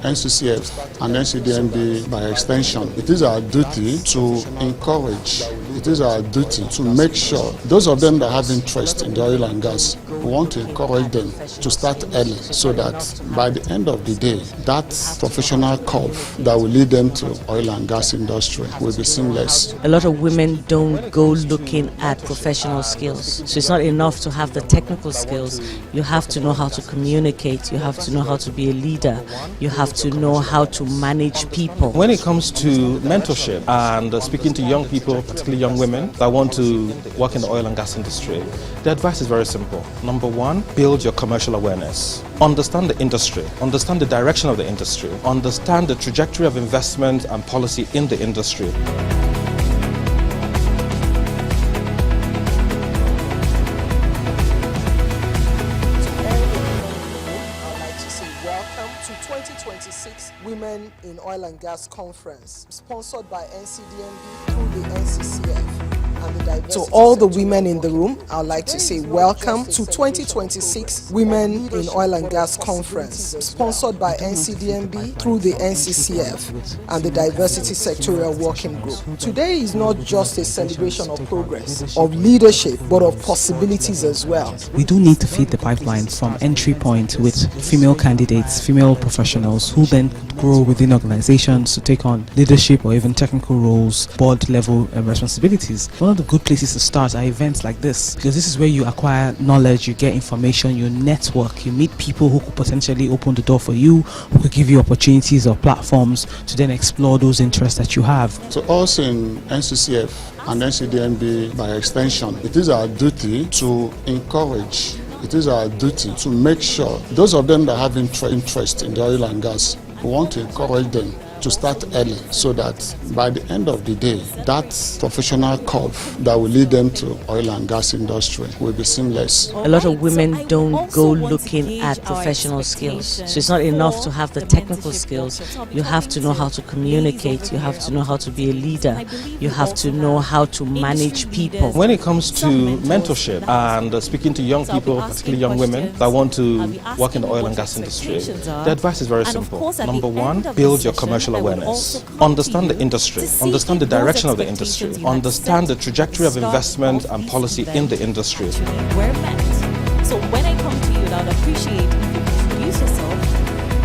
NCCF and NCDMB by extension, it is our duty to encourage, it is our duty to make sure those of them that have interest in the oil and gas, we want to encourage them to start early so that by the end of the day, that professional curve that will lead them to oil and gas industry will be seamless. A lot of women don't go looking at professional skills. So it's not enough to have the technical skills. You have to know how to communicate. You have to know how to be a leader. You have to know how to manage people. When it comes to mentorship and speaking to young people, particularly young women that want to work in the oil and gas industry, the advice is very simple. Number one, build your commercial awareness. Understand the industry, understand the direction of the industry, understand the trajectory of investment and policy in the industry. Welcome to 2026 Women in Oil and Gas Conference, sponsored by NCDMB through the NCCF. To all the women in the room, I'd like to say welcome to 2026 Women in Oil and Gas Conference, sponsored by NCDMB through the NCCF and the Diversity Sectorial Working Group. Today is not just a celebration of progress, of leadership, but of possibilities as well. We do need to feed the pipeline from entry point with female candidates, female professionals who then grow within organizations to take on leadership or even technical roles, board level responsibilities. One of the good places to start are events like this, because this is where you acquire knowledge, you get information, you network, you meet people who could potentially open the door for you, who could give you opportunities or platforms to then explore those interests that you have. To us in NCCF and NCDMB by extension, it is our duty to encourage, it is our duty to make sure those of them that have interest in the oil and gas, we want to encourage them to start early so that by the end of the day, that professional curve that will lead them to oil and gas industry will be seamless. A lot of women don't go looking at professional skills. So it's not enough to have the technical skills. You have to know how to communicate. You have to know how to be a leader. You have to know how to manage people. When it comes to mentorship and speaking to young people, particularly young women that want to work in the oil and gas industry, the advice is very simple. Number one, build your commercial awareness. Understand the industry, understand the direction of the industry, understand the trajectory of investment and policy in the industry. We're met. So when I come to you, I would appreciate if you introduce yourself,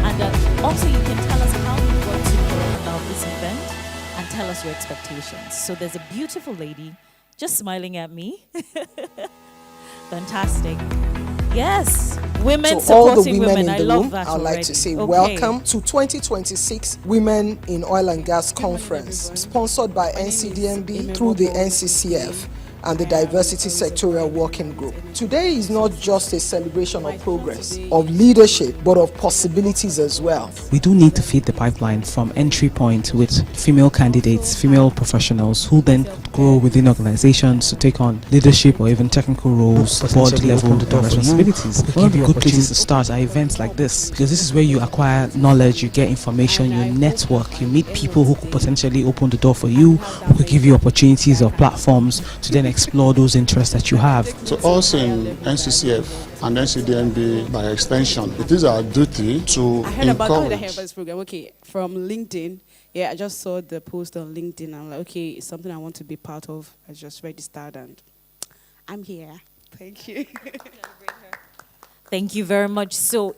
and also you can tell us how you got to know about this event and tell us your expectations. So there's a beautiful lady just smiling at me. Fantastic. Yes, women to all the supporting women women. in I the love room, that I'd like already. to say Okay. welcome to 2026 Women in Oil and Gas Conference, sponsored by NCDMB through the NCCF and the Diversity Sectorial Working Group. Today is not just a celebration of progress, of leadership, but of possibilities as well. We do need to feed the pipeline from entry point with female candidates, female professionals who then grow within organizations to take on leadership or even technical roles, board level responsibilities. One of the good places to start are events like this, because this is where you acquire knowledge, you get information, you network, you meet people who could potentially open the door for you, who could give you opportunities or platforms to then explore those interests that you have. To us in NCCF and NCDMB by extension, it is our duty to I heard about the encourage. Herbers program, okay, from LinkedIn. Yeah, I just saw the post on LinkedIn. I'm like, okay, it's something I want to be part of. I just registered and I'm here. Thank you. Thank you very much. So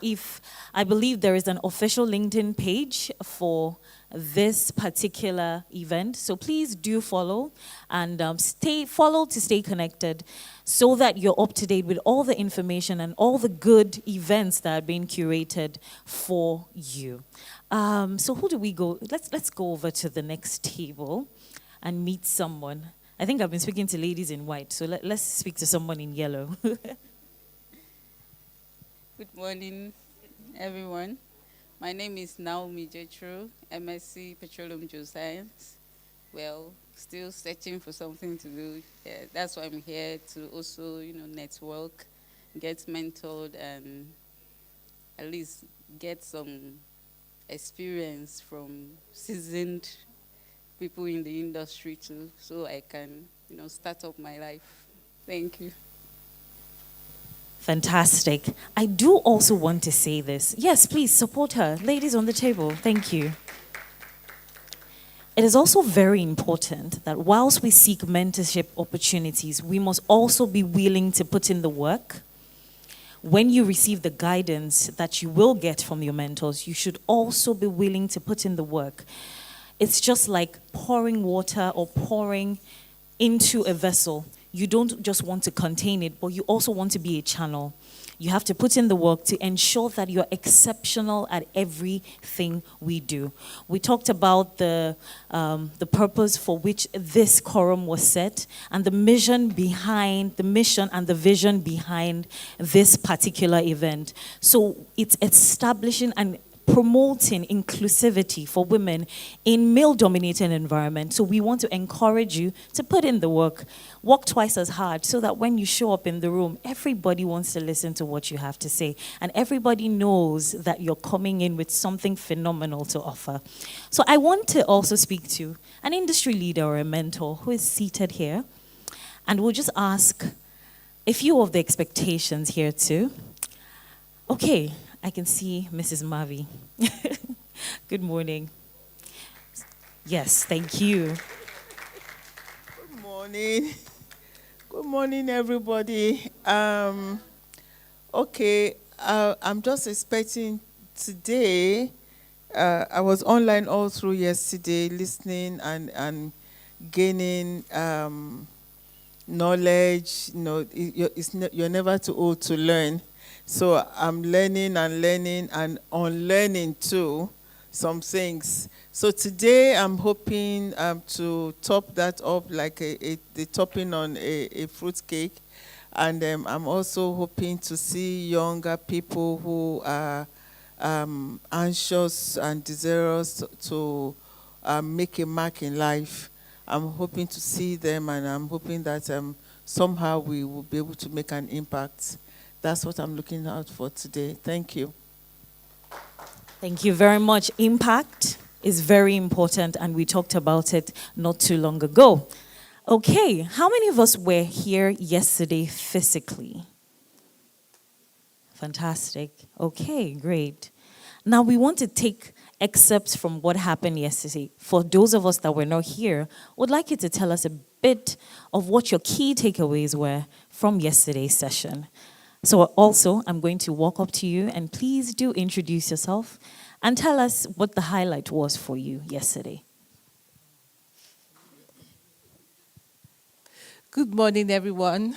I believe there is an official LinkedIn page for this particular event. So please do follow and follow to stay connected so that you're up to date with all the information and all the good events that are being curated for you. So who do we go? Let's go over to the next table and meet someone. I think I've been speaking to ladies in white, so let's speak to someone in yellow. Good morning, everyone. My name is Naomi Jetro, MSc Petroleum Geoscience. Well, still searching for something to do. Yeah, that's why I'm here to also, network, get mentored, and at least get some experience from seasoned people in the industry too, so I can, start up my life. Thank you. Fantastic. I do also want to say this. Yes, please support her. Ladies on the table, thank you. It is also very important that whilst we seek mentorship opportunities, we must also be willing to put in the work. When you receive the guidance that you will get from your mentors, you should also be willing to put in the work. It's just like pouring water or pouring into a vessel. You don't just want to contain it, but you also want to be a channel. You have to put in the work to ensure that you're exceptional at everything we do. We talked about the purpose for which this quorum was set and the mission and the vision behind this particular event. So it's establishing and promoting inclusivity for women in male-dominated environments. So we want to encourage you to put in the work twice as hard so that when you show up in the room, everybody wants to listen to what you have to say. And everybody knows that you're coming in with something phenomenal to offer. So I want to also speak to an industry leader or a mentor who is seated here. And we'll just ask a few of the expectations here too. Okay. I can see Mrs. Mavi. Good morning. Yes, thank you. Good morning. Good morning, everybody. Okay, I'm just expecting today. I was online all through yesterday, listening and gaining knowledge. You know, you're never too old to learn. So I'm learning and unlearning too some things. So today I'm hoping to top that up like the topping on a fruit cake. And I'm also hoping to see younger people who are anxious and desirous to make a mark in life. I'm hoping to see them, and I'm hoping that somehow we will be able to make an impact. That's what I'm looking out for today. Thank you. Thank you very much. Impact is very important, and we talked about it not too long ago. Okay, how many of us were here yesterday physically? Fantastic. Okay, great. Now we want to take excerpts from what happened yesterday. For those of us that were not here, would like you to tell us a bit of what your key takeaways were from yesterday's session. So also, I'm going to walk up to you, and please do introduce yourself and tell us what the highlight was for you yesterday. Good morning, everyone.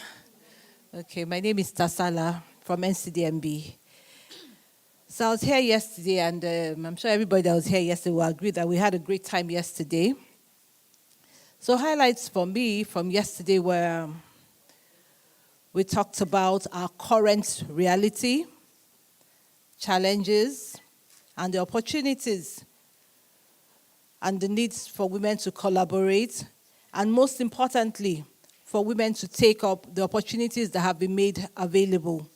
Okay, my name is Tasala from NCDMB. So I was here yesterday, and I'm sure everybody that was here yesterday will agree that we had a great time yesterday. So highlights for me from yesterday were we talked about our current reality, challenges, and the opportunities, and the needs for women to collaborate, and most importantly, for women to take up the opportunities that have been made available.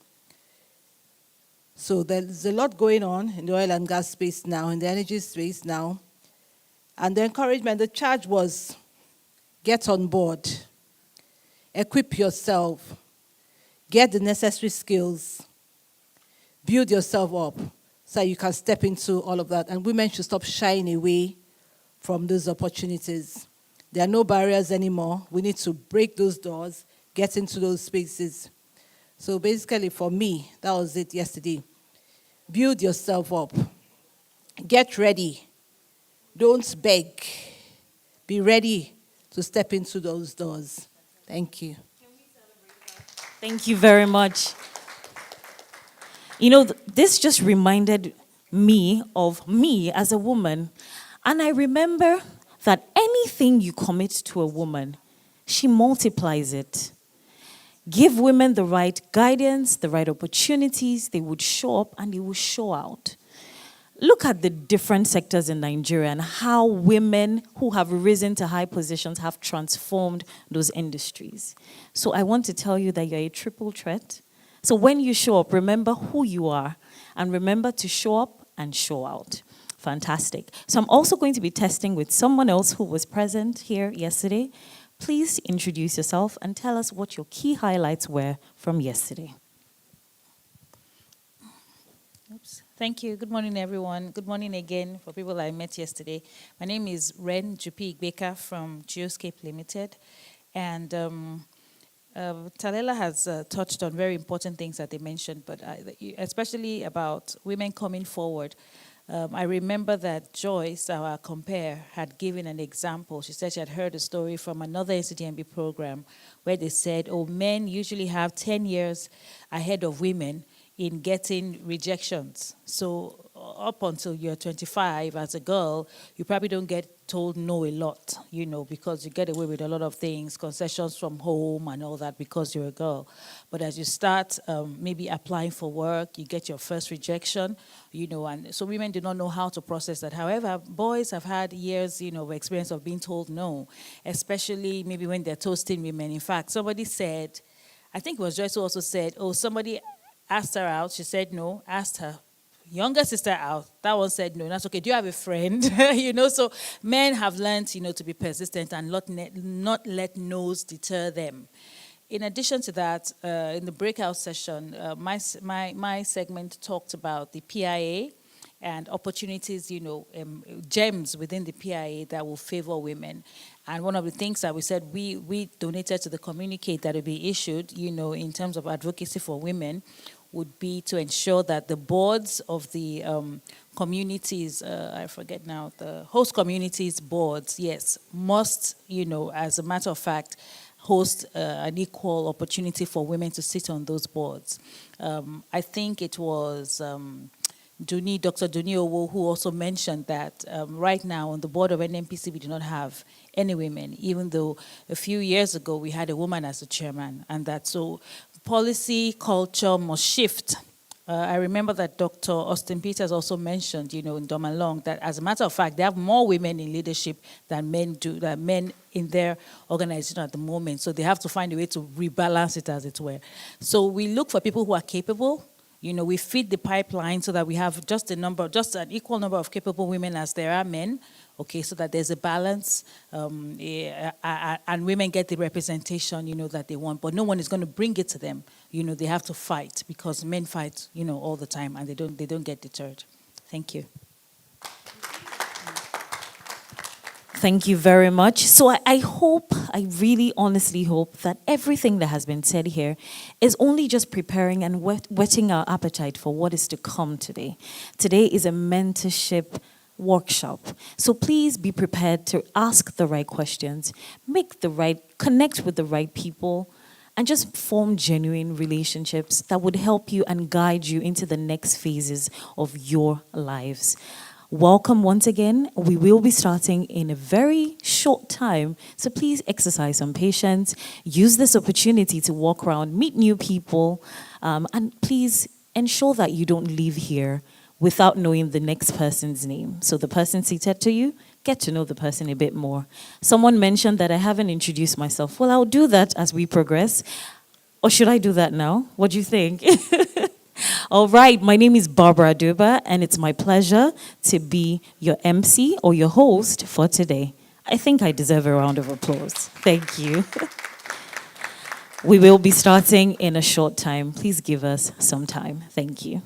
So there's a lot going on in the oil and gas space now, in the energy space now. And the encouragement, the charge was, get on board, equip yourself, get the necessary skills, build yourself up so you can step into all of that. And women should stop shying away from those opportunities. There are no barriers anymore. We need to break those doors, get into those spaces. So basically for me, that was it yesterday. Build yourself up. Get ready. Don't beg. Be ready to step into those doors. Thank you. Thank you very much. You know, this just reminded me of me as a woman. And I remember that anything you commit to a woman, she multiplies it. Give women the right guidance, the right opportunities, they would show up and they will show out. Look at the different sectors in Nigeria and how women who have risen to high positions have transformed those industries. So I want to tell you that you're a triple threat. So when you show up, remember who you are and remember to show up and show out. Fantastic. So I'm also going to be testing with someone else who was present here yesterday. Please introduce yourself and tell us what your key highlights were from yesterday. Oops. Thank you. Good morning, everyone. Good morning again for people I met yesterday. My name is Ren Jupi Igbeka from Geoscape Limited. And Talela has touched on very important things that they mentioned, but especially about women coming forward. I remember that Joyce, our compare, had given an example. She said she had heard a story from another NCDMB program where they said, oh, men usually have 10 years ahead of women in getting rejections. So up until you're 25 as a girl, you probably don't get told no a lot, because you get away with a lot of things, concessions from home and all that because you're a girl. But as you start maybe applying for work, you get your first rejection, and so women do not know how to process that. However, boys have had years, of experience of being told no, especially maybe when they're toasting women. In fact, somebody said, I think it was Joyce who also said, oh, somebody asked her out, she said no, asked her younger sister out, that one said no, that's okay, do you have a friend? So men have learned, to be persistent and not let no's deter them. In addition to that, in the breakout session, my segment talked about the PIA and opportunities, gems within the PIA that will favor women. And one of the things that we said, we donated to the communique that will be issued, in terms of advocacy for women, would be to ensure that the boards of the communities, I forget now, the host communities boards, yes, must, as a matter of fact, host an equal opportunity for women to sit on those boards. I think it was Dr. Duni Owo who also mentioned that right now on the board of NMPC we do not have any women, even though a few years ago we had a woman as a chairman, and that so policy culture must shift. I remember that Dr. Austin Peters also mentioned, in Domalong, that as a matter of fact, they have more women in leadership than men do, than men in their organization at the moment. So they have to find a way to rebalance it, as it were. So we look for people who are capable. We feed the pipeline so that we have just an equal number of capable women as there are men. Okay, so that there's a balance, and women get the representation, that they want. But no one is going to bring it to them. They have to fight because men fight, all the time, and they don't get deterred. Thank you. Thank you very much. So I really honestly hope that everything that has been said here is only just preparing and whetting our appetite for what is to come today. Today is a mentorship workshop. So please be prepared to ask the right questions, connect with the right people, and just form genuine relationships that would help you and guide you into the next phases of your lives. Welcome once again. We will be starting in a very short time, so please exercise some patience. Use this opportunity to walk around, meet new people, and please ensure that you don't leave here without knowing the next person's name. So the person seated to you, get to know the person a bit more. Someone mentioned that I haven't introduced myself. Well, I'll do that as we progress. Or should I do that now? What do you think? All right, my name is Barbara Duba, and it's my pleasure to be your MC or your host for today. I think I deserve a round of applause. Thank you. We will be starting in a short time. Please give us some time. Thank you.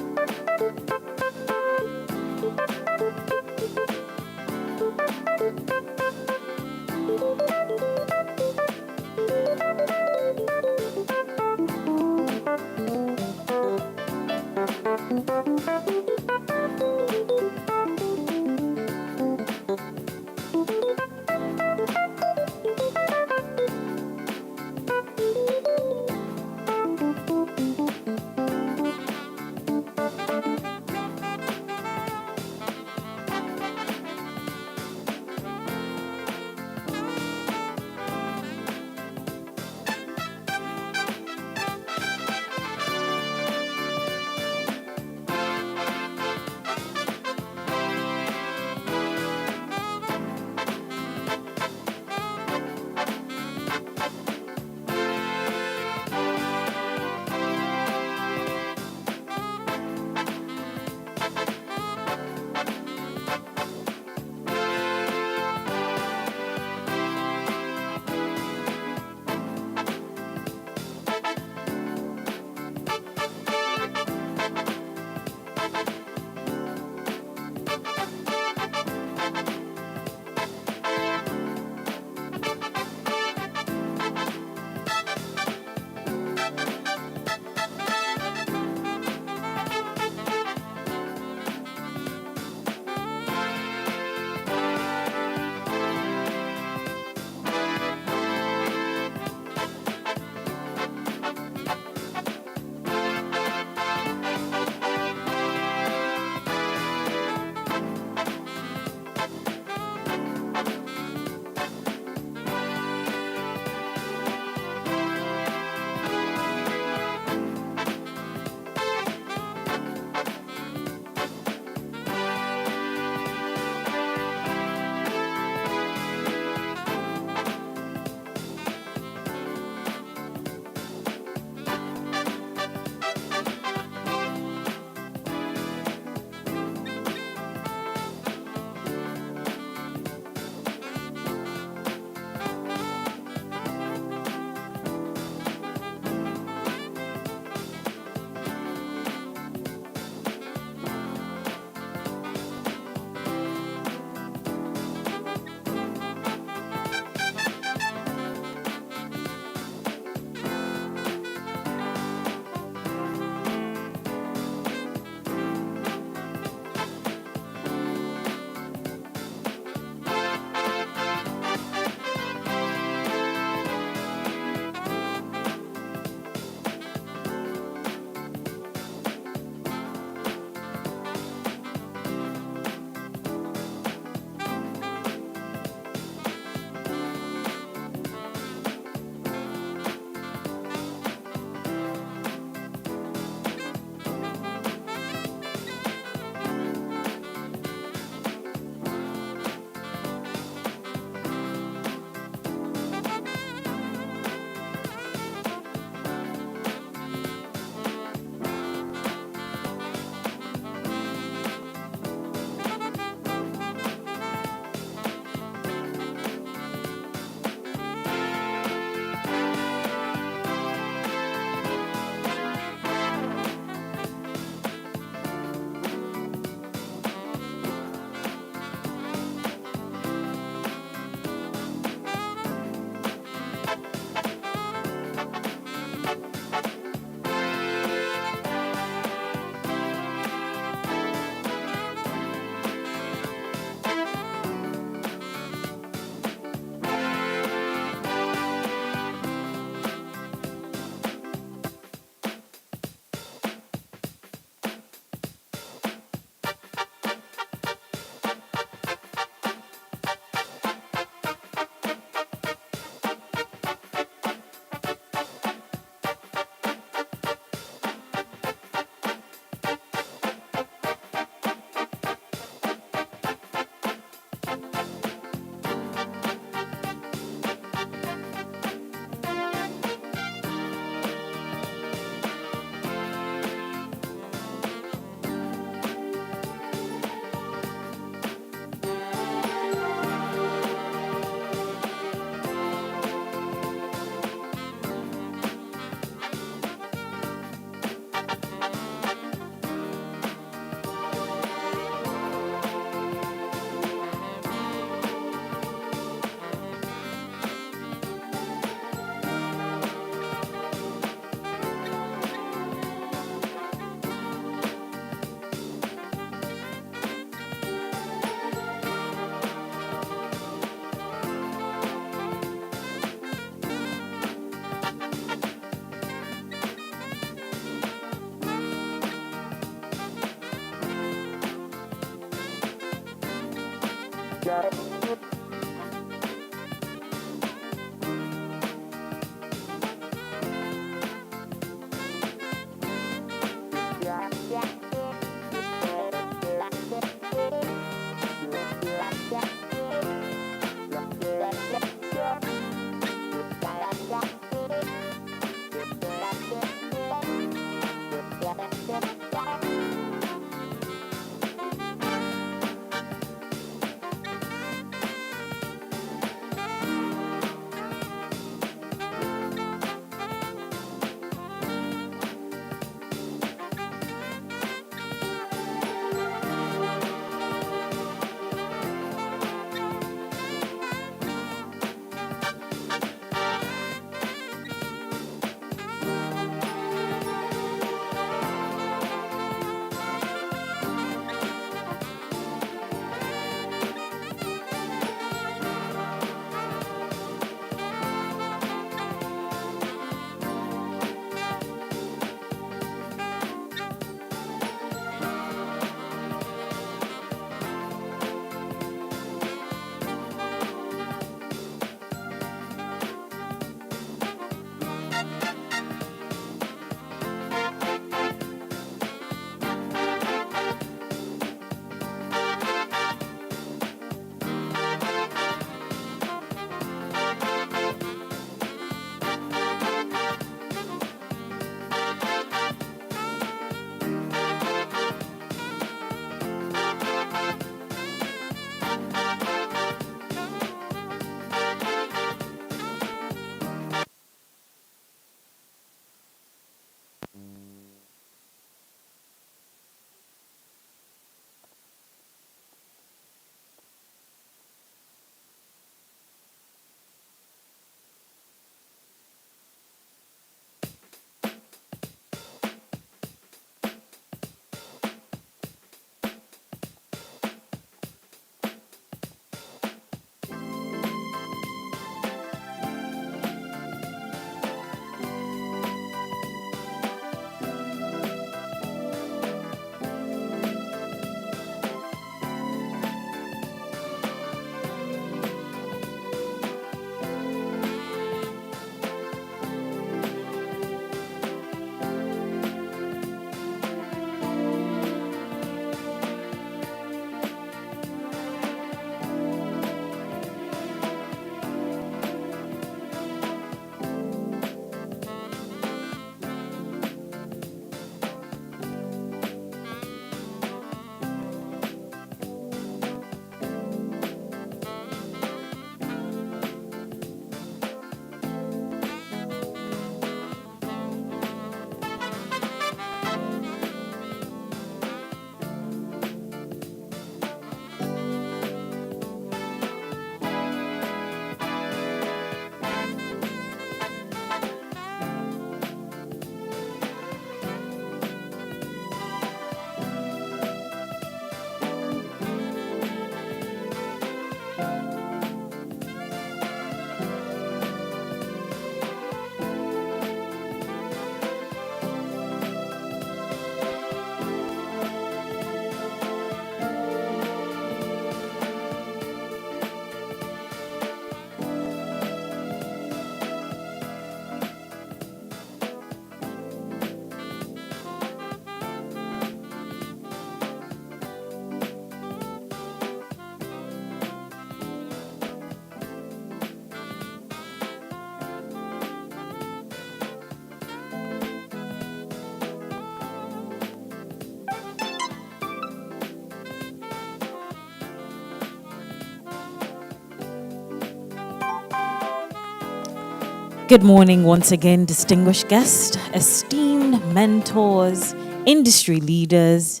Good morning once again, distinguished guests, esteemed mentors, industry leaders,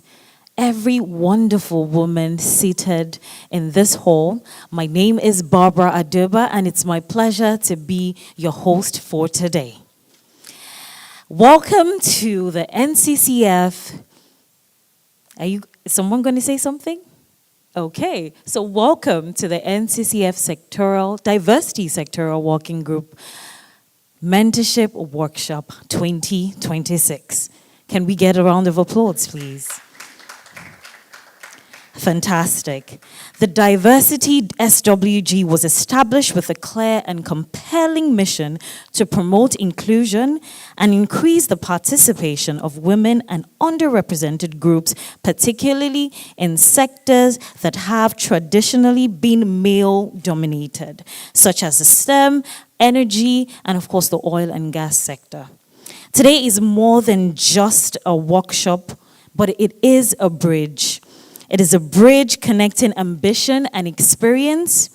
every wonderful woman seated in this hall. My name is Barbara Aduba, and it's my pleasure to be your host for today. Welcome to the NCCF. Is someone going to say something? Okay, so welcome to the NCCF Diversity Sectoral Working Group Mentorship Workshop 2026. Can we get a round of applause, please? Fantastic. The Diversity SWG was established with a clear and compelling mission to promote inclusion and increase the participation of women and underrepresented groups, particularly in sectors that have traditionally been male-dominated, such as the STEM, energy, and of course the oil and gas sector. Today is more than just a workshop, but it is a bridge. It is a bridge connecting ambition and experience,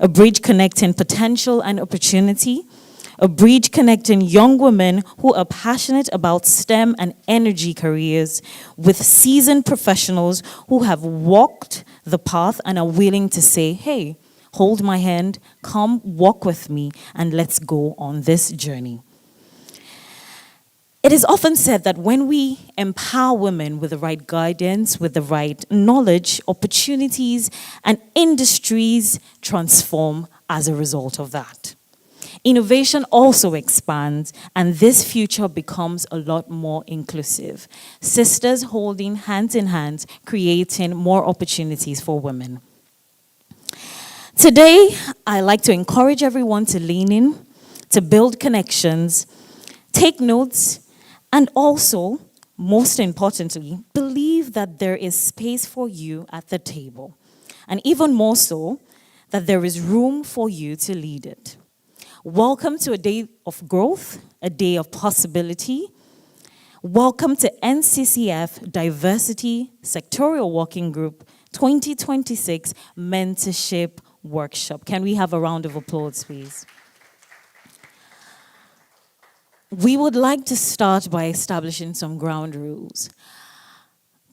a bridge connecting potential and opportunity, a bridge connecting young women who are passionate about STEM and energy careers with seasoned professionals who have walked the path and are willing to say, hey, hold my hand, come walk with me, and let's go on this journey. It is often said that when we empower women with the right guidance, with the right knowledge, opportunities, and industries transform as a result of that. Innovation also expands, and this future becomes a lot more inclusive. Sisters holding hands in hand, creating more opportunities for women. Today, I like to encourage everyone to lean in, to build connections, take notes, and also, most importantly, believe that there is space for you at the table. And even more so, that there is room for you to lead it. Welcome to a day of growth, a day of possibility. Welcome to NCCF Diversity Sectorial Working Group 2026 Mentorship Workshop. Can we have a round of applause, please? We would like to start by establishing some ground rules.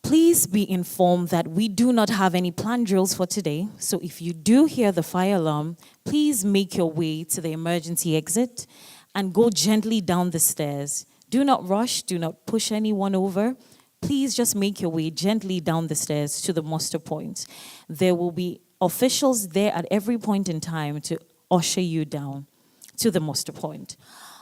Please be informed that we do not have any planned drills for today, so if you do hear the fire alarm, please make your way to the emergency exit and go gently down the stairs. Do not rush, do not push anyone over. Please just make your way gently down the stairs to the muster point. There will be officials there at every point in time to usher you down to the muster point.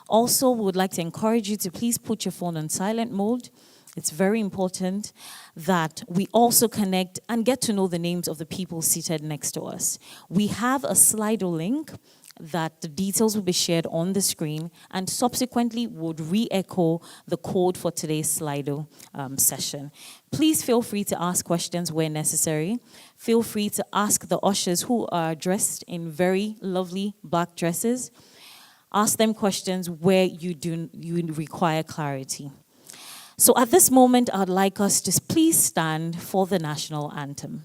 Also, we would like to encourage you to please put your phone on silent mode. It's very important that we also connect and get to know the names of the people seated next to us. We have a Slido link that the details will be shared on the screen and subsequently would re-echo the code for today's Slido session. Please feel free to ask questions where necessary. Feel free to ask the ushers who are dressed in very lovely black dresses. Ask them questions where you require clarity. So at this moment, I'd like us to please stand for the national anthem.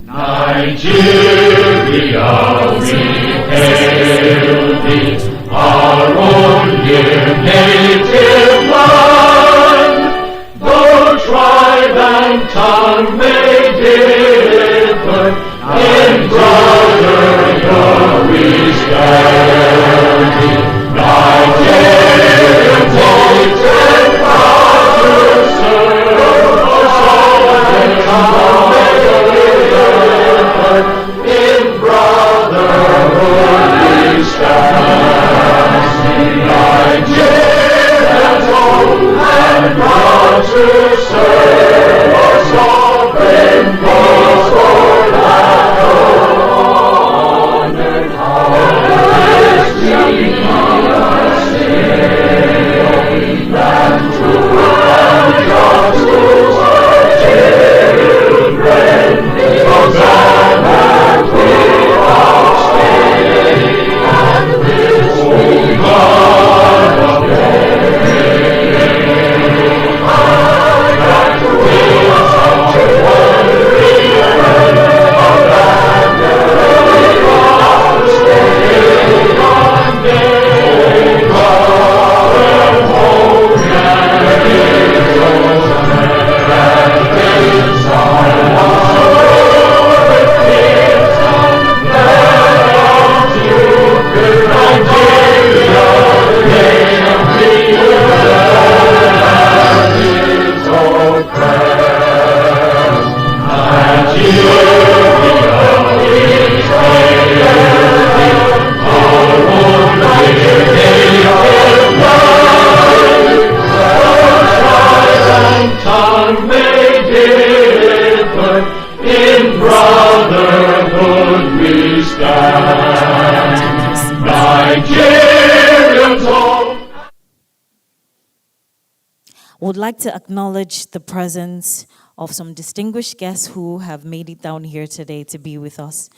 Nigeria, we hail thee, our own dear native land. Though tribe and tongue may differ, in brotherhood we stand. Nigerian native proud to serve, our sovereign tongue may differ, in brotherhood we stand. Nigerians home and proud to serve our sovereign cause for that honored house. Would like to acknowledge the presence of some distinguished guests who have made it down here today to be with us.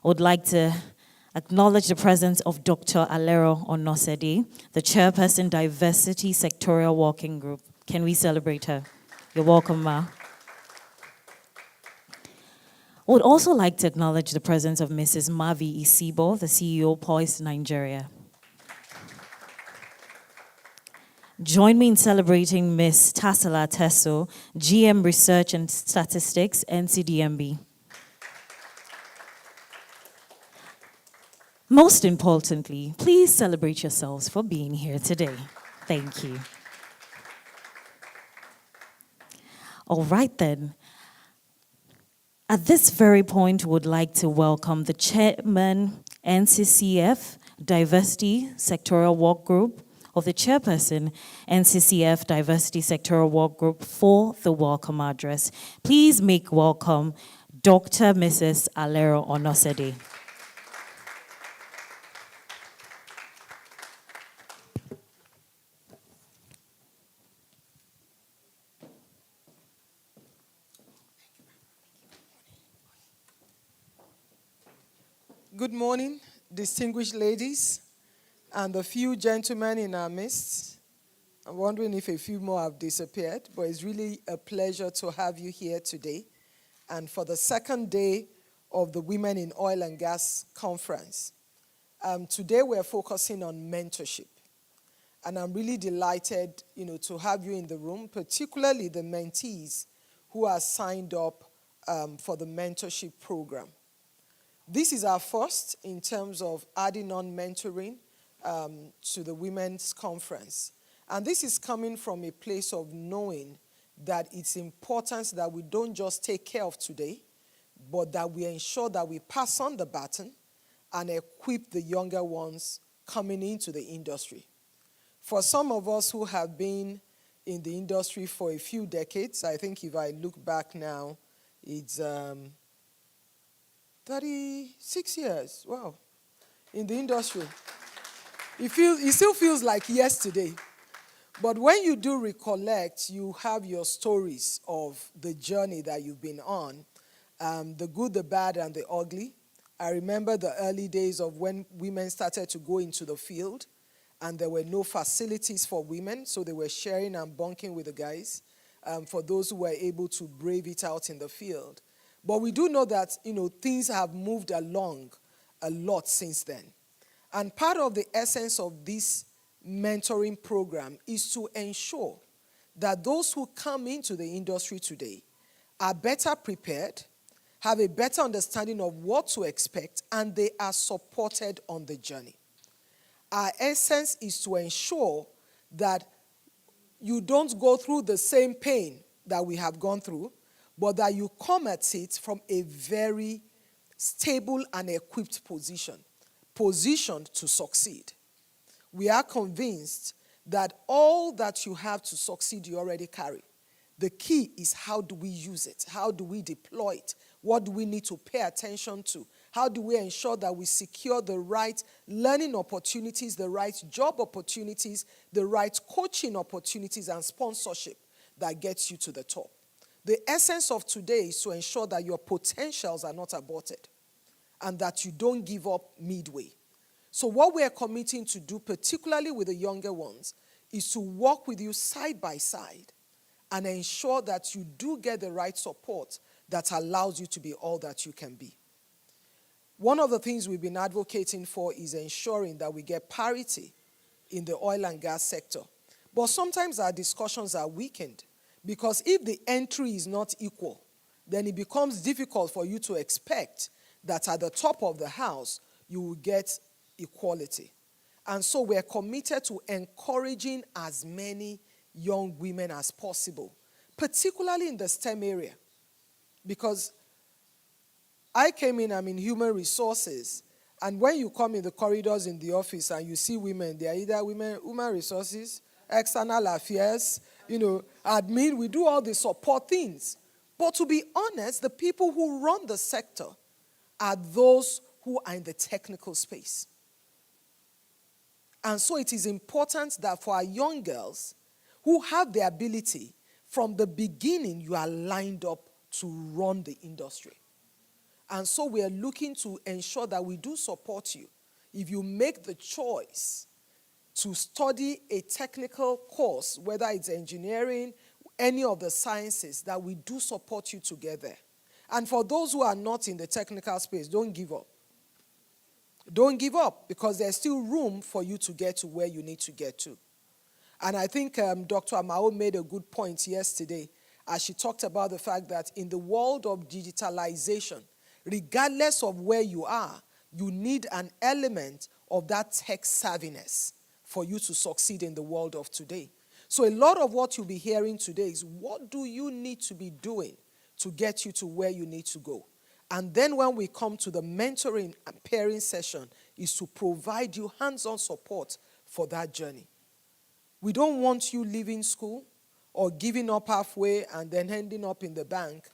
I would like to acknowledge the presence of Dr. Alero Onosede, the Chairperson, Diversity Sectorial Working Group. Can we celebrate her? You're welcome, Ma. I would also like to acknowledge the presence of Mrs. Mavi Isibo, the CEO, Poise Nigeria. Join me in celebrating Ms. Tasala Teso, GM Research and Statistics, NCDMB. Most importantly, please celebrate yourselves for being here today. Thank you. All right then. At this very point, would like to welcome the Chairman, NCCF, Diversity Sectorial Work Group, or the Chairperson, NCCF Diversity Sectorial Work Group, for the welcome address. Please make welcome Dr. Mrs. Alero Onosede. Good morning, distinguished ladies and the few gentlemen in our midst. I'm wondering if a few more have disappeared, but it's really a pleasure to have you here today. And for the second day of the Women in Oil and Gas Conference. Today we're focusing on mentorship. And I'm really delighted, to have you in the room, particularly the mentees who are signed up for the mentorship program. This is our first in terms of adding on mentoring to the Women's Conference. And this is coming from a place of knowing that it's important that we don't just take care of today, but that we ensure that we pass on the baton and equip the younger ones coming into the industry. For some of us who have been in the industry for a few decades, I think if I look back now, it's 36 years, wow, in the industry. It still feels like yesterday. But when you do recollect, you have your stories of the journey that you've been on, the good, the bad, and the ugly. I remember the early days of when women started to go into the field, and there were no facilities for women, so they were sharing and bunking with the guys for those who were able to brave it out in the field. But we do know that, things have moved along a lot since then. And part of the essence of this mentoring program is to ensure that those who come into the industry today are better prepared, have a better understanding of what to expect, and they are supported on the journey. Our essence is to ensure that you don't go through the same pain that we have gone through, but that you come at it from a very stable and equipped position, positioned to succeed. We are convinced that all that you have to succeed, you already carry. The key is how do we use it? How do we deploy it? What do we need to pay attention to? How do we ensure that we secure the right learning opportunities, the right job opportunities, the right coaching opportunities and sponsorship that gets you to the top? The essence of today is to ensure that your potentials are not aborted and that you don't give up midway. So what we are committing to do, particularly with the younger ones, is to work with you side by side and ensure that you do get the right support that allows you to be all that you can be. One of the things we've been advocating for is ensuring that we get parity in the oil and gas sector. But sometimes our discussions are weakened because if the entry is not equal, then it becomes difficult for you to expect that at the top of the house, you will get equality. And so we're committed to encouraging as many young women as possible, particularly in the STEM area. Because I'm in human resources, and when you come in the corridors in the office and you see women, they are either human resources, external affairs, admin, we do all the support things. But to be honest, the people who run the sector are those who are in the technical space. And so it is important that for our young girls, who have the ability. From the beginning, you are lined up to run the industry. And so we are looking to ensure that we do support you. If you make the choice to study a technical course, whether it's engineering, any of the sciences, that we do support you together. And for those who are not in the technical space, don't give up. Don't give up, because there's still room for you to get to where you need to get to. And I think Dr. Amao made a good point yesterday as she talked about the fact that in the world of digitalization, regardless of where you are, you need an element of that tech savviness for you to succeed in the world of today. So a lot of what you'll be hearing today is, what do you need to be doing to get you to where you need to go? And then when we come to the mentoring and pairing session, is to provide you hands-on support for that journey. We don't want you leaving school or giving up halfway and then ending up in the bank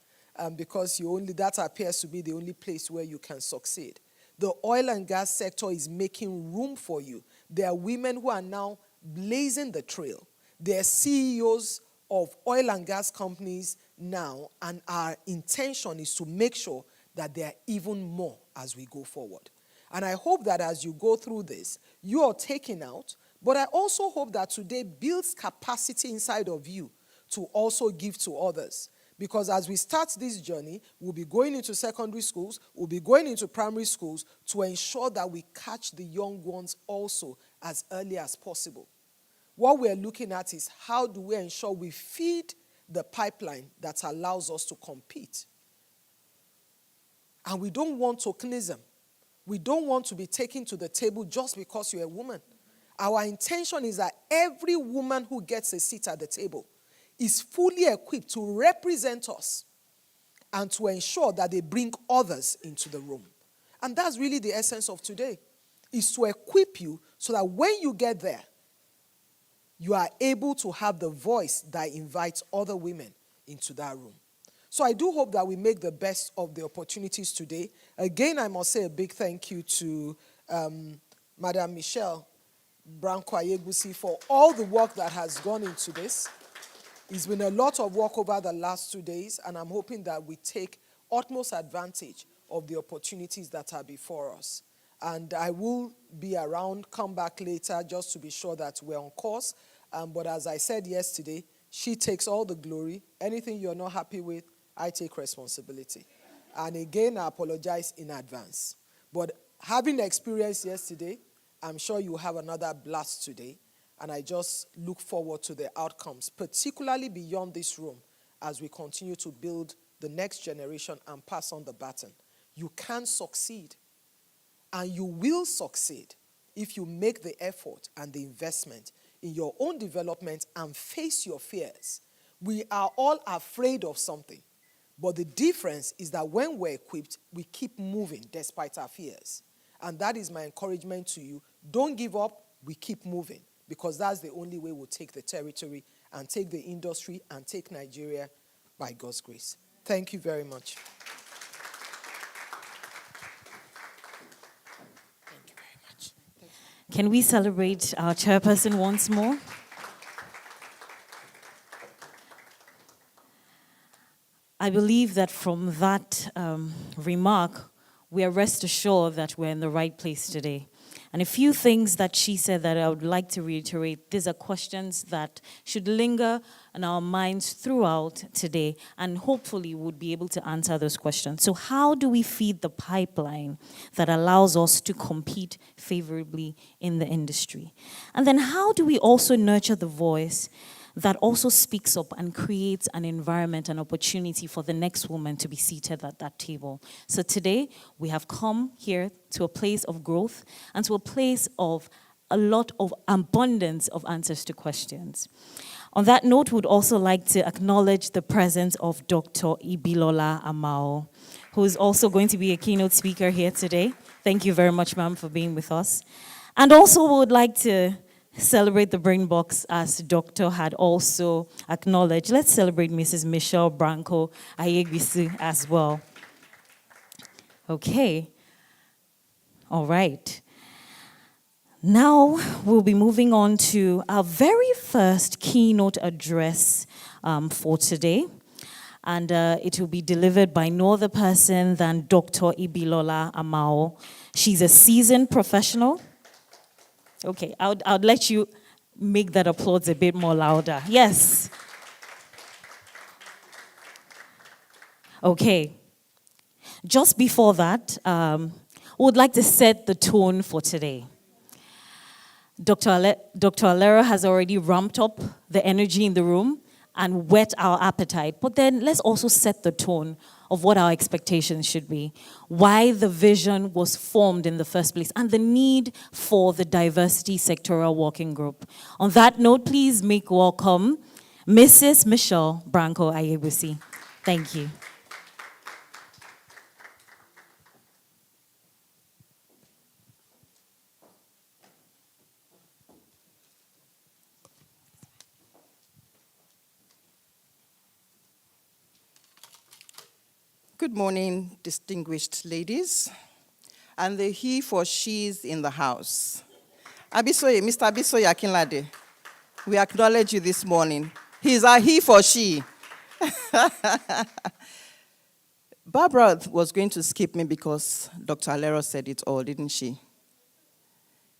because that appears to be the only place where you can succeed. The oil and gas sector is making room for you. There are women who are now blazing the trail. They're CEOs of oil and gas companies now, and our intention is to make sure that there are even more as we go forward. And I hope that as you go through this, you are taking out, but I also hope that today builds capacity inside of you to also give to others. Because as we start this journey, we'll be going into secondary schools, we'll be going into primary schools to ensure that we catch the young ones also as early as possible. What we're looking at is, how do we ensure we feed the pipeline that allows us to compete? And we don't want tokenism. We don't want to be taken to the table just because you're a woman. Our intention is that every woman who gets a seat at the table is fully equipped to represent us and to ensure that they bring others into the room. And that's really the essence of today, is to equip you so that when you get there, you are able to have the voice that invites other women into that room. So I do hope that we make the best of the opportunities today. Again, I must say a big thank you to Madam Michelle Branco-Ayegusi for all the work that has gone into this. It's been a lot of work over the last 2 days, and I'm hoping that we take utmost advantage of the opportunities that are before us. And I will be around, come back later, just to be sure that we're on course. But as I said yesterday, she takes all the glory. Anything you're not happy with, I take responsibility. And again, I apologize in advance. But having experienced yesterday, I'm sure you have another blast today. And I just look forward to the outcomes, particularly beyond this room, as we continue to build the next generation and pass on the baton. You can succeed, and you will succeed if you make the effort and the investment in your own development and face your fears. We are all afraid of something, but the difference is that when we're equipped, we keep moving despite our fears. And that is my encouragement to you. Don't give up, we keep moving, because that's the only way we'll take the territory and take the industry and take Nigeria by God's grace. Thank you very much. Thank you very much. Can we celebrate our chairperson once more? I believe that from that remark, we are rest assured that we're in the right place today. And a few things that she said that I would like to reiterate. These are questions that should linger in our minds throughout today, and hopefully would be able to answer those questions. So how do we feed the pipeline that allows us to compete favorably in the industry? And then how do we also nurture the voice that also speaks up and creates an environment, an opportunity for the next woman to be seated at that table? So today, we have come here to a place of growth and to a place of a lot of abundance of answers to questions. On that note, we would also like to acknowledge the presence of Dr. Ibilola Amao, who is also going to be a keynote speaker here today. Thank you very much, ma'am, for being with us. And also, we would like to celebrate the brain box, as Doctor had also acknowledged. Let's celebrate Mrs. Michelle Branco-Ayegusi as well. Okay. All right. Now we'll be moving on to our very first keynote address for today. And it will be delivered by no other person than Dr. Ibilola Amao. She's a seasoned professional. Okay, I'll let you make that applause a bit more louder. Yes. Okay. Just before that, we would like to set the tone for today. Dr. Alero has already ramped up the energy in the room and whet our appetite. But then let's also set the tone of what our expectations should be, why the vision was formed in the first place, and the need for the diversity sectoral working group. On that note, please make welcome Mrs. Michelle Branco Ayebusi. Thank you. Good morning, distinguished ladies, and the he for she's in the house. Abisoye, Mr. Abisoye Akinlade, we acknowledge you this morning. He's a he for she. Barbara was going to skip me because Dr. Alero said it all, didn't she?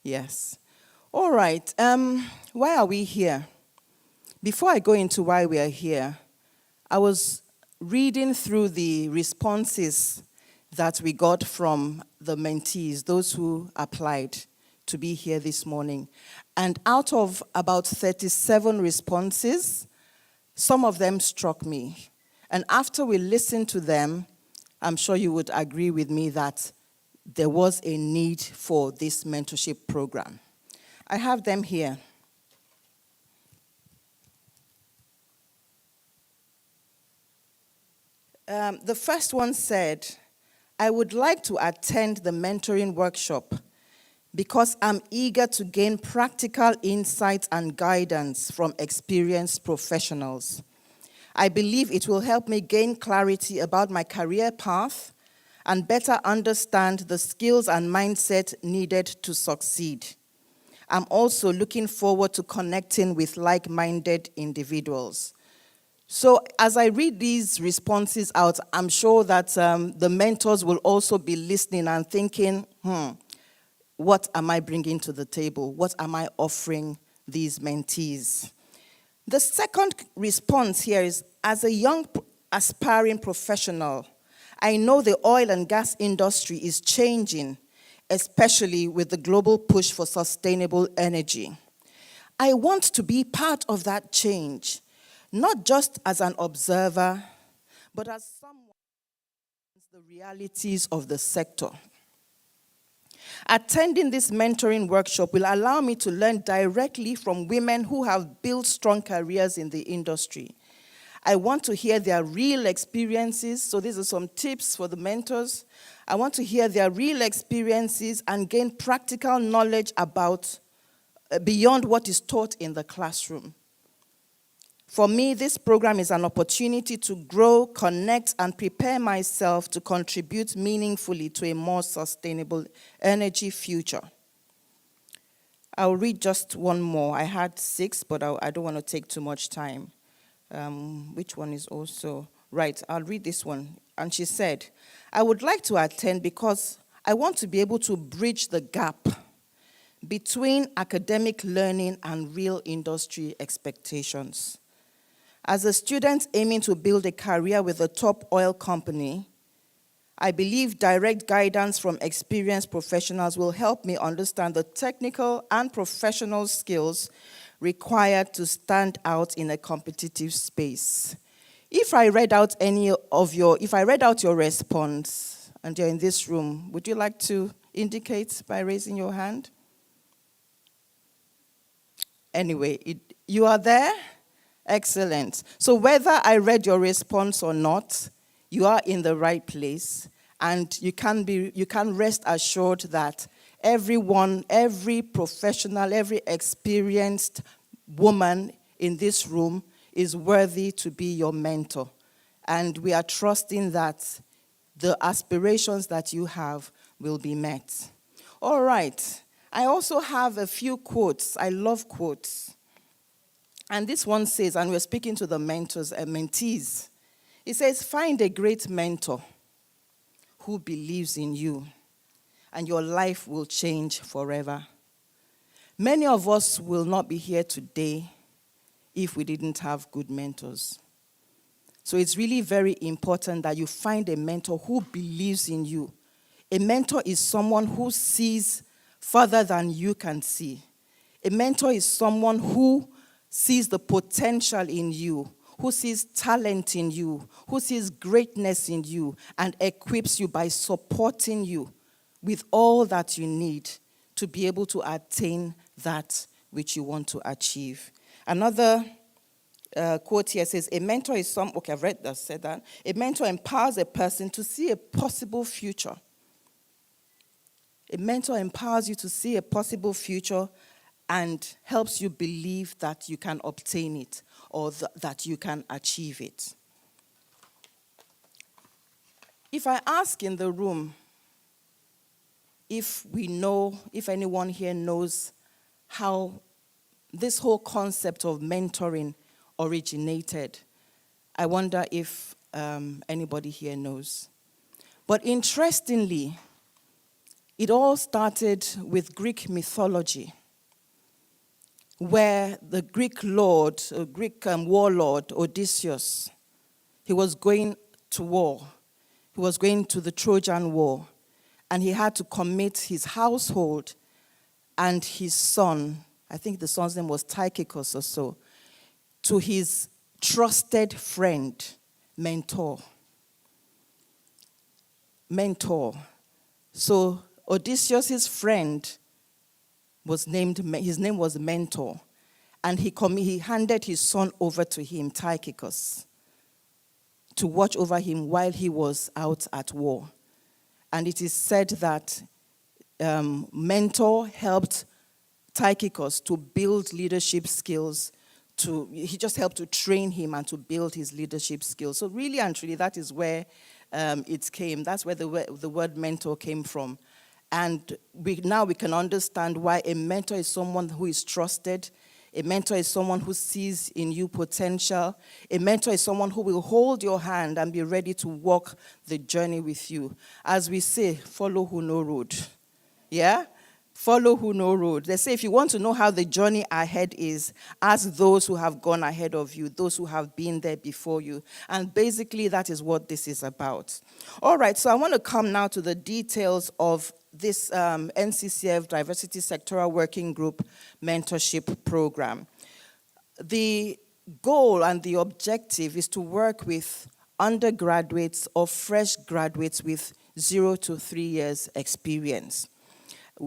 Yes. All right. Why are we here? Before I go into why we are here, I was reading through the responses that we got from the mentees, those who applied to be here this morning. And out of about 37 responses, some of them struck me. And after we listened to them, I'm sure you would agree with me that there was a need for this mentorship program. I have them here. The first one said, I would like to attend the mentoring workshop because I'm eager to gain practical insights and guidance from experienced professionals. I believe it will help me gain clarity about my career path and better understand the skills and mindset needed to succeed. I'm also looking forward to connecting with like-minded individuals. So as I read these responses out, I'm sure that the mentors will also be listening and thinking, what am I bringing to the table? What am I offering these mentees? The second response here is, as a young aspiring professional, I know the oil and gas industry is changing, especially with the global push for sustainable energy. I want to be part of that change, not just as an observer, but as someone who understands the realities of the sector. Attending this mentoring workshop will allow me to learn directly from women who have built strong careers in the industry. I want to hear their real experiences, so these are some tips for the mentors. I want to hear their real experiences and gain practical knowledge about beyond what is taught in the classroom. For me, this program is an opportunity to grow, connect, and prepare myself to contribute meaningfully to a more sustainable energy future. I'll read just one more. I had 6, but I don't want to take too much time. Which one is also right? I'll read this one. And she said, I would like to attend because I want to be able to bridge the gap between academic learning and real industry expectations. As a student aiming to build a career with a top oil company, I believe direct guidance from experienced professionals will help me understand the technical and professional skills required to stand out in a competitive space. If I read out your response, and you're in this room, would you like to indicate by raising your hand? Anyway, you are there? Excellent. So whether I read your response or not, you are in the right place, and you can rest assured that everyone, every professional, every experienced woman in this room is worthy to be your mentor. And we are trusting that the aspirations that you have will be met. All right. I also have a few quotes. I love quotes. And this one says, and we're speaking to the mentors and mentees, it says, find a great mentor who believes in you, and your life will change forever. Many of us will not be here today if we didn't have good mentors. So it's really very important that you find a mentor who believes in you. A mentor is someone who sees further than you can see. A mentor is someone who sees the potential in you, who sees talent in you, who sees greatness in you, and equips you by supporting you with all that you need to be able to attain that which you want to achieve. Another quote here says, a mentor is okay, I've read that, said that. A mentor empowers a person to see a possible future. A mentor empowers you to see a possible future and helps you believe that you can obtain it or that you can achieve it. If I ask in the room if anyone here knows how this whole concept of mentoring originated, I wonder if anybody here knows. But interestingly, it all started with Greek mythology, where the Greek warlord Odysseus, he was going to war. He was going to the Trojan War, and he had to commit his household and his son, I think the son's name was Tychicus or so, to his trusted friend, mentor. So Odysseus' friend his name was Mentor, and he handed his son over to him, Tychicus, to watch over him while he was out at war. And it is said that Mentor helped Tychicus to build leadership skills. He just helped to train him and to build his leadership skills. So really and truly, that is where it came. That's where the word mentor came from. And now we can understand why a mentor is someone who is trusted. A mentor is someone who sees in you potential. A mentor is someone who will hold your hand and be ready to walk the journey with you. As we say, follow who know road. Yeah? Follow who know road. They say if you want to know how the journey ahead is, ask those who have gone ahead of you, those who have been there before you. And basically that is what this is about. All right, so I want to come now to the details of this NCCF Diversity Sectoral Working Group Mentorship Program. The goal and the objective is to work with undergraduates or fresh graduates with 0 to 3 years experience.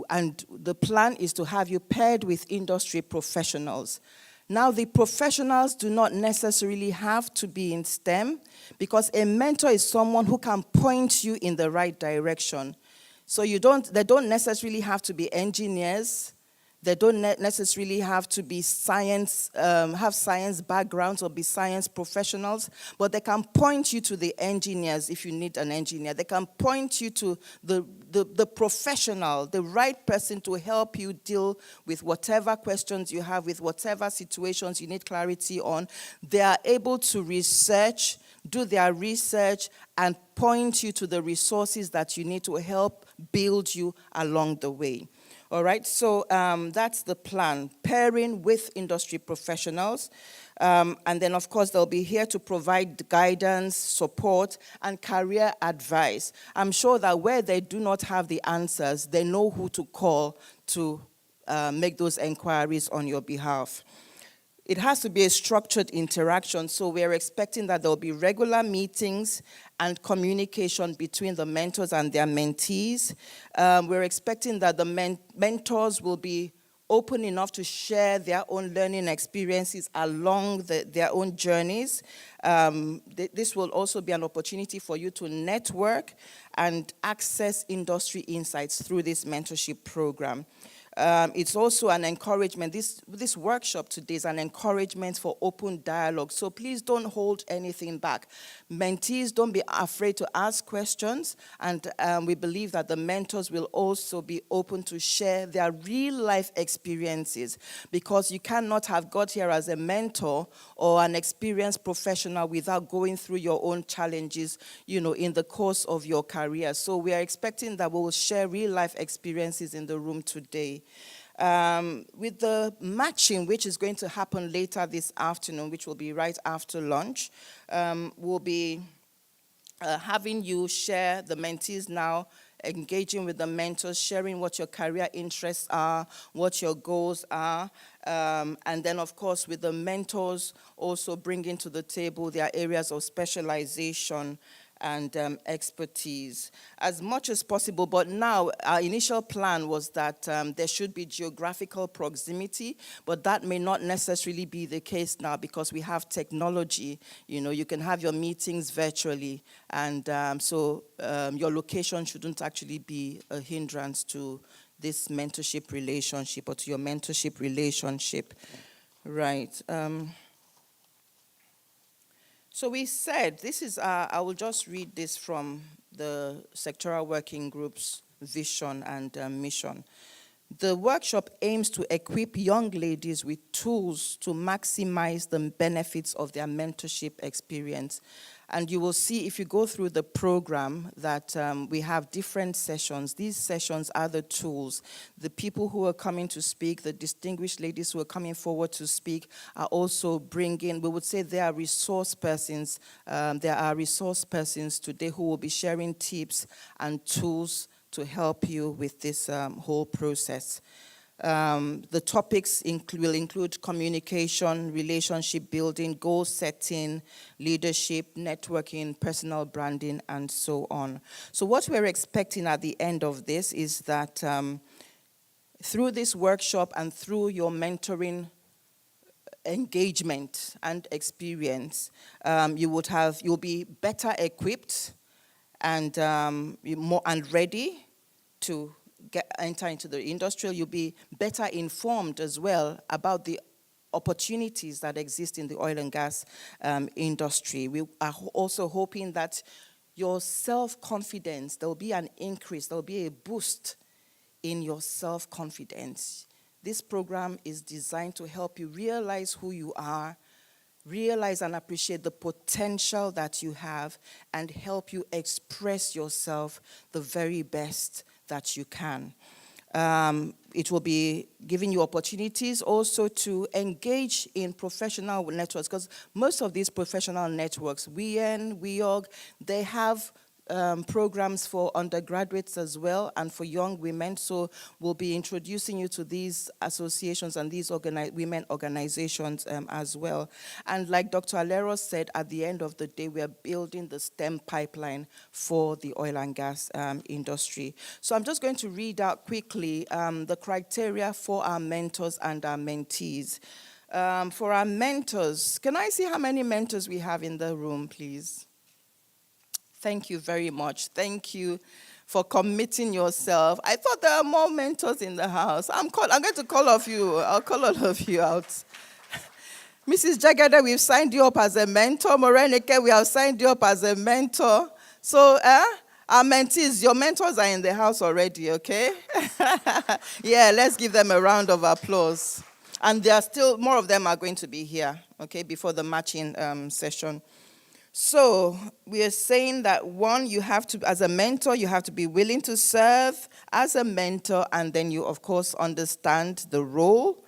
And the plan is to have you paired with industry professionals. Now, the professionals do not necessarily have to be in STEM, because a mentor is someone who can point you in the right direction. So they don't necessarily have to be engineers. They don't necessarily have to be have science backgrounds or be science professionals, but they can point you to the engineers if you need an engineer. They can point you to the professional, the right person to help you deal with whatever questions you have, with whatever situations you need clarity on. They are able to do their research, and point you to the resources that you need to help build you along the way. All right, so that's the plan, pairing with industry professionals. And then, of course, they'll be here to provide guidance, support, and career advice. I'm sure that where they do not have the answers, they know who to call to make those inquiries on your behalf. It has to be a structured interaction, so we're expecting that there'll be regular meetings and communication between the mentors and their mentees. We're expecting that the mentors will be open enough to share their own learning experiences along their own journeys. This will also be an opportunity for you to network and access industry insights through this mentorship program. It's also an encouragement. This workshop today is an encouragement for open dialogue. So please don't hold anything back. Mentees, don't be afraid to ask questions. And we believe that the mentors will also be open to share their real life experiences, because you cannot have got here as a mentor or an experienced professional without going through your own challenges, in the course of your career. So we are expecting that we will share real life experiences in the room today. With the matching, which is going to happen later this afternoon, which will be right after lunch, we'll be having you share, the mentees now, engaging with the mentors, sharing what your career interests are, what your goals are, and then, of course, with the mentors also bringing to the table their areas of specialization and expertise as much as possible. But now our initial plan was that there should be geographical proximity, but that may not necessarily be the case now because we have technology. You can have your meetings virtually, and so your location shouldn't actually be a hindrance to this mentorship relationship or to your mentorship relationship. Right. So we said, this is, I will just read this from the sectoral working group's vision and mission. The workshop aims to equip young ladies with tools to maximize the benefits of their mentorship experience. And you will see, if you go through the program, that we have different sessions. These sessions are the tools. The people who are coming to speak, the distinguished ladies who are coming forward to speak, are also bringing, we would say they are resource persons. There are resource persons today who will be sharing tips and tools to help you with this whole process. The topics will include communication, relationship building, goal setting, leadership, networking, personal branding, and so on. So what we're expecting at the end of this is that through this workshop and through your mentoring engagement and experience, you'll be better equipped and more and ready to enter into the industry. You'll be better informed as well about the opportunities that exist in the oil and gas industry. We are also hoping that your self-confidence, there will be an increase, there will be a boost in your self-confidence. This program is designed to help you realize who you are, realize and appreciate the potential that you have, and help you express yourself the very best that you can. It will be giving you opportunities also to engage in professional networks, because most of these professional networks, WEOG, they have programs for undergraduates as well and for young women. So we'll be introducing you to these associations and these women organizations as well. And like Dr. Alero said, at the end of the day, we are building the STEM pipeline for the oil and gas industry. So I'm just going to read out quickly the criteria for our mentors and our mentees. For our mentors, can I see how many mentors we have in the room, please? Thank you very much. Thank you for committing yourself. I thought there are more mentors in the house. I'm going to call all of you. I'll call all of you out. Mrs. Jagada, we've signed you up as a mentor. Morenike, we have signed you up as a mentor. So, our mentees, your mentors are in the house already, okay? Yeah, let's give them a round of applause. And there are still, more of them are going to be here, okay, before the matching session. So we are saying that, one, you have to, as a mentor, you have to be willing to serve as a mentor, and then you, of course, understand the role.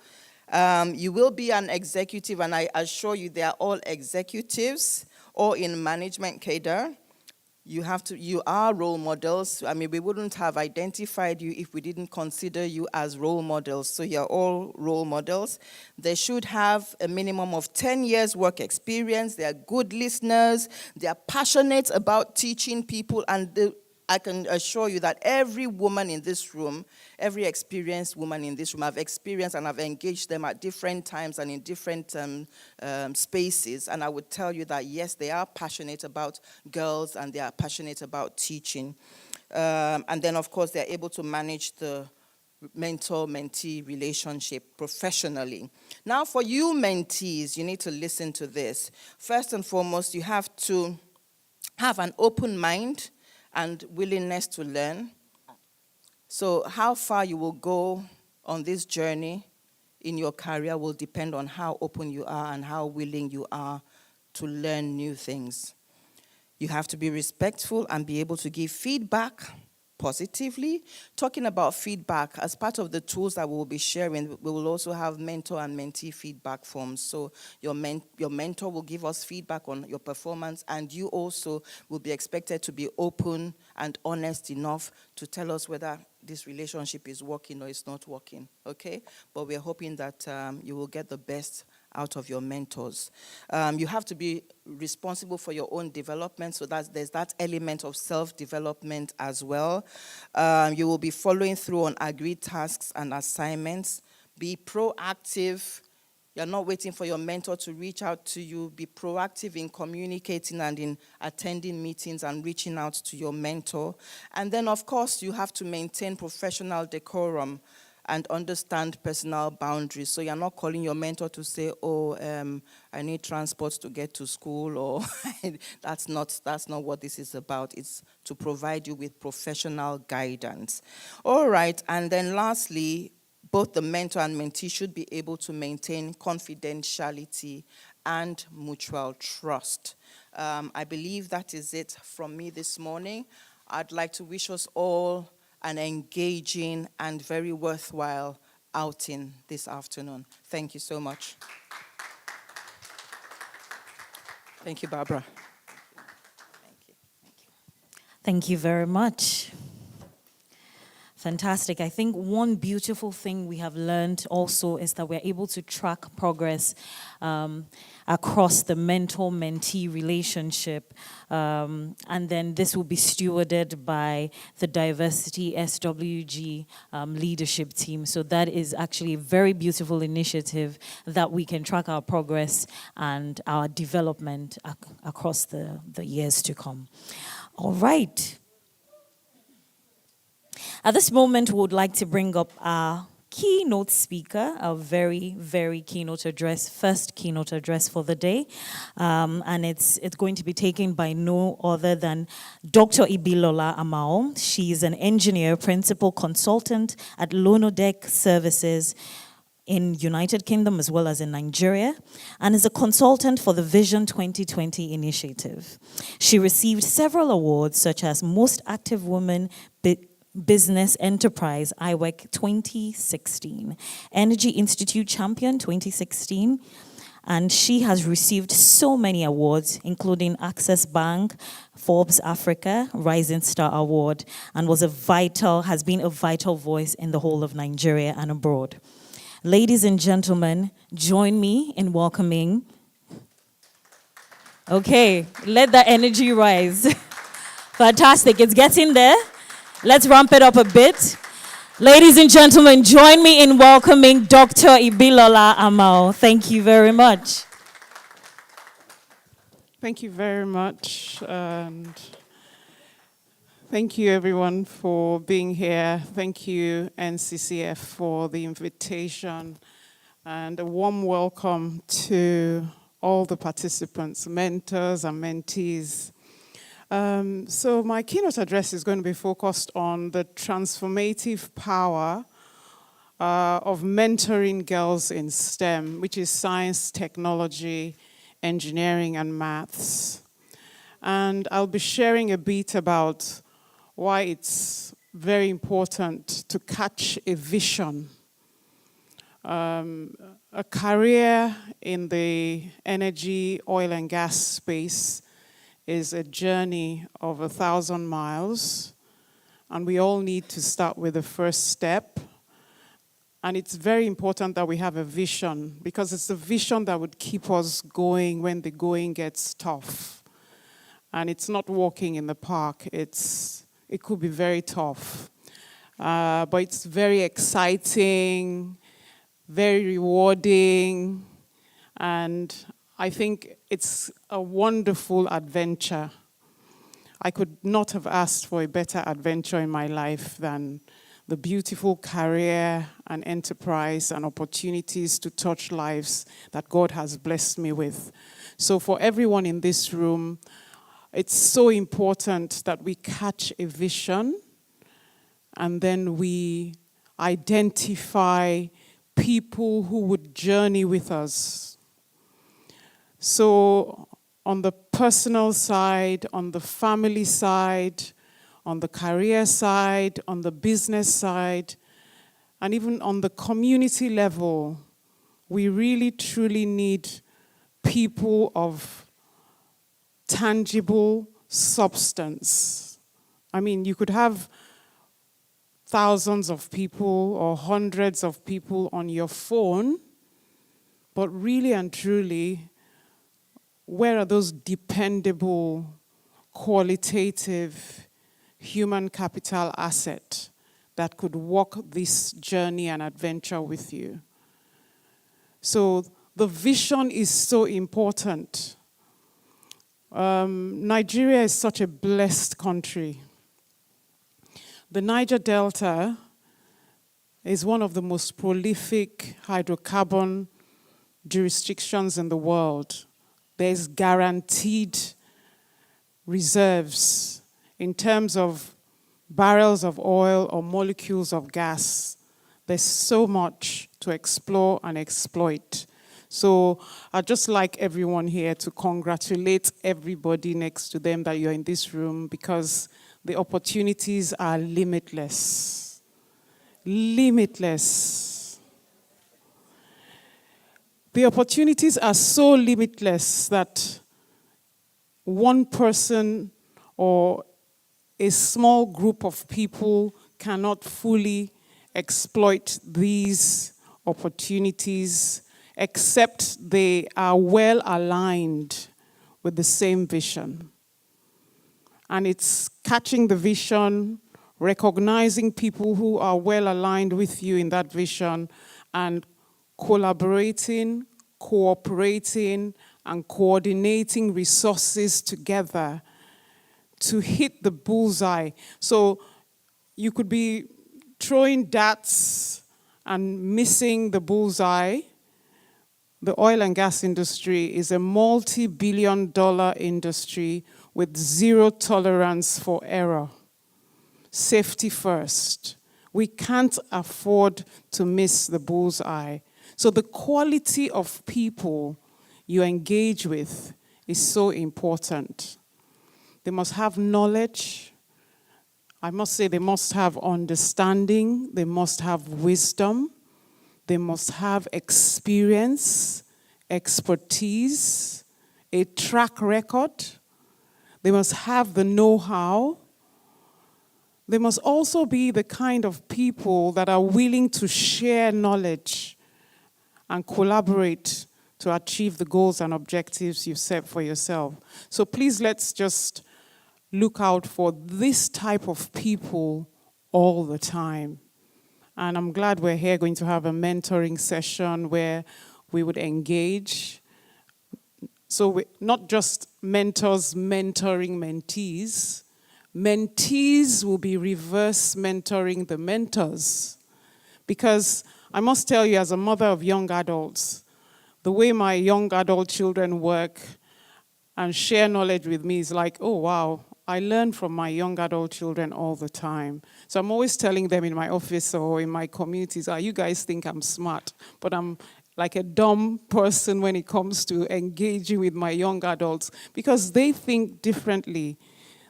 You will be an executive, and I assure you they are all executives or in management cadre. You are role models. I mean, we wouldn't have identified you if we didn't consider you as role models. So you're all role models. They should have a minimum of 10 years work experience. They are good listeners. They are passionate about teaching people, and I can assure you that every woman in this room, every experienced woman in this room, I've experienced and I've engaged them at different times and in different spaces. And I would tell you that, yes, they are passionate about girls and they are passionate about teaching. And then, of course, they're able to manage the mentor-mentee relationship professionally. Now, for you mentees, you need to listen to this. First and foremost, you have to have an open mind and willingness to learn. So how far you will go on this journey in your career will depend on how open you are and how willing you are to learn new things. You have to be respectful and be able to give feedback positively. Talking about feedback, as part of the tools that we will be sharing, we will also have mentor and mentee feedback forms. So your mentor will give us feedback on your performance, and you also will be expected to be open and honest enough to tell us whether this relationship is working or it's not working, okay? But we're hoping that you will get the best out of your mentors. You have to be responsible for your own development, so there's that element of self-development as well. You will be following through on agreed tasks and assignments. Be proactive. You're not waiting for your mentor to reach out to you. Be proactive in communicating and in attending meetings and reaching out to your mentor. And then, of course, you have to maintain professional decorum and understand personal boundaries. So you're not calling your mentor to say, I need transport to get to school, or that's not what this is about. It's to provide you with professional guidance. All right, and then lastly, both the mentor and mentee should be able to maintain confidentiality and mutual trust. I believe that is it from me this morning. I'd like to wish us all an engaging and very worthwhile outing this afternoon. Thank you so much. Thank you, Barbara. Thank you very much. Fantastic. I think one beautiful thing we have learned also is that we're able to track progress across the mentor-mentee relationship. And then this will be stewarded by the Diversity SWG leadership team. So that is actually a very beautiful initiative that we can track our progress and our development across the years to come. All right. At this moment, we would like to bring up our keynote speaker, a very, very keynote address, first keynote address for the day. And it's going to be taken by no other than Dr. Ibilola Amao. She is an engineer, principal consultant at Lonodec Services in United Kingdom as well as in Nigeria, and is a consultant for the Vision 2020 initiative. She received several awards such as Most Active Woman Business Enterprise IWEC 2016, Energy Institute Champion 2016, and she has received so many awards, including Access Bank, Forbes Africa, Rising Star Award, and has been a vital voice in the whole of Nigeria and abroad. Ladies and gentlemen, join me in welcoming. Okay, let that energy rise. Fantastic, it's getting there. Let's ramp it up a bit. Ladies and gentlemen, join me in welcoming Dr. Ibilola Amao. Thank you very much. Thank you very much. And thank you, everyone, for being here. Thank you, NCCF, for the invitation. And a warm welcome to all the participants, mentors and mentees. So my keynote address is going to be focused on the transformative power of mentoring girls in STEM, which is science, technology, engineering, and maths. And I'll be sharing a bit about why it's very important to catch a vision. A career in the energy, oil, and gas space is a journey of 1,000 miles, and we all need to start with the first step. And it's very important that we have a vision, because it's the vision that would keep us going when the going gets tough. And it's not walking in the park. It could be very tough. But it's very exciting, very rewarding, and I think it's a wonderful adventure. I could not have asked for a better adventure in my life than the beautiful career and enterprise and opportunities to touch lives that God has blessed me with. So for everyone in this room, it's so important that we catch a vision and then we identify people who would journey with us. So on the personal side, on the family side, on the career side, on the business side, and even on the community level, we really truly need people of tangible substance. I mean, you could have thousands of people or hundreds of people on your phone, but really and truly, where are those dependable, qualitative, human capital asset that could walk this journey and adventure with you? So the vision is so important. Nigeria is such a blessed country. The Niger Delta is one of the most prolific hydrocarbon jurisdictions in the world. There's guaranteed reserves in terms of barrels of oil or molecules of gas. There's so much to explore and exploit. So I'd just like everyone here to congratulate everybody next to them that you're in this room, because the opportunities are limitless. Limitless. The opportunities are so limitless that one person or a small group of people cannot fully exploit these opportunities except they are well aligned with the same vision. And it's catching the vision, recognizing people who are well aligned with you in that vision, and collaborating, cooperating, and coordinating resources together to hit the bullseye. So you could be throwing darts and missing the bullseye. The oil and gas industry is a multi-billion-dollar industry with zero tolerance for error. Safety first. We can't afford to miss the bullseye. So the quality of people you engage with is so important. They must have knowledge. I must say they must have understanding. They must have wisdom. They must have experience, expertise, a track record. They must have the know-how. They must also be the kind of people that are willing to share knowledge and collaborate to achieve the goals and objectives you've set for yourself. So please, let's just look out for this type of people all the time. And I'm glad we're here going to have a mentoring session where we would engage. So we, not just mentors mentoring mentees. Mentees will be reverse mentoring the mentors. Because I must tell you, as a mother of young adults, the way my young adult children work and share knowledge with me is like, oh, wow, I learn from my young adult children all the time. So I'm always telling them in my office or in my communities, you guys think I'm smart, but I'm like a dumb person when it comes to engaging with my young adults because they think differently.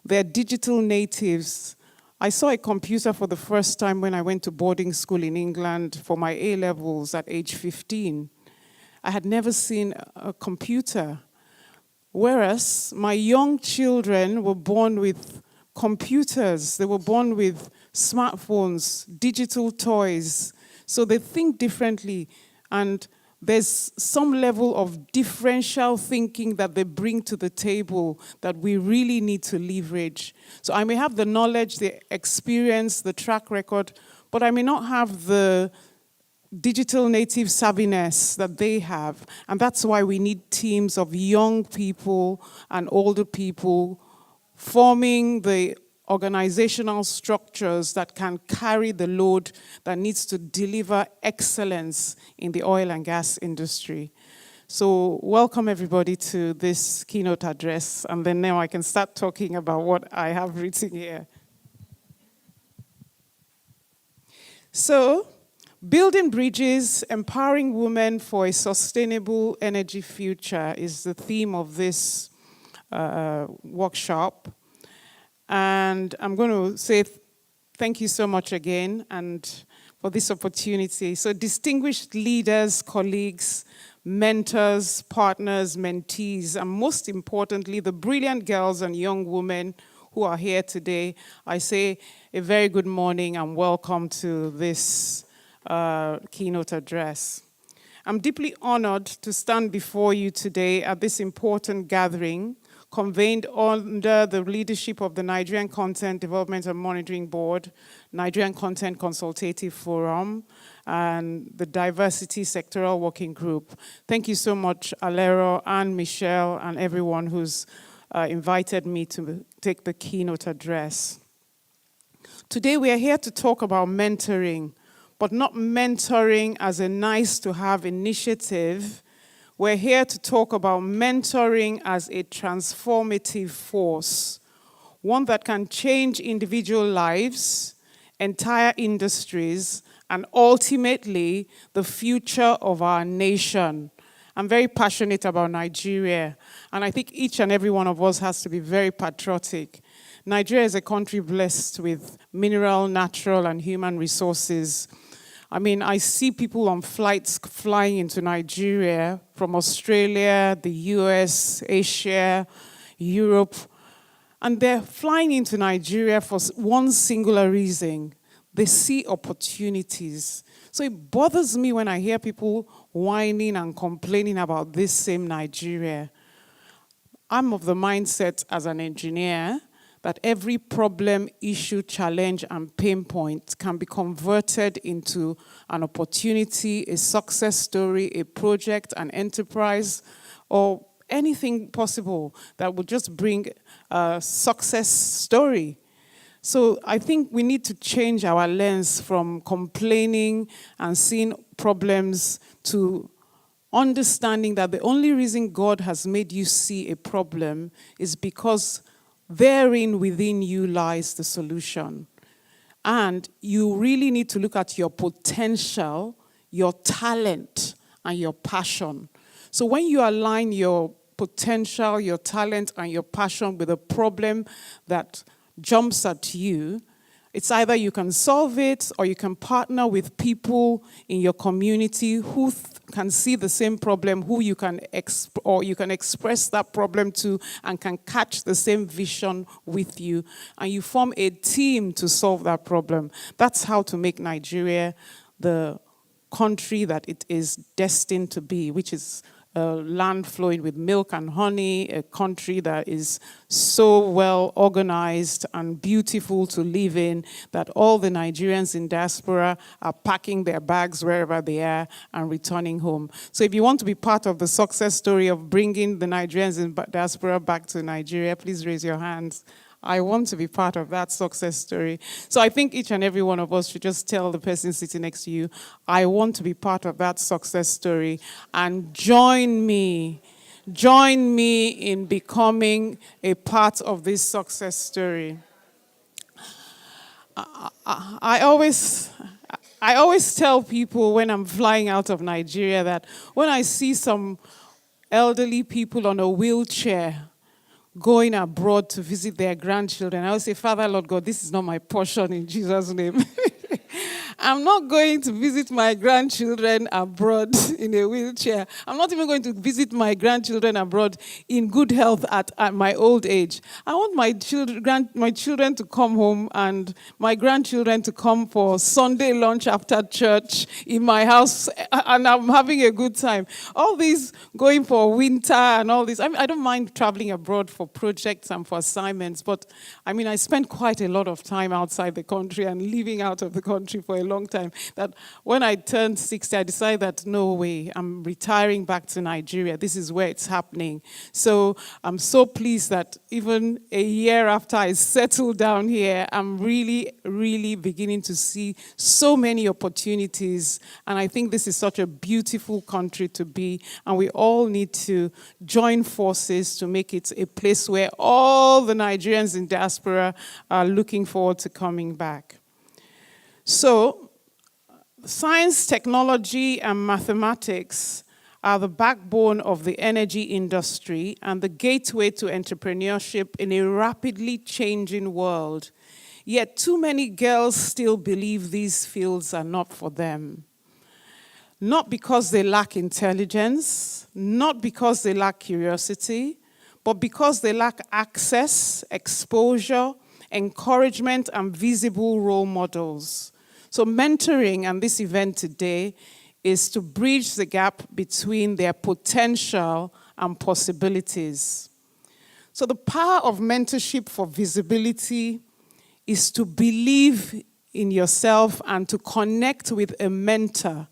They're digital natives. I saw a computer for the first time when I went to boarding school in England for my A-levels at age 15. I had never seen a computer. Whereas my young children were born with computers. They were born with smartphones, digital toys. So they think differently. And there's some level of differential thinking that they bring to the table that we really need to leverage. So I may have the knowledge, the experience, the track record, but I may not have the digital native savviness that they have. And that's why we need teams of young people and older people forming the organizational structures that can carry the load that needs to deliver excellence in the oil and gas industry. So welcome everybody to this keynote address, and then now I can start talking about what I have written here. So, building bridges, empowering women for a sustainable energy future is the theme of this workshop. And I'm going to say thank you so much again and for this opportunity. So distinguished leaders, colleagues, mentors, partners, mentees, and most importantly, the brilliant girls and young women who are here today, I say a very good morning and welcome to this keynote address. I'm deeply honored to stand before you today at this important gathering convened under the leadership of the Nigerian Content Development and Monitoring Board, Nigerian Content Consultative Forum, and the Diversity Sectoral Working Group. Thank you so much, Alero and Michelle and everyone who's invited me to take the keynote address. Today we are here to talk about mentoring, but not mentoring as a nice-to-have initiative. We're here to talk about mentoring as a transformative force, one that can change individual lives, entire industries, and ultimately the future of our nation. I'm very passionate about Nigeria, and I think each and every one of us has to be very patriotic. Nigeria is a country blessed with mineral, natural, and human resources. I mean, I see people on flights flying into Nigeria from Australia, the US, Asia, Europe, and they're flying into Nigeria for one singular reason. They see opportunities. So it bothers me when I hear people whining and complaining about this same Nigeria. I'm of the mindset as an engineer that every problem, issue, challenge, and pain point can be converted into an opportunity, a success story, a project, an enterprise, or anything possible that would just bring a success story. So I think we need to change our lens from complaining and seeing problems to understanding that the only reason God has made you see a problem is because therein within you lies the solution. And you really need to look at your potential, your talent, and your passion. So when you align your potential, your talent, and your passion with a problem that jumps at you, it's either you can solve it or you can partner with people in your community who can see the same problem, who you can express that problem to and can catch the same vision with you. And you form a team to solve that problem. That's how to make Nigeria the country that it is destined to be, which is a land flowing with milk and honey, a country that is so well organized and beautiful to live in that all the Nigerians in diaspora are packing their bags wherever they are and returning home. So if you want to be part of the success story of bringing the Nigerians in diaspora back to Nigeria, please raise your hands. I want to be part of that success story. So I think each and every one of us should just tell the person sitting next to you, I want to be part of that success story, and join me in becoming a part of this success story. I always tell people when I'm flying out of Nigeria that when I see some elderly people on a wheelchair going abroad to visit their grandchildren, I always say, Father, Lord God, this is not my portion in Jesus' name. I'm not going to visit my grandchildren abroad in a wheelchair. I'm not even going to visit my grandchildren abroad in good health at my old age. I want my children to come home and my grandchildren to come for Sunday lunch after church in my house, and I'm having a good time. All these going for winter and all this. I mean, I don't mind traveling abroad for projects and for assignments, but I mean, I spend quite a lot of time outside the country and living out of the country for a long time, that when I turned 60, I decided that no way, I'm retiring back to Nigeria. This is where it's happening. So I'm so pleased that even a year after I settled down here, I'm really, really beginning to see so many opportunities. And I think this is such a beautiful country to be. And we all need to join forces to make it a place where all the Nigerians in diaspora are looking forward to coming back. So, science, technology, and mathematics are the backbone of the energy industry and the gateway to entrepreneurship in a rapidly changing world. Yet too many girls still believe these fields are not for them. Not because they lack intelligence, not because they lack curiosity, but because they lack access, exposure, encouragement, and visible role models. So mentoring and this event today is to bridge the gap between their potential and possibilities. So the power of mentorship for visibility is to believe in yourself and to connect with a mentor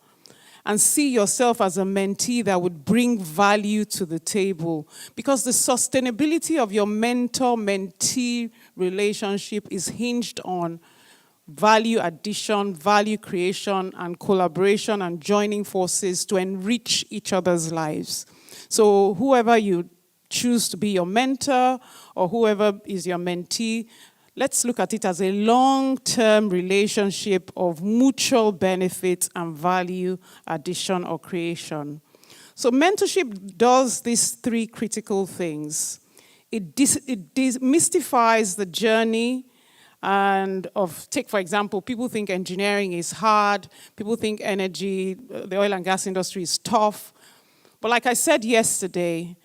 and see yourself as a mentee that would bring value to the table. Because the sustainability of your mentor-mentee relationship is hinged on value addition, value creation, and collaboration and joining forces to enrich each other's lives. So whoever you choose to be your mentor or whoever is your mentee, let's look at it as a long-term relationship of mutual benefit and value addition or creation. So mentorship does these three critical things. It demystifies the journey and take, for example, people think engineering is hard, people think energy, the oil and gas industry is tough. But like I said yesterday,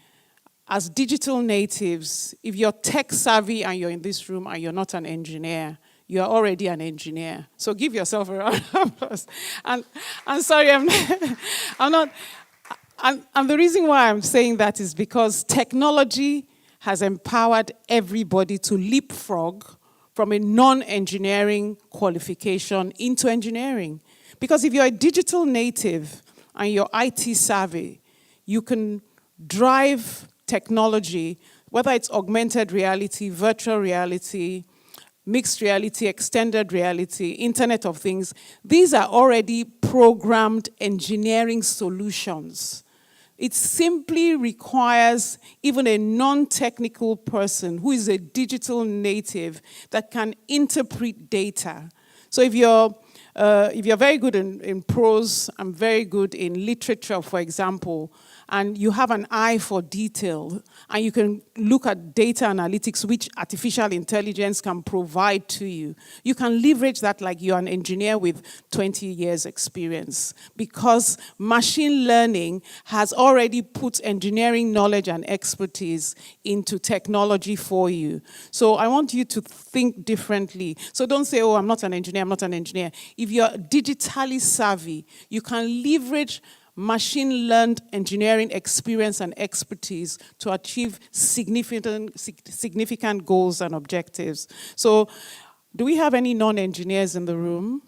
as digital natives, if you're tech savvy and you're in this room and you're not an engineer, you're already an engineer. So give yourself a round of applause. And sorry, I'm not. And the reason why I'm saying that is because technology has empowered everybody to leapfrog from a non-engineering qualification into engineering. Because if you're a digital native and you're IT savvy, you can drive technology, whether it's augmented reality, virtual reality, mixed reality, extended reality, Internet of Things. These are already programmed engineering solutions. It simply requires even a non-technical person who is a digital native that can interpret data. So if you're very good in prose and very good in literature, for example, and you have an eye for detail, and you can look at data analytics, which artificial intelligence can provide to you, you can leverage that like you're an engineer with 20 years experience, because machine learning has already put engineering knowledge and expertise into technology for you. So I want you to think differently. So don't say, oh, I'm not an engineer, I'm not an engineer. If you're digitally savvy, you can leverage machine-learned engineering experience and expertise to achieve significant goals and objectives. So, do we have any non-engineers in the room?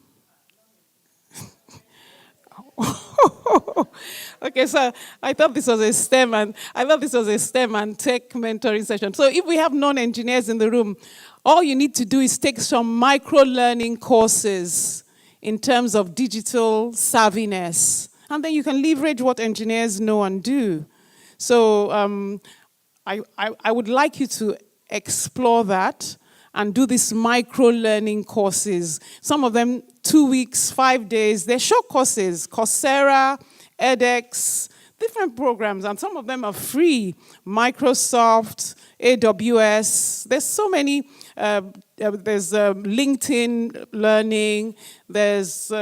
Okay, so I thought this was a STEM and tech mentoring session. So if we have non-engineers in the room, all you need to do is take some micro-learning courses in terms of digital savviness. And then you can leverage what engineers know and do. So I would like you to explore that and do these micro-learning courses. Some of them 2 weeks, 5 days. They're short courses, Coursera, edX, different programs, and some of them are free. Microsoft, AWS, there's so many. There's LinkedIn Learning, there's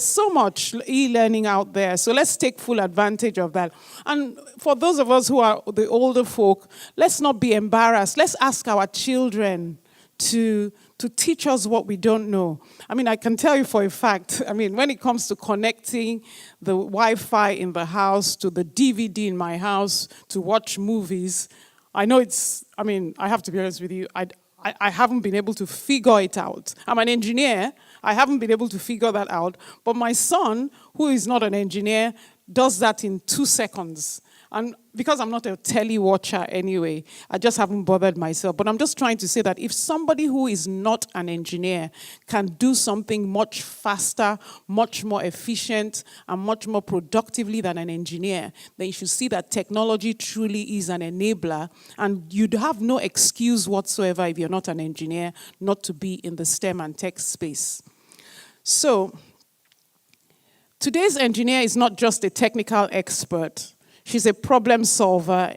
so much e-learning out there, so let's take full advantage of that. And for those of us who are the older folk, let's not be embarrassed. Let's ask our children to teach us what we don't know. I mean, I can tell you for a fact, I mean, when it comes to connecting the Wi-Fi in the house to the DVD in my house to watch movies, I know I have to be honest with you, I haven't been able to figure it out. I'm an engineer, I haven't been able to figure that out. But my son, who is not an engineer, does that in 2 seconds. And because I'm not a telly watcher anyway, I just haven't bothered myself. But I'm just trying to say that if somebody who is not an engineer can do something much faster, much more efficient, and much more productively than an engineer, then you should see that technology truly is an enabler. And you'd have no excuse whatsoever if you're not an engineer not to be in the STEM and tech space. So, today's engineer is not just a technical expert. She's a problem solver,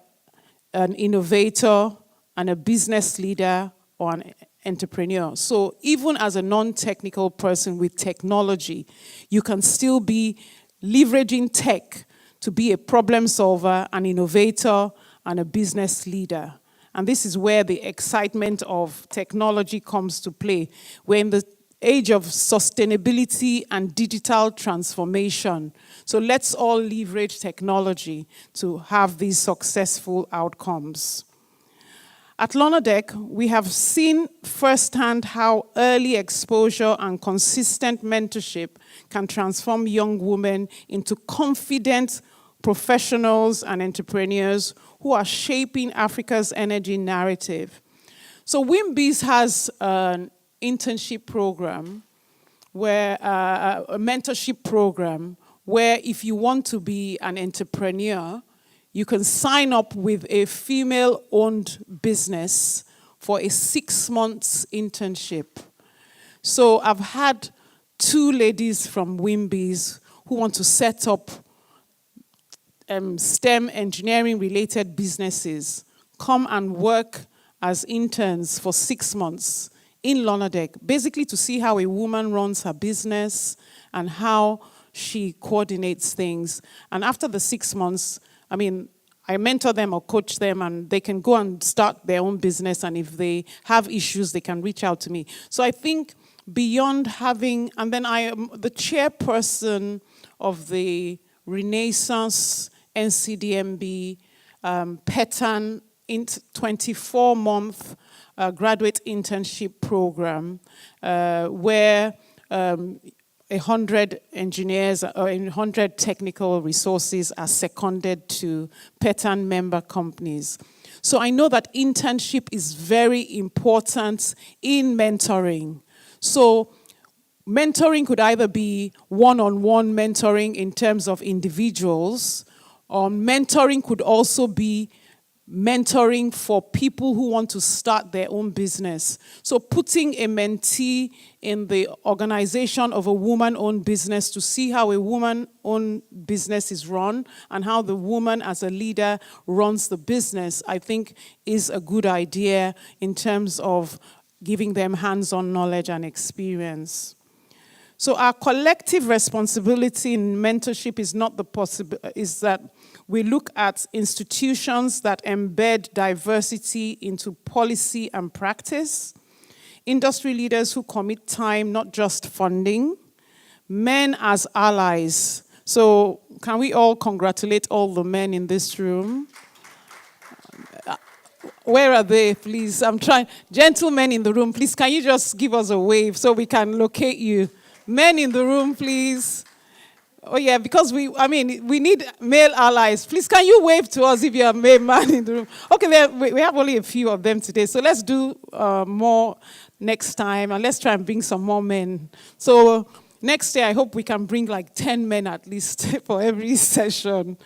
an innovator, and a business leader or an entrepreneur. So even as a non-technical person with technology, you can still be leveraging tech to be a problem solver, an innovator, and a business leader. And this is where the excitement of technology comes to play. We're in the age of sustainability and digital transformation. So let's all leverage technology to have these successful outcomes. At Lonadec, we have seen firsthand how early exposure and consistent mentorship can transform young women into confident professionals and entrepreneurs who are shaping Africa's energy narrative. So WIMBIZ has an internship program, where a mentorship program, where if you want to be an entrepreneur, you can sign up with a female-owned business for a 6 months internship. So I've had 2 ladies from WIMBIZ who want to set up STEM engineering-related businesses come and work as interns for 6 months in Lonadec, basically to see how a woman runs her business and how she coordinates things. And after the 6 months, I mentor them or coach them, and they can go and start their own business, and if they have issues, they can reach out to me. So I think beyond having, and then I am the chairperson of the Renaissance NCDMB PETAN 24-month graduate internship program where 100 engineers or 100 technical resources are seconded to PETAN member companies. So I know that internship is very important in mentoring. So mentoring could either be one-on-one mentoring in terms of individuals, or mentoring could also be mentoring for people who want to start their own business. So putting a mentee in the organization of a woman-owned business to see how a woman-owned business is run and how the woman as a leader runs the business, I think is a good idea in terms of giving them hands-on knowledge and experience. So our collective responsibility in mentorship is not is that we look at institutions that embed diversity into policy and practice, industry leaders who commit time, not just funding, men as allies. So can we all congratulate all the men in this room? Where are they, please? I'm trying. Gentlemen in the room, please, can you just give us a wave so we can locate you? Men in the room, please. Oh yeah, because we need male allies. Please, can you wave to us if you're a male man in the room? Okay, we have only a few of them today, so let's do more next time, and let's try and bring some more men. So next year, I hope we can bring like 10 men at least for every session.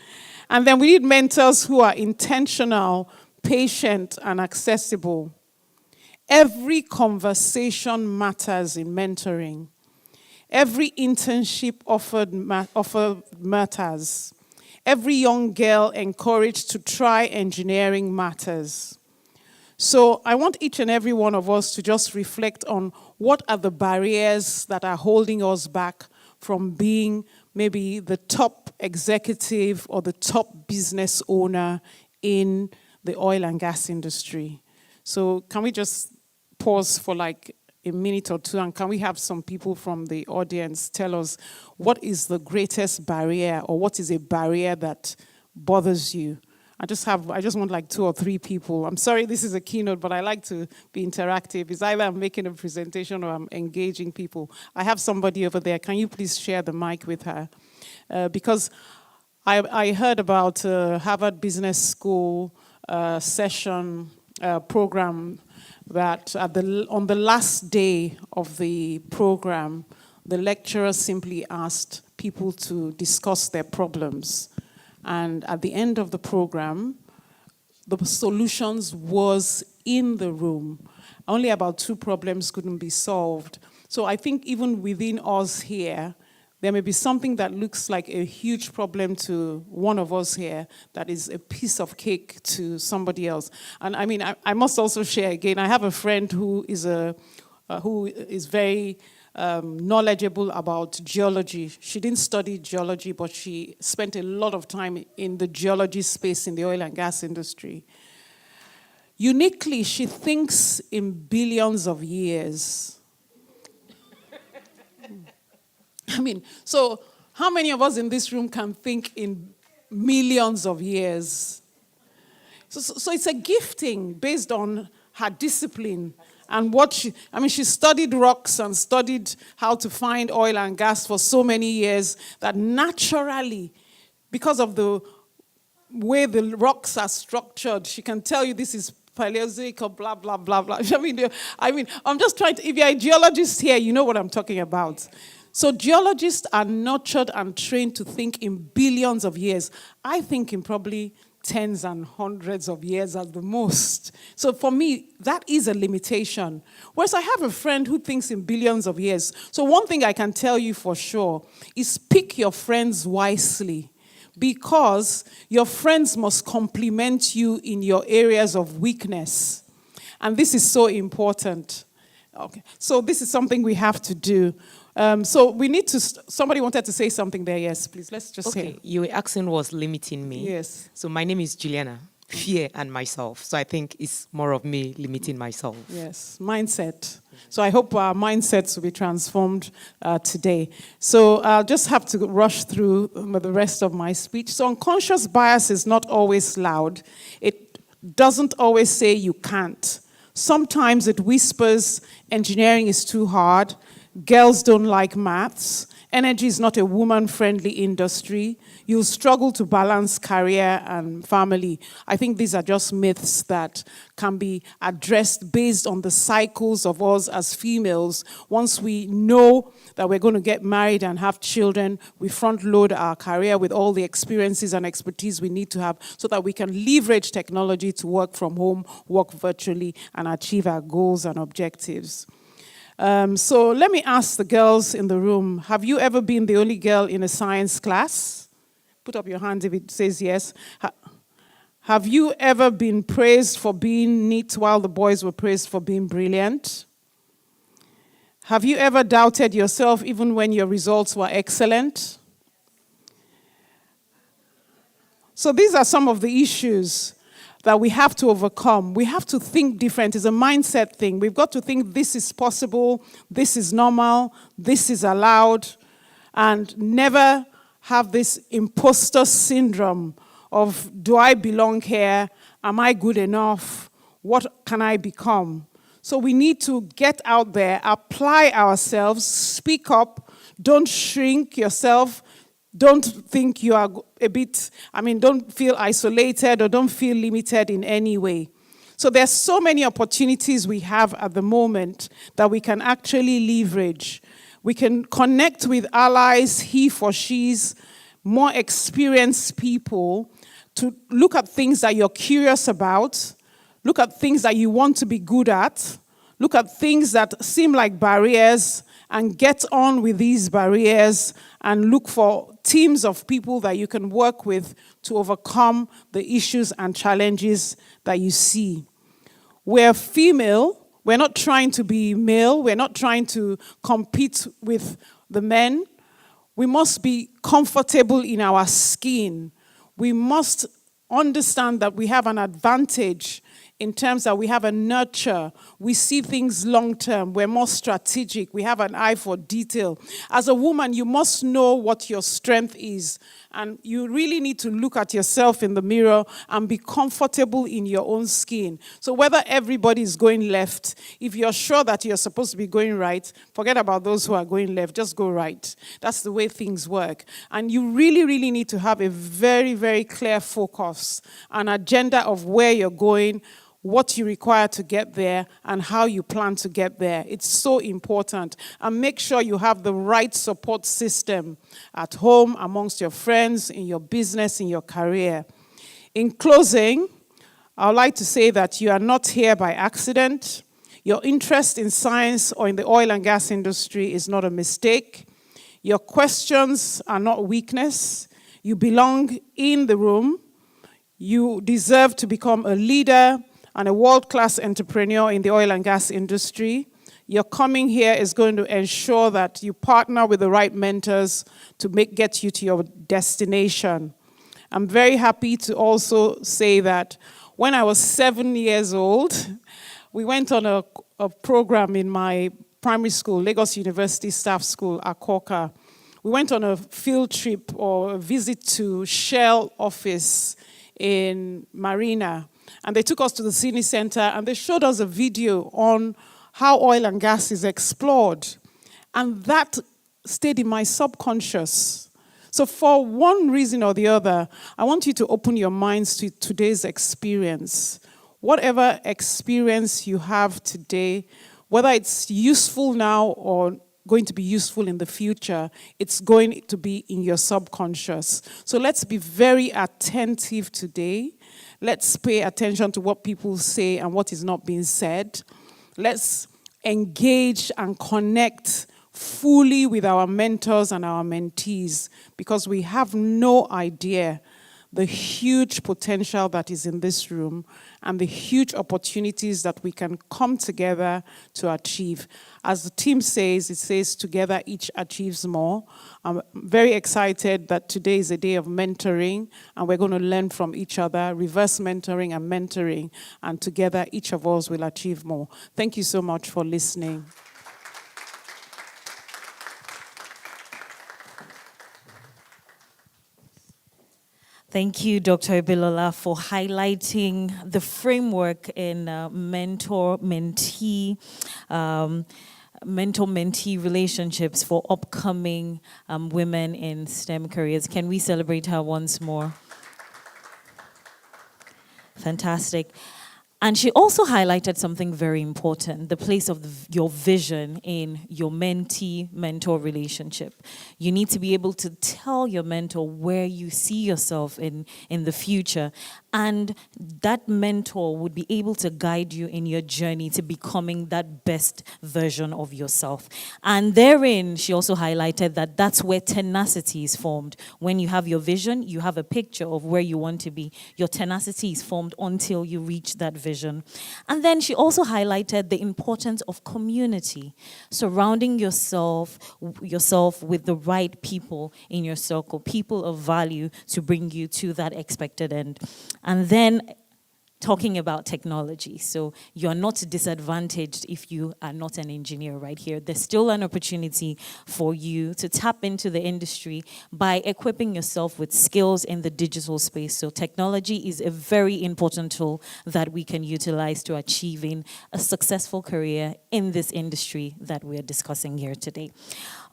And then we need mentors who are intentional, patient, and accessible. Every conversation matters in mentoring. Every internship offered matters. Every young girl encouraged to try engineering matters. So I want each and every one of us to just reflect on what are the barriers that are holding us back from being maybe the top executive or the top business owner in the oil and gas industry. So can we just pause for like a minute or two, and can we have some people from the audience tell us what is the greatest barrier, or what is a barrier that bothers you? I just want like 2 or 3 people. I'm sorry this is a keynote, but I like to be interactive. It's either I'm making a presentation or I'm engaging people. I have somebody over there. Can you please share the mic with her? Because I heard about Harvard Business School session program that on the last day of the program, the lecturer simply asked people to discuss their problems. And at the end of the program, the solutions was in the room. Only about 2 problems couldn't be solved. So I think even within us here, there may be something that looks like a huge problem to one of us here that is a piece of cake to somebody else. And I mean, I must also share again, I have a friend who is very knowledgeable about geology. She didn't study geology, but she spent a lot of time in the geology space in the oil and gas industry. Uniquely, she thinks in billions of years. I mean, so how many of us in this room can think in millions of years? So it's a gifting based on her discipline and what she studied rocks and studied how to find oil and gas for so many years that naturally, because of the way the rocks are structured, she can tell you this is Paleozoic or blah, blah, blah, blah. I mean, I'm just trying to, if you're a geologist here, you know what I'm talking about. So geologists are nurtured and trained to think in billions of years. I think in probably tens and hundreds of years at the most. So for me, that is a limitation. Whereas I have a friend who thinks in billions of years. So one thing I can tell you for sure is pick your friends wisely, because your friends must complement you in your areas of weakness. And this is so important. Okay, so this is something we have to do. So we need to, somebody wanted to say something there. Yes, please, let's just say. Okay, you were asking what's limiting me. Yes. So my name is Juliana, fear and myself. So I think it's more of me limiting myself. Yes, mindset. So I hope our mindsets will be transformed today. So I'll just have to rush through the rest of my speech. So unconscious bias is not always loud. It doesn't always say you can't. Sometimes it whispers, engineering is too hard. Girls don't like maths. Energy is not a woman-friendly industry. You'll struggle to balance career and family. I think these are just myths that can be addressed based on the cycles of us as females. Once we know that we're going to get married and have children, we front-load our career with all the experiences and expertise we need to have so that we can leverage technology to work from home, work virtually, and achieve our goals and objectives. So let me ask the girls in the room, have you ever been the only girl in a science class? Put up your hands if it says yes. Have you ever been praised for being neat while the boys were praised for being brilliant? Have you ever doubted yourself even when your results were excellent? So these are some of the issues that we have to overcome. We have to think different. It's a mindset thing. We've got to think this is possible, this is normal, this is allowed, and never have this imposter syndrome of, do I belong here? Am I good enough? What can I become? So we need to get out there, apply ourselves, speak up, don't shrink yourself. Don't think you are don't feel isolated or don't feel limited in any way. So there's so many opportunities we have at the moment that we can actually leverage. We can connect with allies, he for she's, more experienced people to look at things that you're curious about, look at things that you want to be good at, look at things that seem like barriers, and get on with these barriers and look for teams of people that you can work with to overcome the issues and challenges that you see. We're female. We're not trying to be male. We're not trying to compete with the men. We must be comfortable in our skin. We must understand that we have an advantage in terms that we have a nurture, we see things long term, we're more strategic, we have an eye for detail. As a woman, you must know what your strength is, and you really need to look at yourself in the mirror and be comfortable in your own skin. So whether everybody is going left, if you're sure that you're supposed to be going right, forget about those who are going left, just go right. That's the way things work. And you really, really need to have a very, very clear focus, an agenda of where you're going, what you require to get there, and how you plan to get there. It's so important. And make sure you have the right support system at home, amongst your friends, in your business, in your career. In closing, I would like to say that you are not here by accident. Your interest in science or in the oil and gas industry is not a mistake. Your questions are not weakness. You belong in the room. You deserve to become a leader and a world-class entrepreneur in the oil and gas industry. Your coming here is going to ensure that you partner with the right mentors to get you to your destination. I'm very happy to also say that when I was 7 years old, we went on a program in my primary school, Lagos University Staff School, Akoka. We went on a field trip or a visit to Shell office in Marina. And they took us to the Sydney Center and they showed us a video on how oil and gas is explored. And that stayed in my subconscious. So for one reason or the other, I want you to open your minds to today's experience. Whatever experience you have today, whether it's useful now or going to be useful in the future, it's going to be in your subconscious. So let's be very attentive today. Let's pay attention to what people say and what is not being said. Let's engage and connect fully with our mentors and our mentees, because we have no idea the huge potential that is in this room and the huge opportunities that we can come together to achieve. As the team says, it says together each achieves more. I'm very excited that today is a day of mentoring and we're going to learn from each other, reverse mentoring and mentoring, and together each of us will achieve more. Thank you so much for listening. Thank you, Dr. Ibilola, for highlighting the framework in mentor-mentee relationships for upcoming women in STEM careers. Can we celebrate her once more? Fantastic. And she also highlighted something very important, the place of your vision in your mentee-mentor relationship. You need to be able to tell your mentor where you see yourself in the future. And that mentor would be able to guide you in your journey to becoming that best version of yourself. And therein, she also highlighted that that's where tenacity is formed. When you have your vision, you have a picture of where you want to be. Your tenacity is formed until you reach that vision. And then she also highlighted the importance of community, surrounding yourself with the right people in your circle, people of value to bring you to that expected end. And then talking about technology. So you're not disadvantaged if you are not an engineer right here. There's still an opportunity for you to tap into the industry by equipping yourself with skills in the digital space. So technology is a very important tool that we can utilize to achieving a successful career in this industry that we're discussing here today.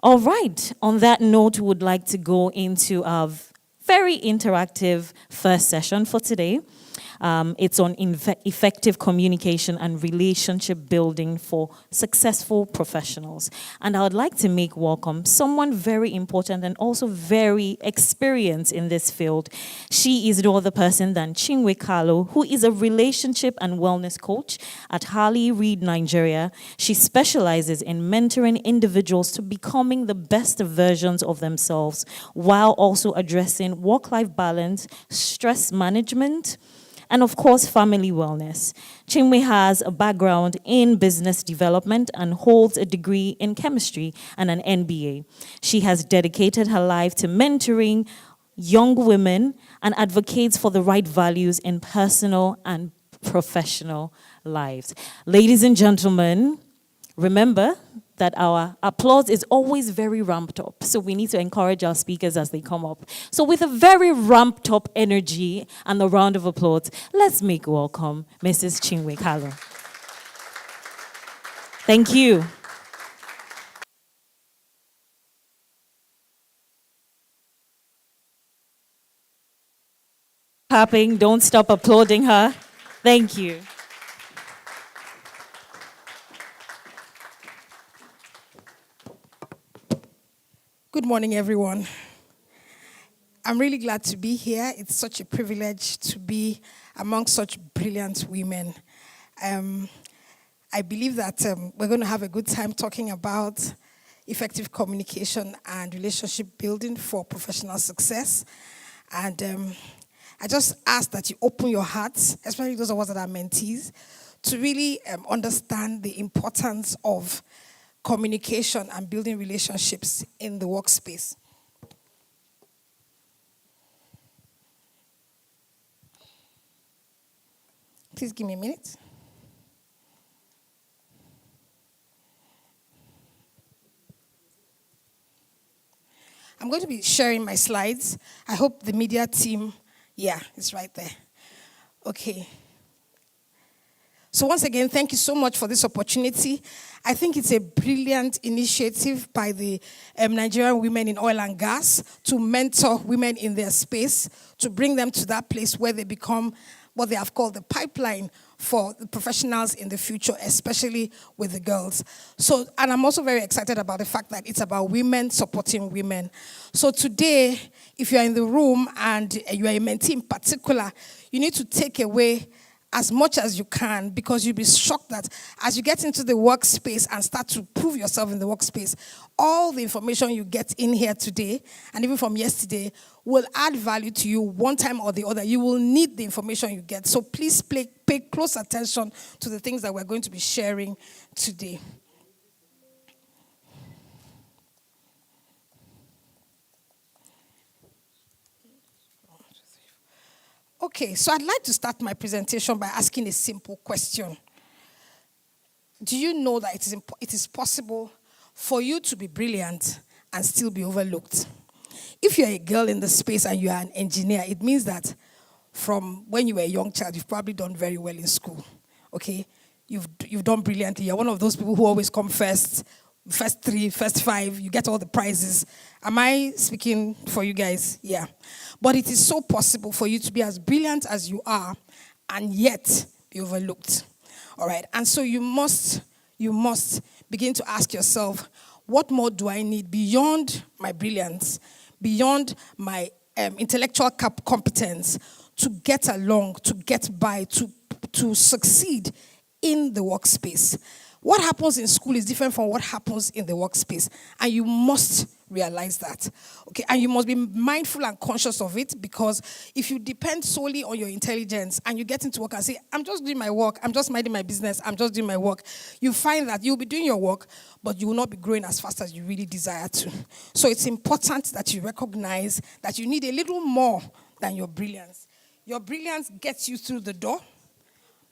All right, on that note, we would like to go into our very interactive first session for today. It's on effective communication and relationship building for successful professionals. And I would like to make welcome someone very important and also very experienced in this field. She is no other person than Chinwe Kalu, who is a relationship and wellness coach at Harley Reid, Nigeria. She specializes in mentoring individuals to becoming the best versions of themselves while also addressing work-life balance, stress management, and of course, family wellness. Chinwe has a background in business development and holds a degree in chemistry and an MBA. She has dedicated her life to mentoring young women and advocates for the right values in personal and professional lives. Ladies and gentlemen, remember that our applause is always very ramped up. So we need to encourage our speakers as they come up. So with a very ramped up energy and a round of applause, let's make welcome Mrs. Chinwe Kalu. Thank you. Clapping, don't stop applauding her. Thank you. Good morning, everyone. I'm really glad to be here. It's such a privilege to be among such brilliant women. I believe that we're going to have a good time talking about effective communication and relationship building for professional success. And I just ask that you open your hearts, especially those of us that are mentees, to really understand the importance of communication and building relationships in the workspace. Please give me a minute. I'm going to be sharing my slides. I hope the media team, it's right there. Okay. So once again, thank you so much for this opportunity. I think it's a brilliant initiative by the Nigerian Women in Oil and Gas to mentor women in their space, to bring them to that place where they become what they have called the pipeline for the professionals in the future, especially with the girls. So, and I'm also very excited about the fact that it's about women supporting women. So today, if you're in the room and you are a mentee in particular, you need to take away as much as you can, because you'll be shocked that as you get into the workspace and start to prove yourself in the workspace, all the information you get in here today, and even from yesterday, will add value to you one time or the other. You will need the information you get. So please pay close attention to the things that we're going to be sharing today. Okay, so I'd like to start my presentation by asking a simple question. Do you know that it is possible for you to be brilliant and still be overlooked? If you're a girl in the space and you are an engineer, it means that from when you were a young child, you've probably done very well in school, okay? You've done brilliantly. You're one of those people who always come first 3, first 5, you get all the prizes. Am I speaking for you guys? Yeah. But it is so possible for you to be as brilliant as you are and yet be overlooked. All right. And so you must begin to ask yourself, what more do I need beyond my brilliance, beyond my intellectual competence to get along, to get by, to succeed in the workspace? What happens in school is different from what happens in the workspace. And you must realize that. Okay, and you must be mindful and conscious of it, because if you depend solely on your intelligence and you get into work and say, I'm just doing my work, I'm just minding my business, I'm just doing my work, you find that you'll be doing your work, but you will not be growing as fast as you really desire to. So it's important that you recognize that you need a little more than your brilliance. Your brilliance gets you through the door.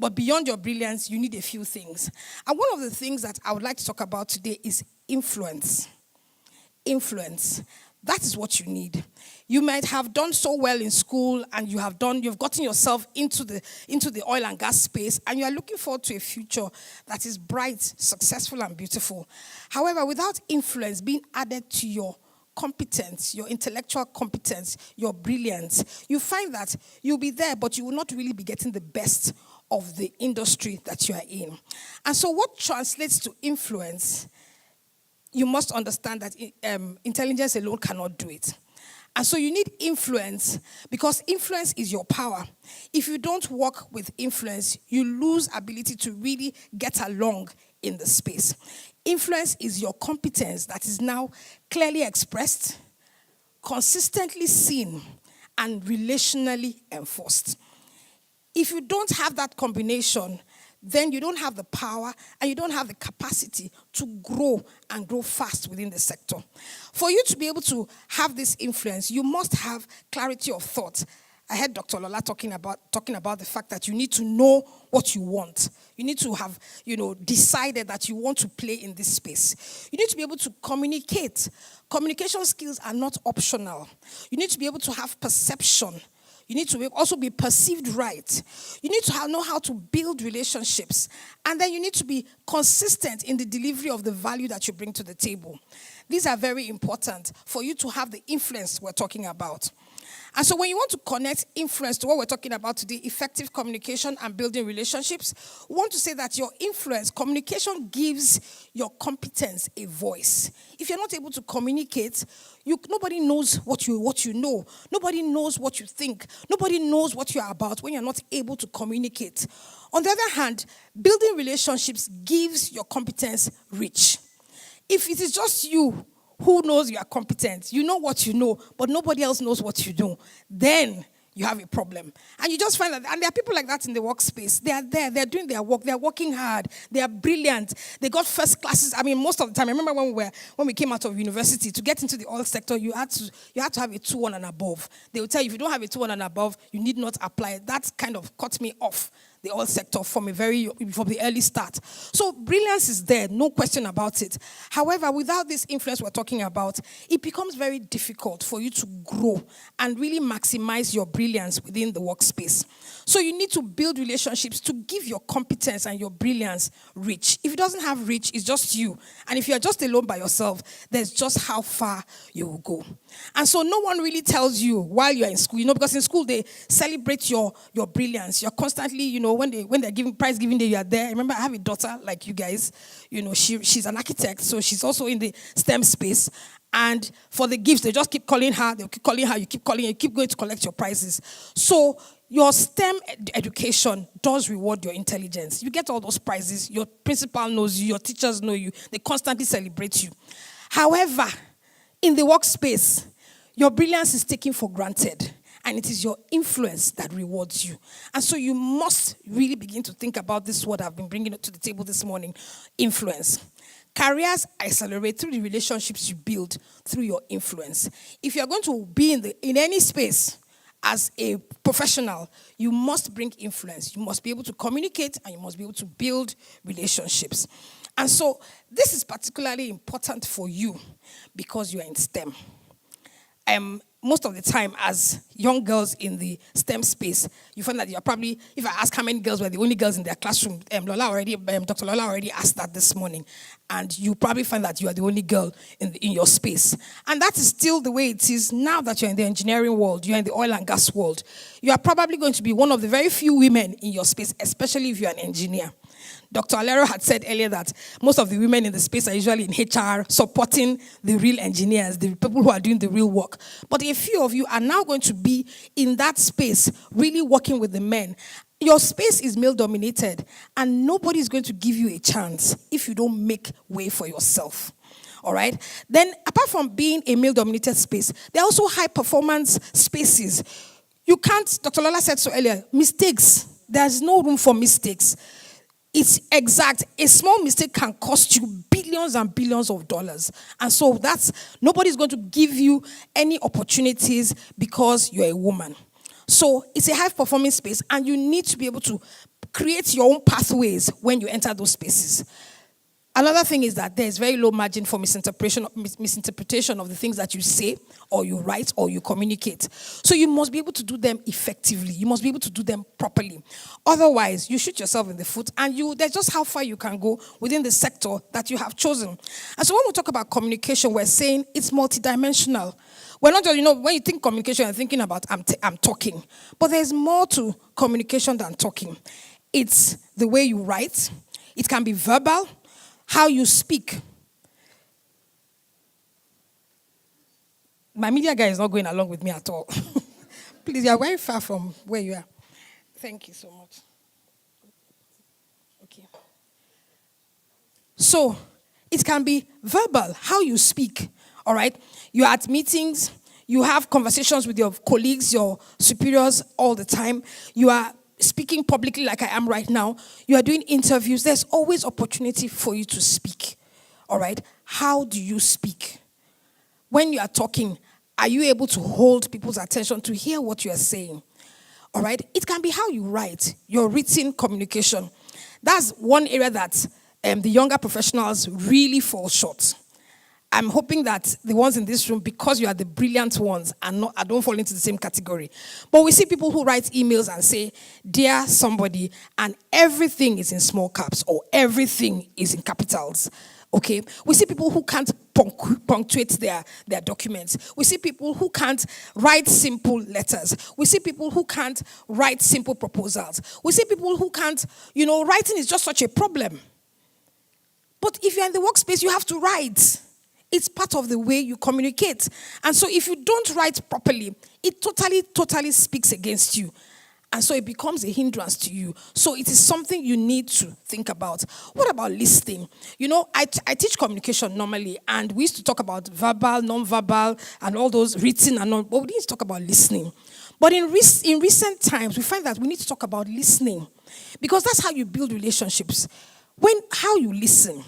But beyond your brilliance, you need a few things. And one of the things that I would like to talk about today is influence. Influence. That is what you need. You might have done so well in school and you've gotten yourself into the oil and gas space, and you are looking forward to a future that is bright, successful, and beautiful. However, without influence being added to your competence, your intellectual competence, your brilliance, you find that you'll be there, but you will not really be getting the best of the industry that you are in. And so what translates to influence, you must understand that intelligence alone cannot do it. And so you need influence, because influence is your power. If you don't work with influence, you lose ability to really get along in the space. Influence is your competence that is now clearly expressed, consistently seen, and relationally enforced. If you don't have that combination, then you don't have the power and you don't have the capacity to grow and grow fast within the sector. For you to be able to have this influence, you must have clarity of thought. I heard Dr. Lola talking about the fact that you need to know what you want. You need to have, decided that you want to play in this space. You need to be able to communicate. Communication skills are not optional. You need to be able to have perception. You need to also be perceived right. You need to know how to build relationships. And then you need to be consistent in the delivery of the value that you bring to the table. These are very important for you to have the influence we're talking about. And so when you want to connect influence to what we're talking about today, effective communication and building relationships, we want to say that your influence, communication gives your competence a voice. If you're not able to communicate, nobody knows what you know. Nobody knows what you think. Nobody knows what you're about when you're not able to communicate. On the other hand, building relationships gives your competence reach. If it is just you who knows you are competent, you know what you know, but nobody else knows what you know, then you have a problem. And you just find that, and there are people like that in the workspace. They are there, they're doing their work, they're working hard, they are brilliant, they got first classes. I mean, most of the time, I remember when we came out of university, to get into the oil sector, you had to have a 2-1 and above. They will tell you, if you don't have a 2-1 and above, you need not apply. That kind of cut me off the oil sector from the early start. So brilliance is there, no question about it. However, without this influence we're talking about, it becomes very difficult for you to grow and really maximize your brilliance within the workspace. So you need to build relationships to give your competence and your brilliance reach. If it doesn't have reach, it's just you. And if you're just alone by yourself, there's just how far you will go. And so no one really tells you while you're in school, because in school they celebrate your brilliance. You're constantly, when they're giving prize giving day, you are there. Remember, I have a daughter like you guys. She's an architect, so she's also in the STEM space. And for the gifts, they just keep calling her. They'll keep calling her. You keep calling her. You keep going to collect your prizes. So your STEM education does reward your intelligence. You get all those prizes. Your principal knows you. Your teachers know you. They constantly celebrate you. However, in the workspace, your brilliance is taken for granted. And it is your influence that rewards you. And so you must really begin to think about this word I've been bringing to the table this morning, influence. Careers accelerate through the relationships you build through your influence. If you're going to be in any space as a professional, you must bring influence. You must be able to communicate and you must be able to build relationships. And so this is particularly important for you because you are in STEM. Most of the time, as young girls in the STEM space, you find that you're probably, if I ask how many girls were the only girls in their classroom, Dr. Lola already asked that this morning, and you probably find that you are the only girl in your space. And that is still the way it is now that you're in the engineering world, you're in the oil and gas world. You are probably going to be one of the very few women in your space, especially if you're an engineer. Dr. Alero had said earlier that most of the women in the space are usually in HR, supporting the real engineers, the people who are doing the real work. But a few of you are now going to be in that space, really working with the men. Your space is male-dominated, and nobody is going to give you a chance if you don't make way for yourself. All right? Then, apart from being a male-dominated space, there are also high-performance spaces. You can't, Dr. Lola said so earlier, mistakes. There's no room for mistakes. It's exact. A small mistake can cost you billions and billions of dollars. And so nobody's going to give you any opportunities because you're a woman. So it's a high-performing space, and you need to be able to create your own pathways when you enter those spaces. Another thing is that there's very low margin for misinterpretation of the things that you say or you write or you communicate. So you must be able to do them effectively. You must be able to do them properly. Otherwise, you shoot yourself in the foot, and that's just how far you can go within the sector that you have chosen. And so when we talk about communication, we're saying it's multidimensional. We're not just, when you think communication, you're thinking about I'm talking. But there's more to communication than talking. It's the way you write. It can be verbal. How you speak. My media guy is not going along with me at all. Please, you are very far from where you are. Thank you so much. Okay. So, it can be verbal, how you speak. All right? You're at meetings. You have conversations with your colleagues, your superiors all the time. You are speaking publicly like I am right now. You are doing interviews. There's always opportunity for you to speak. All right? How do you speak? When you are talking, are you able to hold people's attention to hear what you are saying? All right? It can be how you write, your written communication. That's one area that the younger professionals really fall short. I'm hoping that the ones in this room, because you are the brilliant ones, I don't fall into the same category. But we see people who write emails and say, dear somebody, and everything is in small caps or everything is in capitals. Okay? We see people who can't punctuate their documents. We see people who can't write simple letters. We see people who can't write simple proposals. We see people who can't, writing is just such a problem. But if you're in the workspace, you have to write. It's part of the way you communicate. And so if you don't write properly, it totally speaks against you. And so it becomes a hindrance to you. So it is something you need to think about. What about listening? I teach communication normally, and we used to talk about verbal, non-verbal, and all those written and non, but we need to talk about listening. But in recent times, we find that we need to talk about listening, because that's how you build relationships. How you listen.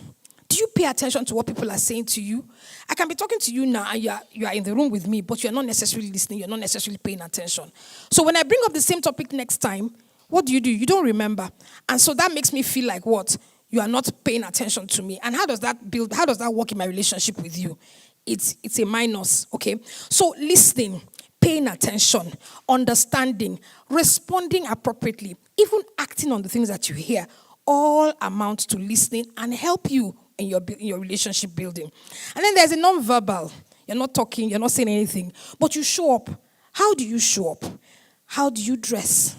Do you pay attention to what people are saying to you? I can be talking to you now and you are in the room with me, but you're not necessarily listening, you're not necessarily paying attention. So when I bring up the same topic next time, what do? You don't remember. And so that makes me feel like what? You are not paying attention to me. And how does that work in my relationship with you? It's a minus, okay? So listening, paying attention, understanding, responding appropriately, even acting on the things that you hear, all amount to listening and help you in your relationship building. And then there's a non-verbal. You're not talking, you're not saying anything, but you show up. How do you show up? How do you dress?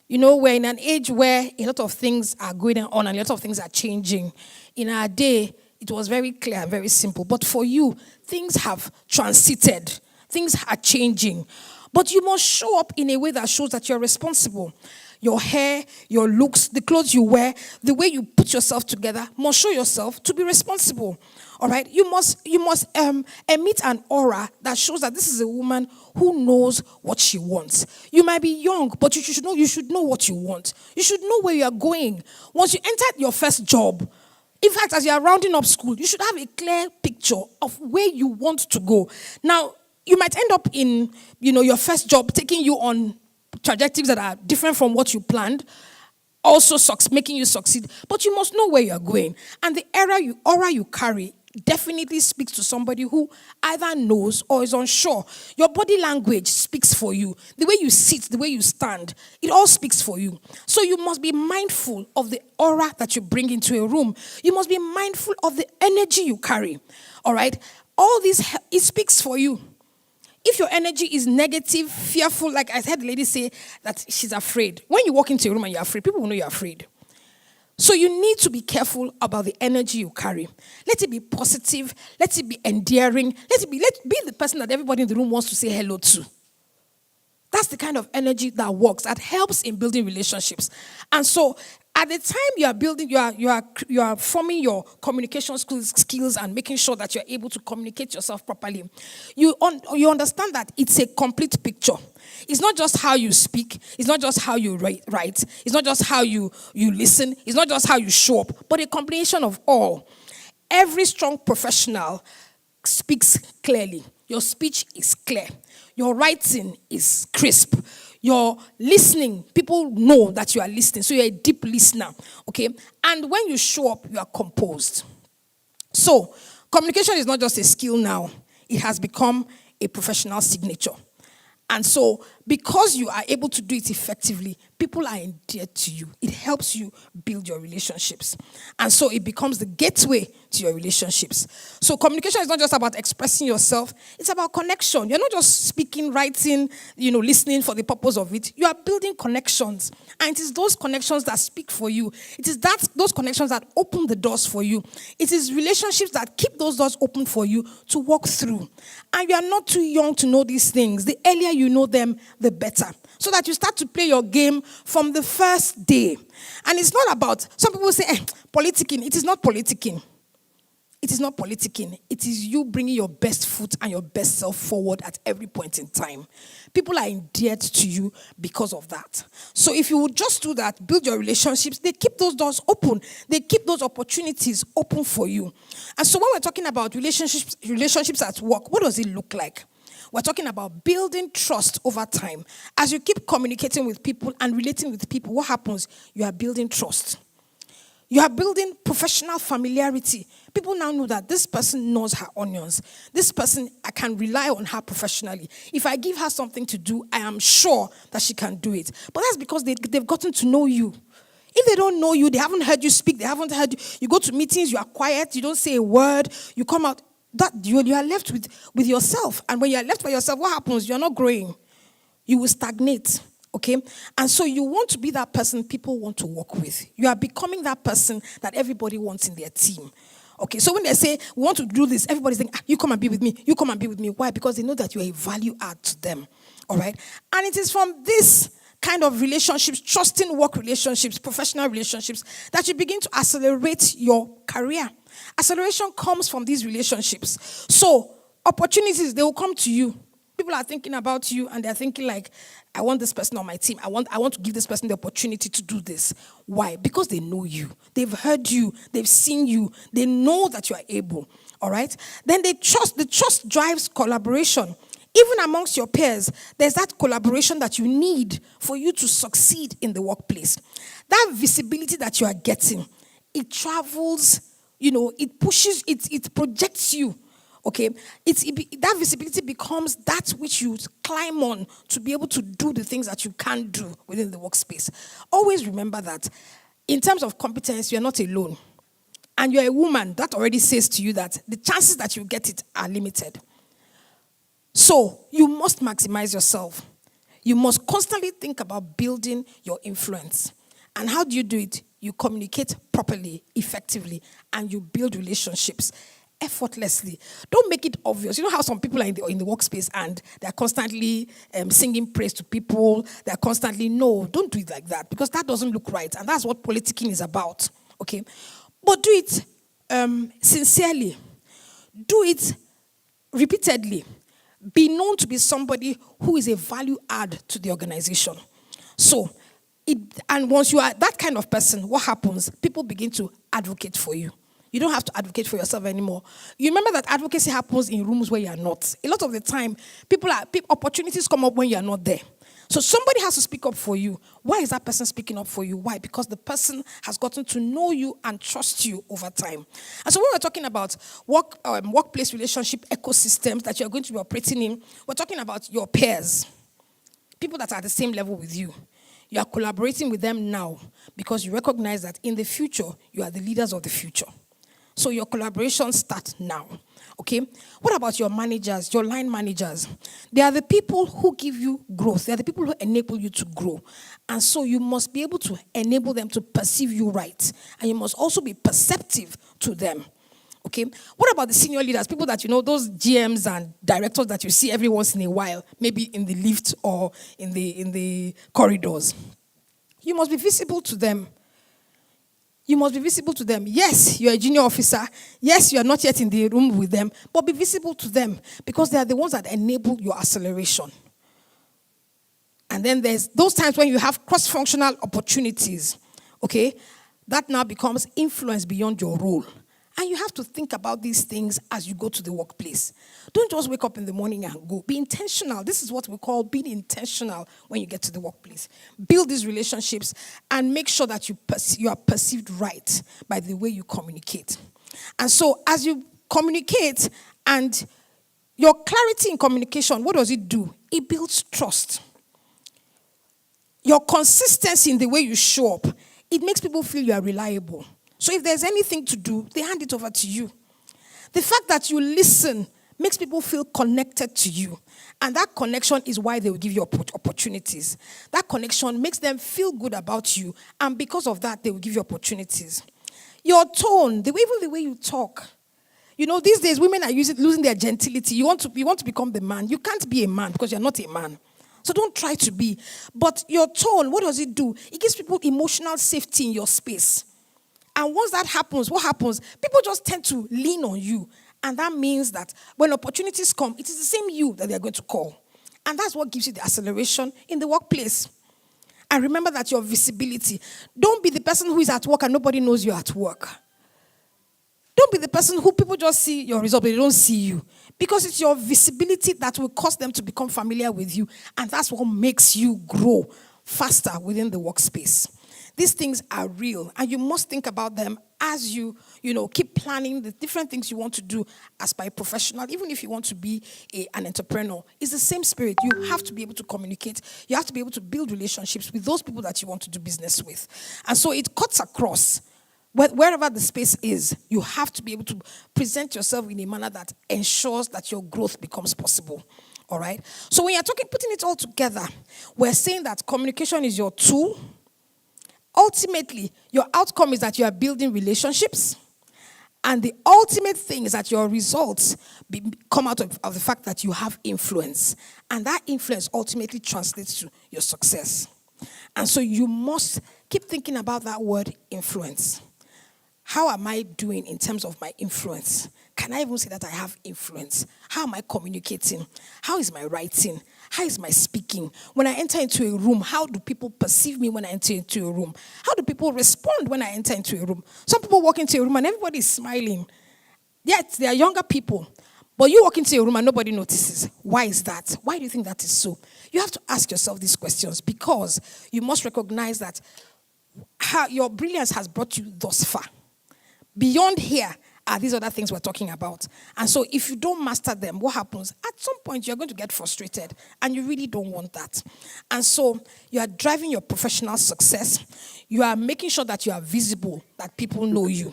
We're in an age where a lot of things are going on and a lot of things are changing. In our day, it was very clear and very simple. But for you, things have transited. Things are changing. But you must show up in a way that shows that you're responsible. Your hair, your looks, the clothes you wear, the way you put yourself together must show yourself to be responsible. All right? You must emit an aura that shows that this is a woman who knows what she wants. You might be young, but you should know what you want. You should know where you are going. Once you enter your first job, in fact, as you are rounding up school, you should have a clear picture of where you want to go. Now, you might end up in, your first job taking you on trajectories that are different from what you planned, also making you succeed. But you must know where you're going. And the aura you carry definitely speaks to somebody who either knows or is unsure. Your body language speaks for you. The way you sit, the way you stand, it all speaks for you. So you must be mindful of the aura that you bring into a room. You must be mindful of the energy you carry. All right? All this, it speaks for you. If your energy is negative, fearful, like I heard the lady say that she's afraid. When you walk into a room and you're afraid, people will know you're afraid. So you need to be careful about the energy you carry. Let it be positive. Let it be endearing. Let be the person that everybody in the room wants to say hello to. That's the kind of energy that works, that helps in building relationships. And so at the time you are building, you are forming your communication skills and making sure that you're able to communicate yourself properly. You understand that it's a complete picture. It's not just how you speak. It's not just how you write. It's not just how you listen. It's not just how you show up, but a combination of all. Every strong professional speaks clearly. Your speech is clear. Your writing is crisp. Your listening, people know that you are listening. So you're a deep listener, okay? And when you show up, you are composed. So communication is not just a skill now. It has become a professional signature. And so because you are able to do it effectively, people are endeared to you. It helps you build your relationships. And so it becomes the gateway to your relationships. So communication is not just about expressing yourself. It's about connection. You're not just speaking, writing, listening for the purpose of it. You are building connections. And it is those connections that speak for you. It is those connections that open the doors for you. It is relationships that keep those doors open for you to walk through. And you are not too young to know these things. The earlier you know them, the better. So that you start to play your game from the first day. And it's not about, some people say, politicking. It is not politicking. It is not politicking. It is you bringing your best foot and your best self forward at every point in time. People are endeared to you because of that. So if you would just do that, build your relationships, they keep those doors open. They keep those opportunities open for you. And so when we're talking about relationships at work, what does it look like? We're talking about building trust over time. As you keep communicating with people and relating with people, what happens? You are building trust. You are building professional familiarity. People now know that this person knows her onions. This person, I can rely on her professionally. If I give her something to do, I am sure that she can do it. But that's because they've gotten to know you. If they don't know you, they haven't heard you speak, they haven't heard you. You go to meetings, you are quiet, you don't say a word, you come out, that you are left with yourself. And when you are left by yourself, what happens? You're not growing. You will stagnate. Okay? And so you want to be that person people want to work with. You are becoming that person that everybody wants in their team. Okay, so when they say, we want to do this, everybody's saying, you come and be with me, you come and be with me. Why? Because they know that you are a value add to them. All right? And it is from this kind of relationships, trusting work relationships, professional relationships, that you begin to accelerate your career. Acceleration comes from these relationships. So opportunities, they will come to you. People are thinking about you and they're thinking like, I want this person on my team. I want to give this person the opportunity to do this. Why? Because they know you. They've heard you. They've seen you. They know that you are able. All right? Then the trust drives collaboration. Even amongst your peers, there's that collaboration that you need for you to succeed in the workplace. That visibility that you are getting, it travels, it pushes, it projects you. Okay, that visibility becomes that which you climb on to be able to do the things that you can't do within the workspace. Always remember that in terms of competence, you're not alone. And you're a woman, that already says to you that the chances that you get it are limited. So you must maximize yourself. You must constantly think about building your influence. And how do you do it? You communicate properly, effectively, and you build relationships effortlessly. Don't make it obvious. You know how some people are in the workspace and they're constantly singing praise to people. They're constantly, no, don't do it like that because that doesn't look right. And that's what politicking is about. Okay? But do it sincerely. Do it repeatedly. Be known to be somebody who is a value add to the organization. So, and once you are that kind of person, what happens? People begin to advocate for you. You don't have to advocate for yourself anymore. You remember that advocacy happens in rooms where you are not. A lot of the time, opportunities come up when you are not there. So somebody has to speak up for you. Why is that person speaking up for you? Why? Because the person has gotten to know you and trust you over time. And so when we're talking about workplace relationship ecosystems that you're going to be operating in, we're talking about your peers, people that are at the same level with you. You are collaborating with them now because you recognize that in the future, you are the leaders of the future. So your collaboration starts now, okay? What about your managers, your line managers? They are the people who give you growth. They are the people who enable you to grow. And so you must be able to enable them to perceive you right. And you must also be perceptive to them, okay? What about the senior leaders, people that, those GMs and directors that you see every once in a while, maybe in the lift or in the corridors? You must be visible to them. You must be visible to them. Yes, you're a junior officer. Yes, you are not yet in the room with them, but be visible to them because they are the ones that enable your acceleration. And then there's those times when you have cross-functional opportunities, okay? That now becomes influence beyond your role. And you have to think about these things as you go to the workplace. Don't just wake up in the morning and go. Be intentional. This is what we call being intentional when you get to the workplace. Build these relationships and make sure that you are perceived right by the way you communicate. And so as you communicate and your clarity in communication, what does it do? It builds trust. Your consistency in the way you show up, it makes people feel you are reliable. So if there's anything to do, they hand it over to you. The fact that you listen makes people feel connected to you. And that connection is why they will give you opportunities. That connection makes them feel good about you. And because of that, they will give you opportunities. Your tone, even the way you talk. These days, women are losing their gentility. You want to become the man. You can't be a man because you're not a man. So don't try to be. But your tone, what does it do? It gives people emotional safety in your space. And once that happens, what happens? People just tend to lean on you. And that means that when opportunities come, it is the same you that they're going to call. And that's what gives you the acceleration in the workplace. And remember that your visibility. Don't be the person who is at work and nobody knows you're at work. Don't be the person who people just see your result, but they don't see you. Because it's your visibility that will cause them to become familiar with you. And that's what makes you grow faster within the workspace. These things are real, and you must think about them as you keep planning the different things you want to do as by a professional, even if you want to be an entrepreneur. It's the same spirit. You have to be able to communicate. You have to be able to build relationships with those people that you want to do business with. And so it cuts across. Wherever the space is, you have to be able to present yourself in a manner that ensures that your growth becomes possible. All right? So when you're putting it all together, we're saying that communication is your tool. Ultimately, your outcome is that you are building relationships. And the ultimate thing is that your results come out of the fact that you have influence. And that influence ultimately translates to your success. And so you must keep thinking about that word influence. How am I doing in terms of my influence? Can I even say that I have influence? How am I communicating? How is my writing? How is my speaking? When I enter into a room, how do people perceive me when I enter into a room? How do people respond when I enter into a room? Some people walk into a room and everybody is smiling. Yet they are younger people. But you walk into a room and nobody notices. Why is that? Why do you think that is so? You have to ask yourself these questions, because you must recognize that your brilliance has brought you thus far. Beyond here are these other things we're talking about. And so if you don't master them, what happens? At some point, you're going to get frustrated, and you really don't want that. And so you are driving your professional success. You are making sure that you are visible, that people know you.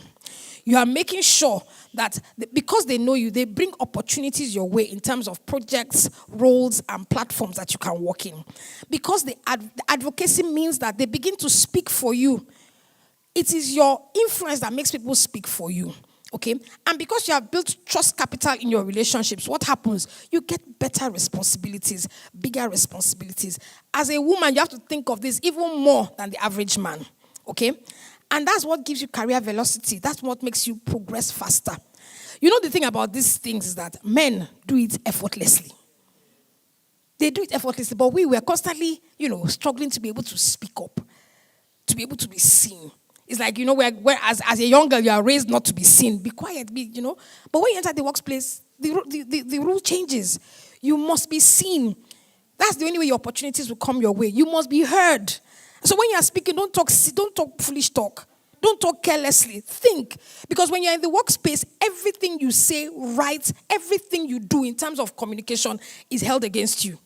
You are making sure that because they know you, they bring opportunities your way in terms of projects, roles, and platforms that you can work in. Because the advocacy means that they begin to speak for you. It is your influence that makes people speak for you. Okay? And because you have built trust capital in your relationships, what happens? You get better responsibilities, bigger responsibilities. As a woman, you have to think of this even more than the average man. Okay? And that's what gives you career velocity. That's what makes you progress faster. You know, the thing about these things is that men do it effortlessly. They do it effortlessly, but we were constantly, struggling to be able to speak up, to be able to be seen. It's like, where as a young girl, you are raised not to be seen. Be quiet, But when you enter the workplace, the rule changes. You must be seen. That's the only way your opportunities will come your way. You must be heard. So when you are speaking, don't talk foolish talk. Don't talk carelessly. Think. Because when you're in the workspace, everything you say, write, everything you do in terms of communication is held against you.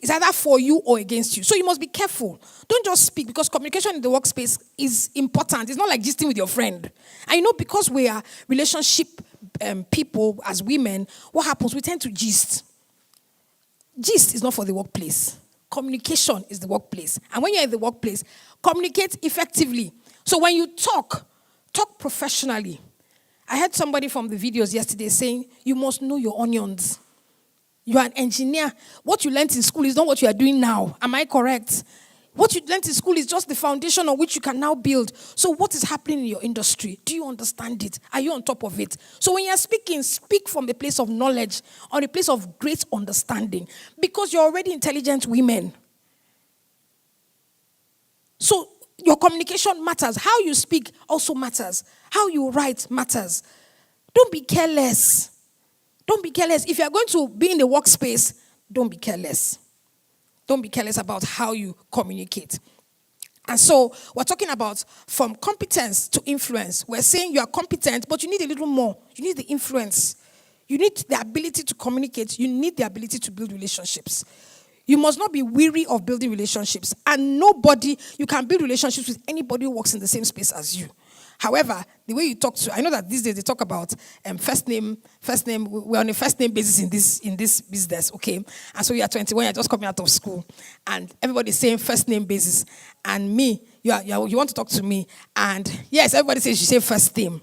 It's either for you or against you. So you must be careful. Don't just speak, because communication in the workspace is important. It's not like gisting with your friend. And because we are relationship people as women, what happens? We tend to gist. Gist is not for the workplace. Communication is the workplace. And when you're in the workplace, communicate effectively. So when you talk professionally. I heard somebody from the videos yesterday saying, you must know your onions. You are an engineer. What you learned in school is not what you are doing now. Am I correct? What you learned in school is just the foundation on which you can now build. So what is happening in your industry? Do you understand it? Are you on top of it? So when you're speaking, speak from a place of knowledge, or a place of great understanding, because you're already intelligent women. So your communication matters. How you speak also matters. How you write matters. Don't be careless. Don't be careless. If you're going to be in the workspace, don't be careless. Don't be careless about how you communicate. And so we're talking about from competence to influence. We're saying you are competent, but you need a little more. You need the influence. You need the ability to communicate. You need the ability to build relationships. You must not be weary of building relationships. And you can build relationships with anybody who works in the same space as you. However, the way you talk I know that these days they talk about first name. We're on a first name basis in this business, okay? And so you are 21, you're just coming out of school, and everybody's saying first name basis. And me, you want to talk to me, and yes, everybody says you say first name.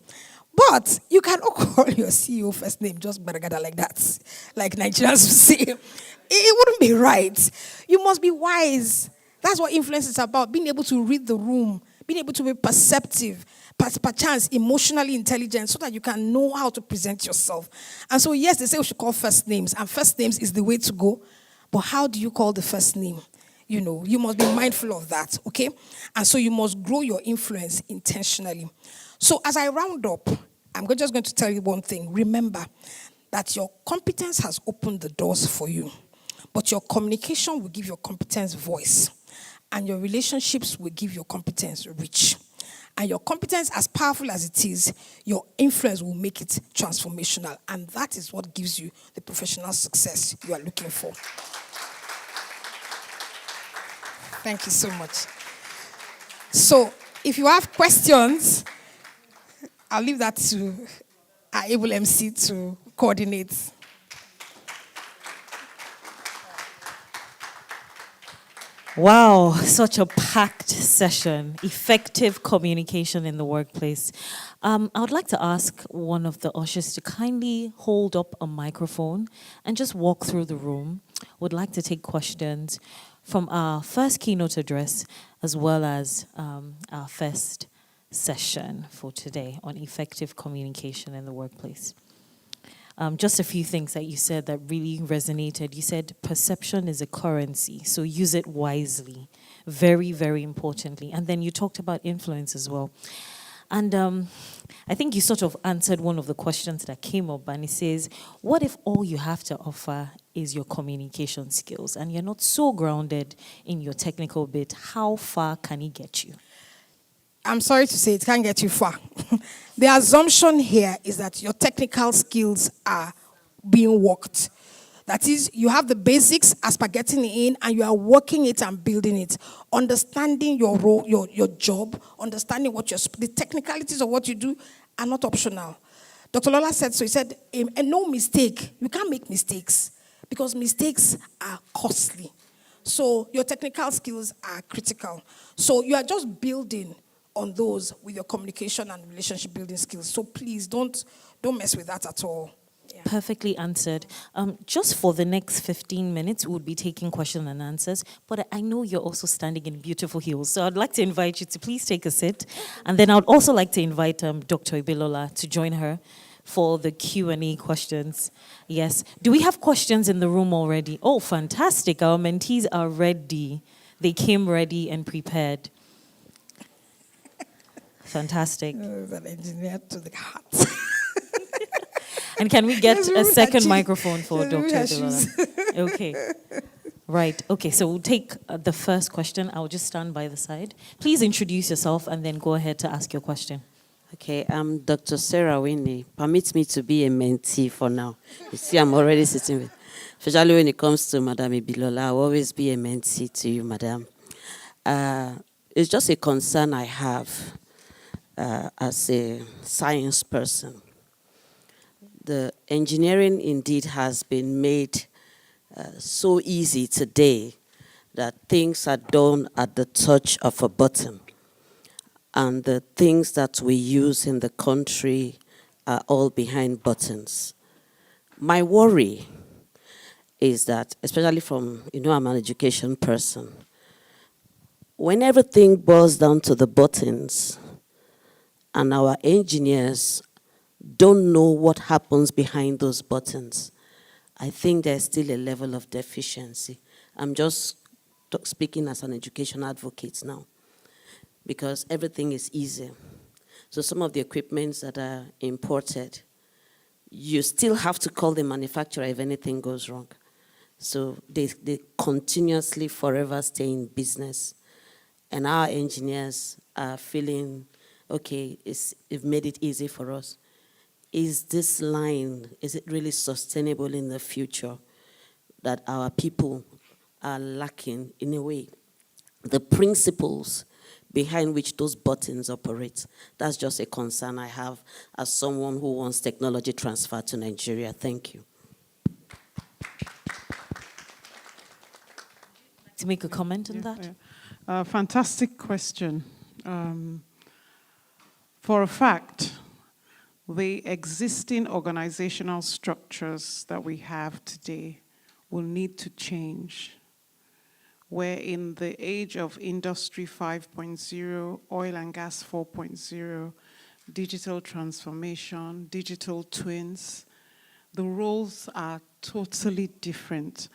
But you cannot call your CEO first name just baragada like that. Like Nigerians would say. It wouldn't be right. You must be wise. That's what influence is about. Being able to read the room. Being able to be perceptive. Perchance emotionally intelligent, so that you can know how to present yourself. And so yes, they say we should call first names. And first names is the way to go. But how do you call the first name? You must be mindful of that. Okay? And so you must grow your influence intentionally. So as I round up, just going to tell you one thing. Remember that your competence has opened the doors for you, but your communication will give your competence voice, and your relationships will give your competence reach. And your competence, as powerful as it is, your influence will make it transformational. And that is what gives you the professional success you are looking for. Thank you so much. So, if you have questions, I'll leave that to our able MC to coordinate. Wow, such a packed session. Effective communication in the workplace. I would like to ask one of the ushers to kindly hold up a microphone and just walk through the room. Would like to take questions from our first keynote address as well as our first session for today on effective communication in the workplace. Just a few things that you said that really resonated. You said perception is a currency, so use it wisely, very, very importantly. And then you talked about influence as well. And I think you sort of answered one of the questions that came up, and it says, what if all you have to offer is your communication skills and you're not so grounded in your technical bit? How far can it get you? I'm sorry to say it can't get you far. The assumption here is that your technical skills are being worked. That is, you have the basics as per getting in, and you are working it and building it. Understanding your role, your job, understanding what the technicalities of what you do are not optional. Dr. Lola said so. He said, and no mistake. You can't make mistakes because mistakes are costly. So your technical skills are critical. So you are just building on those with your communication and relationship building skills. So please don't mess with that at all. Yeah. Perfectly answered. Just for the next 15 minutes, we'll be taking questions and answers. But I know you're also standing in beautiful heels. So I'd like to invite you to please take a sit. And then I'd also like to invite Dr. Ibilola to join her for the Q&A questions. Yes. Do we have questions in the room already? Oh, fantastic. Our mentees are ready. They came ready and prepared. Fantastic. An engineer to the heart. And can we get a second microphone for Dr. Ibilola? Okay. Right. Okay, so we'll take the first question. I'll just stand by the side. Please introduce yourself and then go ahead to ask your question. Okay, I'm Dr. Sarah Winnie. Permit me to be a mentee for now. You see, I'm already sitting with. Especially when it comes to Madam Ibilola, I'll always be a mentee to you, Madam. It's just a concern I have as a science person. The engineering indeed has been made so easy today that things are done at the touch of a button. And the things that we use in the country are all behind buttons. My worry is that, especially from, I'm an education person, when everything boils down to the buttons and our engineers don't know what happens behind those buttons, I think there's still a level of deficiency. I'm just speaking as an education advocate now, because everything is easy. So some of the equipments that are imported, you still have to call the manufacturer if anything goes wrong. So they continuously forever stay in business. And our engineers are feeling, okay, it's made it easy for us. Is this line, is it really sustainable in the future that our people are lacking in a way? The principles behind which those buttons operate, that's just a concern I have as someone who wants technology transfer to Nigeria. Thank you. To make a comment on that? Fantastic question. For a fact, the existing organizational structures that we have today will need to change. We're in the age of Industry 5.0, oil and gas 4.0, digital transformation, digital twins. The roles are totally different.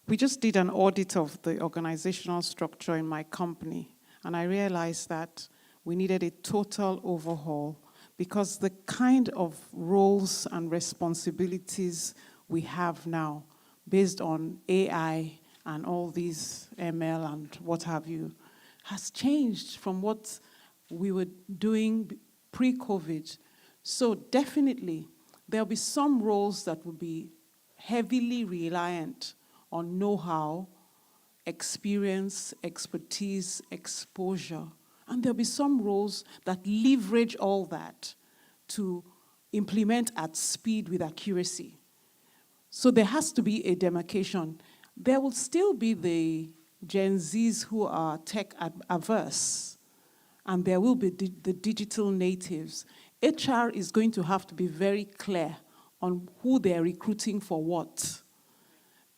We just did an audit of the organizational structure in my company, and I realized that we needed a total overhaul because the kind of roles and responsibilities we have now, based on AI and all these ML and what have you, has changed from what we were doing pre-COVID. So definitely, there'll be some roles that will be heavily reliant on know-how, experience, expertise, exposure. And there'll be some roles that leverage all that to implement at speed with accuracy. So there has to be a demarcation. There will still be the Gen Zs who are tech averse, and there will be the digital natives. HR is going to have to be very clear on who they're recruiting for what.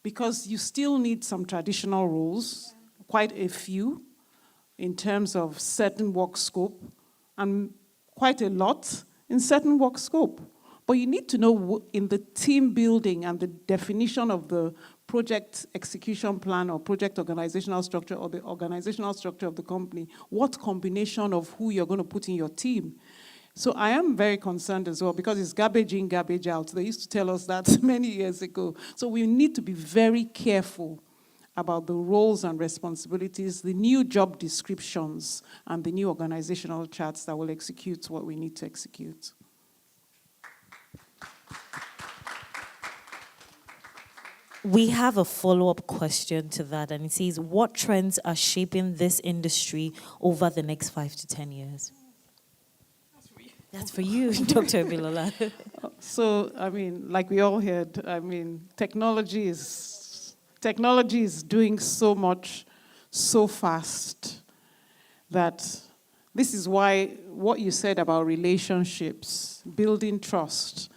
Because you still need some traditional roles, quite a few, in terms of certain work scope, and quite a lot in certain work scope. But you need to know in the team building and the definition of the project execution plan or project organizational structure or the organizational structure of the company, what combination of who you're going to put in your team. So I am very concerned as well because it's garbage in, garbage out. They used to tell us that many years ago. So we need to be very careful about the roles and responsibilities, the new job descriptions, and the new organizational charts that will execute what we need to execute. We have a follow-up question to that, and it says, what trends are shaping this industry over the next 5 to 10 years? That's for you, Dr. Bilola. So, I mean, like we all heard, I mean, technology is doing so much, so fast, that this is why what you said about relationships, building trust,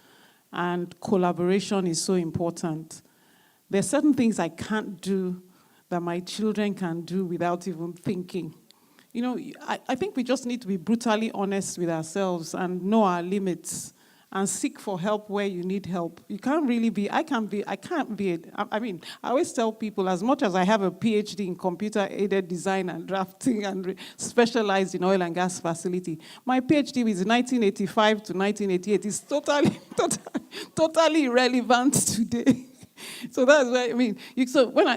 and collaboration is so important. There are certain things I can't do that my children can do without even thinking. You know, I think we just need to be brutally honest with ourselves and know our limits and seek for help where you need help. You can't really be, I mean, I always tell people, as much as I have a PhD in computer-aided design and drafting and specialized in oil and gas facility, my PhD is 1985 to 1988. It's totally irrelevant today. So that's why, I mean,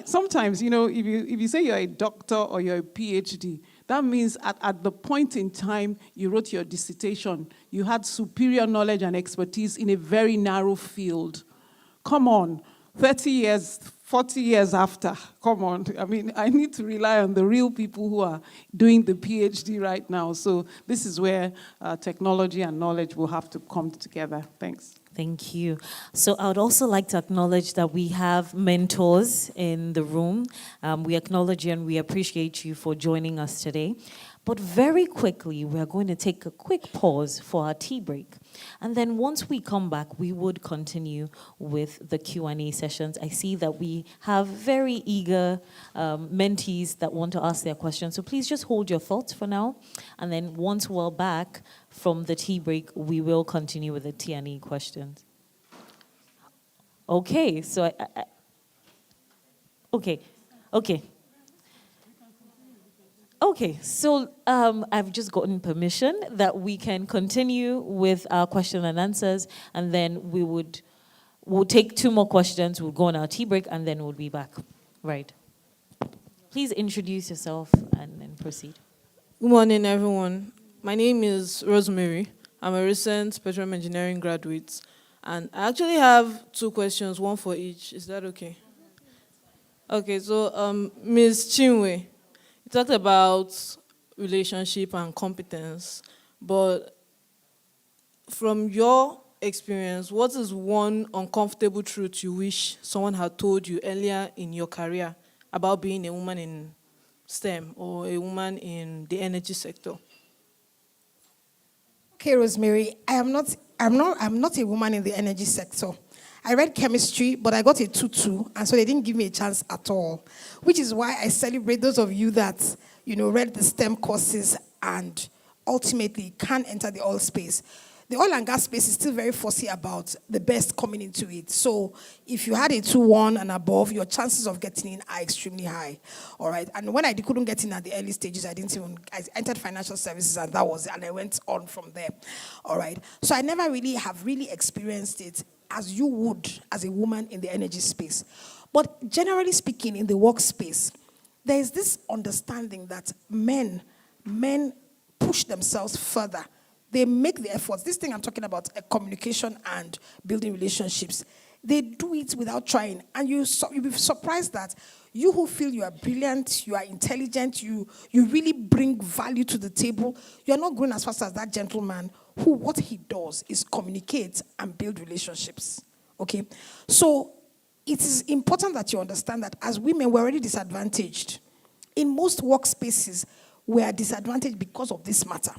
sometimes, you know, if you say you're a doctor or you're a PhD, that means at the point in time you wrote your dissertation, you had superior knowledge and expertise in a very narrow field. Come on, 30 years, 40 years after, come on. I mean, I need to rely on the real people who are doing the PhD right now. So this is where technology and knowledge will have to come together. Thanks. Thank you. So I would also like to acknowledge that we have mentors in the room. We acknowledge you and we appreciate you for joining us today. But very quickly, we are going to take a quick pause for our tea break. And then once we come back, we would continue with the Q&A sessions. I see that we have very eager mentees that want to ask their questions. So please just hold your thoughts for now. And then once we're back from the tea break, we will continue with the T&E questions. Okay, so Okay, so I've just gotten permission that we can continue with our question and answers, and then we'll take 2 more questions, we'll go on our tea break, and then we'll be back. Right. Please introduce yourself and then proceed. Good morning, everyone. My name is Rosemary. I'm a recent petroleum engineering graduate, and I actually have 2 questions, 1 for each. Is that okay? Okay, so Ms. Chinwe, you talked about relationship and competence, but from your experience, what is one uncomfortable truth you wish someone had told you earlier in your career about being a woman in STEM or a woman in the energy sector? Okay, Rosemary, I'm not a woman in the energy sector. I read chemistry, but I got a 2-2, and so they didn't give me a chance at all, which is why I celebrate those of you that, read the STEM courses and ultimately can enter the oil space. the oil and gas space is still very fussy about the best coming into it. So if you had a 2-1 and above, your chances of getting in are extremely high. All right. And when I couldn't get in at the early stages, I entered financial services, and that was it. And I went on from there. All right. So I never really experienced it as you would as a woman in the energy space. But generally speaking, in the workspace, there is this understanding that men push themselves further. They make the efforts. This thing I'm talking about, communication and building relationships, they do it without trying. And you'll be surprised that you who feel you are brilliant, you are intelligent, you really bring value to the table, you're not going as fast as that gentleman who what he does is communicate and build relationships. Okay? So it is important that you understand that as women, we're already disadvantaged. In most workspaces, we are disadvantaged because of this matter.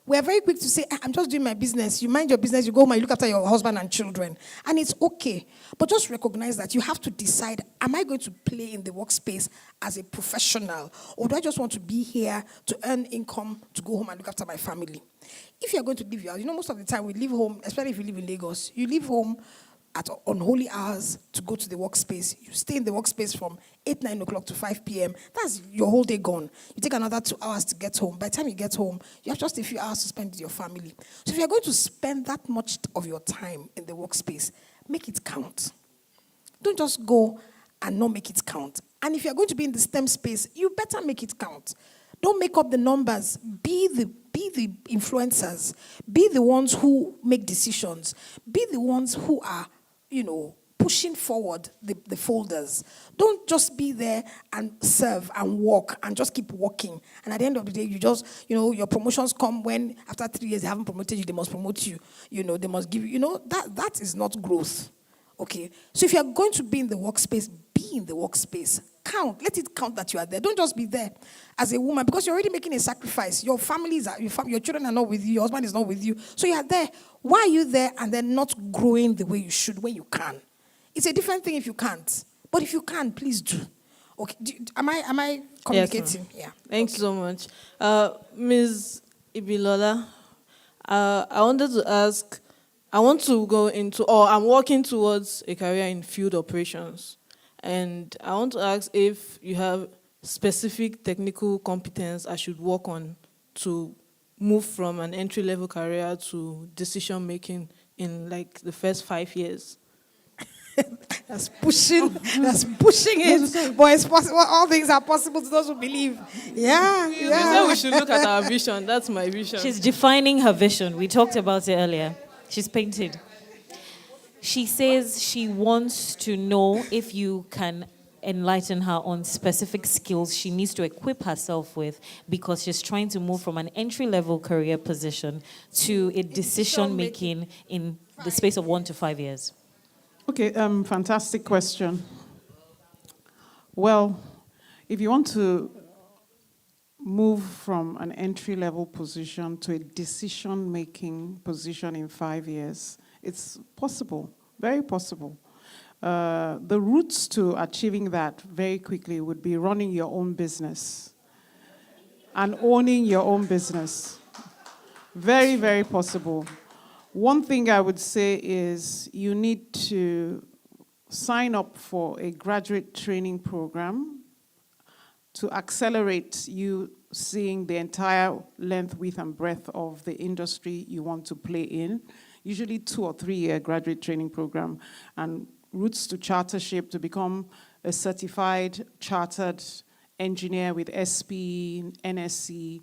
We are very quick to say, I'm just doing my business. You mind your business, you go home and you look after your husband and children. And it's okay. But just recognize that you have to decide, am I going to play in the workspace as a professional? Or do I just want to be here to earn income, to go home and look after my family? If you're going to leave your house, most of the time we leave home, especially if you live in Lagos, you leave home at unholy hours to go to the workspace. You stay in the workspace from 8, 9 o'clock to 5 p.m. That's your whole day gone. You take another 2 hours to get home. By the time you get home, you have just a few hours to spend with your family. So if you're going to spend that much of your time in the workspace, make it count. Don't just go and not make it count. And if you're going to be in the STEM space, you better make it count. Don't make up the numbers. Be the influencers. Be the ones who make decisions. Be the ones who are pushing forward the folders. Don't just be there and serve and walk and just keep walking. And at the end of the day, you just, your promotions come when after 3 years they haven't promoted you, they must promote you. They must give you, that is not growth. Okay? So if you're going to be in the workspace, be in the workspace. Count. Let it count that you are there. Don't just be there as a woman because you're already making a sacrifice. Your your children are not with you. Your husband is not with you. So you are there. Why are you there and then not growing the way you should when you can? It's a different thing if you can't. But if you can, please do. Okay. Am I communicating? Yes, yeah. Thanks so much. Ms. Ibilola, I wanted to ask, I want to go into, or I'm working towards a career in field operations. And I want to ask if you have specific technical competence I should work on to move from an entry-level career to decision-making in like the first 5 years. That's pushing it. But it's possible. All things are possible to those who believe. Yeah. You said we should look at our vision. That's my vision. She's defining her vision. We talked about it earlier. She's painted. She says she wants to know if you can enlighten her on specific skills she needs to equip herself with because she's trying to move from an entry-level career position to a decision-making in the space of 1 to 5 years. Okay, fantastic question. Well, if you want to move from an entry-level position to a decision-making position in 5 years, it's possible, very possible. The routes to achieving that very quickly would be running your own business and owning your own business. Very, very possible. One thing I would say is you need to sign up for a graduate training program to accelerate you seeing the entire length, width, and breadth of the industry you want to play in. Usually 2 or 3 year graduate training program, and routes to chartership to become a certified chartered engineer with SP, NSC.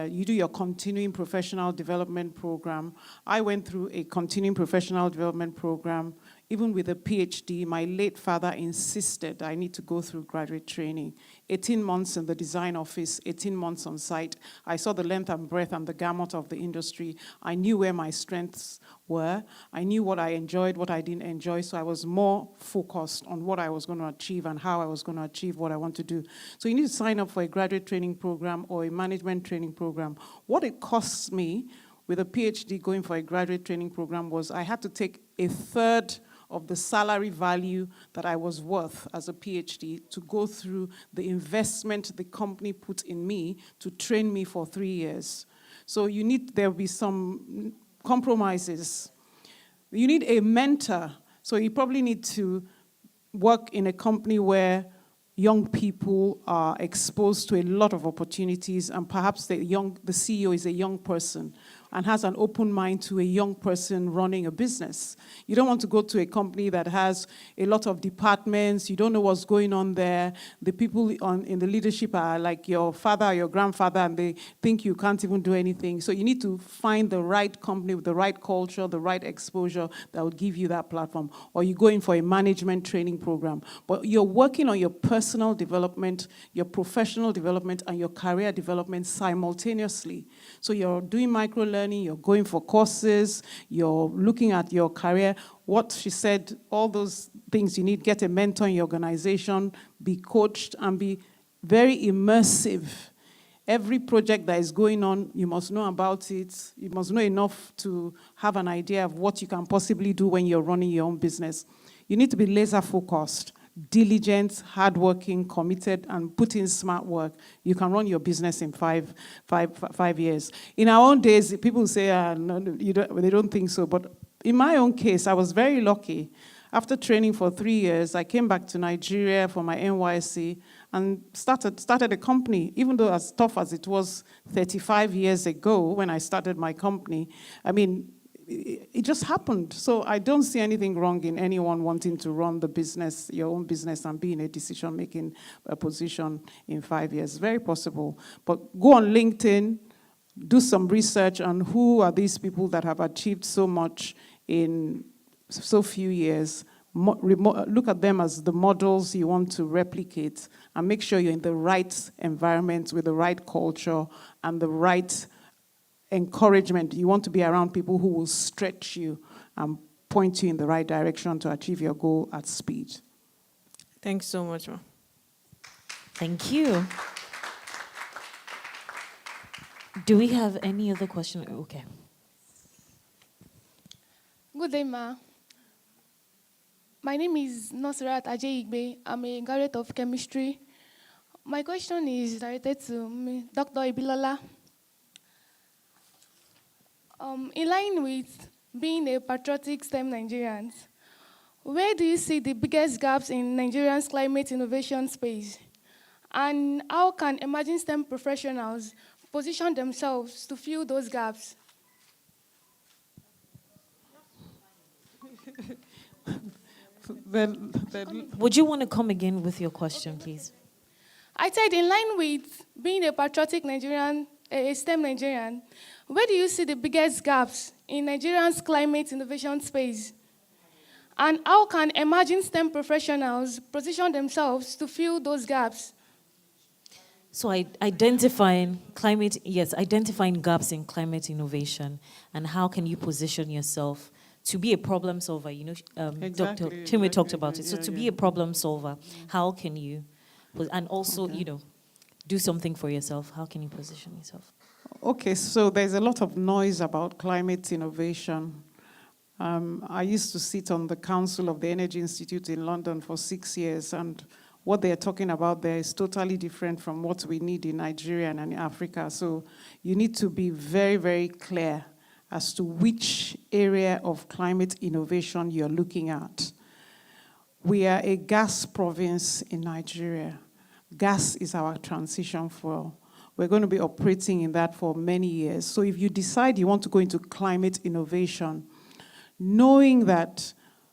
You do your continuing professional development program. I went through a continuing professional development program. Even with a PhD, my late father insisted I need to go through graduate training. 18 months in the design office, 18 months on site. I saw the length and breadth and the gamut of the industry. I knew where my strengths were. I knew what I enjoyed, what I didn't enjoy, so I was more focused on what I was going to achieve and how I was going to achieve what I want to do. So you need to sign up for a graduate training program or a management training program. What it costs me with a PhD going for a graduate training program was I had to take a third of the salary value that I was worth as a PhD to go through the investment the company put in me to train me for 3 years. So there will be some compromises. You need a mentor. So you probably need to work in a company where young people are exposed to a lot of opportunities, and perhaps the CEO is a young person and has an open mind to a young person running a business. You don't want to go to a company that has a lot of departments, you don't know what's going on there, the people in the leadership are like your father or your grandfather and they think you can't even do anything. So you need to find the right company with the right culture, the right exposure that would give you that platform. Or you go in for a management training program. But you're working on your personal development, your professional development, and your career development simultaneously. So you're doing micro-learning, you're going for courses, you're looking at your career. What she said, all those things you need, get a mentor in your organization, be coached, and be very immersive. Every project that is going on, you must know about it. You must know enough to have an idea of what you can possibly do when you're running your own business. You need to be laser focused, diligent, hardworking, committed, and put in smart work. You can run your business in 5 years. In our own days, people say, no, they don't think so. But in my own case, I was very lucky. After training for 3 years, I came back to Nigeria for my NYSC and started a company. Even though as tough as it was 35 years ago when I started my company, I mean, it just happened. So I don't see anything wrong in anyone wanting to run the business, your own business, and be in a decision-making position in 5 years. Very possible. But go on LinkedIn, do some research on who are these people that have achieved so much in so few years. Look at them as the models you want to replicate, and make sure you're in the right environment with the right culture and the right encouragement. You want to be around people who will stretch you and point you in the right direction to achieve your goal at speed. Thanks so much, ma. Thank you. Do we have any other question? Okay. Good day, ma. My name is Nosirat Ajayigbe. I'm a graduate of chemistry. My question is directed to Dr. Ibilola. In line with being a patriotic STEM Nigerian, where do you see the biggest gaps in Nigeria's climate innovation space? And how can emerging STEM professionals position themselves to fill those gaps? Would you want to come again with your question, please? I said, in line with being a patriotic Nigerian, a STEM Nigerian, where do you see the biggest gaps in Nigeria's climate innovation space? And how can emerging STEM professionals position themselves to fill those gaps? So identifying gaps in climate innovation, and how can you position yourself to be a problem solver? You know, Dr. Timmy talked about it. So to be a problem solver, how can you, and also, do something for yourself, how can you position yourself? Okay, so there's a lot of noise about climate innovation. I used to sit on the Council of the Energy Institute in London for 6 years, and what they're talking about there is totally different from what we need in Nigeria and in Africa. So you need to be very, very clear as to which area of climate innovation you're looking at. We are a gas province in Nigeria. Gas is our transition fuel. We're going to be operating in that for many years. So if you decide you want to go into climate innovation, knowing that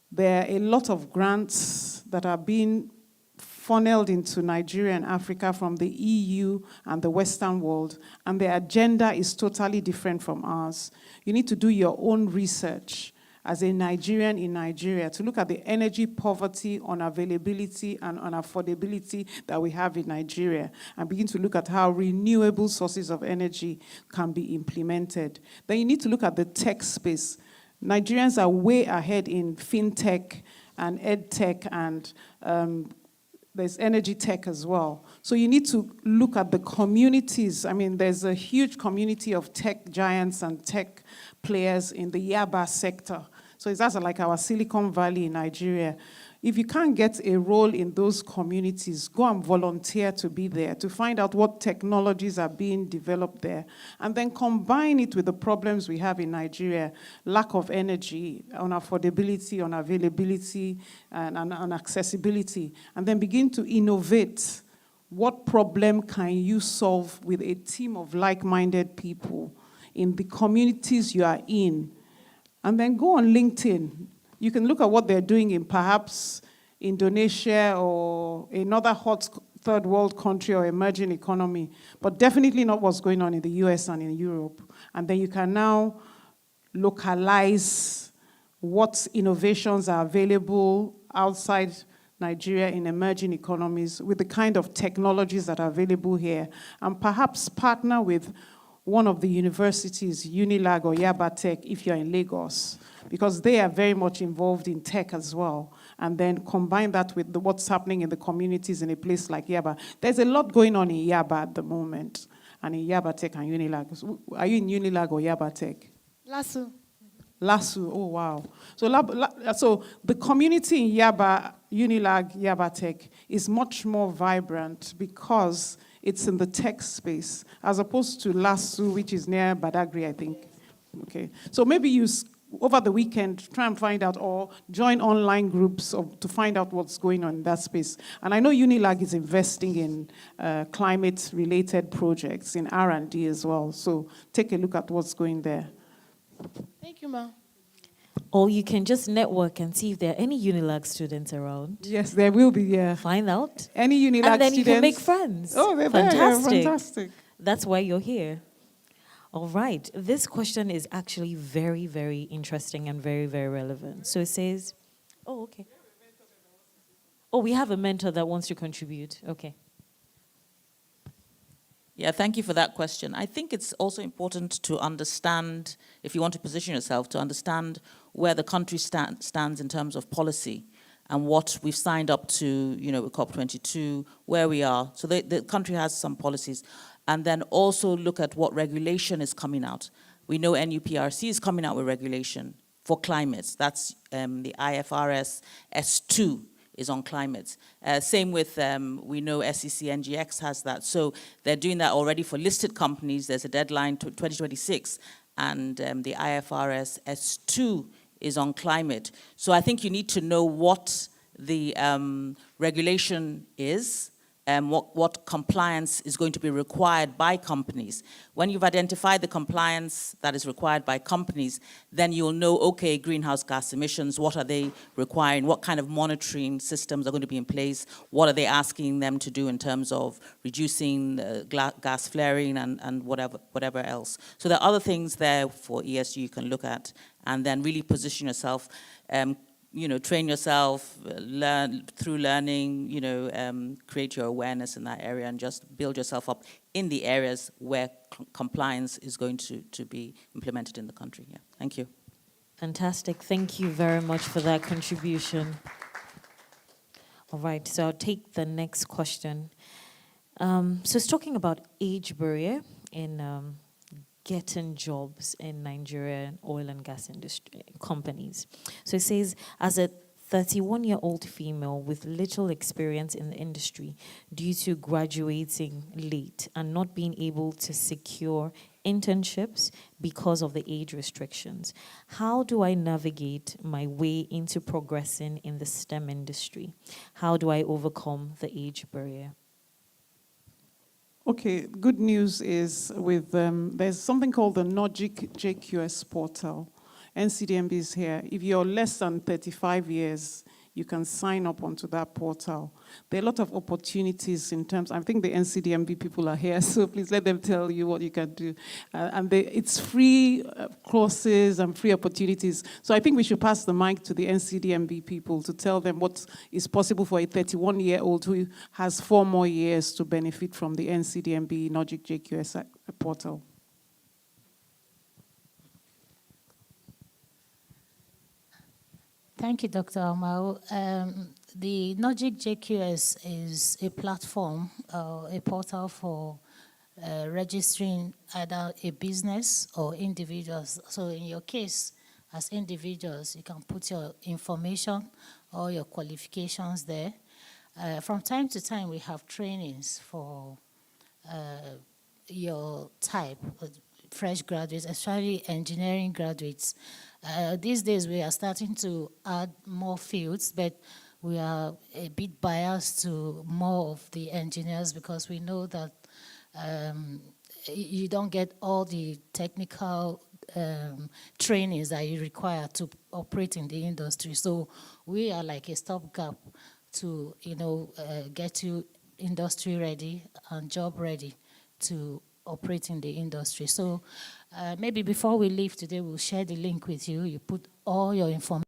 there are a lot of grants that are being funneled into Nigeria and Africa from the EU and the Western world, and their agenda is totally different from ours. You need to do your own research as a Nigerian in Nigeria to look at the energy poverty, unavailability, and unaffordability that we have in Nigeria, and begin to look at how renewable sources of energy can be implemented. Then you need to look at the tech space. Nigerians are way ahead in fintech and edtech, and there's energy tech as well. So you need to look at the communities. I mean, there's a huge community of tech giants and tech players in the Yaba sector. So that's like our Silicon Valley in Nigeria. If you can't get a role in those communities, go and volunteer to be there, to find out what technologies are being developed there, and then combine it with the problems we have in Nigeria, lack of energy, on affordability, on availability, and on accessibility, and then begin to innovate. What problem can you solve with a team of like-minded people in the communities you are in? And then go on LinkedIn. You can look at what they're doing in perhaps Indonesia or another hot third world country or emerging economy, but definitely not what's going on in the US and in Europe. And then you can now localize what innovations are available outside Nigeria in emerging economies with the kind of technologies that are available here, and perhaps partner with one of the universities, Unilag or Yaba Tech, if you're in Lagos, because they are very much involved in tech as well, and then combine that with what's happening in the communities in a place like Yaba. There's a lot going on in Yaba at the moment, and in Yaba Tech and Unilag. So are you in Unilag or Yaba Tech? Lasso. Lasso, oh wow. So the community in Yaba, Unilag, Yaba Tech is much more vibrant because it's in the tech space, as opposed to Lasso, which is near Badagry, I think. Okay, so maybe you, over the weekend, try and find out, or join online groups to find out what's going on in that space. And I know Unilag is investing in climate-related projects, in R&D as well. So take a look at what's going there. Thank you, ma'am. Or you can just network and see if there are any Unilag students around. Yes, there will be, yeah. Find out. Any Unilag students. And then you can make friends. Oh, they're fantastic. there, fantastic. That's why you're here. All right. This question is actually very, very interesting and very, very relevant. So it says, oh, okay. Oh, we have a mentor that wants to contribute. Okay. Yeah, thank you for that question. I think it's also important to understand, if you want to position yourself, to understand where the country stands in terms of policy and what we've signed up to, with COP22, where we are. So the country has some policies. And then also look at what regulation is coming out. We know NUPRC is coming out with regulation for climate. That's the IFRS S2. Is on climate. Same with, we know SEC NGX has that. So they're doing that already for listed companies. There's a deadline to 2026. And the IFRS S2 is on climate. So I think you need to know what the regulation is, what compliance is going to be required by companies. When you've identified the compliance that is required by companies, then you'll know, okay, greenhouse gas emissions, what are they requiring? What kind of monitoring systems are going to be in place? What are they asking them to do in terms of reducing gas flaring and whatever else? So there are other things there for ESG you can look at, and then really position yourself, train yourself, learn through learning, create your awareness in that area and just build yourself up in the areas where compliance is going to be implemented in the country. Yeah, thank you. Fantastic. Thank you very much for that contribution. All right, so I'll take the next question. So it's talking about age barrier in getting jobs in Nigerian oil and gas industry companies. So it says, as a 31-year-old female with little experience in the industry due to graduating late and not being able to secure internships because of the age restrictions, how do I navigate my way into progressing in the STEM industry? How do I overcome the age barrier? Okay, good news is with there's something called the Logic JQS portal. NCDMB is here. If you're less than 35 years, you can sign up onto that portal. There are a lot of opportunities in terms, I think the NCDMB people are here, so please let them tell you what you can do. It's free courses and free opportunities. So I think we should pass the mic to the NCDMB people to tell them what is possible for a 31-year-old who has 4 more years to benefit from the NCDMB Logic JQS portal. Thank you, Dr. Amau. The Logic JQS is a platform, a portal for registering either a business or individuals. So in your case, as individuals, you can put your information all your qualifications there. From time to time, we have trainings for your type, fresh graduates, especially engineering graduates. These days, we are starting to add more fields, but we are a bit biased to more of the engineers because we know that you don't get all the technical trainings that you require to operate in the industry. So we are like a stopgap to, get you industry ready and job ready to operate in the industry. So maybe before we leave today, we'll share the link with you. You put all your information.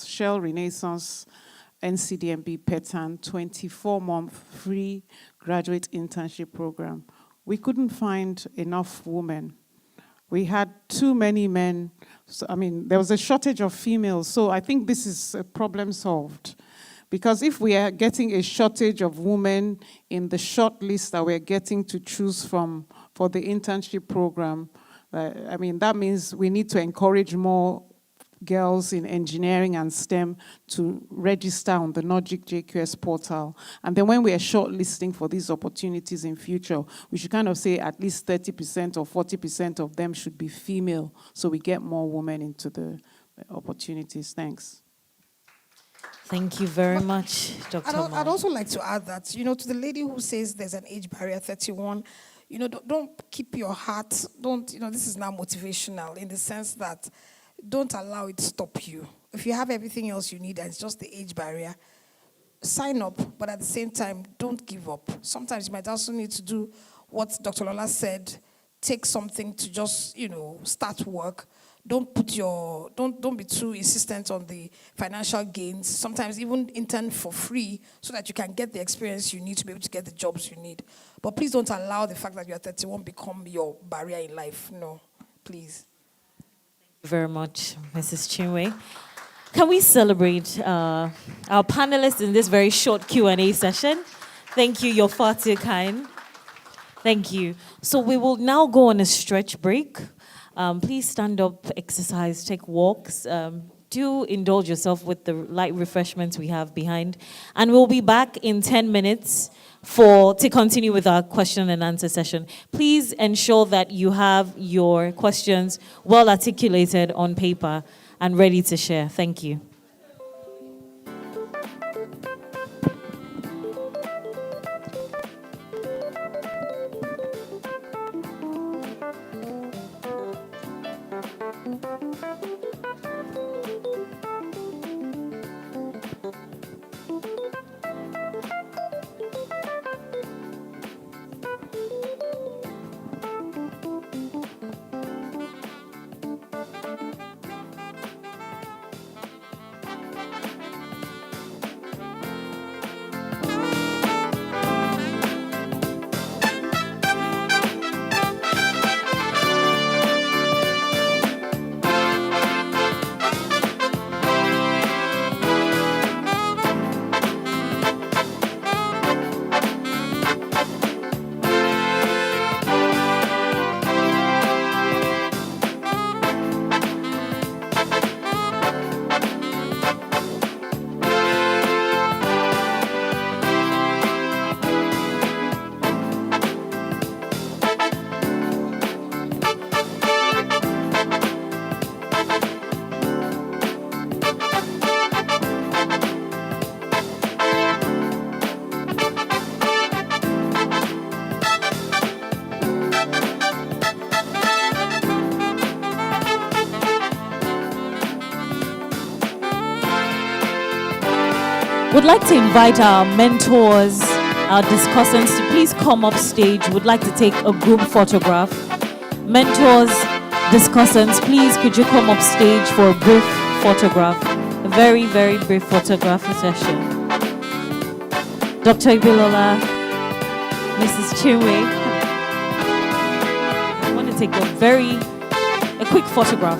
Shell Renaissance NCDMB PETAN 24-month free graduate internship program. We couldn't find enough women. We had too many men. So, there was a shortage of females. So I think this is a problem solved. Because if we are getting a shortage of women in the short list that we're getting to choose from for the internship program, that means we need to encourage more girls in engineering and STEM to register on the Nordic JQS portal. And then when we are shortlisting for these opportunities in future, we should kind of say at least 30% or 40% of them should be female, so we get more women into the opportunities. Thanks. Thank you very much, Dr. I'd also like to add that, to the lady who says there's an age barrier, 31, don't keep your heart, this is now motivational in the sense that don't allow it to stop you. If you have everything else you need and it's just the age barrier, sign up, but at the same time, don't give up. Sometimes you might also need to do what Dr. Lola said, take something to just, start work. Don't be too insistent on the financial gains. Sometimes even intern for free so that you can get the experience you need to be able to get the jobs you need. But please don't allow the fact that you're 31 become your barrier in life. No, please. Very much, Mrs. Chinwe. Can we celebrate our panelists in this very short Q&A session? Thank you. You're far too kind. Thank you. So we will now go on a stretch break. Please stand up, exercise, take walks. Do indulge yourself with the light refreshments we have behind. And we'll be back in 10 minutes to continue with our question and answer session. Please ensure that you have your questions well articulated on paper and ready to share. Thank you. Would like to invite our mentors our discussants to please come up stage. Would like to take a group photograph. Mentors, discussants, please could you come up stage for a brief photograph? A very, very brief photograph session. Dr. Ibilola, Mrs. Chinwe, I want to take a quick photograph.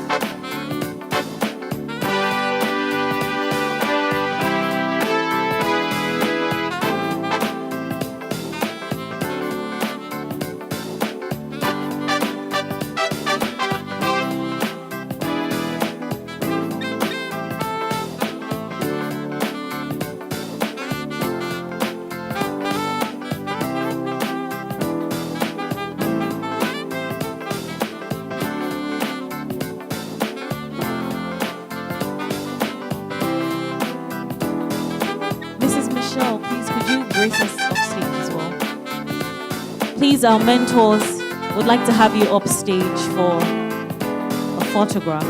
Please, our mentors would like to have you up stage for a photograph.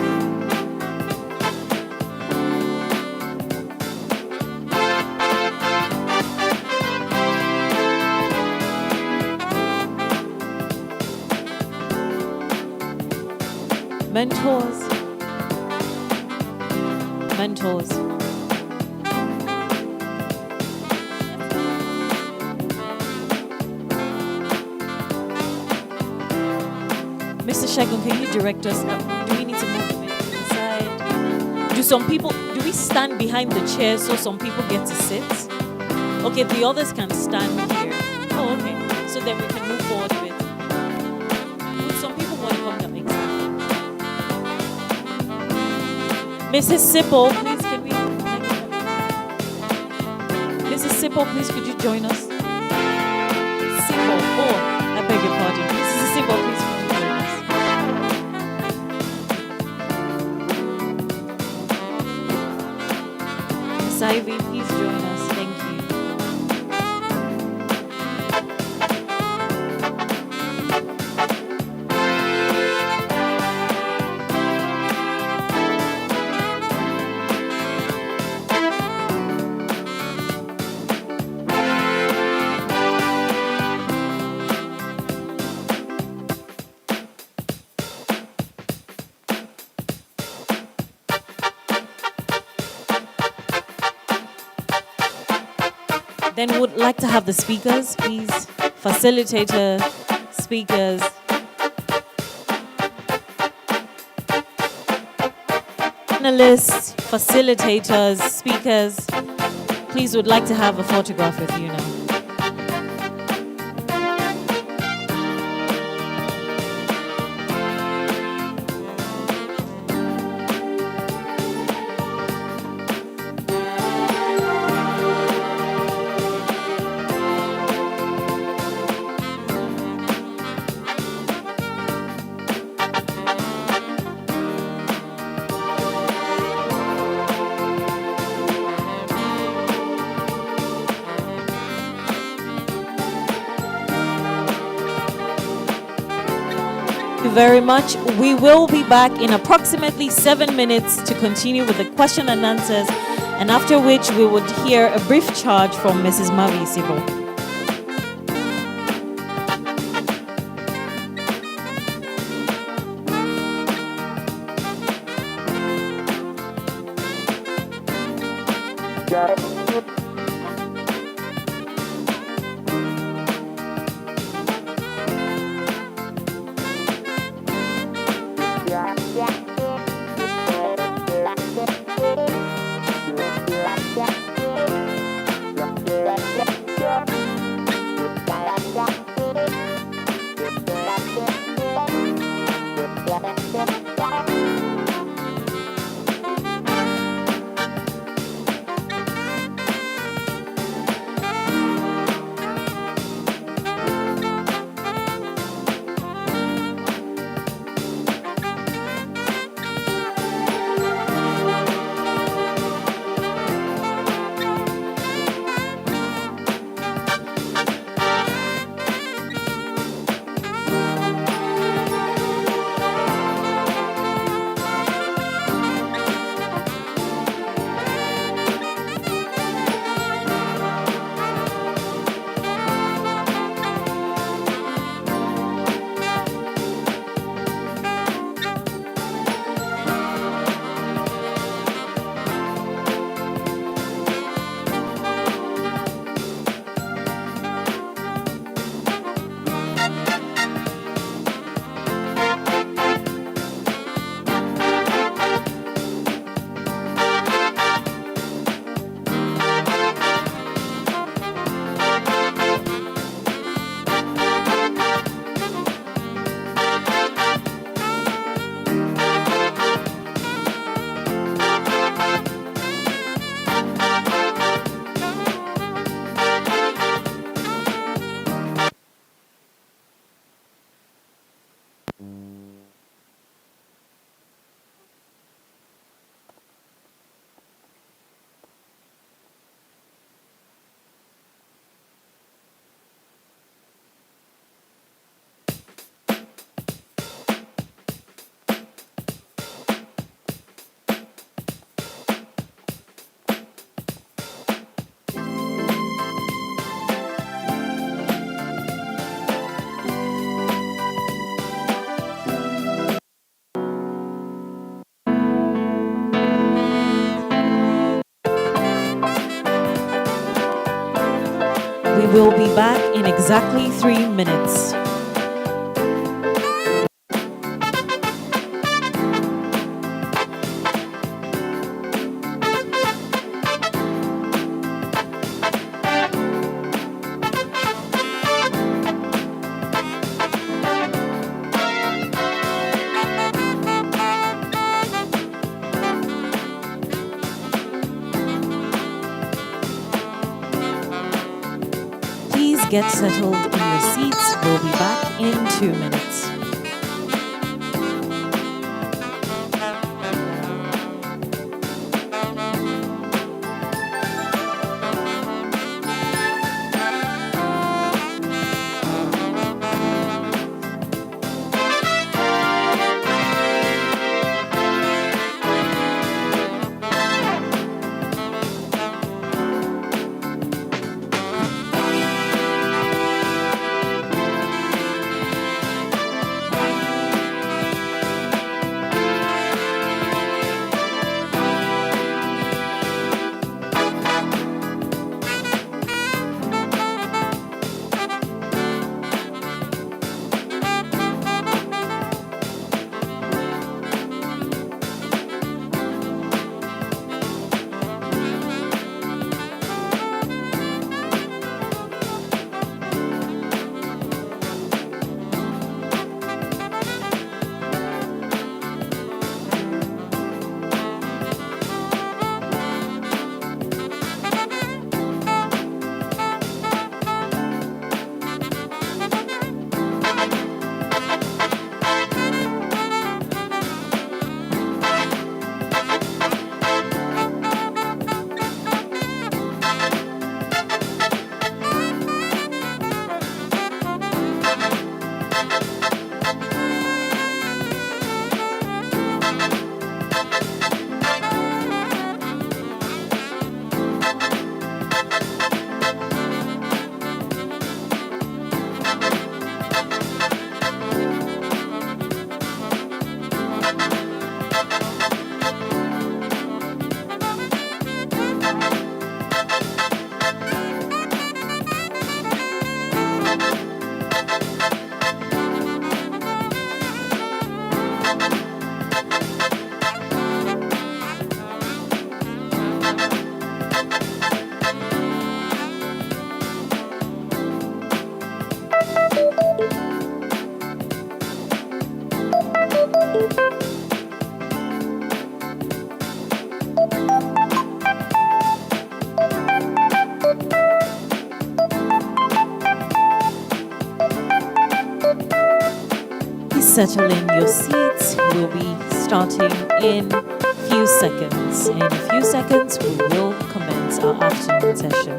Mentors. Mr. Shagun, can you direct us? Do we need to move inside? Do we stand behind the chairs so some people get to sit? Okay, the others can stand here. Oh, okay. So then we can move forward a bit. Would some people want to come up exactly? Mrs. Sippo, please, can we? Mrs. Sippo, please, could you join us? Sippo, oh, I beg your pardon. Mrs. Sippo, please, could you join us? Miss Ivy, please join us. Thank you. Then would like to have the speakers, please. Facilitator, speakers. Panelists, facilitators, speakers. Please would like to have a photograph with you now. Very much. We will be back in approximately 7 minutes to continue with the question and answers, and after which we would hear a brief charge from Mrs. Mavi Sibo. We'll be back in exactly 3 minutes. Please get settled in your seats. We'll be back in 2 minutes. Settle in your seats. We'll be starting in a few seconds. In a few seconds, we will commence our afternoon session.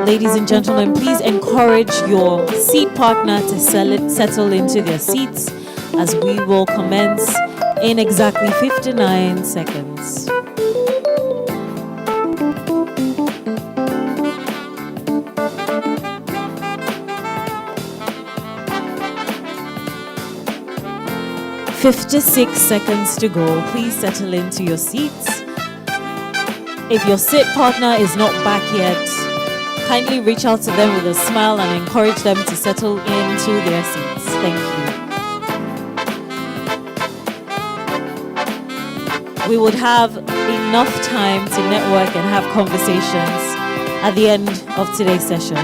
Ladies and gentlemen, please encourage your seat partner to settle into their seats as we will commence in exactly 59 seconds. "56 seconds to go. Please settle into your seats. If your sit partner is not back yet, kindly reach out to them with a smile and encourage them to settle into their seats. Thank you. We would have enough time to network and have conversations at the end of today's session.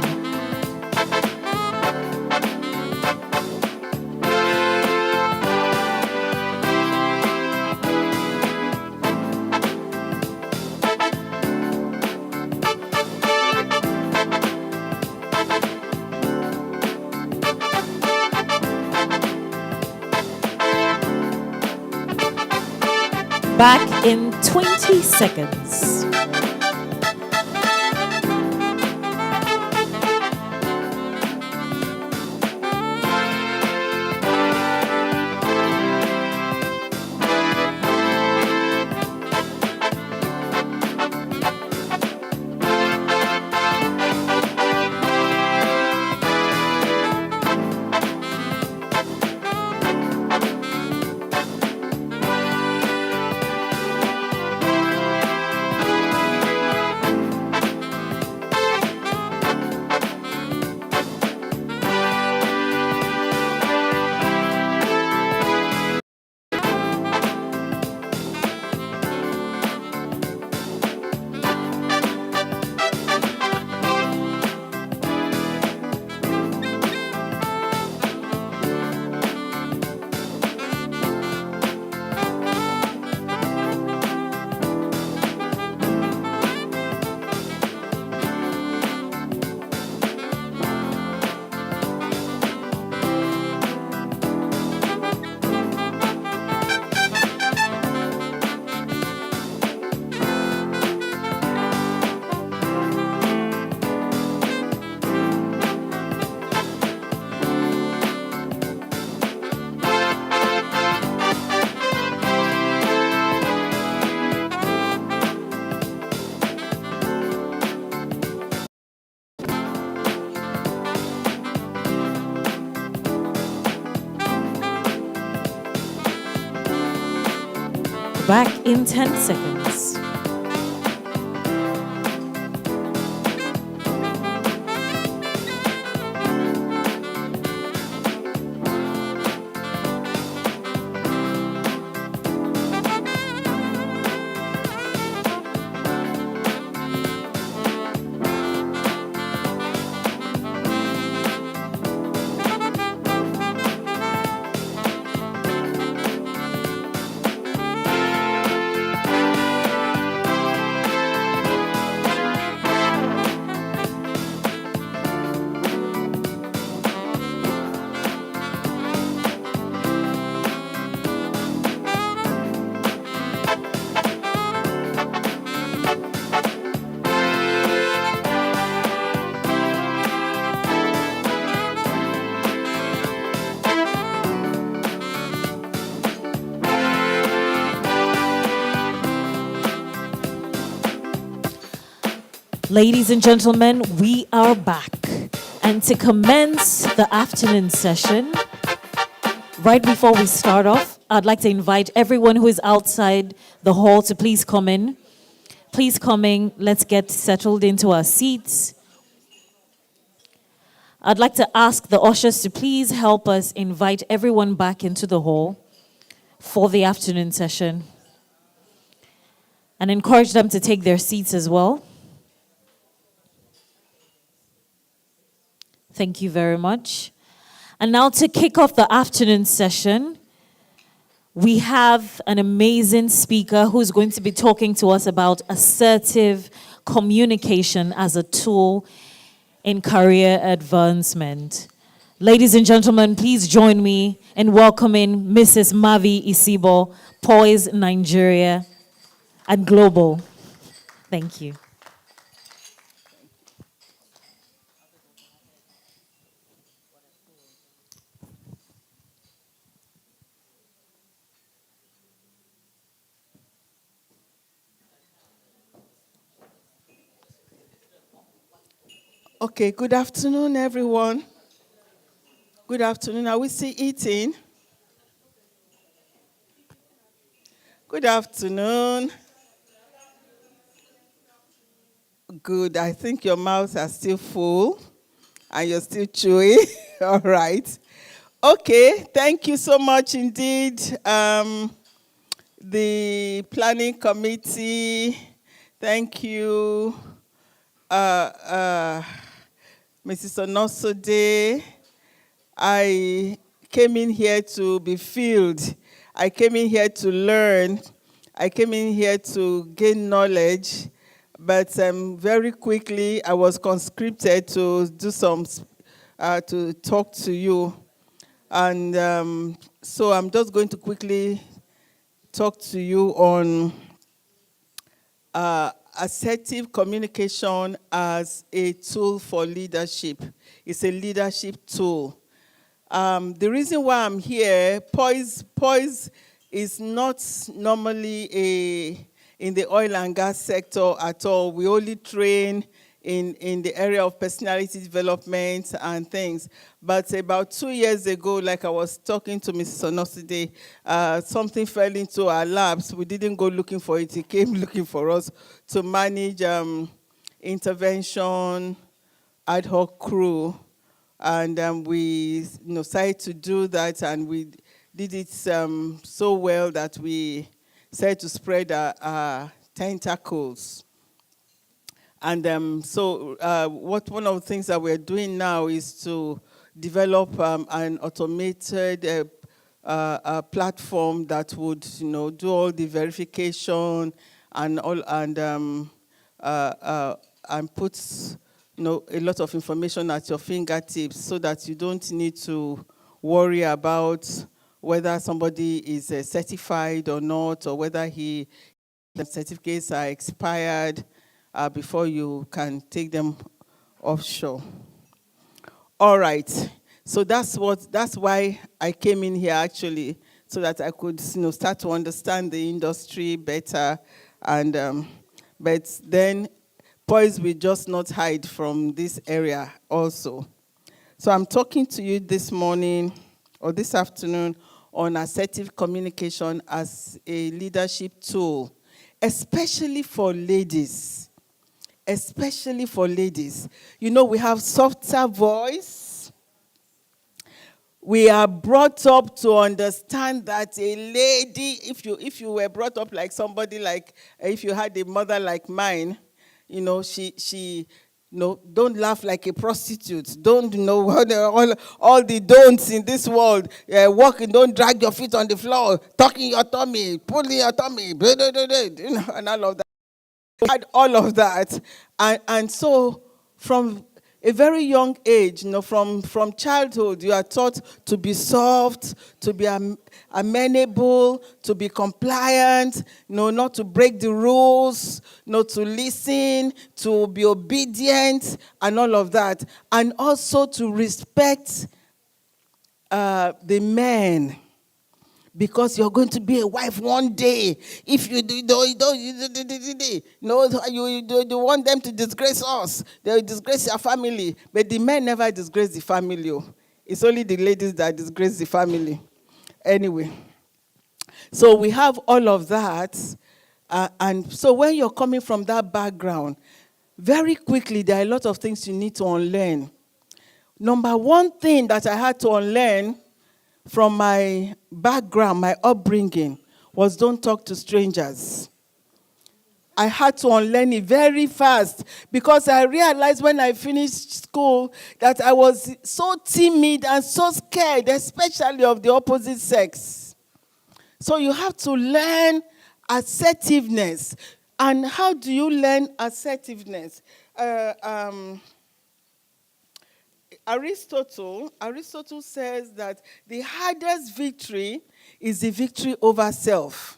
Back in 20 seconds. back in 10 seconds. Ladies and gentlemen, we are back. And to commence the afternoon session, right before we start off, I'd like to invite everyone who is outside the hall to please come in. Please come in. Let's get settled into our seats. I'd like to ask the ushers to please help us invite everyone back into the hall for the afternoon session and encourage them to take their seats as well. Thank you very much. And now to kick off the afternoon session, we have an amazing speaker who's going to be talking to us about assertive communication as a tool in career advancement. Ladies and gentlemen, please join me in welcoming Mrs. Mavi Isibo, Poise Nigeria and Global. Thank you. Okay, good afternoon, everyone. Good afternoon. Are we still eating? Good afternoon. Good. I think your mouths are still full and you're still chewing. All right. Okay, thank you so much indeed. The planning committee, thank you. Mrs. Onosode, I came in here to be filled. I came in here to learn. I came in here to gain knowledge. But very quickly, I was conscripted to do to talk to you. And so I'm just going to quickly talk to you on assertive communication as a tool for leadership. It's a leadership tool. The reason why I'm here, Poise is not normally in the oil and gas sector at all. We only train in the area of personality development and things. But about 2 years ago, like I was talking to Mrs. Onoside, something fell into our laps. We didn't go looking for it. It came looking for us to manage intervention, ad hoc crew. And we decided to do that, and we did it so well that we started to spread our tentacles. And so one of the things that we're doing now is to develop an automated platform that would, do all the verification and all, and puts, a lot of information at your fingertips, so that you don't need to worry about whether somebody is certified or not, or whether the certificates are expired before you can take them offshore. All right. So that's why I came in here, actually, so that I could start to understand the industry better. And but then Poise will just not hide from this area also. So I'm talking to you this morning or this afternoon on assertive communication as a leadership tool, especially for ladies. Especially for ladies. You know, we have softer voice. We are brought up to understand that a lady, if you were brought up like somebody like, if you had a mother like mine, you know, she no, don't laugh like a prostitute. Don't know all the don'ts in this world. Walking, don't drag your feet on the floor. Tucking your tummy, pulling your tummy, you know, and all of that. I had all of that, and so from a very young age, you know, from childhood, you are taught to be soft, to be amenable, to be compliant, you know, not to break the rules, not to listen, to be obedient, and all of that, and also to respect the men. Because you're going to be a wife one day. If you do, you want them to disgrace us. They'll disgrace your family. But the men never disgrace the family. It's only the ladies that disgrace the family. Anyway. So we have all of that. And so when you're coming from that background, very quickly, there are a lot of things you need to unlearn. Number one thing that I had to unlearn from my background, my upbringing, was don't talk to strangers. I had to unlearn it very fast because I realized when I finished school that I was so timid and so scared, especially of the opposite sex. So you have to learn assertiveness. And how do you learn assertiveness? Aristotle says that the hardest victory is the victory over self.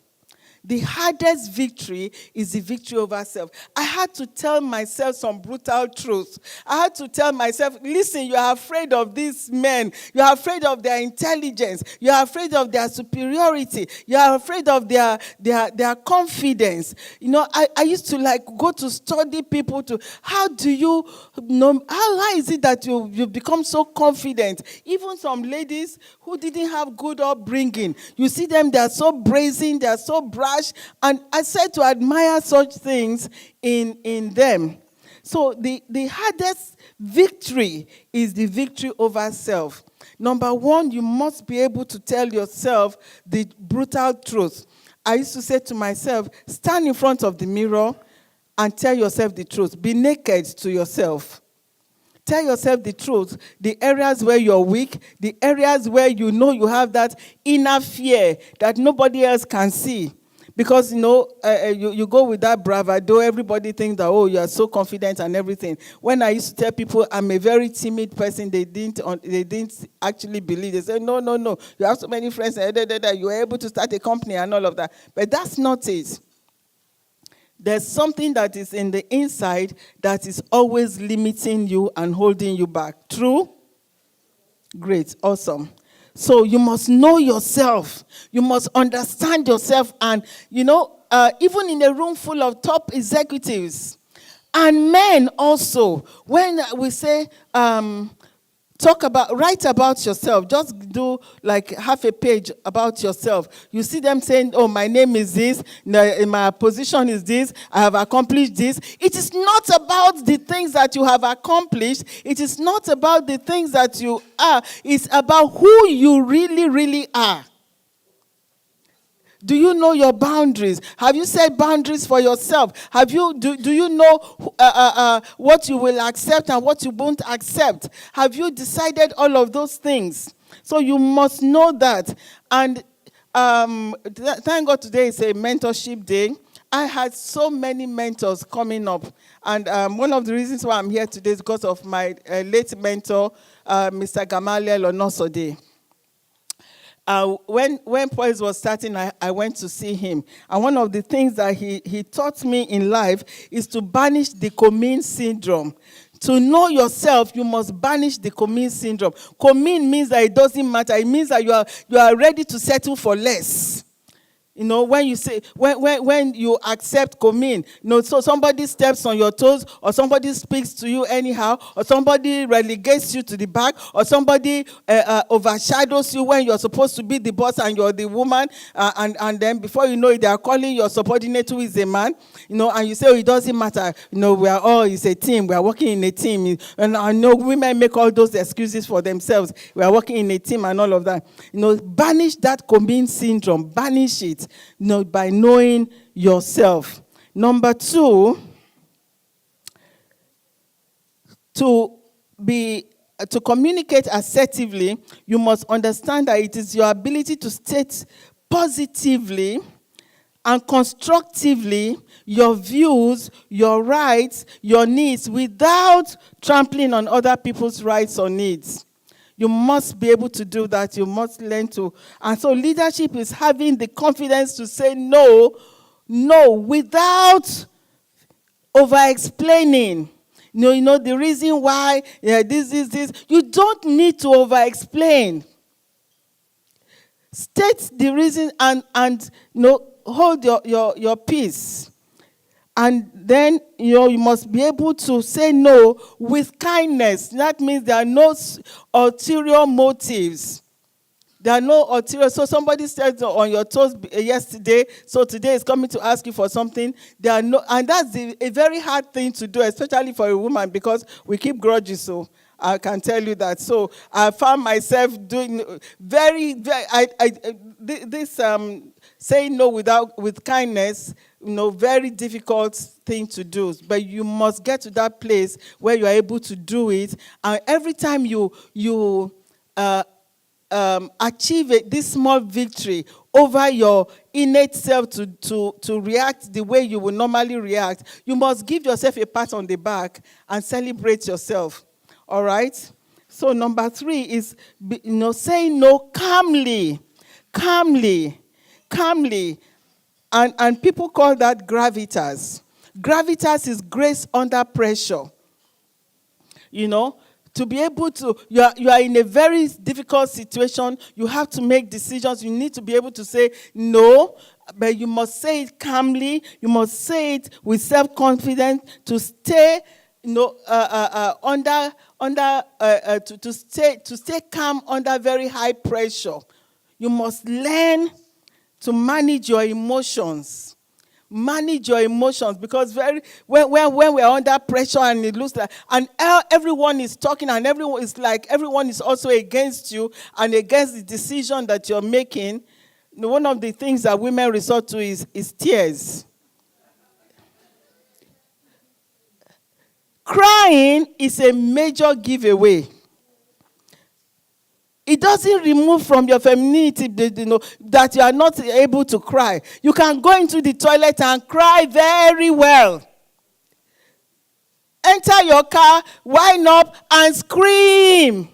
The hardest victory is the victory over self. I had to tell myself some brutal truths. I had to tell myself, listen, you are afraid of these men. You are afraid of their intelligence. You are afraid of their superiority. You are afraid of their confidence. You know, I used to go to study people to, how do you know, how is it that you become so confident? Even some ladies who didn't have good upbringing, you see them, they are so brazen, they are so bright. And I said to admire such things in them. So the hardest victory is the victory over self. Number one, you must be able to tell yourself the brutal truth. I used to say to myself, stand in front of the mirror and tell yourself the truth. Be naked to yourself. Tell yourself the truth, the areas where you're weak, the areas where you know you have that inner fear that nobody else can see. Because, you know, you go with that bravado, everybody thinks that, oh, you are so confident and everything. When I used to tell people I'm a very timid person, they didn't actually believe. They said, no, you have so many friends, you are able to start a company and all of that. But that's not it. There's something that is in the inside that is always limiting you and holding you back. True? Great, awesome. So you must know yourself. You must understand yourself. And, you know, even in a room full of top executives and men also, when we say, write about yourself, just do like half a page about yourself. You see them saying, oh, my name is this, my position is this, I have accomplished this. It is not about the things that you have accomplished. It is not about the things that you are. It's about who you really, really are. Do you know your boundaries? Have you set boundaries for yourself? Do you know what you will accept and what you won't accept? Have you decided all of those things? So you must know that. And thank God today is a mentorship day. I had so many mentors coming up. And one of the reasons why I'm here today is because of my late mentor, Mr. Gamaliel Onosode. When Poise was starting, I went to see him. And one of the things that he taught me in life is to banish the commune syndrome. To know yourself, you must banish the commune syndrome. Commune means that it doesn't matter. It means that you are ready to settle for less. You know, when you say, when you accept commune, you know, so somebody steps on your toes, or somebody speaks to you anyhow, or somebody relegates you to the back, or somebody overshadows you when you're supposed to be the boss and you're the woman, and then before you know it, they are calling your subordinate who is a man, you know, and you say, oh, it doesn't matter, you know, we are all, it's a team, we are working in a team, and I know women make all those excuses for themselves, we are working in a team and all of that. You know, banish that commune syndrome, banish it. You know, by knowing yourself. Number 2, to communicate assertively, you must understand that it is your ability to state positively and constructively your views, your rights, your needs, without trampling on other people's rights or needs. You must be able to do that. You must learn to. And so leadership is having the confidence to say no without over-explaining. You know the reason why this. You don't need to over-explain. State the reason and hold your peace. And then, you must be able to say no with kindness. That means there are no ulterior motives. There are no ulterior. So somebody stepped on your toes yesterday, so today is coming to ask you for something. There are no, and that's a very hard thing to do, especially for a woman, because we keep grudges, so I can tell you that. So I found myself doing saying no with kindness, very difficult thing to do. But you must get to that place where you are able to do it. And every time you achieve this small victory over your innate self to react the way you would normally react, you must give yourself a pat on the back and celebrate yourself. All right? So number 3 is saying no calmly. And people call that gravitas. Gravitas is grace under pressure. To be able to, you are in a very difficult situation. You have to make decisions. You need to be able to say no, but you must say it calmly. You must say it with self-confidence to stay, to stay calm under very high pressure. You must learn to manage your emotions. Manage your emotions, because when we're under pressure and it looks like, and everyone is talking and everyone is also against you and against the decision that you're making, one of the things that women resort to is tears. Crying is a major giveaway. It doesn't remove from your femininity, that you are not able to cry. You can go into the toilet and cry very well. Enter your car, wind up, and scream.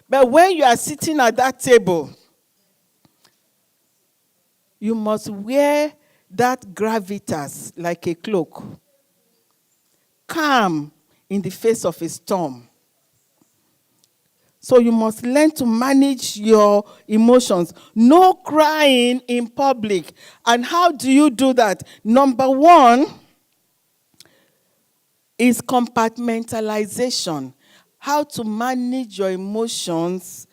But when you are sitting at that table, you must wear that gravitas like a cloak. Calm in the face of a storm. So you must learn to manage your emotions. No crying in public. And how do you do that? Number 1 is compartmentalization. How to manage your emotions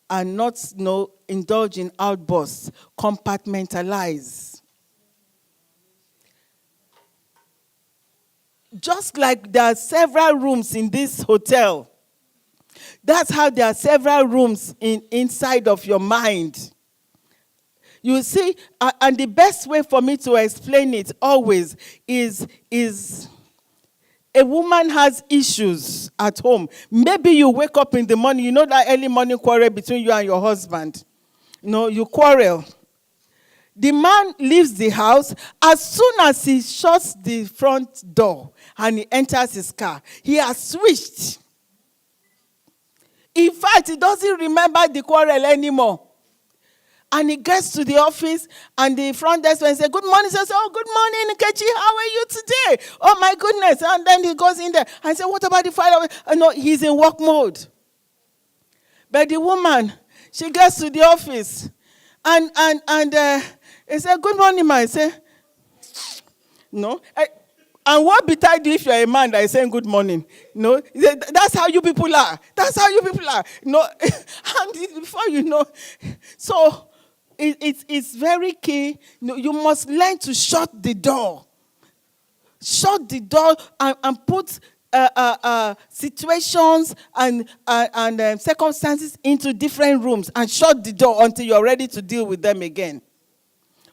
and not indulge in outbursts. Compartmentalize. Just like there are several rooms in this hotel, that's how there are several rooms inside of your mind. You see, and the best way for me to explain it always is a woman has issues at home. Maybe you wake up in the morning, that early morning quarrel between you and your husband. You quarrel. The man leaves the house. As soon as he shuts the front door and he enters his car, he has switched. In fact, he doesn't remember the quarrel anymore. And he gets to the office, and the front desk man says, good morning. He says, oh, good morning, Nkechi. How are you today? Oh, my goodness. And then he goes in there and says, what about the file? No, he's in work mode. But the woman, she gets to the office, And he said, good morning, ma. I said, no. And what betide you if you're a man that is saying good morning? No, he said, that's how you people are. That's how you people are. No, and before you know, so it's very key. No, you must learn to shut the door. Shut the door and put situations and circumstances into different rooms and shut the door until you're ready to deal with them again.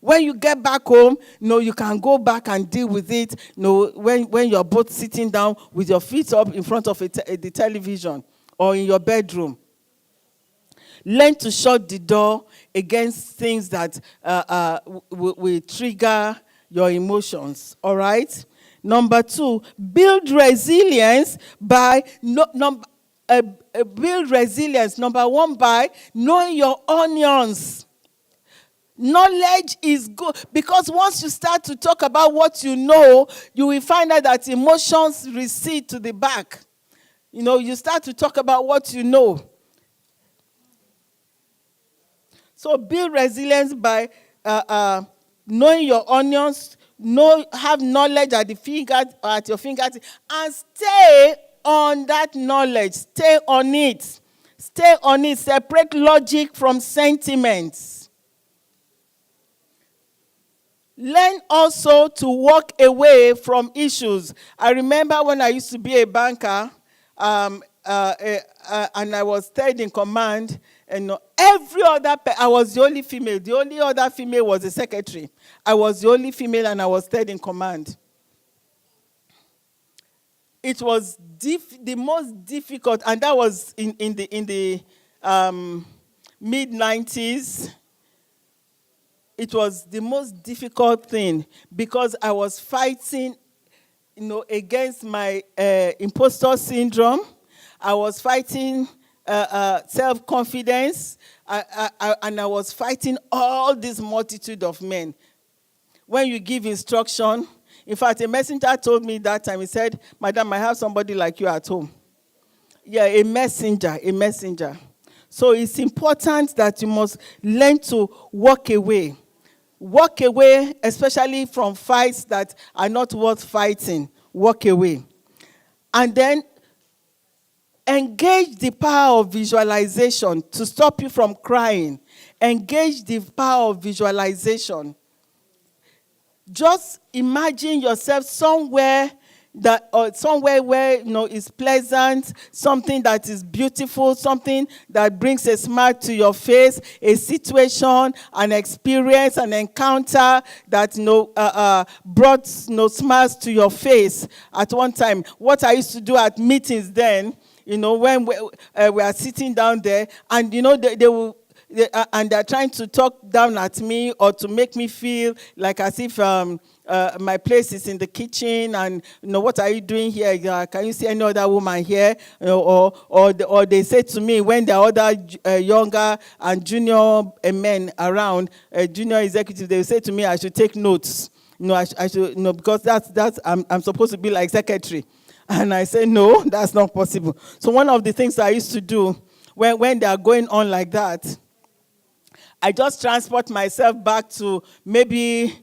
When you get back home, you can go back and deal with it. When you're both sitting down with your feet up in front of the television or in your bedroom. Learn to shut the door against things that will trigger your emotions. All right? Number 2, build resilience by build resilience. Number 1, by knowing your onions. Knowledge is good because once you start to talk about what you know, you will find out that emotions recede to the back. You start to talk about what you know. So build resilience by knowing your onions, have knowledge at your fingertips, and stay on that knowledge. Stay on it. Stay on it. Separate logic from sentiments. Learn also to walk away from issues. I remember when I used to be a banker, and I was third in command, and I was the only female. The only other female was the secretary. I was the only female, and I was third in command. It was the most difficult, and that was in the mid-90s. It was the most difficult thing because I was fighting, against my imposter syndrome. I was fighting self-confidence, and I was fighting all this multitude of men. When you give instruction, in fact, a messenger told me that time, he said, Madam, I have somebody like you at home. Yeah, a messenger. So it's important that you must learn to walk away. Walk away, especially from fights that are not worth fighting. Walk away. And then engage the power of visualization to stop you from crying. Engage the power of visualization. Just imagine yourself somewhere where is pleasant, something that is beautiful, something that brings a smile to your face, a situation, an experience, an encounter that brought smiles to your face at one time. What I used to do at meetings then, when we are sitting down there, and they will. And they're trying to talk down at me or to make me feel like as if my place is in the kitchen, and what are you doing here? Can you see any other woman here? Or they say to me when there are other younger and junior men around, junior executives, they say to me I should take notes. I should because that's I'm supposed to be like secretary, and I say no, that's not possible. So one of the things I used to do when they are going on like that, I just transport myself back to maybe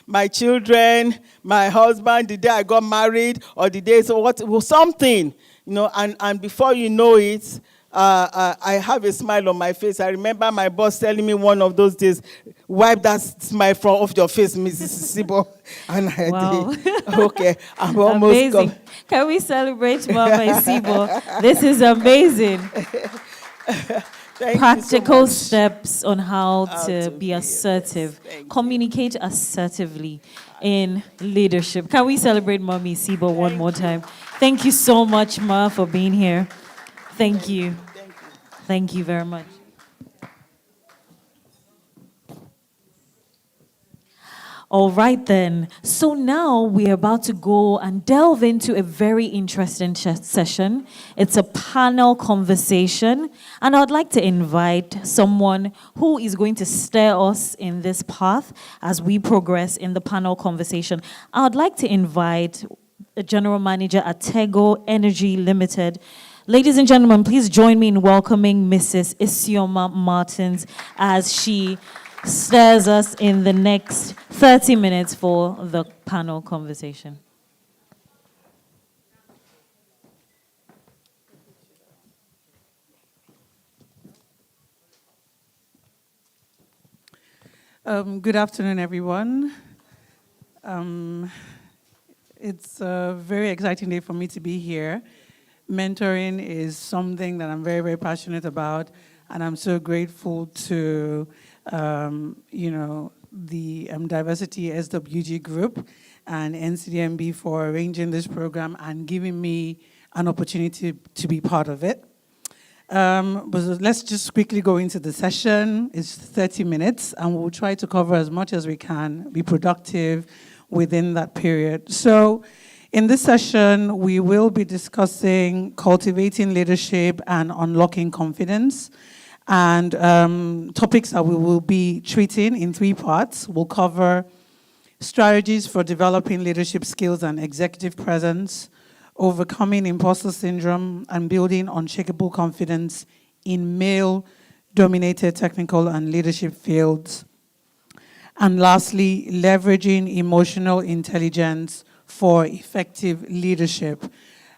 my children, my husband, the day I got married, or the day something, and before you know it, I have a smile on my face. I remember my boss telling me one of those days, wipe that smile from off your face, Mrs. Sibo. And I did. Okay, I'm almost amazing. Can we celebrate Mama Sibo? This is amazing. Practical steps on how to be assertive. Communicate assertively in leadership. Can we celebrate Mommy Sibo one more time? Thank you so much, Ma, for being here. Thank you. Thank you very much. All right then. So now we're about to go and delve into a very interesting session. It's a panel conversation, and I'd like to invite someone who is going to steer us in this path as we progress in the panel conversation. I'd like to invite the General Manager at Tego Energy Limited, Ladies and gentlemen, please join me in welcoming Mrs. Isioma Martins as she steers us in the next 30 minutes for the panel conversation. Good afternoon, everyone. It's a very exciting day for me to be here. Mentoring is something that I'm very, very passionate about, and I'm so grateful to, the Diversity SWG Group and NCDMB for arranging this program and giving me an opportunity to be part of it. But let's just quickly go into the session. It's 30 minutes, and we'll try to cover as much as we can, be productive within that period. So in this session, we will be discussing cultivating leadership and unlocking confidence. And topics that we will be treating in 3 parts. We'll cover strategies for developing leadership skills and executive presence, overcoming imposter syndrome, and building unshakable confidence in male-dominated technical and leadership fields. And lastly, leveraging emotional intelligence for effective leadership.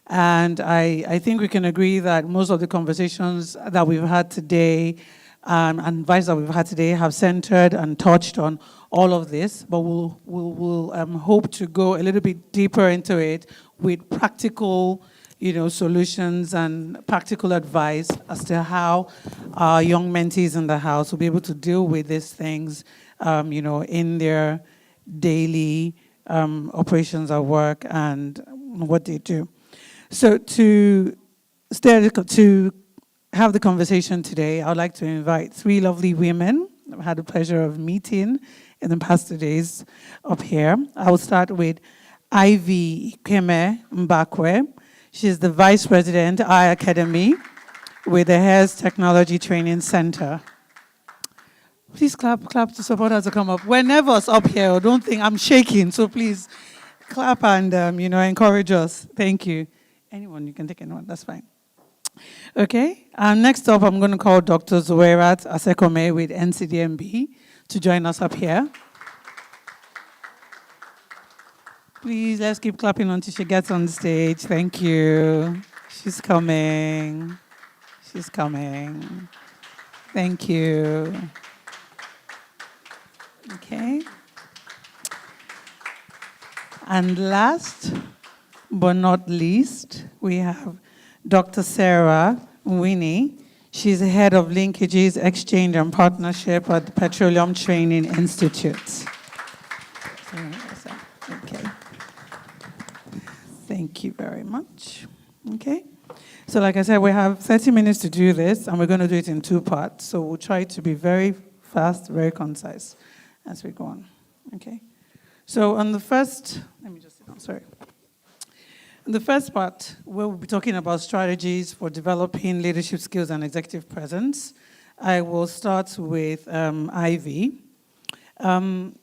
And I think we can agree that most of the conversations that we've had today and advice that we've had today have centered and touched on all of this, but we'll hope to go a little bit deeper into it with practical, solutions and practical advice as to how our young mentees in the house will be able to deal with these things, in their daily operations at work and what they do. So to have the conversation today, I would like to invite 3 lovely women I've had the pleasure of meeting in the past 2 days up here. I will start with Ivy Keme Mbakwe. She's the Vice President, I Academy, with the Hairs Technology Training Center. Please clap to support us to come up. We're nervous up here. Don't think I'm shaking, so please clap and encourage us. Thank you. Anyone, you can take anyone, that's fine. Okay, next up I'm going to call Dr. Zoerat Asekome with NCDMB to join us up here. Please, let's keep clapping until she gets on the stage. Thank you. She's coming. She's coming. Thank you. Okay. And last but not least, we have Dr. Sarah Winnie. She's the head of Linkages, Exchange and Partnership at the Petroleum Training Institute. Okay. Thank you very much. Okay. So like I said, we have 30 minutes to do this, and we're going to do it in 2 parts. So we'll try to be very fast, very concise as we go on. Okay. So on the first, let me just sit down, sorry. In the first part, we'll be talking about strategies for developing leadership skills and executive presence. I will start with Ivy.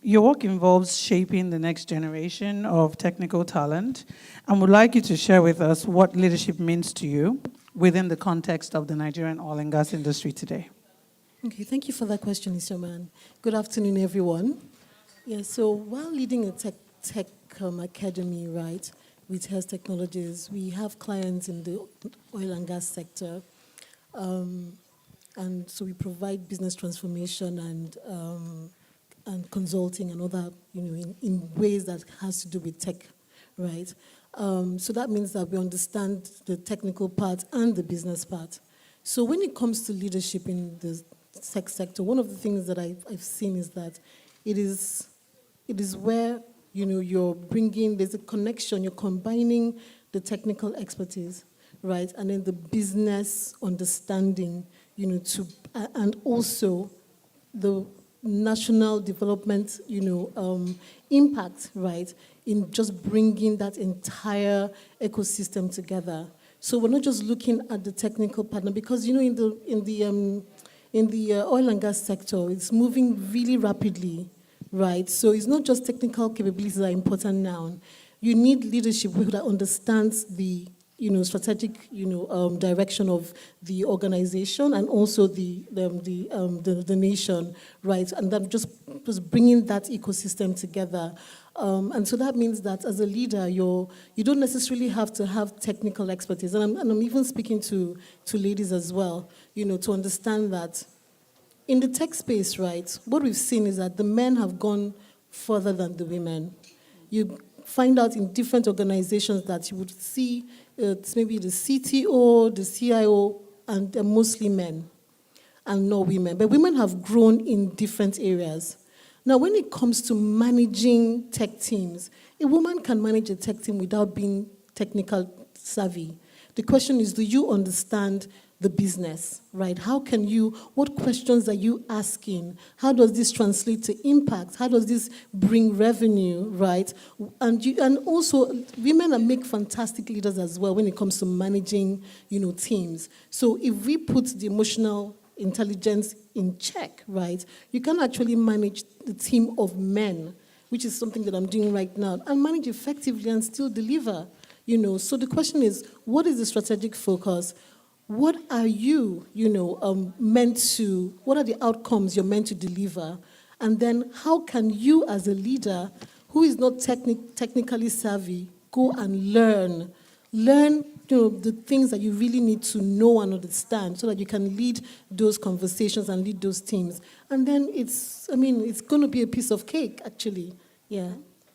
Your work involves shaping the next generation of technical talent, and would like you to share with us what leadership means to you within the context of the Nigerian oil and gas industry today. Okay, thank you for that question, Isioma. Good afternoon, everyone. Yeah, so while leading a tech academy, right, with Hairs Technologies, we have clients in the oil and gas sector, and so we provide business transformation and consulting and other, in ways that has to do with tech, right? So that means that we understand the technical part and the business part. So when it comes to leadership in the tech sector, one of the things that I've seen is that it is where you're bringing, there's a connection, you're combining the technical expertise, right, and then the business understanding, and also the national development, impact, right, in just bringing that entire ecosystem together. So we're not just looking at the technical partner, because in the oil and gas sector, it's moving really rapidly. Right, so it's not just technical capabilities that are important now. You need leadership that understands the strategic, direction of the organization and also the nation, right? And then just bringing that ecosystem together. And so that means that as a leader, you don't necessarily have to have technical expertise. And I'm even speaking to ladies as well, to understand that in the tech space, right, what we've seen is that the men have gone further than the women. You find out in different organizations that you would see it's maybe the CTO, the CIO, and they're mostly men and no women. But women have grown in different areas. Now, when it comes to managing tech teams, a woman can manage a tech team without being technical savvy. The question is, do you understand the business, right? What questions are you asking? How does this translate to impact? How does this bring revenue, right? And also, women make fantastic leaders as well when it comes to managing, teams. So if we put the emotional intelligence in check, right, you can actually manage the team of men, which is something that I'm doing right now, and manage effectively and still deliver, So the question is, what is the strategic focus? What are you, what are the outcomes you're meant to deliver? And then how can you as a leader who is not technically savvy go and learn, the things that you really need to know and understand so that you can lead those conversations and lead those teams. And then it's going to be a piece of cake, actually. Yeah.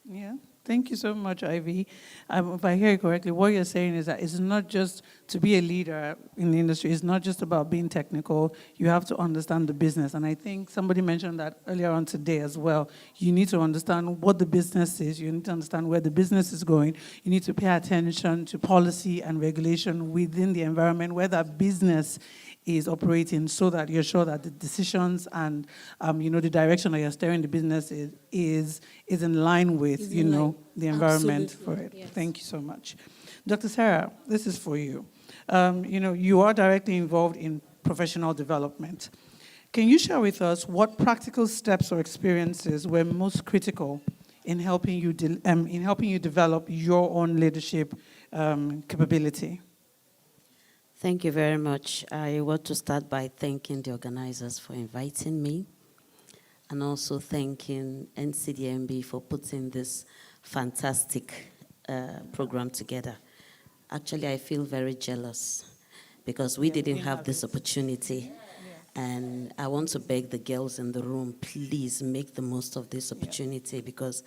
Yeah. Thank you so much, Ivy. If I hear you correctly, what you're saying is that it's not just to be a leader in the industry. It's not just about being technical. You have to understand the business. And I think somebody mentioned that earlier on today as well. You need to understand what the business is. You need to understand where the business is going. You need to pay attention to policy and regulation within the environment where that business is operating, so that you're sure that the decisions and the direction that you're steering the business is in line with the environment for it. Yes. Thank you so much. Dr. Sarah, this is for you. You are directly involved in professional development. Can you share with us what practical steps or experiences were most critical in helping you develop your own leadership capability? Thank you very much. I want to start by thanking the organizers for inviting me and also thanking NCDMB for putting this fantastic program together. Actually, I feel very jealous because we didn't have this opportunity. And I want to beg the girls in the room, please make the most of this opportunity because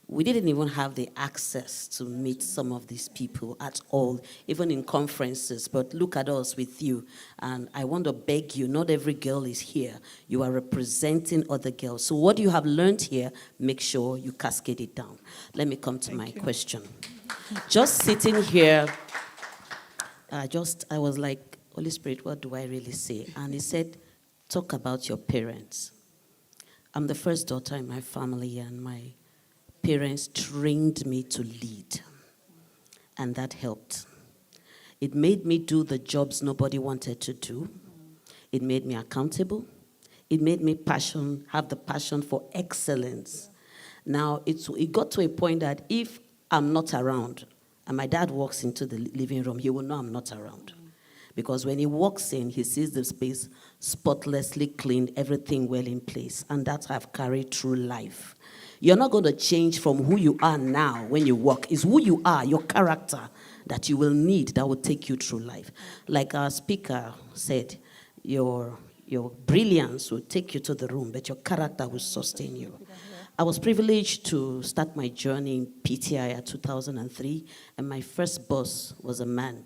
we didn't even have the access to meet some of these people at all, even in conferences. But look at us with you. And I want to beg you, not every girl is here. You are representing other girls. So what you have learned here, make sure you cascade it down. Let me come to my question. Just sitting here, I was like, Holy Spirit, what do I really say? And he said, talk about your parents. I'm the first daughter in my family, and my parents trained me to lead, and that helped. It made me do the jobs nobody wanted to do. It made me accountable. It made me have the passion for excellence. Now, it got to a point that if I'm not around, and my dad walks into the living room, he will know I'm not around. Because when he walks in, he sees the space spotlessly clean, everything well in place. And that I've carried through life. You're not going to change from who you are now when you walk. It's who you are, your character, that you will need that will take you through life. Like our speaker said, your brilliance will take you to the room, but your character will sustain you. I was privileged to start my journey in PTI at 2003, and my first boss was a man.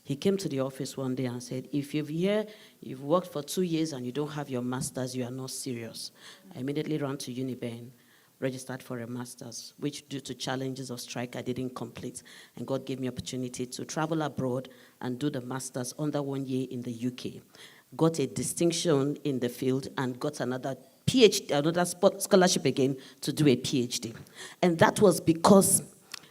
He came to the office one day and said, if you've worked for 2 years and you don't have your master's, you are not serious. I immediately ran to Uniben, registered for a master's, which due to challenges of strike, I didn't complete. And God gave me opportunity to travel abroad and do the master's under 1 year in the UK. Got a distinction in the field and got another PhD, another scholarship again to do a PhD. And that was because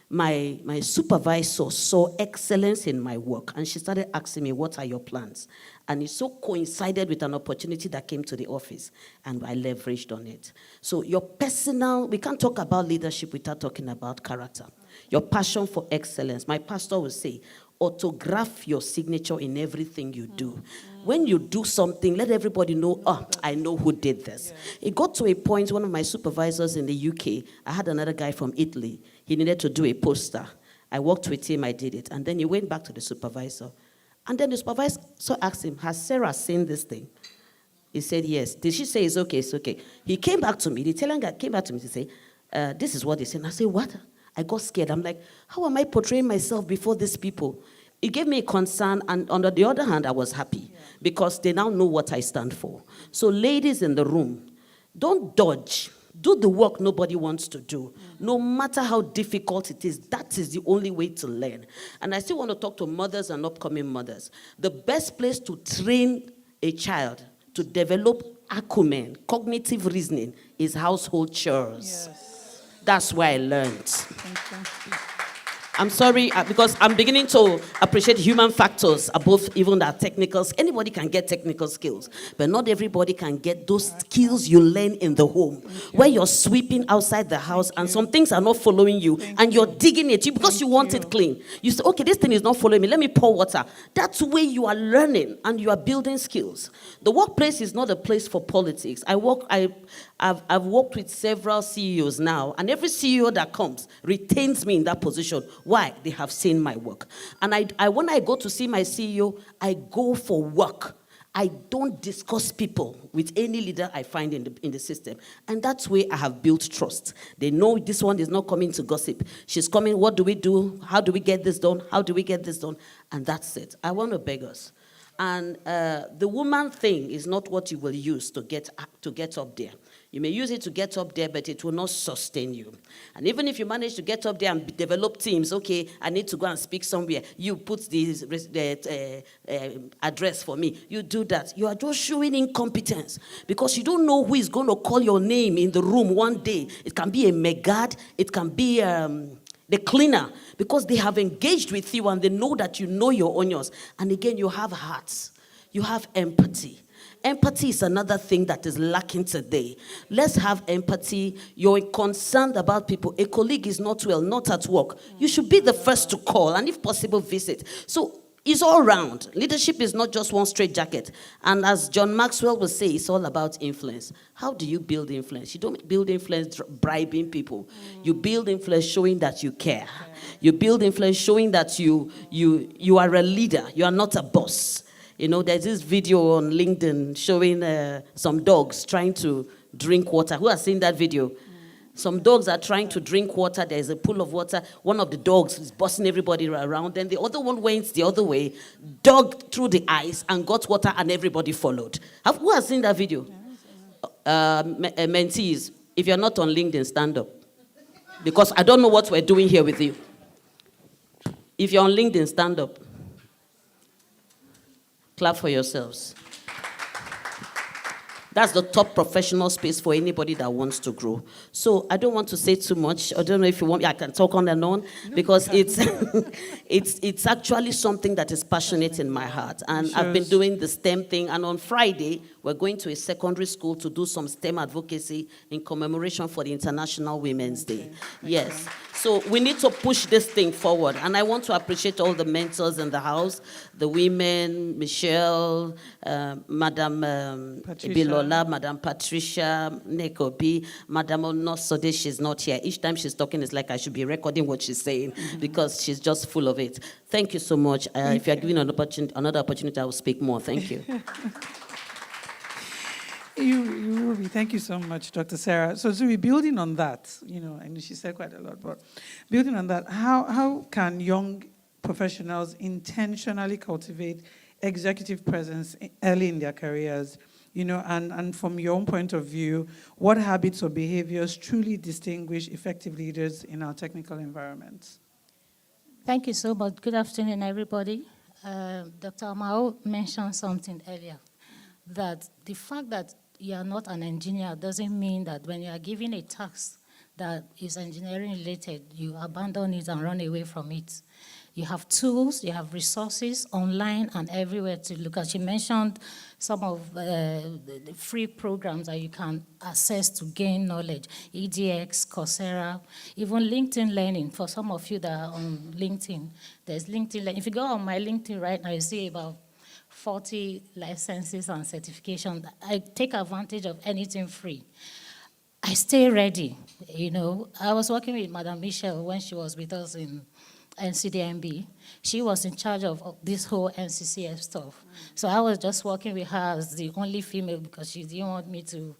my supervisor saw excellence in my work, and she started asking me, what are your plans? And it so coincided with an opportunity that came to the office, and I leveraged on it. So we can't talk about leadership without talking about character. Your passion for excellence. My pastor will say, autograph your signature in everything you do. When you do something, let everybody know, oh, I know who did this. It got to a point, one of my supervisors in the UK, I had another guy from Italy. He needed to do a poster. I worked with him, I did it. And then he went back to the supervisor. And then the supervisor asked him, has Sarah seen this thing? He said, yes. Did she say it's okay? It's okay. He came back to me. The Italian guy came back to me to say, this is what he said. And I said, what? I got scared. I'm like, how am I portraying myself before these people? It gave me a concern, and on the other hand, I was happy because they now know what I stand for. So ladies in the room, don't dodge. Do the work nobody wants to do. No matter how difficult it is, that is the only way to learn. And I still want to talk to mothers and upcoming mothers. The best place to train a child to develop acumen, cognitive reasoning, is household chores. Yes. That's where I learned. I'm sorry, because I'm beginning to appreciate human factors above even our technicals. Anybody can get technical skills, but not everybody can get those skills you learn in the home, where you're sweeping outside the house and some things are not following you, and you're digging it because you want it clean. You say, okay, this thing is not following me, let me pour water. That's the way you are learning and you are building skills. The workplace is not a place for politics. I've worked with several CEOs now, and every CEO that comes retains me in that position. Why? They have seen my work. And when I go to see my CEO, I go for work. I don't discuss people with any leader I find in the system. And that's where I have built trust. They know this one is not coming to gossip. She's coming, what do we do? How do we get this done? How do we get this done? And that's it. I want to beg us. And the woman thing is not what you will use to get up there. You may use it to get up there, but it will not sustain you. And even if you manage to get up there and develop teams, okay, I need to go and speak somewhere. You put the address for me. You do that. You are just showing incompetence because you don't know who is going to call your name in the room one day. It can be a megad. It can be the cleaner, because they have engaged with you and they know that you know your onions. And again, you have hearts. You have empathy. Empathy is another thing that is lacking today. Let's have empathy. You're concerned about people. A colleague is not well, not at work. You should be the first to call and if possible, visit. So it's all round. Leadership is not just one straight jacket. And as John Maxwell will say, it's all about influence. How do you build influence? You don't build influence bribing people. You build influence showing that you care. You build influence showing that you are a leader. You are not a boss. You know, there's this video on LinkedIn showing some dogs trying to drink water. Who has seen that video? Some dogs are trying to drink water. There's a pool of water. One of the dogs is bossing everybody around. Then the other one went the other way, dug through the ice and got water, and everybody followed. Who has seen that video? Mentees, if you're not on LinkedIn, stand up. Because I don't know what we're doing here with you. If you're on LinkedIn, stand up. Clap for yourselves. That's the top professional space for anybody that wants to grow. So I don't want to say too much. I don't know if you want me, I can talk on and on, because it's actually something that is passionate in my heart. And I've been doing the STEM thing, and on Friday, we're going to a secondary school to do some STEM advocacy in commemoration for the International Women's Day. Yes. So we need to push this thing forward. And I want to appreciate all the mentors in the house, the women, Michelle, Madam Bilola, Madam Patricia, Nekobi, Madam Onosode, she's not here. Each time she's talking, it's like I should be recording what she's saying because she's just full of it. Thank you so much. If you're given another opportunity, I will speak more. Thank you. You will be. Thank you so much, Dr. Sarah. So we're building on that, I know she said quite a lot, but building on that, how can young professionals intentionally cultivate executive presence early in their careers, and from your own point of view, what habits or behaviors truly distinguish effective leaders in our technical environments? Thank you so much. Good afternoon, everybody. Dr. Amao mentioned something earlier, that the fact that you are not an engineer doesn't mean that when you are given a task that is engineering related, you abandon it and run away from it. You have tools, you have resources online and everywhere to look at. She mentioned some of the free programs that you can access to gain knowledge, EDX, Coursera, even LinkedIn Learning. For some of you that are on LinkedIn, there's LinkedIn Learning. If you go on my LinkedIn right now, you see about 40 licenses and certifications. I take advantage of anything free. I stay ready, you know. I was working with Madam Michelle when she was with us in NCDMB. She was in charge of this whole NCCF stuff. So I was just working with her as the only female because she didn't want me to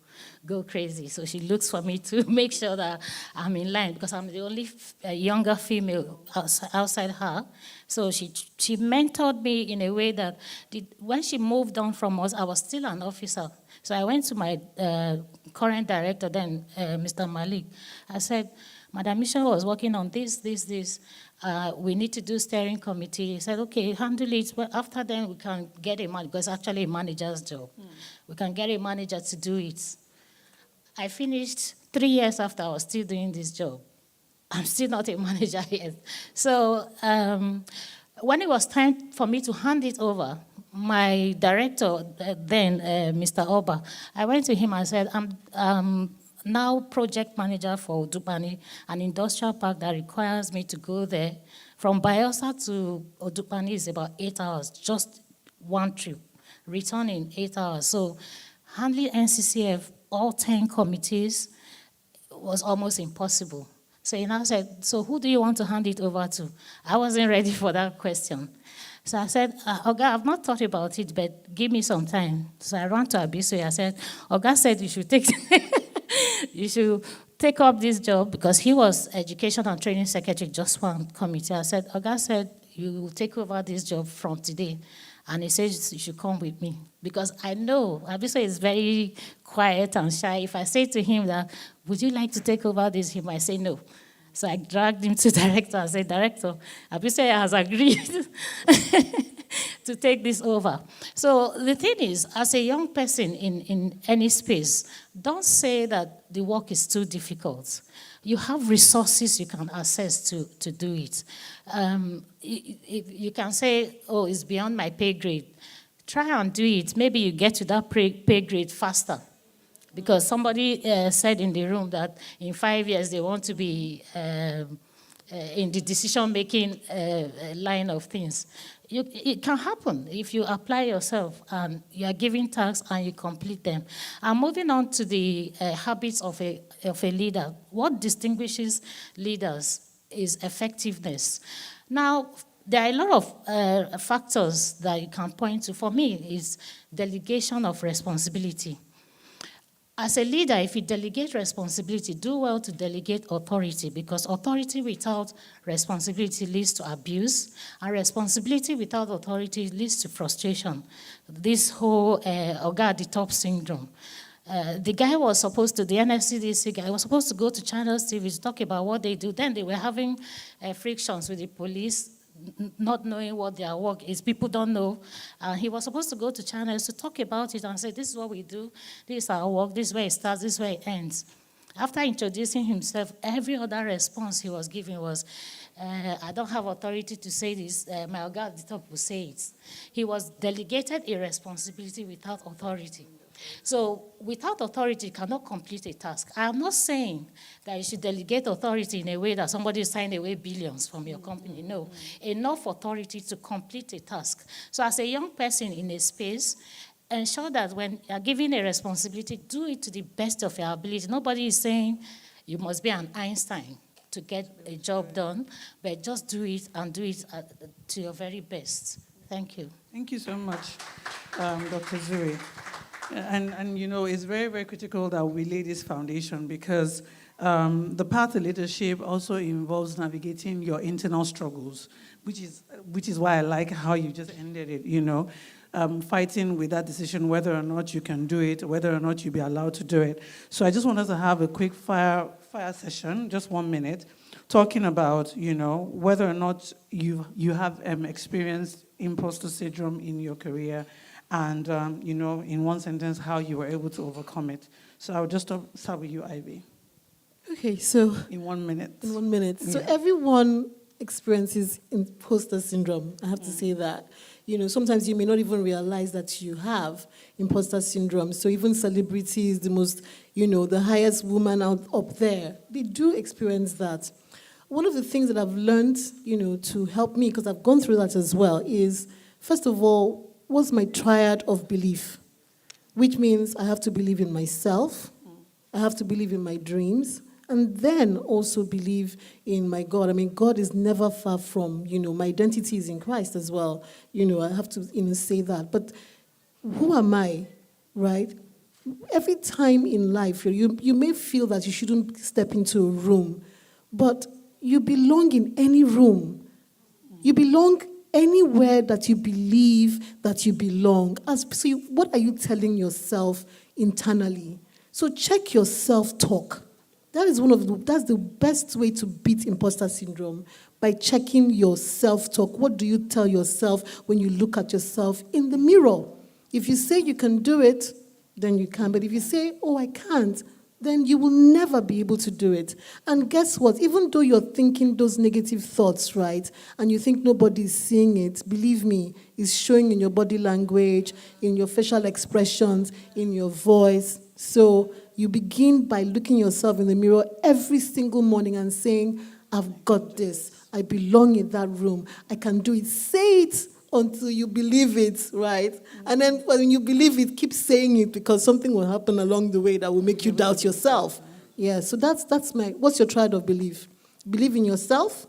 go crazy. So she looks for me to make sure that I'm in line because I'm the only younger female outside her. So she mentored me in a way that when she moved on from us, I was still an officer. So I went to my current director then, Mr. Malik. I said, Madam Michelle was working on this. We need to do steering committee. He said, okay, handle it. But after then, we can get a man, because it's actually a manager's job. We can get a manager to do it. I finished 3 years after I was still doing this job. I'm still not a manager yet. So when it was time for me to hand it over, my director then, Mr. Oba, I went to him and said, I'm now project manager for Odupani, an industrial park that requires me to go there. From Bayelsa to Odupani is about 8 hours, just one trip, return in 8 hours. So handling NCCF, all 10 committees, was almost impossible. So he now said, so who do you want to hand it over to? I wasn't ready for that question. So I said, Oga, I've not thought about it, but give me some time. So I ran to Abiso. I said, Oga said you should take up this job because he was Education and Training Secretary, just one committee. I said, Oga said you will take over this job from today. And he says you should come with me. Because I know Abiso is very quiet and shy. If I say to him that, would you like to take over this, he might say no. So I dragged him to director and said, Director, Abiso has agreed to take this over. So the thing is, as a young person in any space, don't say that the work is too difficult. You have resources you can access to do it. You can say, oh, it's beyond my pay grade. Try and do it. Maybe you get to that pay grade faster. Because somebody said in the room that in 5 years they want to be in the decision-making line of things. It can happen if you apply yourself and you are given tasks and you complete them. And moving on to the habits of a leader, what distinguishes leaders is effectiveness. Now, there are a lot of factors that you can point to. For me, is delegation of responsibility. As a leader, if you delegate responsibility, do well to delegate authority, because authority without responsibility leads to abuse, and responsibility without authority leads to frustration. This whole Oga at the top syndrome. The guy was supposed to, the NFCDC guy was supposed to go to Channels TV to talk about what they do. Then they were having frictions with the police, not knowing what their work is. People don't know. He was supposed to go to channels to talk about it and say, this is what we do, this is our work, this is where it starts, this is where it ends. After introducing himself, every other response he was giving was, I don't have authority to say this, my Oga at the top will say it. He was delegated a responsibility without authority. So without authority, you cannot complete a task. I am not saying that you should delegate authority in a way that somebody signed away billions from your company. No, enough authority to complete a task. So as a young person in a space, ensure that when you're given a responsibility, do it to the best of your ability. Nobody is saying you must be an Einstein to get a job done, but just do it and do it to your very best. Thank you. Thank you so much, Dr. Zuri. And you know, it's very, very critical that we lay this foundation, because the path to leadership also involves navigating your internal struggles, which is why I like how you just ended it, you know, fighting with that decision whether or not you can do it, whether or not you'll be allowed to do it. So I just want us to have a quick fire session, just 1 minute, talking about, you know, whether or not you have experienced imposter syndrome in your career, and, you know, in one sentence, how you were able to overcome it. So I'll just start with you, Ivy. Okay, so... In 1 minute. In 1 minute. So Yeah. everyone experiences imposter syndrome. I have to say that. Sometimes you may not even realize that you have imposter syndrome. So even celebrities, the most, the highest woman up there, they do experience that. One of the things that I've learned, to help me, because I've gone through that as well, is, first of all, what's my triad of belief? Which means I have to believe in myself, I have to believe in my dreams, and then also believe in my God. I mean, God is never far from, my identity is in Christ as well. I have to, say that. But who am I, right? Every time in life, you may feel that you shouldn't step into a room, but you belong in any room. You belong anywhere that you believe that you belong. So what are you telling yourself internally? So check your self-talk. That's the best way to beat imposter syndrome, by checking your self-talk. What do you tell yourself when you look at yourself in the mirror? If you say you can do it, then you can. But if you say, oh, I can't, then you will never be able to do it. And guess what? Even though you're thinking those negative thoughts, right, and you think nobody's seeing it, believe me, it's showing in your body language, in your facial expressions, in your voice. So you begin by looking yourself in the mirror every single morning and saying, I've got this. I belong in that room. I can do it. Say it until you believe it, right? And then when you believe it, keep saying it, because something will happen along the way that will make you doubt yourself. Yeah, so that's what's your triad of belief? Believe in yourself,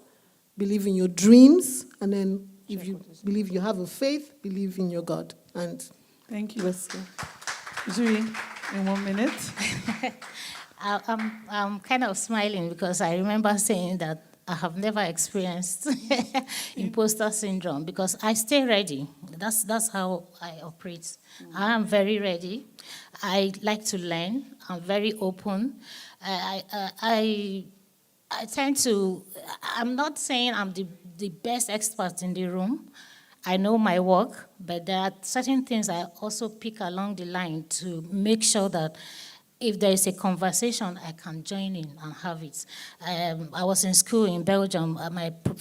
believe in your dreams, and then if you believe you have a faith, believe in your God. And thank you. Zuri, in 1 minute. I'm kind of smiling because I remember saying that I have never experienced imposter syndrome because I stay ready. That's how I operate. I am very ready. I like to learn. I'm very open. I tend to, I'm not saying I'm the best expert in the room. I know my work, but there are certain things I also pick along the line to make sure that if there is a conversation, I can join in and have it. I was in school in Belgium.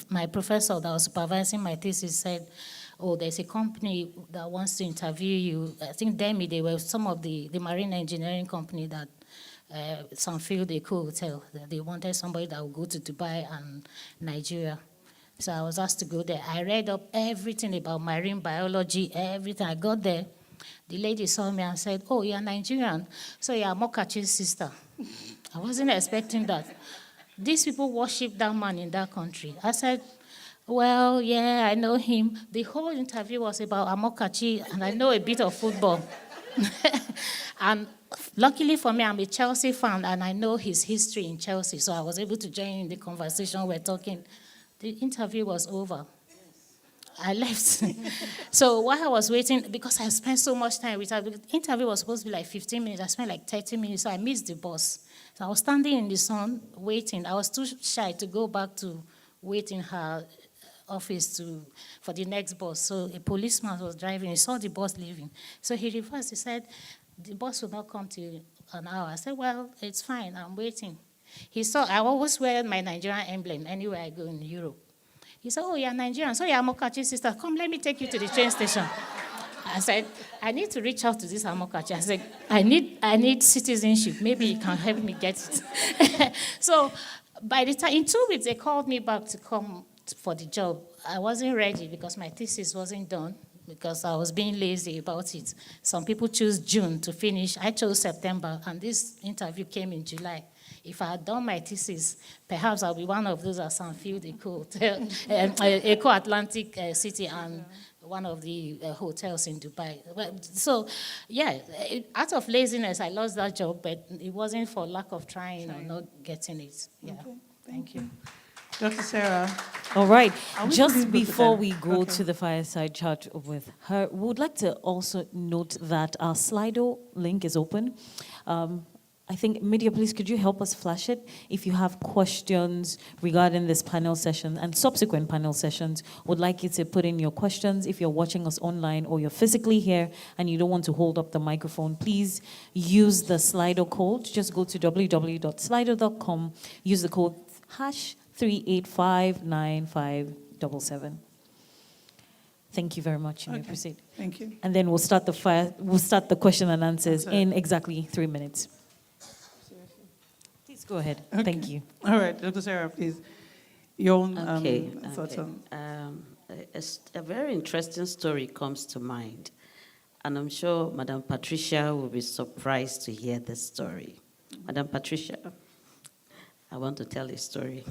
My professor that was supervising my thesis said, oh, there's a company that wants to interview you. I think DEMI, they were some of the marine engineering company that Sunfield Eco Hotel. They wanted somebody that would go to Dubai and Nigeria. So I was asked to go there. I read up everything about marine biology, everything. I got there. The lady saw me and said, oh, you're Nigerian, so you're Mokachi's sister. I wasn't expecting that. These people worship that man in that country. I said, well, yeah, I know him. The whole interview was about Amokachi, and I know a bit of football. And luckily for me, I'm a Chelsea fan, and I know his history in Chelsea, so I was able to join in the conversation we're talking. The interview was over. I left. So while I was waiting, because I spent so much time with her, the interview was supposed to be like 15 minutes. I spent like 30 minutes, so I missed the bus. So I was standing in the sun, waiting. I was too shy to go back to wait in her office for the next bus. So a policeman was driving. He saw the bus leaving. So he reversed. He said, the bus will not come till an hour. I said, well, it's fine. I'm waiting. He saw, I always wear my Nigerian emblem anywhere I go in Europe. He said, oh, you're Nigerian, so you're Amokachi's sister. Come, let me take you to the train station. I said, I need to reach out to this Amokachi. I said, I need citizenship. Maybe you can help me get it. So by the time, in 2 weeks, they called me back to come for the job. I wasn't ready because my thesis wasn't done, because I was being lazy about it. Some people choose June to finish. I chose September, and this interview came in July. If I had done my thesis, perhaps I'll be one of those at Sunfield Eco Atlantic City, and one of the hotels in Dubai. So, yeah, out of laziness, I lost that job, but it wasn't for lack of trying or not getting it. Yeah. Okay. Thank you. Dr. Sarah. All right. Just before we go to the fireside chat with her, we would like to also note that our Slido link is open. I think, media, please, could you help us flash it? If you have questions regarding this panel session and subsequent panel sessions, would like you to put in your questions. If you're watching us online or you're physically here and you don't want to hold up the microphone, please use the Slido code. Just go to www.slido.com, use the code 3859577. Thank you very much. You may proceed. Thank you. And then we'll start the question and answers in exactly 3 minutes. Please go ahead. Okay. Thank you. All right, Dr. Sarah, please. Your own thoughts okay. on. A very interesting story comes to mind. And I'm sure Madam Patricia will be surprised to hear this story. Madam Patricia, I want to tell a story.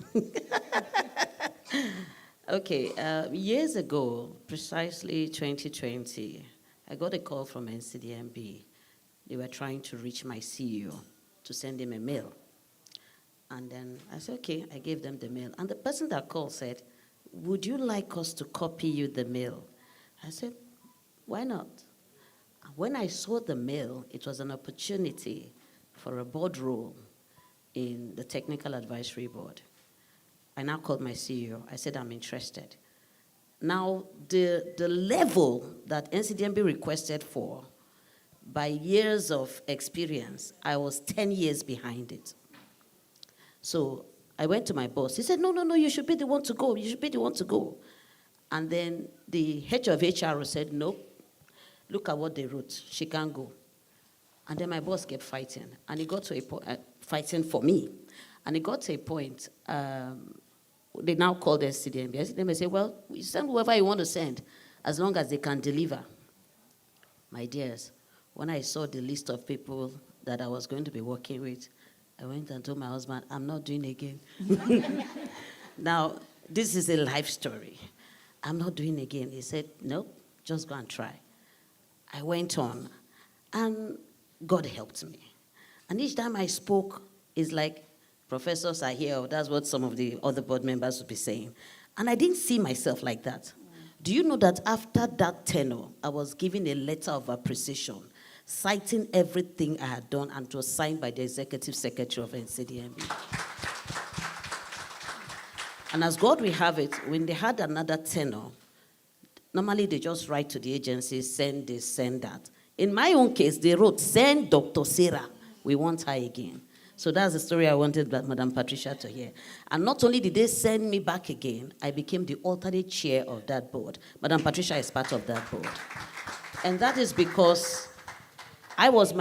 Okay, years ago, precisely 2020, I got a call from NCDMB. They were trying to reach my CEO to send him a mail. And then I said, okay, I gave them the mail. And the person that called said, would you like us to copy you the mail? I said, why not? When I saw the mail, it was an opportunity for a board role in the Technical Advisory Board. I now called my CEO. I said, I'm interested. Now, the level that NCDMB requested for, by years of experience, I was 10 years behind it. So I went to my boss. He said, no, you should be the one to go. You should be the one to go. And then the head of HR said, no, look at what they wrote. She can't go. And then my boss kept fighting. And he got to a point, fighting for me. And it got to a point, they now called SCDMB. SCDMB said, well, you send whoever you want to send, as long as they can deliver. My dears, when I saw the list of people that I was going to be working with, I went and told my husband, I'm not doing again. Now, this is a life story. I'm not doing again. He said, no, just go and try. I went on, and God helped me. And each time I spoke, it's like, professors are here, or that's what some of the other board members would be saying. And I didn't see myself like that. Do you know that after that tenure, I was given a letter of appreciation, citing everything I had done, and it was signed by the executive secretary of NCDMB. And as God will have it, when they had another tenure, normally they just write to the agency, send this, send that. In my own case, they wrote, send Dr. Sarah. We want her again. So that's the story I wanted Madam Patricia to hear. And not only did they send me back again, I became the alternate chair of that board. Madam Patricia is part of that board. And that is because I had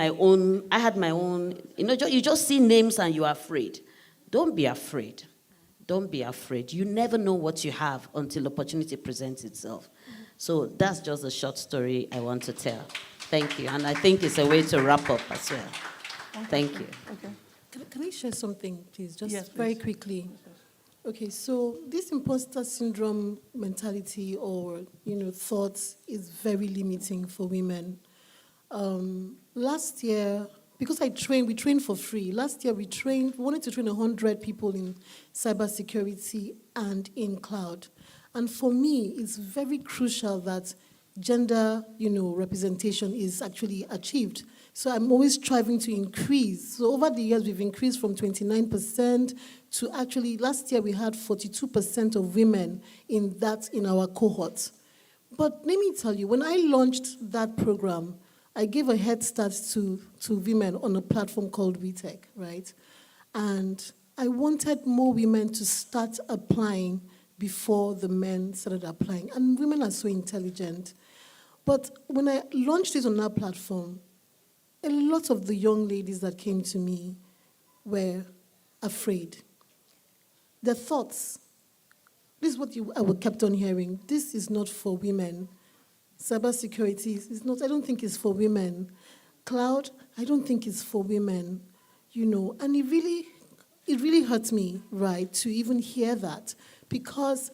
my own, you just see names and you're afraid. Don't be afraid. Don't be afraid. You never know what you have until opportunity presents itself. So that's just a short story I want to tell. Thank you. And I think it's a way to wrap up as well. Thank you. Okay. Can I share something, please? Just yes, very please. quickly. Okay, so this imposter syndrome mentality or, thoughts is very limiting for women. Last year, because we trained for free. Last year we wanted to train 100 people in cybersecurity and in cloud. And for me, it's very crucial that gender, representation is actually achieved. So I'm always striving to increase. So over the years, we've increased from 29% to actually, last year we had 42% of women in our cohort. But let me tell you, when I launched that program, I gave a head start to women on a platform called WeTech, right? And I wanted more women to start applying before the men started applying. And women are so intelligent. But when I launched it on that platform, a lot of the young ladies that came to me were afraid. Their thoughts, this is what I kept on hearing, this is not for women. Cybersecurity is not, I don't think it's for women. Cloud, I don't think it's for women. And it really hurt me, right, to even hear that, because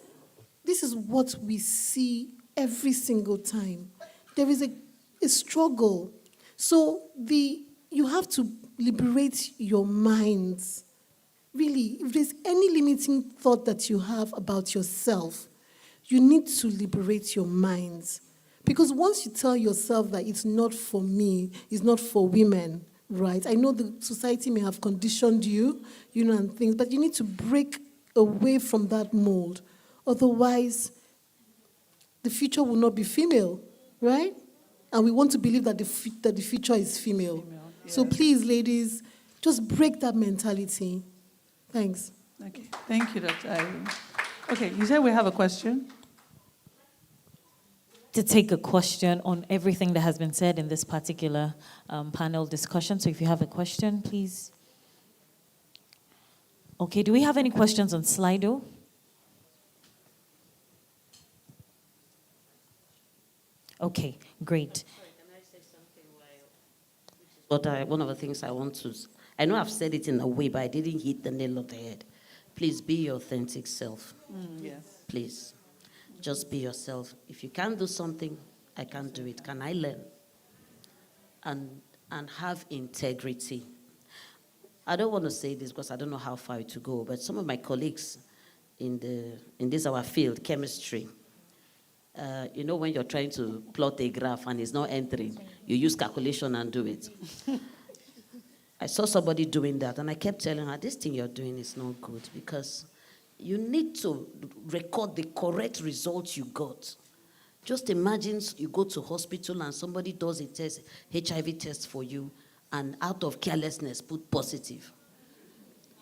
this is what we see every single time. There is a struggle. So you have to liberate your minds. Really, if there's any limiting thought that you have about yourself, you need to liberate your minds. Because once you tell yourself that it's not for me, it's not for women, right? I know the society may have conditioned you, and things, but you need to break away from that mold. Otherwise, the future will not be female, right? And we want to believe that the future is female. Yeah. So please, ladies, just break that mentality. Thanks. Okay, thank you, Dr. Irene. Okay, you said we have a question. To take a question on everything that has been said in this particular panel discussion. So if you have a question, please. Okay, do we have any questions on Slido? Okay, great. But one of the things I want to, I know I've said it in a way, but I didn't hit the nail on the head. Please be your authentic self. Yes. Please, just be yourself. If you can't do something, I can't do it. Can I learn? And have integrity. I don't want to say this because I don't know how far to go, but some of my colleagues in this our field, chemistry, you know, when you're trying to plot a graph and it's not entering, you use calculation and do it. I saw somebody doing that, and I kept telling her, this thing you're doing is not good because you need to record the correct results you got. Just imagine you go to hospital and somebody does a test, HIV test for you, and out of carelessness, put positive.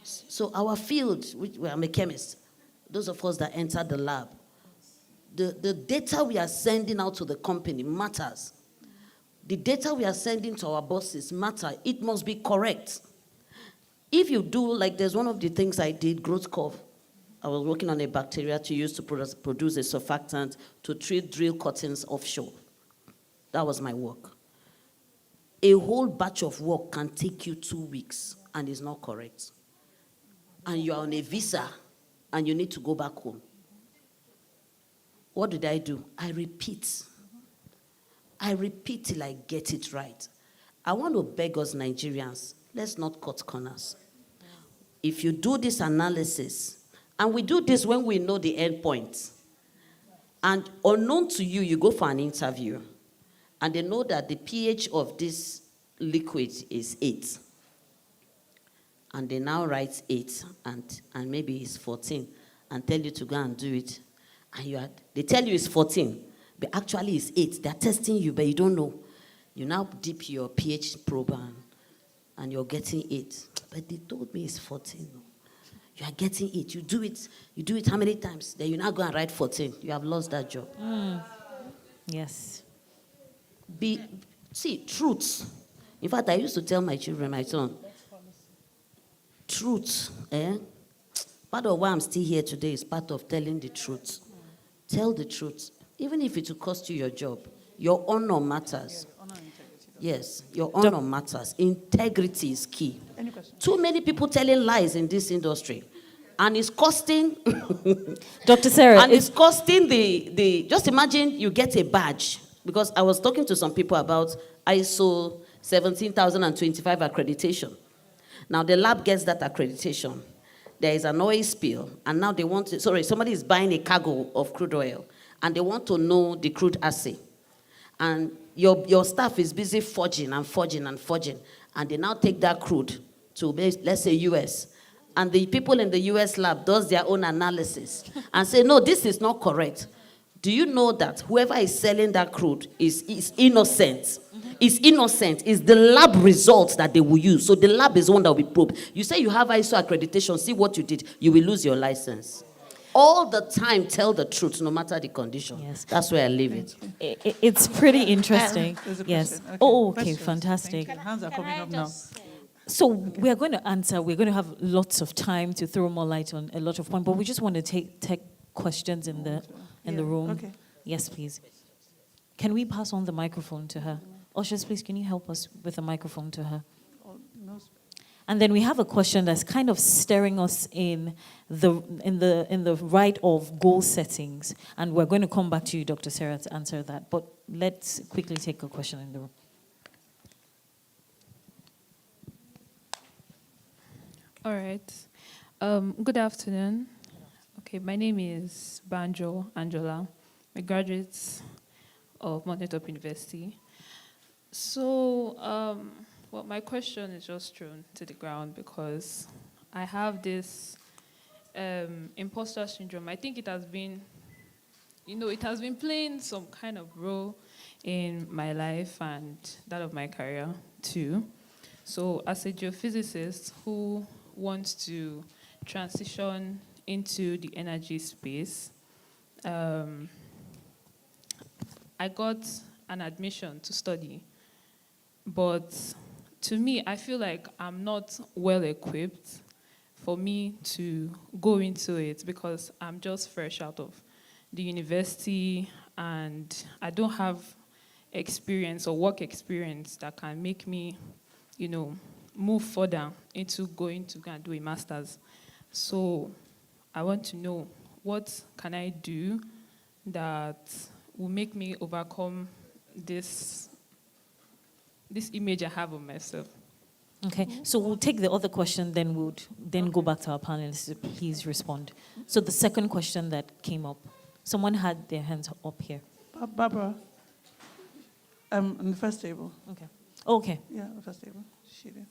So our field, I'm a chemist, those of us that enter the lab, the data we are sending out to the company matters. The data we are sending to our bosses matter. It must be correct. If you do, like there's one of the things I did, growth curve. I was working on a bacteria to use to produce a surfactant to treat drill cuttings offshore. That was my work. A whole batch of work can take you 2 weeks and is not correct. And you are on a visa and you need to go back home. What did I do? I repeat till I get it right. I want to beg us Nigerians, let's not cut corners. If you do this analysis, and we do this when we know the end point, and unknown to you, you go for an interview, and they know that the pH of this liquid is 8. And they now write 8, and maybe it's 14, and tell you to go and do it. And they tell you it's 14, but actually it's 8. They're testing you, but you don't know. You now dip your pH probe and you're getting 8. But they told me it's 14. You are getting 8. You do it how many times? Then you now go and write 14. You have lost that job. Yes. See, truth. In fact, I used to tell my children, my son, truth, part of why I'm still here today is part of telling the truth. Tell the truth. Even if it will cost you your job, your honor matters. Yes, your honor matters. Integrity is key. Too many people telling lies in this industry. And it's costing... Dr. Sarah... And it's costing the... Just imagine you get a badge. Because I was talking to some people about ISO 17025 accreditation. Now, the lab gets that accreditation. There is an oil spill, and now they want to... somebody is buying a cargo of crude oil, and they want to know the crude assay. And your staff is busy forging, and they now take that crude to, let's say, US. And the people in the US lab does their own analysis and say, no, this is not correct. Do you know that whoever is selling that crude is innocent? Is innocent. It's the lab results that they will use. So the lab is the one that will be probed. You say you have ISO accreditation, see what you did, you will lose your license. All the time, tell the truth, no matter the condition. Yes. That's where I leave it. It's pretty interesting. Yes. Okay. Oh, okay, Questions. fantastic. Hands are coming up now. So we are going to answer. We're going to have lots of time to throw more light on a lot of points, but we just want to take questions in the room. Okay. Yes, please. Can we pass on the microphone to her? Ushers, please, can you help us with the microphone to her? And then we have a question that's kind of staring us in the right of goal settings, and we're going to come back to you, Dr. Sarah, to answer that. But let's quickly take a question in the room. All right. Good afternoon. Okay, my name is Banjo Angela. I'm a graduate of Mountain Top University. So, well, my question is just thrown to the ground because I have this imposter syndrome. I think it has been, it has been playing some kind of role in my life and that of my career too. So, as a geophysicist who wants to transition into the energy space, I got an admission to study, but to me, I feel like I'm not well equipped for me to go into it because I'm just fresh out of the university and I don't have experience or work experience that can make me, move further into going to go and do a master's. So I want to know, what can I do that will make me overcome this image I have of myself? Okay, so we'll take the other question, then we'll go back to our panelists. Please respond. So the second question that came up, someone had their hands up here. Barbara, on the first table. Okay. Okay. Yeah, the first table. She did.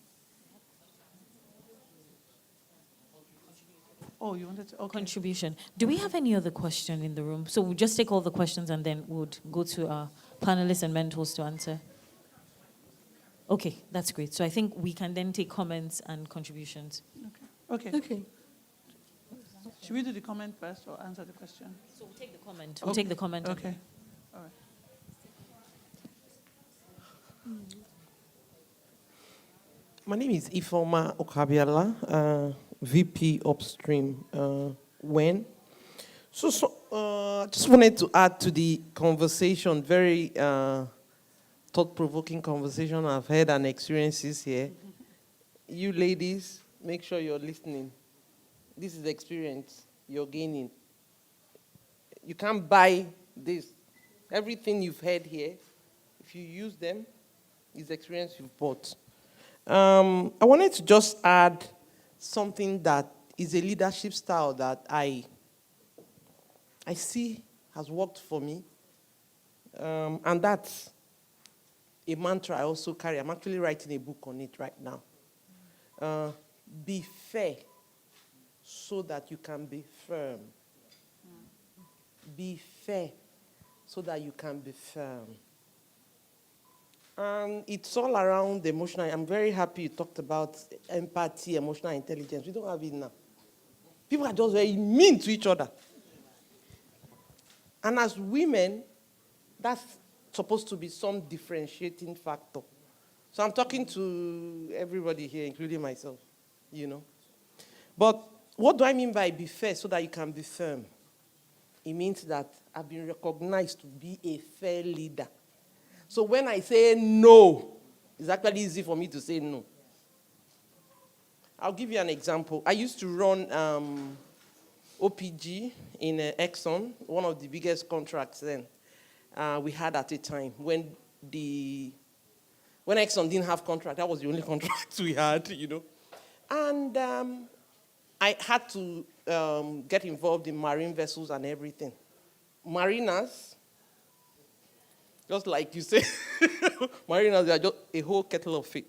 Oh, you wanted to? Okay. Contribution. Do we have any other question in the room? So we'll just take all the questions and then we'll go to our panelists and mentors to answer. Okay, that's great. So I think we can then take comments and contributions. Okay. Okay. Should we do the comment first or answer the question? So we'll take the comment. We'll take the comment. Okay. All right. My name is Ifoma Okabiala, VP Upstream WEN. So just wanted to add to the conversation, very thought-provoking conversation I've had and experiences here. You ladies, make sure you're listening. This is the experience you're gaining. You can't buy this. Everything you've heard here, if you use them, is the experience you've bought. I wanted to just add something that is a leadership style that I see has worked for me. And that's a mantra I also carry. I'm actually writing a book on it right now. Be fair so that you can be firm. Be fair so that you can be firm. And it's all around emotional. I'm very happy you talked about empathy, emotional intelligence. We don't have it now. People are just very mean to each other. And as women, that's supposed to be some differentiating factor. So I'm talking to everybody here, including myself, But what do I mean by be fair so that you can be firm? It means that I've been recognized to be a fair leader. So when I say no, it's actually easy for me to say no. I'll give you an example. I used to run OPG in Exxon, one of the biggest contracts then we had at a time. When Exxon didn't have contract, that was the only contract we had, And I had to get involved in marine vessels and everything. Mariners, just like you say, mariners are just a whole kettle of fish.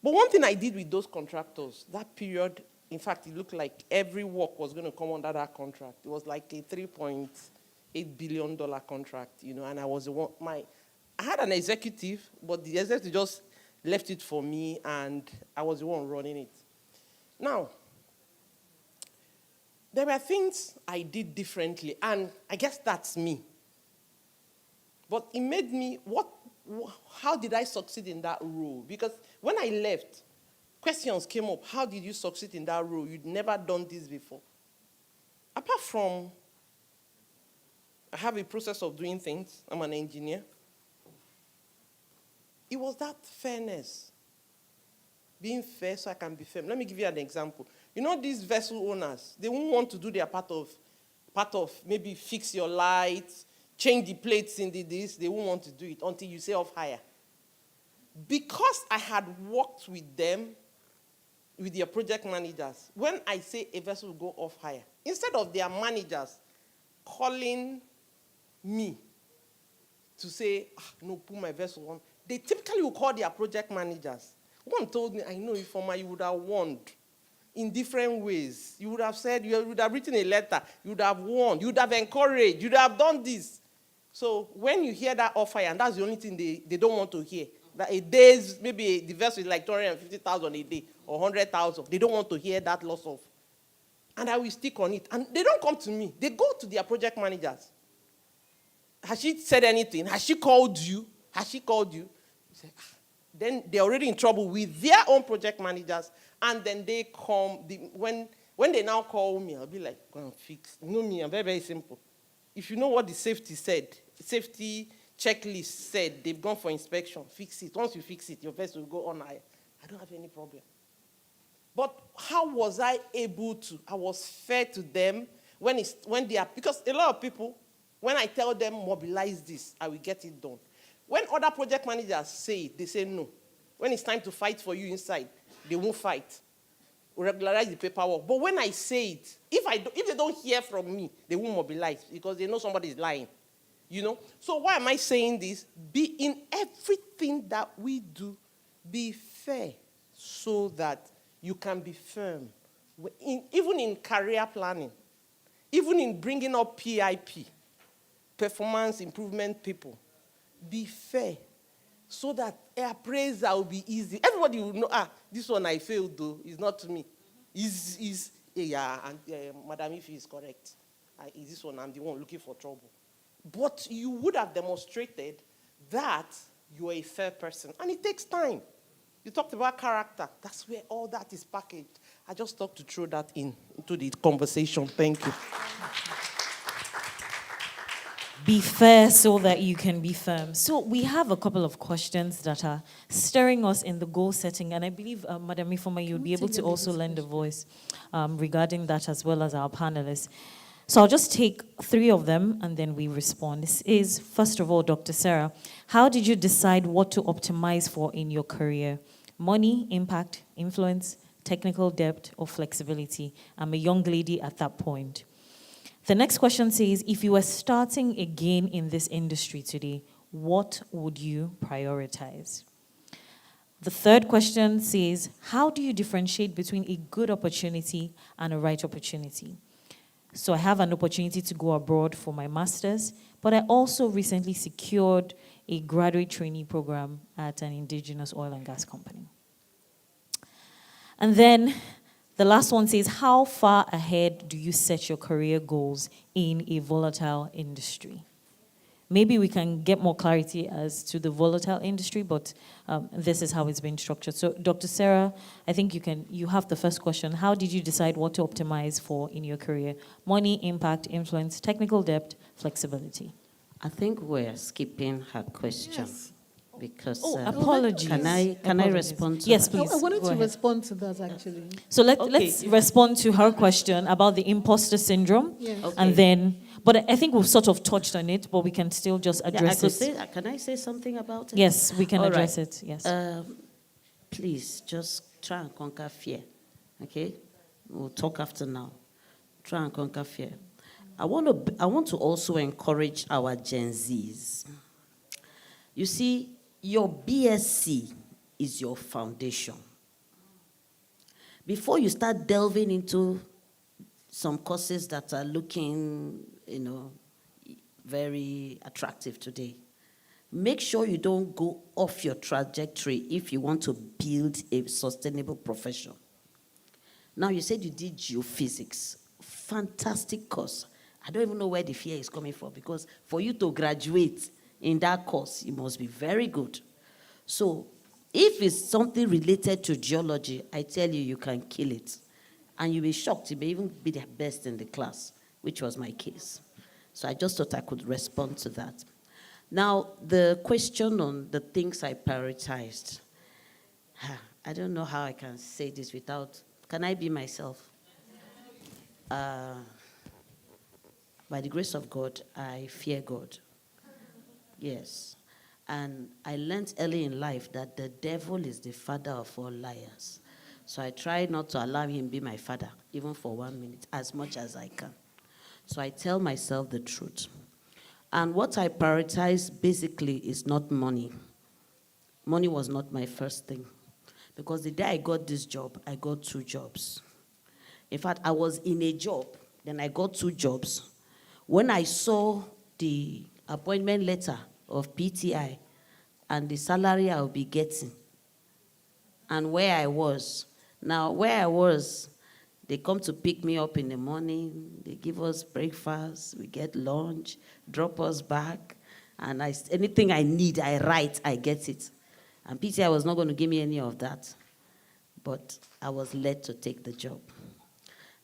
But one thing I did with those contractors, that period, in fact, it looked like every work was going to come under that contract. It was like a $3.8 billion contract, and I was the one. I had an executive, but the executive just left it for me, and I was the one running it. Now, there were things I did differently, and I guess that's me. But it made me, how did I succeed in that role? Because when I left, questions came up. How did you succeed in that role? You'd never done this before. Apart from, I have a process of doing things. I'm an engineer. It was that fairness. Being fair so I can be firm. Let me give you an example. These vessel owners, they won't want to do their part of maybe fix your lights, change the plates in this. They won't want to do it until you say off hire. Because I had worked with them, with their project managers, when I say a vessel will go off hire, instead of their managers calling me to say, no, put my vessel on, they typically will call their project managers. One told me, I know Ifoma, you would have warned in different ways. You would have said, you would have written a letter, you would have warned, you would have encouraged, you would have done this. So when you hear that off hire, and that's the only thing they don't want to hear, that a day's, maybe the vessel is like 250,000 a day or 100,000, they don't want to hear that loss of And I will stick on it. And they don't come to me. They go to their project managers. Has she said anything? Has she called you? Has she called you? Then they're already in trouble with their own project managers. And then they come, when they now call me, I'll be like, go and fix. You know me, I'm very, very simple. If you know what the safety checklist said, they've gone for inspection, fix it. Once you fix it, your vessel will go on higher. I don't have any problem. But how was I able to? I was fair to them when they are, because a lot of people, when I tell them mobilize this, I will get it done. When other project managers say it, they say no. When it's time to fight for you inside, they won't fight. We'll regularize the paperwork. But when I say it, if they don't hear from me, they won't mobilize because they know somebody is lying. You know? So why am I saying this? Be in everything that we do, be fair so that you can be firm. Even in career planning, even in bringing up PIP, performance improvement people, be fair so that appraisal will be easy. Everybody will know, this one I failed though, it's not to me. Madam Ife is correct. Is this one, I'm the one looking for trouble. But you would have demonstrated that you're a fair person. And it takes time. You talked about character. That's where all that is packaged. I just thought to throw that into the conversation. Thank you. Be fair so that you can be firm. So we have a couple of questions that are stirring us in the goal setting, and I believe, Madam Ifoma, you'll be able to also lend a voice regarding that as well as our panelists. So I'll just take 3 of them and then we respond. This is, first of all, Dr. Sarah, how did you decide what to optimize for in your career? Money, impact, influence, technical depth, or flexibility? I'm a young lady at that point. The next question says, if you were starting again in this industry today, what would you prioritize? The third question says, how do you differentiate between a good opportunity and a right opportunity? So I have an opportunity to go abroad for my master's, but I also recently secured a graduate trainee program at an indigenous oil and gas company. And then the last one says, how far ahead do you set your career goals in a volatile industry? Maybe we can get more clarity as to the volatile industry, but this is how it's been structured. So, Dr. Sarah, I think you have the first question. How did you decide what to optimize for in your career? Money, impact, influence, technical depth, flexibility. I think we're skipping her question. Yes. Because apologies. Can I respond to yes, her? please. I wanted to respond to that actually. So let's respond to her question about the imposter syndrome, yes. Okay. and then. But I think we've sort of touched on it, but we can still just address it. Can I say something about it? Yes, we can All address right. it. Yes. Please just try and conquer fear. Okay, we'll talk after now. Try and conquer fear. I want to also encourage our Gen Zs. You see, your BSc is your foundation. Before you start delving into some courses that are looking, very attractive today, make sure you don't go off your trajectory if you want to build a sustainable profession. Now, you said you did geophysics. Fantastic course. I don't even know where the fear is coming from, because for you to graduate in that course, you must be very good. So if it's something related to geology, I tell you, you can kill it. And you'll be shocked. You may even be the best in the class, which was my case. So I just thought I could respond to that. Now, the question on the things I prioritized. I don't know how I can say this without... Can I be myself? By the grace of God, I fear God. Yes. And I learned early in life that the devil is the father of all liars. So I try not to allow him be my father, even for 1 minute, as much as I can. So I tell myself the truth. And what I prioritize basically is not money. Money was not my first thing. Because the day I got this job, I got 2 jobs. In fact, I was in a job, then I got 2 jobs. When I saw the appointment letter of PTI and the salary I would be getting and where I was. Now, where I was, They come to pick me up in the morning. They give us breakfast. We get lunch, drop us back. And anything I need, I write, I get it. And PTI was not going to give me any of that. But I was led to take the job.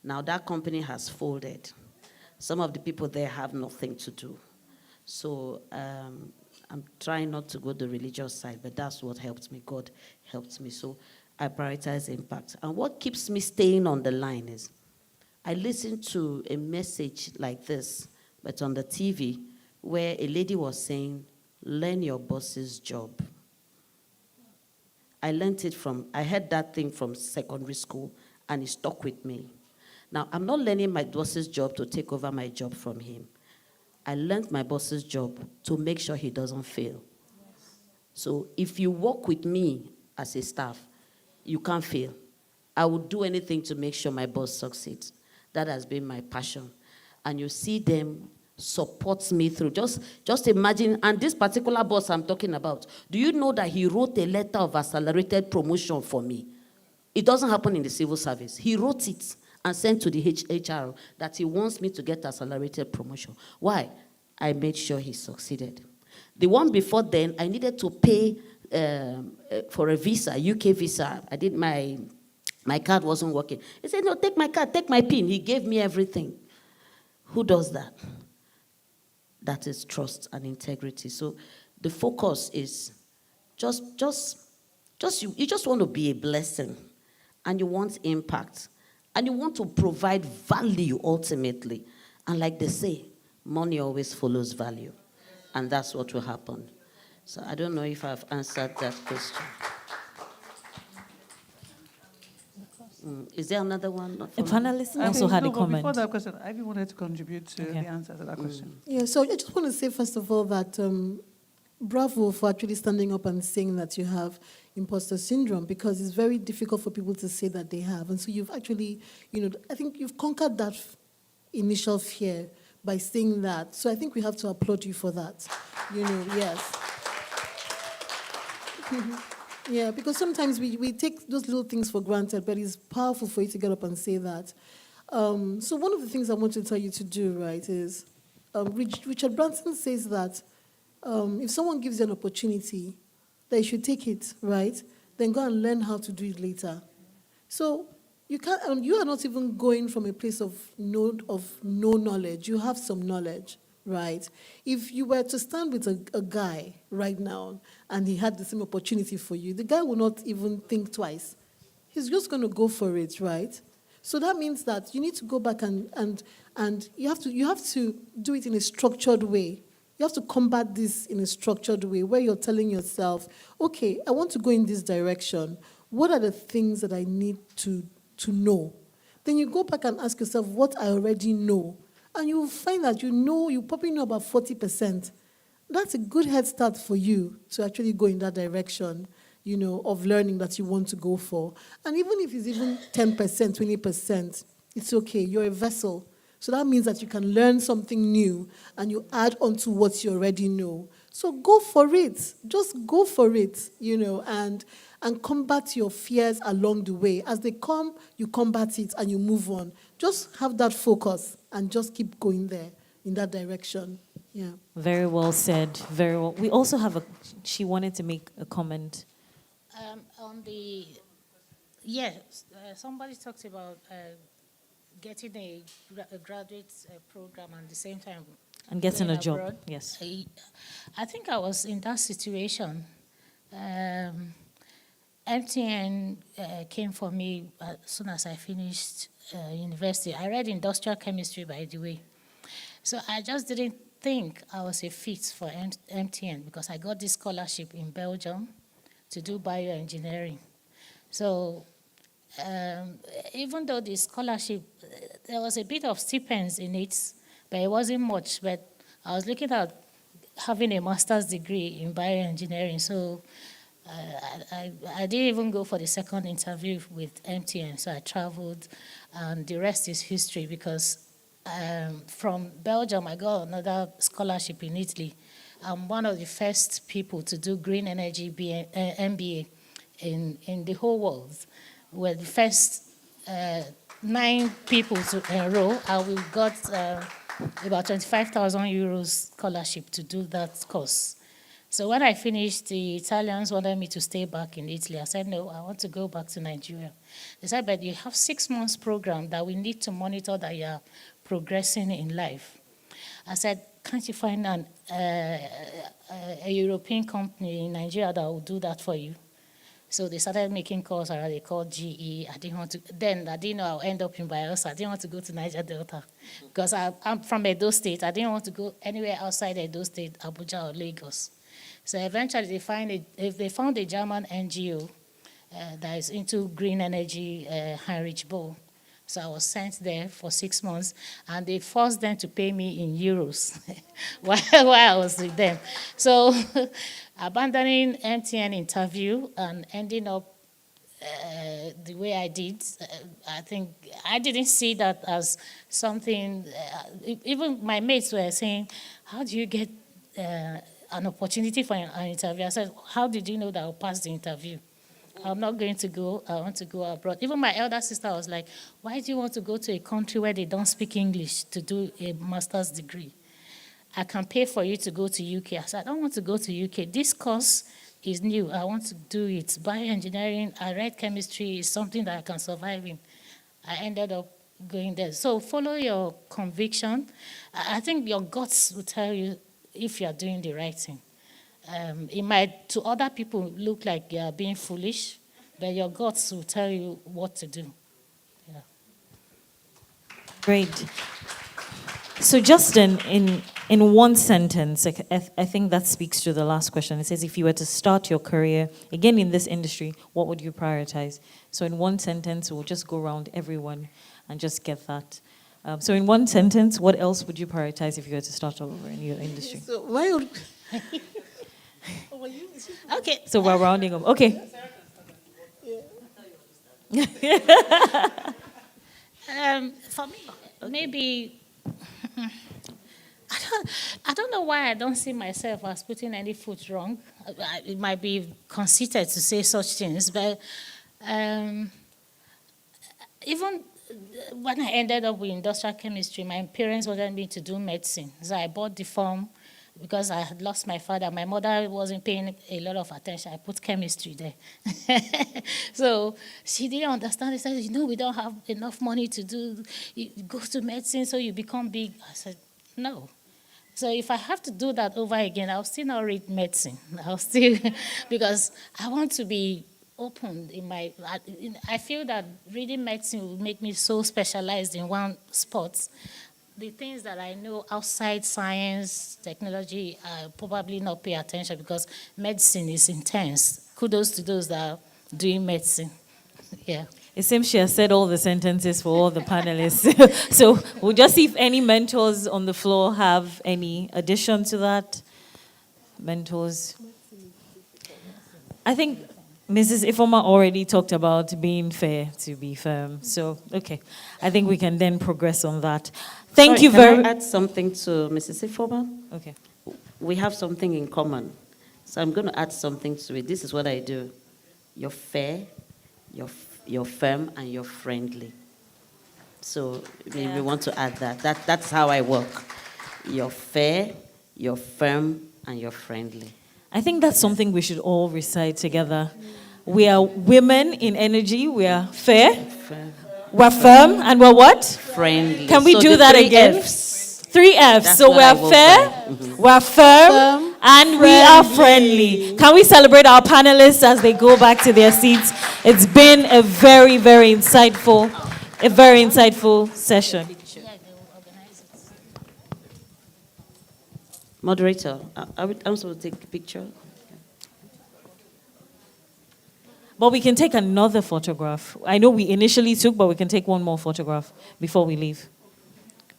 Now that company has folded. Some of the people there have nothing to do. So I'm trying not to go the religious side, but that's what helped me. God helped me. So I prioritize impact. And what keeps me staying on the line is I listen to a message like this, but on the TV, where a lady was saying, learn your boss's job. I heard that thing from secondary school, and it stuck with me. Now, I'm not learning my boss's job to take over my job from him. I learned my boss's job to make sure he doesn't fail. So if you work with me as a staff, you can't fail. I would do anything to make sure my boss succeeds. That has been my passion. And you see them support me through. Just imagine, and this particular boss I'm talking about, do you know that he wrote a letter of accelerated promotion for me? It doesn't happen in the civil service. He wrote it and sent to the HR that he wants me to get accelerated promotion. Why? I made sure he succeeded. The one before then, I needed to pay for a visa, UK visa. I did my card wasn't working. He said, no, take my card, take my PIN. He gave me everything. Who does that? That is trust and integrity. So the focus is you just want to be a blessing, and you want impact, and you want to provide value ultimately. And like they say, money always follows value, and that's what will happen. So I don't know if I've answered that question. Is there another one? A panelist also had a comment. Before that question, I wanted to contribute to the answer to that question. Yeah, so I just want to say, first of all, that bravo for actually standing up and saying that you have imposter syndrome, because it's very difficult for people to say that they have. And so you've actually, I think you've conquered that initial fear by saying that. So I think we have to applaud you for that. Yes. Yeah, because sometimes we take those little things for granted, but it's powerful for you to get up and say that. So one of the things I want to tell you to do, right, is Richard Branson says that if someone gives you an opportunity, that you should take it, right? Then go and learn how to do it later. So you can't. You are not even going from a place of no knowledge. You have some knowledge, right? If you were to stand with a guy right now and he had the same opportunity for you, the guy will not even think twice. He's just going to go for it, right? So that means that you need to go back and you have to do it in a structured way. You have to combat this in a structured way where you're telling yourself, okay, I want to go in this direction. What are the things that I need to know? Then you go back and ask yourself what I already know. And you will find that you probably know about 40%. That's a good head start for you to actually go in that direction, of learning that you want to go for. And even if it's even 10%, 20%, it's okay. You're a vessel. So that means that you can learn something new and you add on to what you already know. So go for it. Just go for it, and combat your fears along the way. As they come, you combat it and you move on. Just have that focus and just keep going there in that direction. Yeah. Very well said. Very well. We also have she wanted to make a comment. Somebody talked about getting a graduate program and at the same time And getting a job, abroad. yes. I think I was in that situation. MTN came for me as soon as I finished university. I read industrial chemistry, by the way. So I just didn't think I was a fit for MTN because I got this scholarship in Belgium to do bioengineering. So even though the scholarship, there was a bit of stipends in it, but it wasn't much. But I was looking at having a master's degree in bioengineering. So I didn't even go for the second interview with MTN. So I traveled, and the rest is history because from Belgium, I got another scholarship in Italy. I'm one of the first people to do green energy MBA in the whole world. We're the first 9 people to enroll, and we got about 25,000 euros scholarship to do that course. So when I finished, the Italians wanted me to stay back in Italy. I said, no, I want to go back to Nigeria. They said, but you have 6 months program that we need to monitor that you are progressing in life. I said, can't you find a European company in Nigeria that will do that for you? So they started making calls around. They called GE. I didn't know I'll end up in Bayelsa. I didn't want to go to Niger Delta because I'm from Edo State. I didn't want to go anywhere outside Edo State, Abuja or Lagos. So eventually they found a German NGO that is into green energy, Heinrich Boll. So I was sent there for 6 months, and they forced them to pay me in euros while I was with them. So abandoning MTN interview and ending up the way I did, I think I didn't see that as something, even my mates were saying, how do you get an opportunity for an interview? I said, how did you know that I'll pass the interview? I'm not going to go. I want to go abroad. Even my elder sister was like, why do you want to go to a country where they don't speak English to do a master's degree? I can pay for you to go to UK. I said, I don't want to go to UK. This course is new. I want to do it. Bioengineering, I read chemistry is something that I can survive in. I ended up going there. So follow your conviction. I think your guts will tell you if you're doing the right thing. It might, to other people, look like you're being foolish, but your guts will tell you what to do. Yeah. Great. So Justin, in one sentence, I think that speaks to the last question. It says, if you were to start your career, again in this industry, what would you prioritize? So in one sentence, we'll just go around everyone and just get that. So in one sentence, what else would you prioritize if you were to start over in your industry? So why would... Okay, so we're rounding up. Okay. For me, maybe I don't know why I don't see myself as putting any foot wrong. It might be conceited to say such things, but even when I ended up with industrial chemistry, my parents wanted me to do medicine, so I bought the form. Because I had lost my father, my mother wasn't paying a lot of attention. I put chemistry there. So she didn't understand. She said, we don't have enough money to do, you go to medicine so you become big. I said, no. So if I have to do that over again, I'll still not read medicine. I'll still, because I want to be open I feel that reading medicine will make me so specialized in one spot. The things that I know outside science, technology, I probably not pay attention because medicine is intense. Kudos to those that are doing medicine. Yeah. It seems she has said all the sentences for all the panelists. So we'll just see if any mentors on the floor have any addition to that. Mentors. I think Mrs. Ifoma already talked about being fair to be firm. So, okay. I think we can then progress on that. Thank you very much. Can I add something to Mrs. Ifoma? Okay. We have something in common. So I'm going to add something to it. This is what I do. You're fair, you're firm, and you're friendly. So we want to add that. That's how I work. You're fair, you're firm, and you're friendly. I think that's something we should all recite together. We are women in energy. We are fair. We're firm. And we're what? Friendly. Can we do that again? Fs. 3 Fs. That's so we're fair, we're firm, and we are friendly. Can we celebrate our panelists as they go back to their seats? It's been a very, very insightful session. Moderator, I'm supposed to take a picture. But we can take another photograph. I know we initially took, but we can take one more photograph before we leave.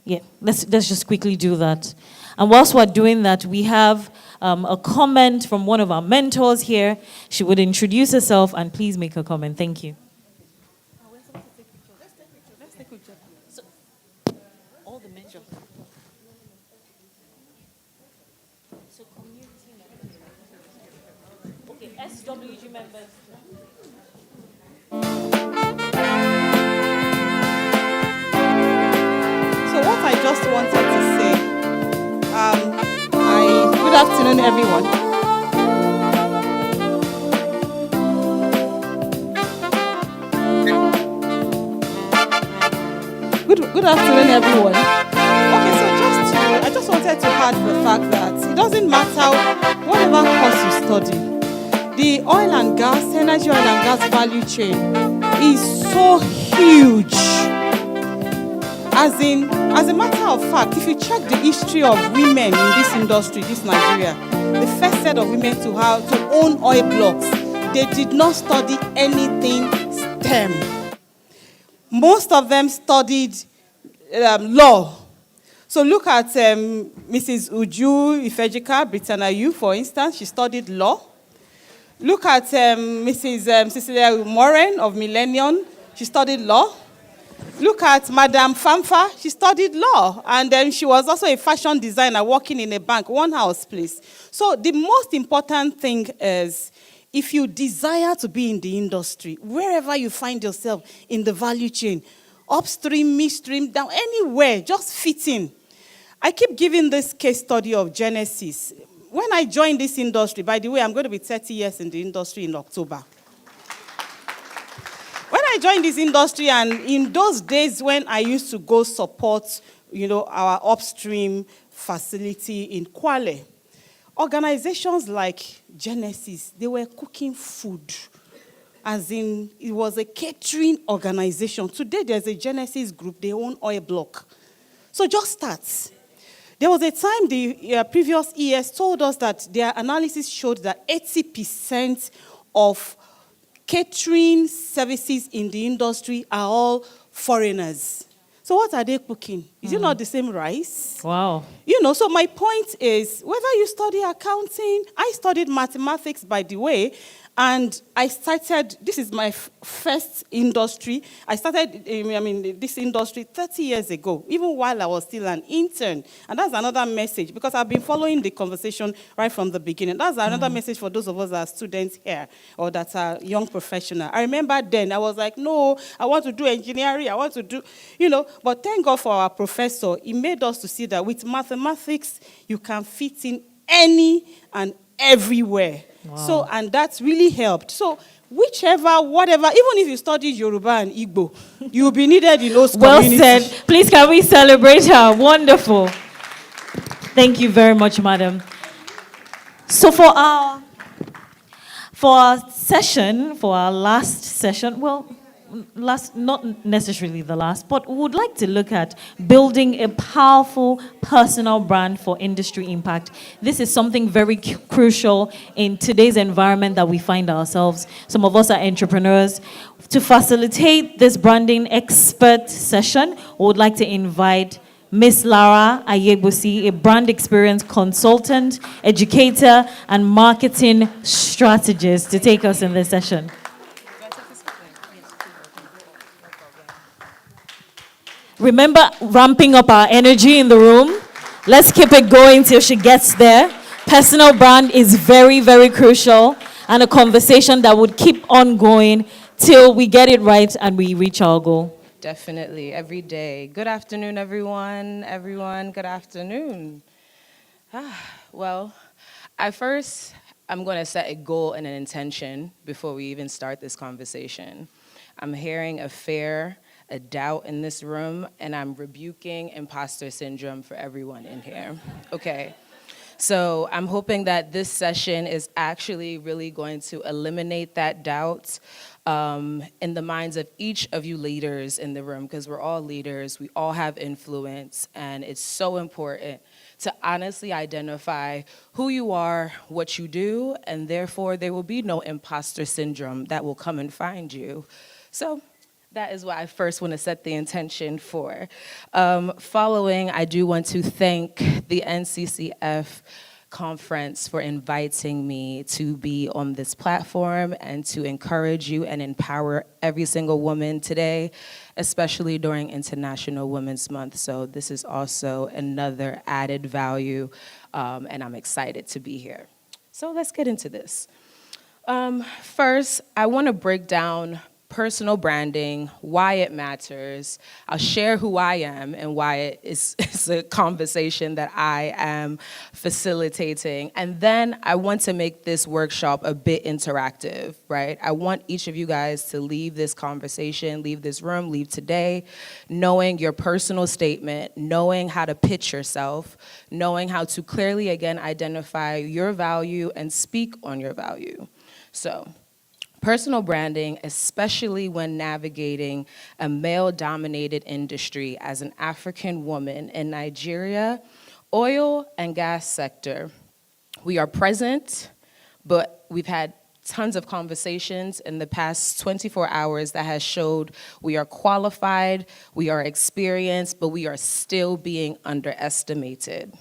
Yeah, let's just quickly do that. And whilst we're doing that, we have a comment from one of our mentors here. She would introduce herself and please make a comment. Thank you. SWG members. just wanted to say, good afternoon, everyone. Good afternoon, everyone. Okay, so I just wanted to add the fact that it doesn't matter whatever course you study. The oil and gas, energy oil and gas value chain is so huge. As a matter of fact, if you check the history of women in this industry, this Nigeria, the first set of women to own oil blocks, they did not study anything STEM. Most of them studied law. So look at Mrs. Uju Ifejika Brittanayu, for instance. She studied law. Look at Mrs. Cecilia Moran of Millennium. She studied law. Look at Madame Famfa. She studied law. And then she was also a fashion designer working in a bank, one house place. So the most important thing is, if you desire to be in the industry, wherever you find yourself in the value chain, upstream, midstream, down, anywhere, just fit in. I keep giving this case study of Genesis. When I joined this industry, by the way, I'm going to be 30 years in the industry in October. When I joined this industry, and in those days when I used to go support, our upstream facility in Kwale, organizations like Genesis, they were cooking food. As in, it was a catering organization. Today, there's a Genesis group, they own oil block. So just start. There was a time the previous ES told us that their analysis showed that 80% of catering services in the industry are all foreigners. So what are they cooking? Is it not the same rice? Wow. So my point is, whether you study accounting, I studied mathematics, by the way, and I started, this is my first industry. I started, this industry 30 years ago, even while I was still an intern. And that's another message, because I've been following the conversation right from the beginning. That's another message for those of us that are students here, or that are young professionals. I remember then, I was like, no, I want to do engineering, I want to do, but thank God for our professor. He made us to see that with mathematics, you can fit in any and everywhere. Wow. So, and that's really helped. So, whatever, even if you study Yoruba and Igbo, you'll be needed in those communities. Well said. Please, can we celebrate her? Wonderful. Thank you very much, madam. So for our session, for our last session, not necessarily the last, but we would like to look at building a powerful personal brand for industry impact. This is something very crucial in today's environment that we find ourselves. Some of us are entrepreneurs. To facilitate this branding expert session, we would like to invite Miss Lara Ayebusi, a brand experience consultant, educator, and marketing strategist, to take us in this session. Remember ramping up our energy in the room. Let's keep it going till she gets there. Personal brand is very, very crucial, and a conversation that would keep on going till we get it right and we reach our goal. Definitely, every day. Good afternoon, everyone. Everyone, good afternoon. Well, I'm going to set a goal and an intention before we even start this conversation. I'm hearing a doubt in this room, and I'm rebuking imposter syndrome for everyone in here. Okay. So I'm hoping that this session is actually really going to eliminate that doubt in the minds of each of you leaders in the room, because we're all leaders, we all have influence, and it's so important to honestly identify who you are, what you do, and therefore there will be no imposter syndrome that will come and find you. So that is what I first want to set the intention for. Following, I do want to thank the NCCF conference for inviting me to be on this platform and to encourage you and empower every single woman today, especially during International Women's Month. So this is also another added value, and I'm excited to be here. So let's get into this. First, I want to break down personal branding, why it matters. I'll share who I am and why it's a conversation that I am facilitating. And then I want to make this workshop a bit interactive, right? I want each of you guys to leave this conversation, leave this room, leave today, knowing your personal statement, knowing how to pitch yourself, knowing how to clearly, again, identify your value and speak on your value. So, personal branding, especially when navigating a male-dominated industry as an African woman in Nigeria, oil and gas sector. We are present, but we've had tons of conversations in the past 24 hours that has showed we are qualified, we are experienced, but we are still being underestimated.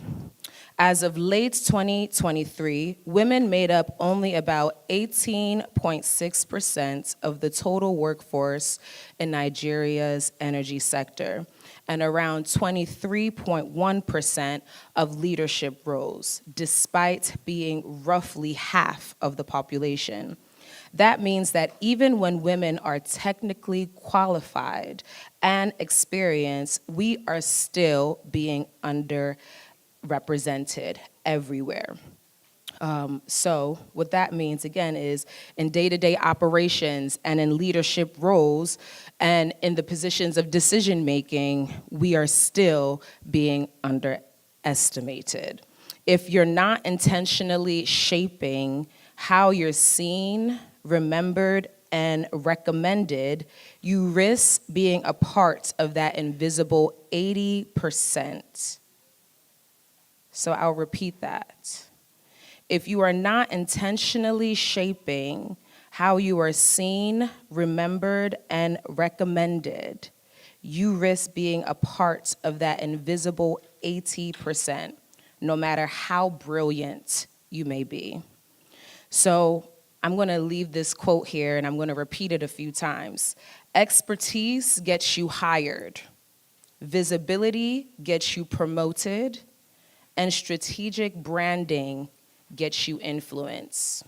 As of late 2023, women made up only about 18.6% of the total workforce in Nigeria's energy sector, and around 23.1% of leadership roles, despite being roughly half of the population. That means that even when women are technically qualified and experienced, we are still being underrepresented everywhere. So what that means, again, is in day-to-day operations and in leadership roles and in the positions of decision-making, we are still being underestimated. If you're not intentionally shaping how you're seen, remembered, and recommended, you risk being a part of that invisible 80%. So I'll repeat that. If you are not intentionally shaping how you are seen, remembered, and recommended, you risk being a part of that invisible 80%, no matter how brilliant you may be. So I'm going to leave this quote here, and I'm going to repeat it a few times. Expertise gets you hired. Visibility gets you promoted. And strategic branding gets you influence.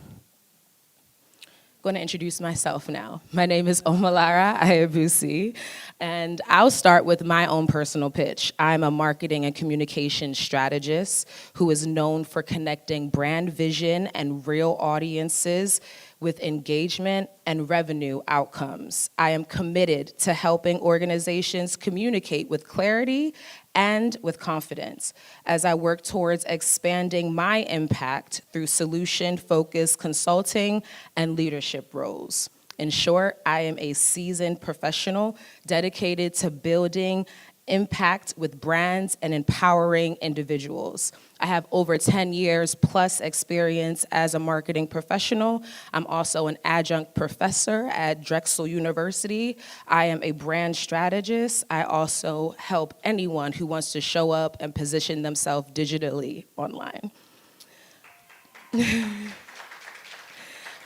I'm going to introduce myself now. My name is Omolara Ayabusi, and I'll start with my own personal pitch. I'm a marketing and communication strategist who is known for connecting brand vision and real audiences with engagement and revenue outcomes. I am committed to helping organizations communicate with clarity and with confidence as I work towards expanding my impact through solution-focused consulting and leadership roles. In short, I am a seasoned professional dedicated to building impact with brands and empowering individuals. I have over 10 years plus experience as a marketing professional. I'm also an adjunct professor at Drexel University. I am a brand strategist. I also help anyone who wants to show up and position themselves digitally online.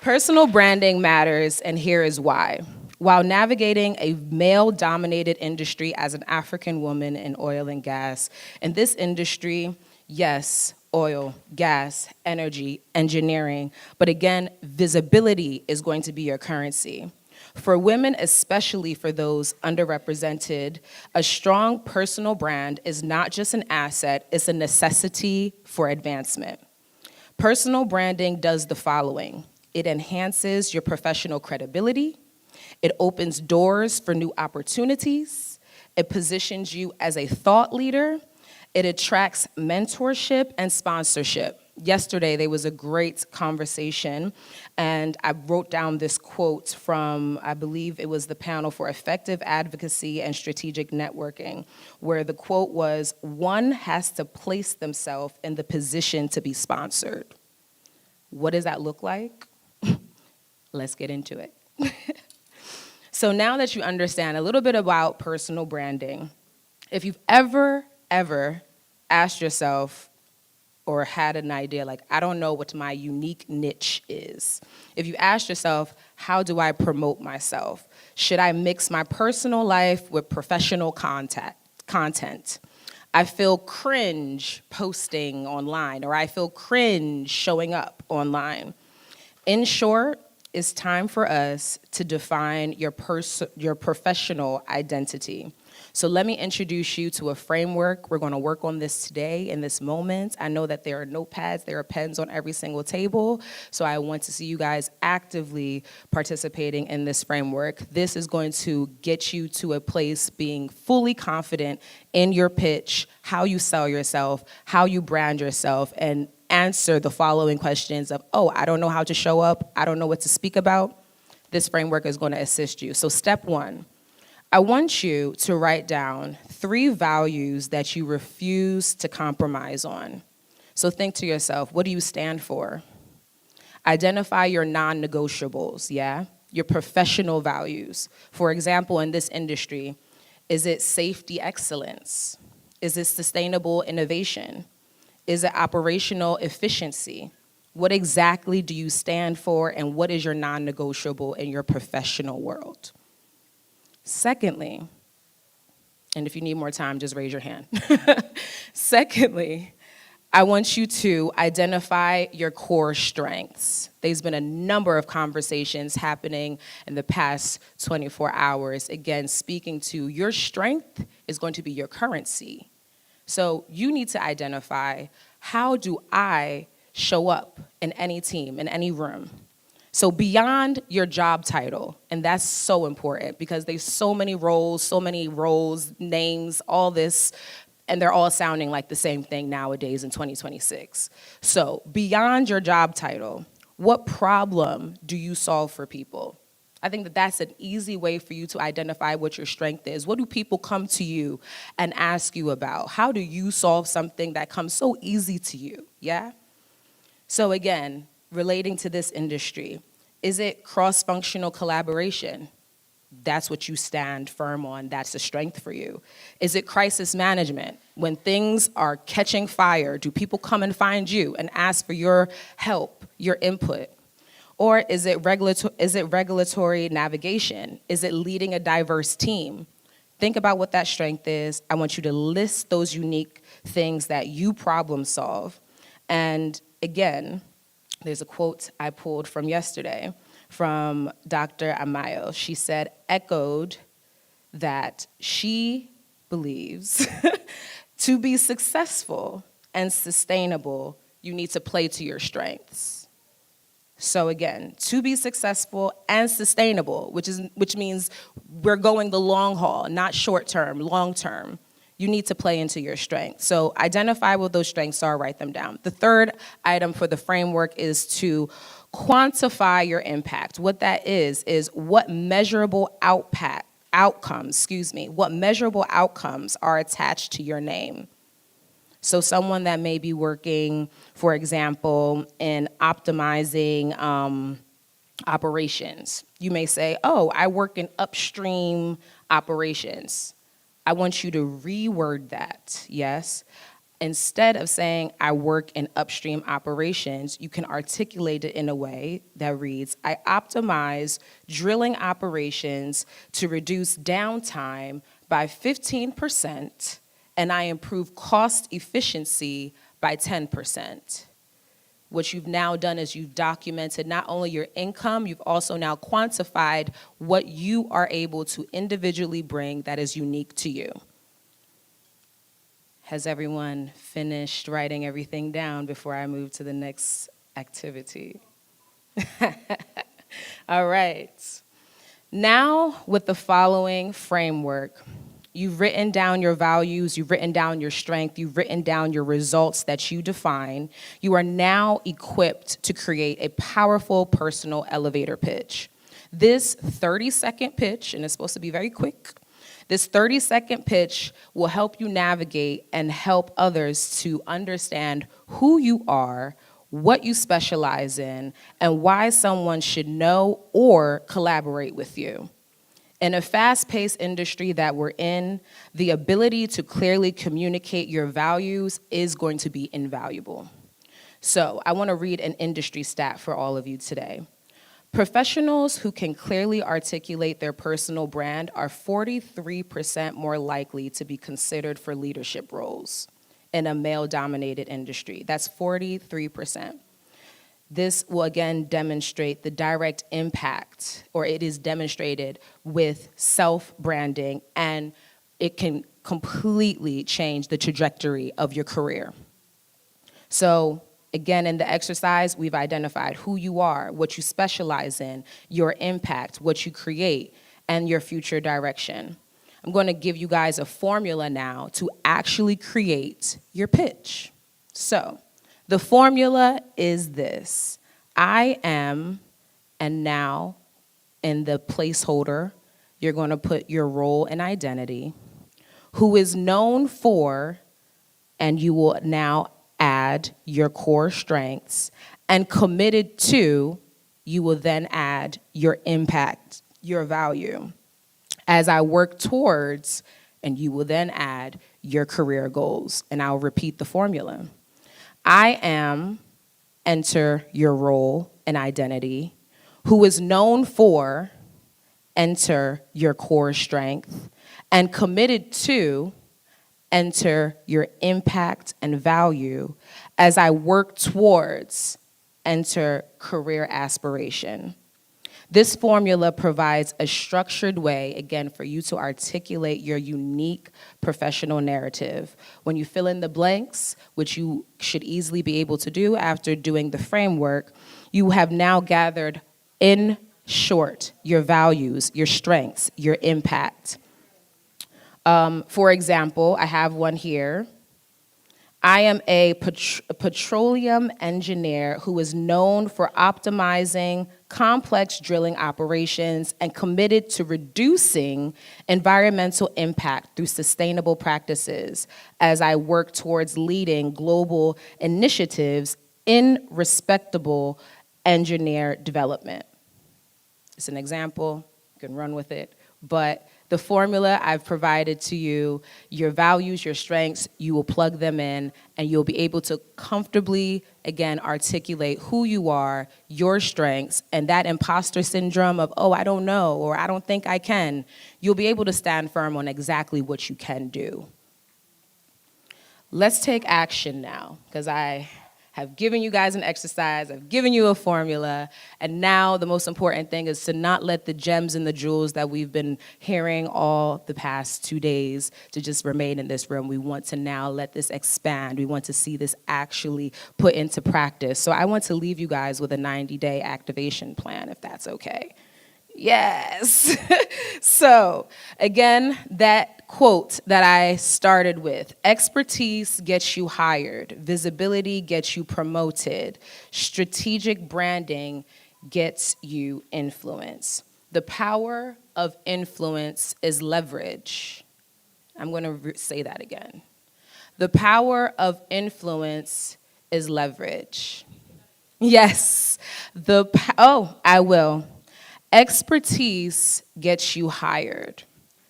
Personal branding matters, and here is why. While navigating a male-dominated industry as an African woman in oil and gas, in this industry, yes, oil, gas, energy, engineering, but again, visibility is going to be your currency. For women, especially for those underrepresented, a strong personal brand is not just an asset, it's a necessity for advancement. Personal branding does the following. It enhances your professional credibility. It opens doors for new opportunities. It positions you as a thought leader. It attracts mentorship and sponsorship. Yesterday, there was a great conversation, and I wrote down this quote from, I believe it was the panel for effective advocacy and strategic networking, where the quote was, "One has to place themselves in the position to be sponsored." What does that look like? Let's get into it. So now that you understand a little bit about personal branding, if you've ever asked yourself or had an idea like, I don't know what my unique niche is. If you asked yourself, how do I promote myself? Should I mix my personal life with professional content? I feel cringe posting online, or I feel cringe showing up online. In short, it's time for us to define your professional identity. So let me introduce you to a framework. We're going to work on this today in this moment. I know that there are notepads, there are pens on every single table, so I want to see you guys actively participating in this framework. This is going to get you to a place being fully confident in your pitch, how you sell yourself, how you brand yourself, and answer the following questions of, oh, I don't know how to show up, I don't know what to speak about. This framework is going to assist you. So step one, I want you to write down 3 values that you refuse to compromise on. So think to yourself, what do you stand for? Identify your non-negotiables, yeah? Your professional values. For example, in this industry, is it safety excellence? Is it sustainable innovation? Is it operational efficiency? What exactly do you stand for, and what is your non-negotiable in your professional world? Secondly, and if you need more time, just raise your hand. Secondly, I want you to identify your core strengths. There's been a number of conversations happening in the past 24 hours. Again, speaking to your strength is going to be your currency. So you need to identify, how do I show up in any team, in any room? So beyond your job title, and that's so important because there's so many roles, names, all this, and they're all sounding like the same thing nowadays in 2026. So beyond your job title, what problem do you solve for people? I think that that's an easy way for you to identify what your strength is. What do people come to you and ask you about? How do you solve something that comes so easy to you, yeah? So again, relating to this industry, is it cross-functional collaboration? That's what you stand firm on. That's a strength for you. Is it crisis management? When things are catching fire, do people come and find you and ask for your help, your input? Or is it regulatory navigation? Is it leading a diverse team? Think about what that strength is. I want you to list those unique things that you problem solve. And again, there's a quote I pulled from yesterday from Dr. Amayo. She said, echoed that she believes to be successful and sustainable, you need to play to your strengths. So again, to be successful and sustainable, which means we're going the long haul, not short term, long term. You need to play into your strengths. So identify what those strengths are, write them down. The third item for the framework is to quantify your impact. What that is what measurable outcomes are attached to your name. So someone that may be working, for example, in optimizing operations. You may say, oh, I work in upstream operations. I want you to reword that, yes? Instead of saying, I work in upstream operations, you can articulate it in a way that reads, I optimize drilling operations to reduce downtime by 15%, and I improve cost efficiency by 10%. What you've now done is you've documented not only your income, you've also now quantified what you are able to individually bring that is unique to you. Has everyone finished writing everything down before I move to the next activity? All right. Now, with the following framework, you've written down your values, you've written down your strength, you've written down your results that you define. You are now equipped to create a powerful personal elevator pitch. This 30-second pitch, and it's supposed to be very quick, this 30-second pitch will help you navigate and help others to understand who you are, what you specialize in, and why someone should know or collaborate with you. In a fast-paced industry that we're in, the ability to clearly communicate your values is going to be invaluable. So I want to read an industry stat for all of you today. Professionals who can clearly articulate their personal brand are 43% more likely to be considered for leadership roles in a male-dominated industry. That's 43%. This will again demonstrate the direct impact, or it is demonstrated with self-branding, and it can completely change the trajectory of your career. So again, in the exercise, we've identified who you are, what you specialize in, your impact, what you create, and your future direction. I'm going to give you guys a formula now to actually create your pitch. So the formula is this: I am, and now in the placeholder, you're going to put your role and identity, who is known for, and you will now add your core strengths, and committed to, you will then add your impact, your value. As I work towards, and you will then add your career goals. And I'll repeat the formula. I am, enter your role and identity, who is known for, enter your core strength, and committed to, enter your impact and value. As I work towards, enter career aspiration. This formula provides a structured way, again, for you to articulate your unique professional narrative. When you fill in the blanks, which you should easily be able to do after doing the framework, you have now gathered, in short, your values, your strengths, your impact. For example, I have one here. I am a petroleum engineer who is known for optimizing complex drilling operations and committed to reducing environmental impact through sustainable practices as I work towards leading global initiatives in respectable engineer development. It's an example, you can run with it, but the formula I've provided to you, your values, your strengths, you will plug them in, and you'll be able to comfortably, again, articulate who you are, your strengths, and that imposter syndrome of, oh, I don't know, or I don't think I can. You'll be able to stand firm on exactly what you can do. Let's take action now, because I have given you guys an exercise, I've given you a formula, and now the most important thing is to not let the gems and the jewels that we've been hearing all the past 2 days to just remain in this room. We want to now let this expand. We want to see this actually put into practice. So I want to leave you guys with a 90-day activation plan, if that's okay. Yes. So again, that quote that I started with, expertise gets you hired, visibility gets you promoted, strategic branding gets you influence. The power of influence is leverage. I'm going to say that again. The power of influence is leverage. Yes. I will. Expertise gets you hired.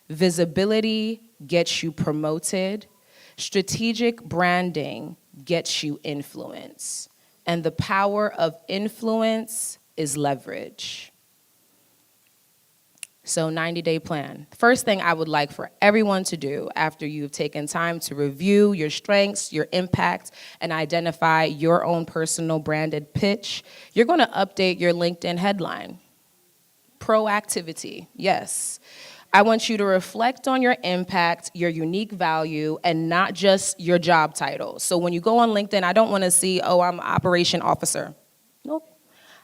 Visibility gets you promoted. Strategic branding gets you influence. And the power of influence is leverage. So 90-day plan. First thing I would like for everyone to do after you've taken time to review your strengths, your impact, and identify your own personal branded pitch, you're going to update your LinkedIn headline. Proactivity, yes. I want you to reflect on your impact, your unique value, and not just your job title. So when you go on LinkedIn, I don't want to see, oh, I'm an operation officer. Nope.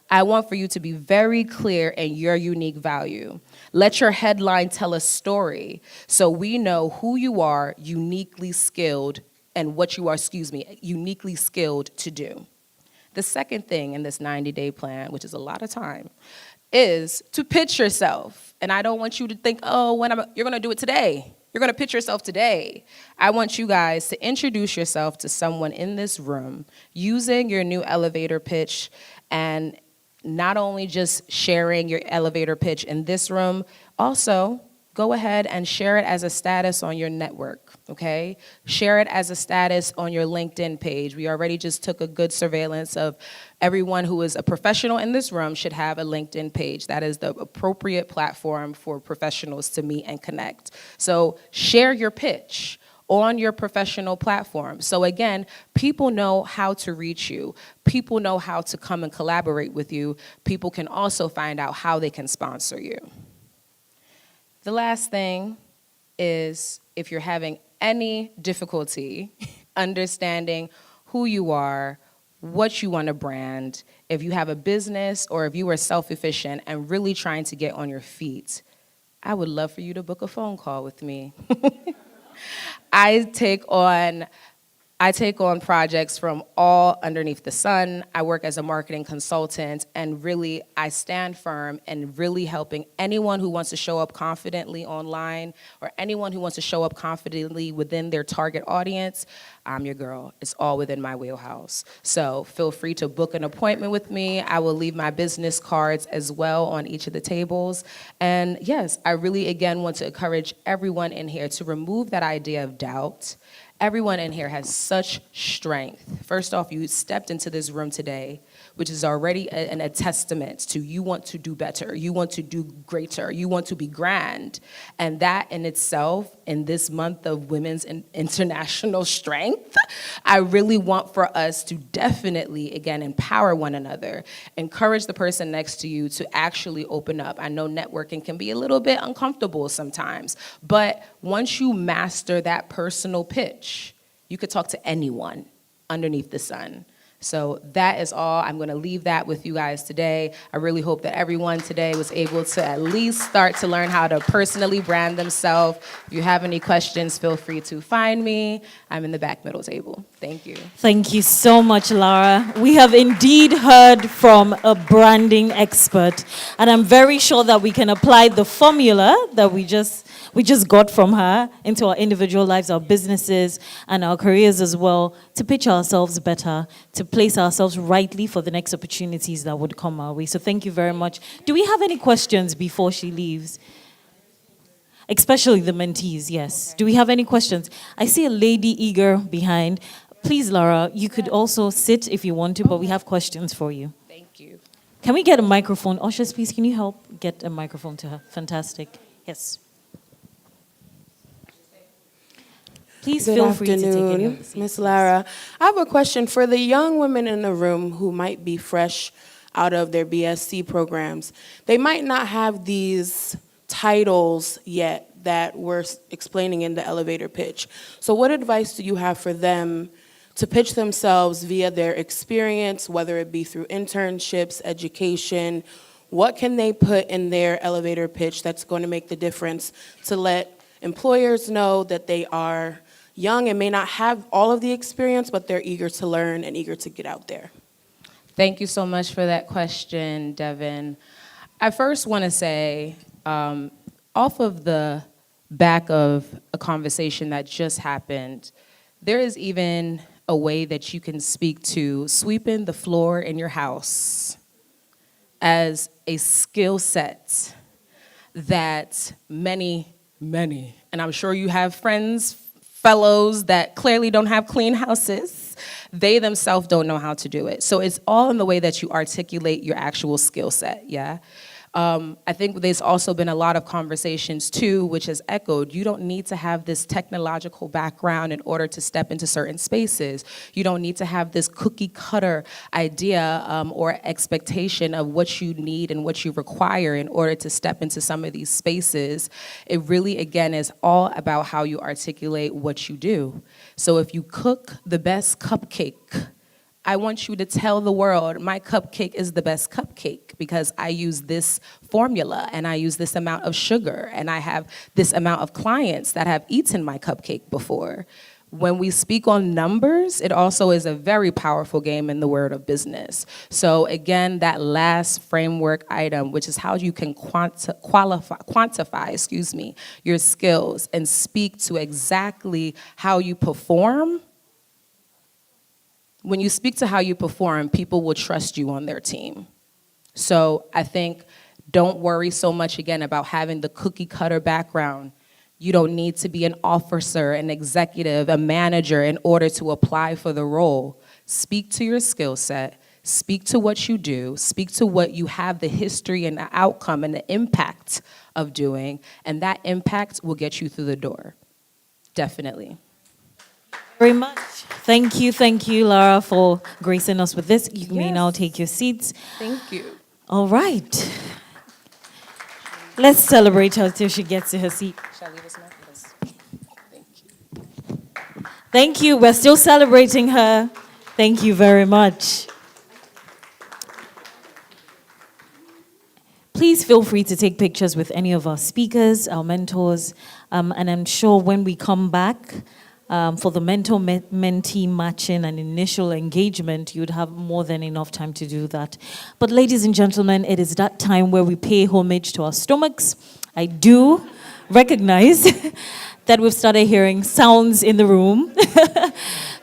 I want for you to be very clear in your unique value. Let your headline tell a story so we know who you are, uniquely skilled, and what you are, uniquely skilled to do. The second thing in this 90-day plan, which is a lot of time, is to pitch yourself. And I don't want you to think, oh, you're going to do it today. You're going to pitch yourself today. I want you guys to introduce yourself to someone in this room using your new elevator pitch, and not only just sharing your elevator pitch in this room, also go ahead and share it as a status on your network, okay? Share it as a status on your LinkedIn page. We already just took a good surveillance of everyone who is a professional in this room should have a LinkedIn page. That is the appropriate platform for professionals to meet and connect. So share your pitch on your professional platform. So again, people know how to reach you. People know how to come and collaborate with you. People can also find out how they can sponsor you. The last thing is, if you're having any difficulty understanding who you are, what you want to brand, if you have a business or if you are self-efficient and really trying to get on your feet, I would love for you to book a phone call with me. I take on projects from all underneath the sun. I work as a marketing consultant, and really I stand firm in really helping anyone who wants to show up confidently online or anyone who wants to show up confidently within their target audience. I'm your girl. It's all within my wheelhouse. So feel free to book an appointment with me. I will leave my business cards as well on each of the tables. And yes, I really, again, want to encourage everyone in here to remove that idea of doubt. Everyone in here has such strength. First off, you stepped into this room today, which is already a testament to you want to do better, you want to do greater, you want to be grand. And that in itself, in this month of Women's International Strength, I really want for us to definitely, again, empower one another, encourage the person next to you to actually open up. I know networking can be a little bit uncomfortable sometimes, but once you master that personal pitch, you could talk to anyone underneath the sun. So that is all. I'm going to leave that with you guys today. I really hope that everyone today was able to at least start to learn how to personally brand themselves. If you have any questions, feel free to find me. I'm in the back middle table. Thank you. Thank you so much, Lara. We have indeed heard from a branding expert, and I'm very sure that we can apply the formula that we just got from her into our individual lives, our businesses, and our careers as well, to pitch ourselves better, to place ourselves rightly for the next opportunities that would come our way. So thank you very much. Do we have any questions before she leaves? Especially the mentees, yes. Do we have any questions? I see a lady eager behind. Please, Laura, you could also sit if you want to, but we have questions for you. Thank you. Can we get a microphone? Ushers, please, can you help get a microphone to her? Fantastic. Yes. Please feel free to take any of the seats. Ms. Lara. I have a question for the young women in the room who might be fresh out of their BSc programs. They might not have these titles yet that we're explaining in the elevator pitch. So what advice do you have for them to pitch themselves via their experience, whether it be through internships, education? What can they put in their elevator pitch that's going to make the difference to let employers know that they are young and may not have all of the experience, but they're eager to learn and eager to get out there? Thank you so much for that question, Devin. I first want to say, off of the back of a conversation that just happened, there is even a way that you can speak to sweeping the floor in your house as a skill set that many, and I'm sure you have friends, fellows that clearly don't have clean houses, they themselves don't know how to do it. So it's all in the way that you articulate your actual skill set, yeah? I think there's also been a lot of conversations too, which has echoed, you don't need to have this technological background in order to step into certain spaces. You don't need to have this cookie cutter idea or expectation of what you need and what you require in order to step into some of these spaces. It really, again, is all about how you articulate what you do. So if you cook the best cupcake, I want you to tell the world, my cupcake is the best cupcake because I use this formula and I use this amount of sugar and I have this amount of clients that have eaten my cupcake before. When we speak on numbers, it also is a very powerful game in the world of business. So again, that last framework item, which is how you can quantify your skills and speak to exactly how you perform. When you speak to how you perform, people will trust you on their team. So I think don't worry so much, again, about having the cookie cutter background. You don't need to be an officer, an executive, a manager in order to apply for the role. Speak to your skill set, speak to what you do, speak to what you have the history and the outcome and the impact of doing, and that impact will get you through the door, definitely. Very much. Thank you, Lara, for gracing us with this. You may now take your seats. Thank you. All right. Let's celebrate her till she gets to her seat. Shall I leave this mic? Yes. Thank you. We're still celebrating her. Thank you very much. Please feel free to take pictures with any of our speakers, our mentors, and I'm sure when we come back for the mentor-mentee matching and initial engagement, you'd have more than enough time to do that. But ladies and gentlemen, it is that time where we pay homage to our stomachs. I do recognize that we've started hearing sounds in the room.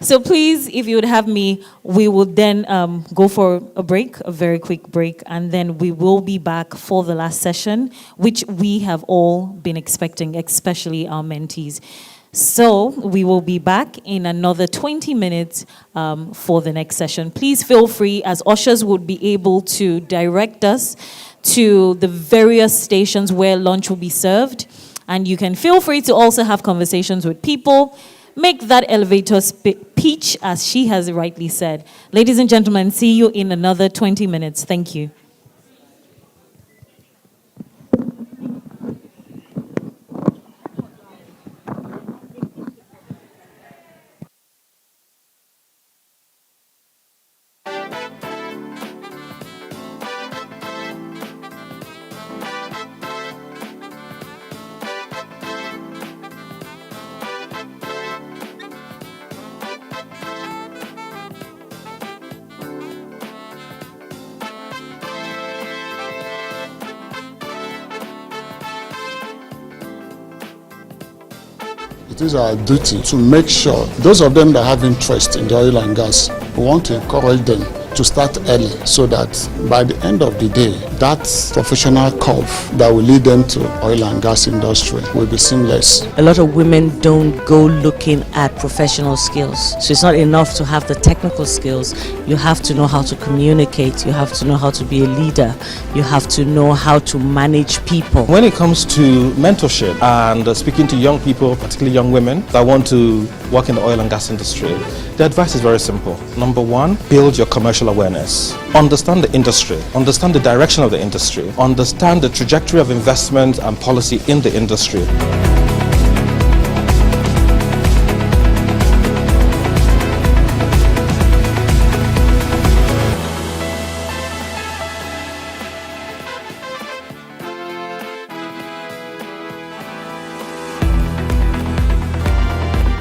So please, if you would have me, we will then go for a break, a very quick break, and then we will be back for the last session, which we have all been expecting, especially our mentees. So we will be back in another 20 minutes for the next session. Please feel free, as ushers would be able to direct us to the various stations where lunch will be served. And you can feel free to also have conversations with people. Make that elevator pitch, as she has rightly said. Ladies and gentlemen, see you in another 20 minutes. Thank you. It is our duty to make sure those of them that have interest in the oil and gas, we want to encourage them to start early so that by the end of the day, that professional curve that will lead them to oil and gas industry will be seamless. A lot of women don't go looking at professional skills. So it's not enough to have the technical skills. You have to know how to communicate. You have to know how to be a leader. You have to know how to manage people. When it comes to mentorship and speaking to young people, particularly young women that want to work in the oil and gas industry, the advice is very simple. Number one, build your commercial awareness. Understand the industry. Understand the direction of the industry. Understand the trajectory of investment and policy in the industry.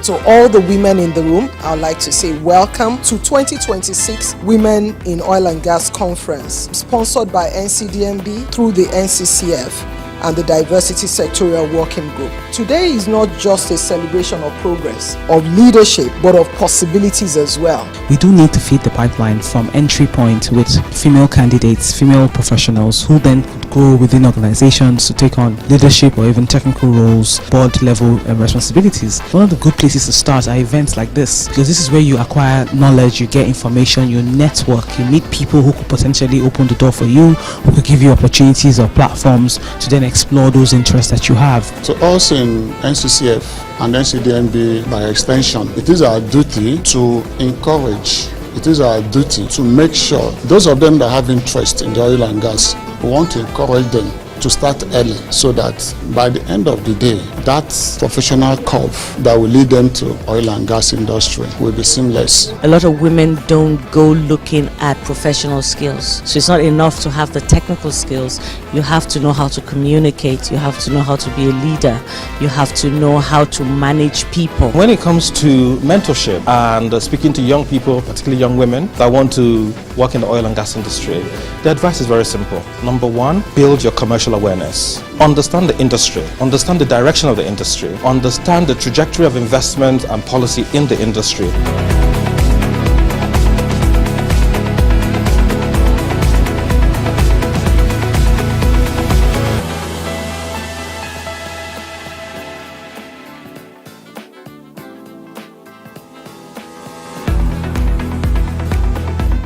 To all the women in the room, I would like to say welcome to 2026 Women in Oil and Gas Conference, sponsored by NCDMB through the NCCF and the Diversity Sectorial Working Group. Today is not just a celebration of progress, of leadership, but of possibilities as well. We do need to feed the pipeline from entry point with female candidates, female professionals who then could grow within organizations to take on leadership or even technical roles, board level responsibilities. One of the good places to start are events like this, because this is where you acquire knowledge, you get information, you network, you meet people who could potentially open the door for you, who could give you opportunities or platforms to then explore those interests that you have. So us in NCCF and NCDMB by extension, it is our duty to encourage, it is our duty to make sure those of them that have interest in the oil and gas, we want to encourage them to start early so that by the end of the day, that professional curve that will lead them to oil and gas industry will be seamless. A lot of women don't go looking at professional skills. So it's not enough to have the technical skills. You have to know how to communicate. You have to know how to be a leader. You have to know how to manage people. When it comes to mentorship and speaking to young people, particularly young women that want to work in the oil and gas industry, the advice is very simple. Number one, build your commercial awareness. Understand the industry. Understand the direction of the industry. Understand the trajectory of investment and policy in the industry.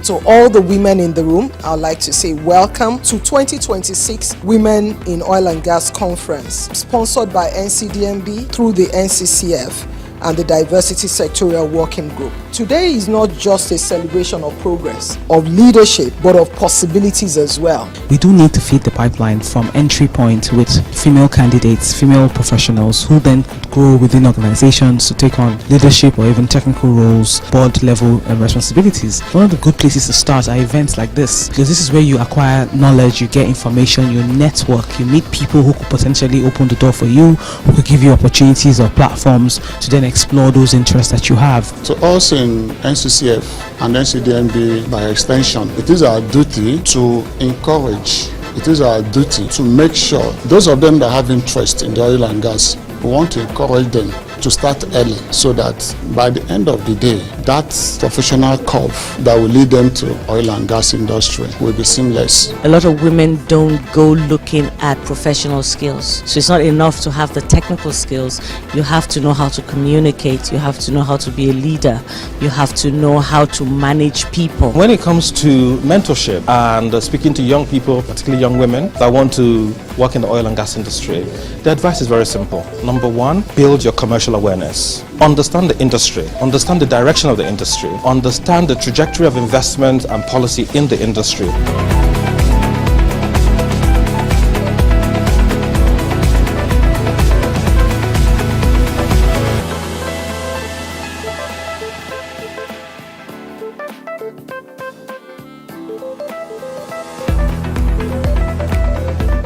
To all the women in the room, I would like to say welcome to 2026 Women in Oil and Gas Conference, sponsored by NCDMB through the NCCF and the Diversity Sectorial Working Group. Today is not just a celebration of progress, of leadership, but of possibilities as well. We do need to feed the pipeline from entry point with female candidates, female professionals who then could grow within organizations to take on leadership or even technical roles, board level responsibilities. One of the good places to start are events like this, because this is where you acquire knowledge, you get information, you network, you meet people who could potentially open the door for you, who could give you opportunities or platforms to then explore those interests that you have. To us in NCCF and NCDMB by extension, it is our duty to encourage, it is our duty to make sure those of them that have interest in the oil and gas, we want to encourage them to start early so that by the end of the day, that professional curve that will lead them to oil and gas industry will be seamless. A lot of women don't go looking at professional skills. So it's not enough to have the technical skills. You have to know how to communicate. You have to know how to be a leader. You have to know how to manage people. When it comes to mentorship and speaking to young people, particularly young women that want to work in the oil and gas industry, the advice is very simple. Number one, build your commercial awareness. Understand the industry, understand the direction of the industry, understand the trajectory of investment and policy in the industry.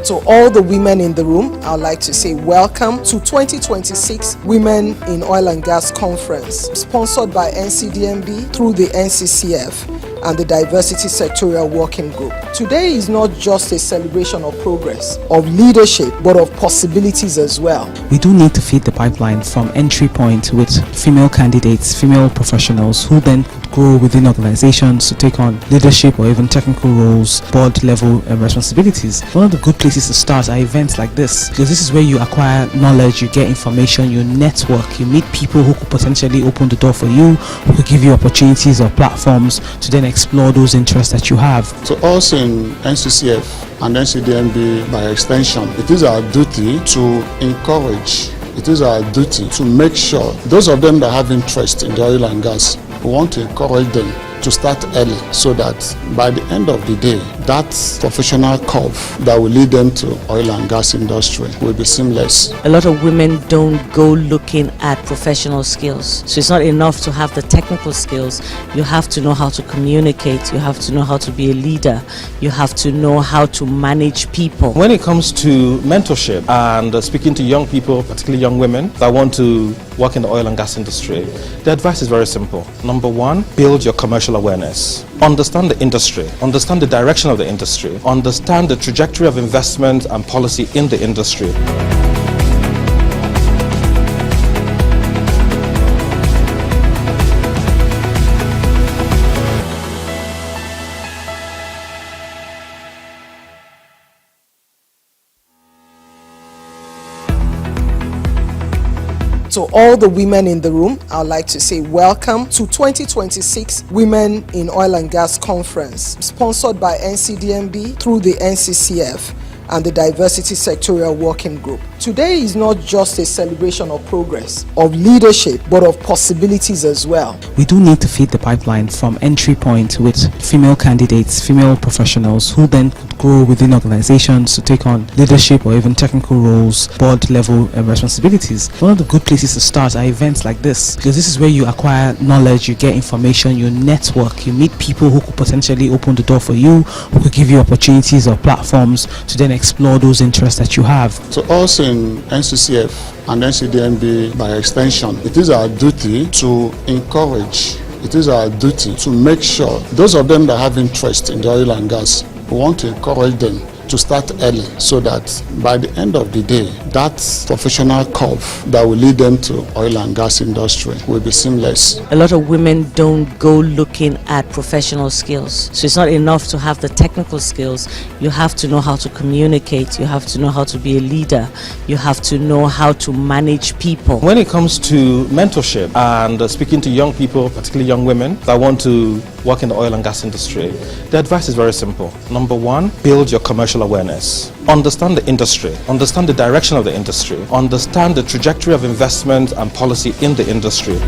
To all the women in the room, I'd like to say welcome to 2026 Women in Oil and Gas Conference, sponsored by NCDMB through the NCCF and the Diversity Sectorial Working Group. Today is not just a celebration of progress, of leadership, but of possibilities as well. We do need to feed the pipeline from entry point with female candidates, female professionals who then could grow within organizations to take on leadership or even technical roles, board level responsibilities. One of the good places to start are events like this, because this is where you acquire knowledge, you get information, you network, you meet people who could potentially open the door for you, who could give you opportunities or platforms to then explore those interests that you have. To us in NCCF and NCDMB by extension, it is our duty to encourage, it is our duty to make sure those of them that have interest in the oil and gas, we want to encourage them to start early so that by the end of the day, that professional curve that will lead them to oil and gas industry will be seamless. A lot of women don't go looking at professional skills. So it's not enough to have the technical skills. You have to know how to communicate. You have to know how to be a leader. You have to know how to manage people. When it comes to mentorship and speaking to young people, particularly young women that want to work in the oil and gas industry, the advice is very simple. Number one, build your commercial awareness. Understand the industry, understand the direction of the industry, understand the trajectory of investment and policy in the industry. To all the women in the room, I'd like to say welcome to 2026 Women in Oil and Gas Conference, sponsored by NCDMB through the NCCF and the Diversity Sectorial Working Group. Today is not just a celebration of progress, of leadership, but of possibilities as well. We do need to feed the pipeline from entry point with female candidates, female professionals who then could grow within organizations to take on leadership or even technical roles, board level responsibilities. One of the good places to start are events like this, because this is where you acquire knowledge, you get information, you network, you meet people who could potentially open the door for you, who could give you opportunities or platforms to then explore those interests that you have. To us in NCCF and NCDMB by extension, it is our duty to encourage, it is our duty to make sure those of them that have interest in the oil and gas, we want to encourage them to start early so that by the end of the day, that professional curve that will lead them to oil and gas industry will be seamless. A lot of women don't go looking at professional skills. So it's not enough to have the technical skills. You have to know how to communicate. You have to know how to be a leader. You have to know how to manage people. When it comes to mentorship and speaking to young people, particularly young women that want to work in the oil and gas industry, the advice is very simple. Number one, build your commercial awareness. Understand the industry, understand the direction of the industry, understand the trajectory of investment and policy in the industry.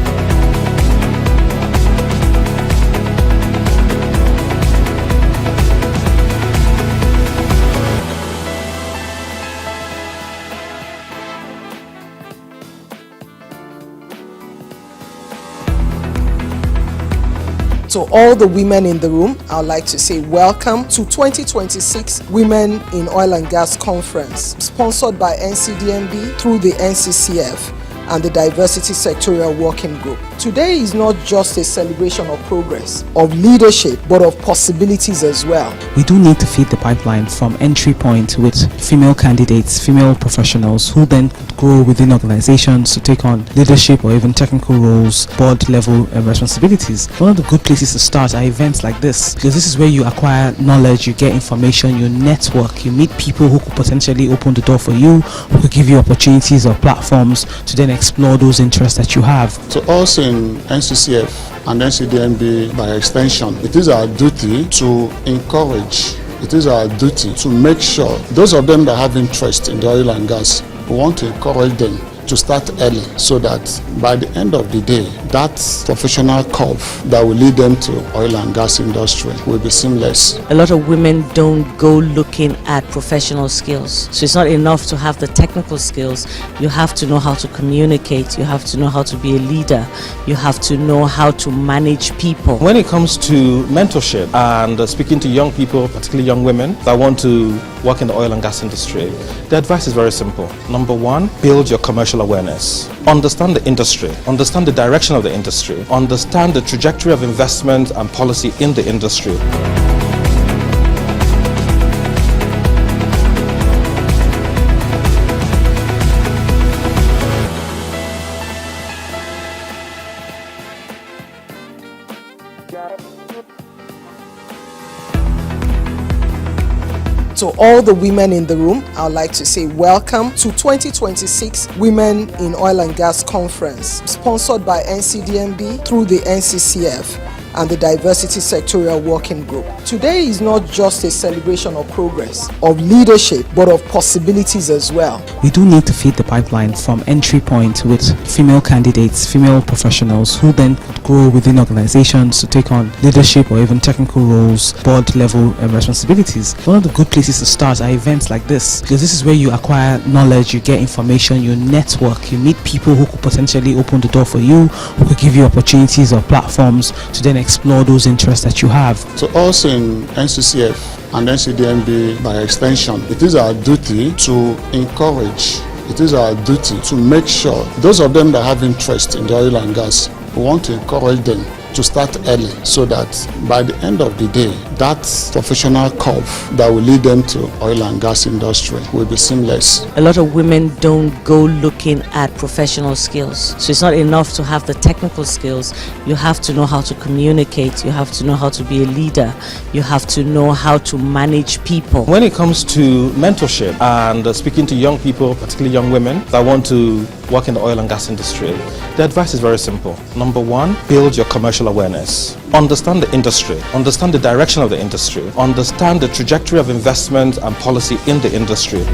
To all the women in the room, I would like to say welcome to 2026 Women in Oil and Gas Conference, sponsored by NCDMB through the NCCF and the Diversity Sectorial Working Group. Today is not just a celebration of progress, of leadership, but of possibilities as well. We do need to feed the pipeline from entry point with female candidates, female professionals who then could grow within organizations to take on leadership or even technical roles, board level responsibilities. One of the good places to start are events like this, because this is where you acquire knowledge, you get information, you network, you meet people who could potentially open the door for you, who could give you opportunities or platforms to then explore those interests that you have. To us in NCCF and NCDMB by extension, it is our duty to encourage, it is our duty to make sure those of them that have interest in the oil and gas, we want to encourage them to start early so that by the end of the day, that professional curve that will lead them to oil and gas industry will be seamless. A lot of women don't go looking at professional skills. So it's not enough to have the technical skills. You have to know how to communicate. You have to know how to be a leader. You have to know how to manage people. When it comes to mentorship and speaking to young people, particularly young women that want to work in the oil and gas industry, the advice is very simple. Number one, build your commercial awareness. Understand the industry, understand the direction of the industry, understand the trajectory of investment and policy in the industry. To all the women in the room, I would like to say welcome to 2026 Women in Oil and Gas Conference, sponsored by NCDMB through the NCCF and the Diversity Sectorial Working Group. Today is not just a celebration of progress, of leadership, but of possibilities as well. We do need to feed the pipeline from entry point with female candidates, female professionals who then could grow within organizations to take on leadership or even technical roles, board level responsibilities. One of the good places to start are events like this, because this is where you acquire knowledge, you get information, you network, you meet people who could potentially open the door for you, who could give you opportunities or platforms to then explore those interests that you have. To us in NCCF and NCDMB by extension, it is our duty to encourage, it is our duty to make sure those of them that have interest in the oil and gas, we want to encourage them to start early so that by the end of the day, that professional curve that will lead them to oil and gas industry will be seamless. A lot of women don't go looking at professional skills. So it's not enough to have the technical skills. You have to know how to communicate. You have to know how to be a leader. You have to know how to manage people. When it comes to mentorship and speaking to young people, particularly young women that want to work in the oil and gas industry, the advice is very simple. Number one, build your commercial awareness. Understand the industry, understand the direction of the industry, understand the trajectory of investment and policy in the industry.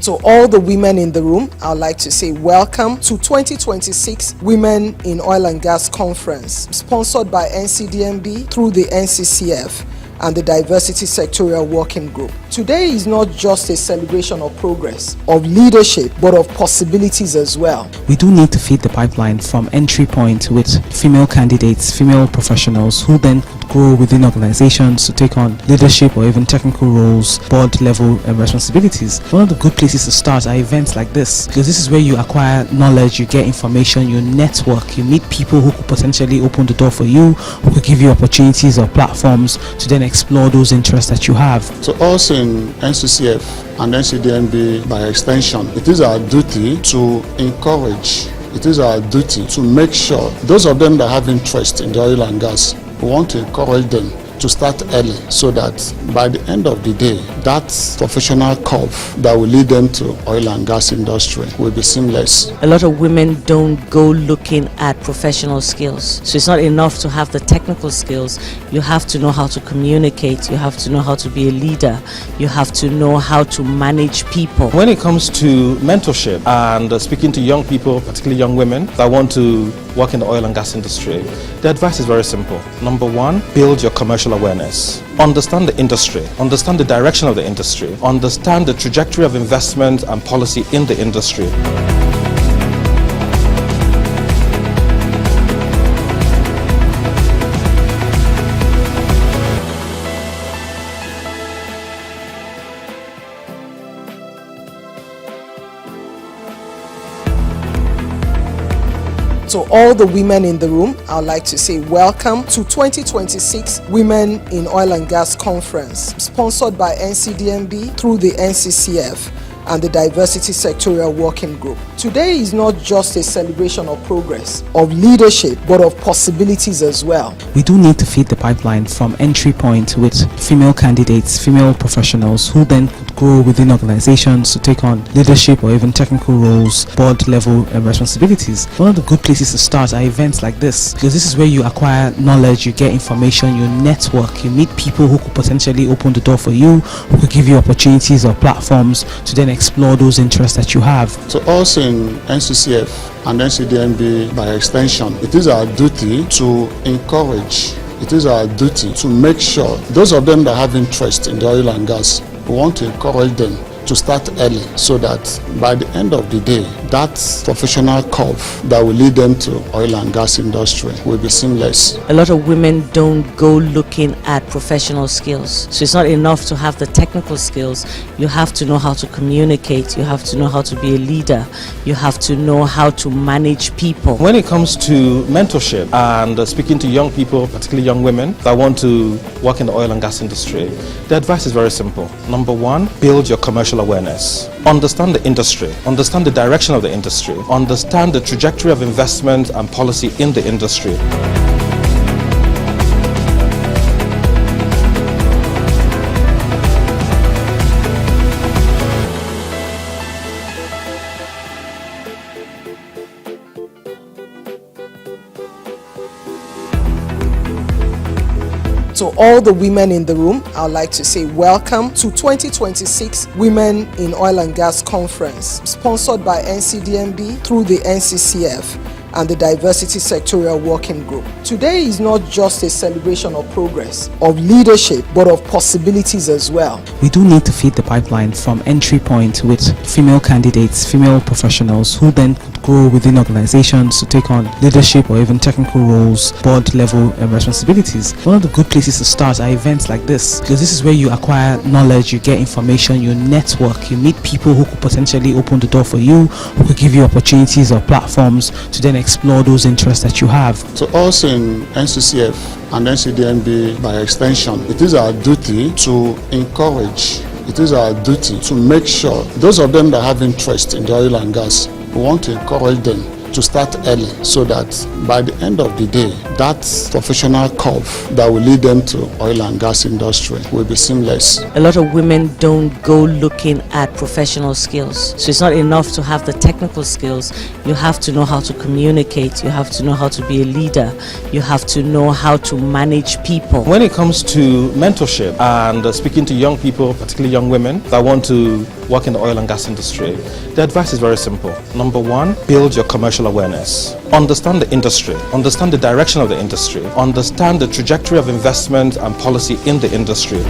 To all the women in the room, I would like to say welcome to 2026 Women in Oil and Gas Conference, sponsored by NCDMB through the NCCF and the Diversity Sectorial Working Group. Today is not just a celebration of progress, of leadership, but of possibilities as well. We do need to feed the pipeline from entry point with female candidates, female professionals who then could grow within organizations to take on leadership or even technical roles, board level responsibilities. One of the good places to start are events like this, because this is where you acquire knowledge, you get information, you network, you meet people who could potentially open the door for you, who could give you opportunities or platforms to then explore those interests that you have. To us in NCCF and NCDMB by extension, it is our duty to encourage, it is our duty to make sure those of them that have interest in the oil and gas, we want to encourage them to start early so that by the end of the day, that professional curve that will lead them to oil and gas industry will be seamless. A lot of women don't go looking at professional skills. So it's not enough to have the technical skills. You have to know how to communicate. You have to know how to be a leader. You have to know how to manage people. When it comes to mentorship and speaking to young people, particularly young women that want to work in the oil and gas industry, the advice is very simple. Number one, build your commercial awareness. Understand the industry, understand the direction of the industry, understand the trajectory of investment and policy in the industry. To all the women in the room, I would like to say welcome to 2026 Women in Oil and Gas Conference, sponsored by NCDMB through the NCCF and the Diversity Sectorial Working Group. Today is not just a celebration of progress, of leadership, but of possibilities as well. We do need to feed the pipeline from entry point with female candidates, female professionals who then could grow within organizations to take on leadership or even technical roles, board level responsibilities. One of the good places to start are events like this, because this is where you acquire knowledge, you get information, you network, you meet people who could potentially open the door for you, who could give you opportunities or platforms to then explore those interests that you have. To us in NCCF and NCDMB by extension, it is our duty to encourage, it is our duty to make sure those of them that have interest in the oil and gas, we want to encourage them to start early so that by the end of the day, that professional curve that will lead them to oil and gas industry will be seamless. A lot of women don't go looking at professional skills. So it's not enough to have the technical skills. You have to know how to communicate. You have to know how to be a leader. You have to know how to manage people. When it comes to mentorship and speaking to young people, particularly young women that want to work in the oil and gas industry, the advice is very simple. Number one, build your commercial awareness. Understand the industry, understand the direction of the industry, understand the trajectory of investment and policy in the industry. To all the women in the room, I would like to say welcome to 2026 Women in Oil and Gas Conference, sponsored by NCDMB through the NCCF and the Diversity Sectorial Working Group. Today is not just a celebration of progress, of leadership, but of possibilities as well. We do need to feed the pipeline from entry point with female candidates, female professionals who then could grow within organizations to take on leadership or even technical roles, board level responsibilities. One of the good places to start are events like this, because this is where you acquire knowledge, you get information, you network, you meet people who could potentially open the door for you, who could give you opportunities or platforms to then explore those interests that you have. To us in NCCF and NCDMB by extension, it is our duty to encourage, it is our duty to make sure those of them that have interest in the oil and gas, we want to encourage them to start early so that by the end of the day, that professional curve that will lead them to oil and gas industry will be seamless. A lot of women don't go looking at professional skills. So it's not enough to have the technical skills. You have to know how to communicate. You have to know how to be a leader. You have to know how to manage people. When it comes to mentorship and speaking to young people, particularly young women that want to work in the oil and gas industry, the advice is very simple. Number one, build your commercial awareness. Understand the industry, understand the direction of the industry, understand the trajectory of investment and policy in the industry.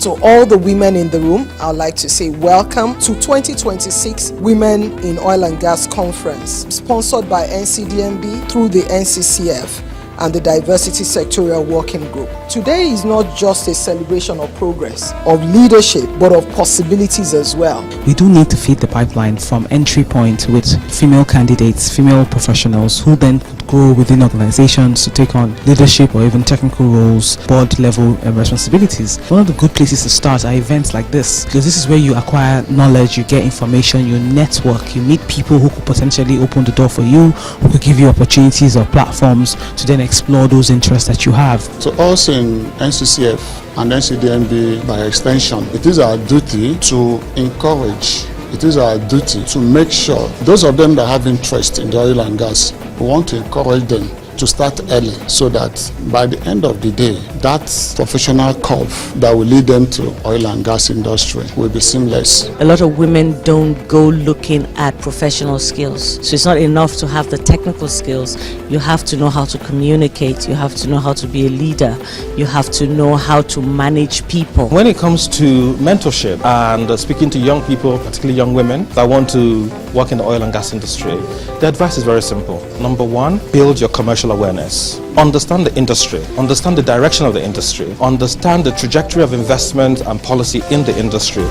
To all the women in the room, I would like to say welcome to 2026 Women in Oil and Gas Conference, sponsored by NCDMB through the NCCF and the Diversity Sectorial Working Group. Today is not just a celebration of progress, of leadership, but of possibilities as well. We do need to feed the pipeline from entry point with female candidates, female professionals who then could grow within organizations to take on leadership or even technical roles, board level responsibilities. One of the good places to start are events like this, because this is where you acquire knowledge, you get information, you network, you meet people who could potentially open the door for you, who could give you opportunities or platforms to then explore those interests that you have. So us in NCCF and NCDMB by extension, it is our duty to encourage, it is our duty to make sure those of them that have interest in the oil and gas, we want to encourage them to start early so that by the end of the day, that professional curve that will lead them to oil and gas industry will be seamless. A lot of women don't go looking at professional skills. So it's not enough to have the technical skills. You have to know how to communicate. You have to know how to be a leader. You have to know how to manage people. When it comes to mentorship and speaking to young people, particularly young women that want to work in the oil and gas industry, the advice is very simple. Number one, build your commercial awareness. Understand the industry, understand the direction of the industry, understand the trajectory of investment and policy in the industry.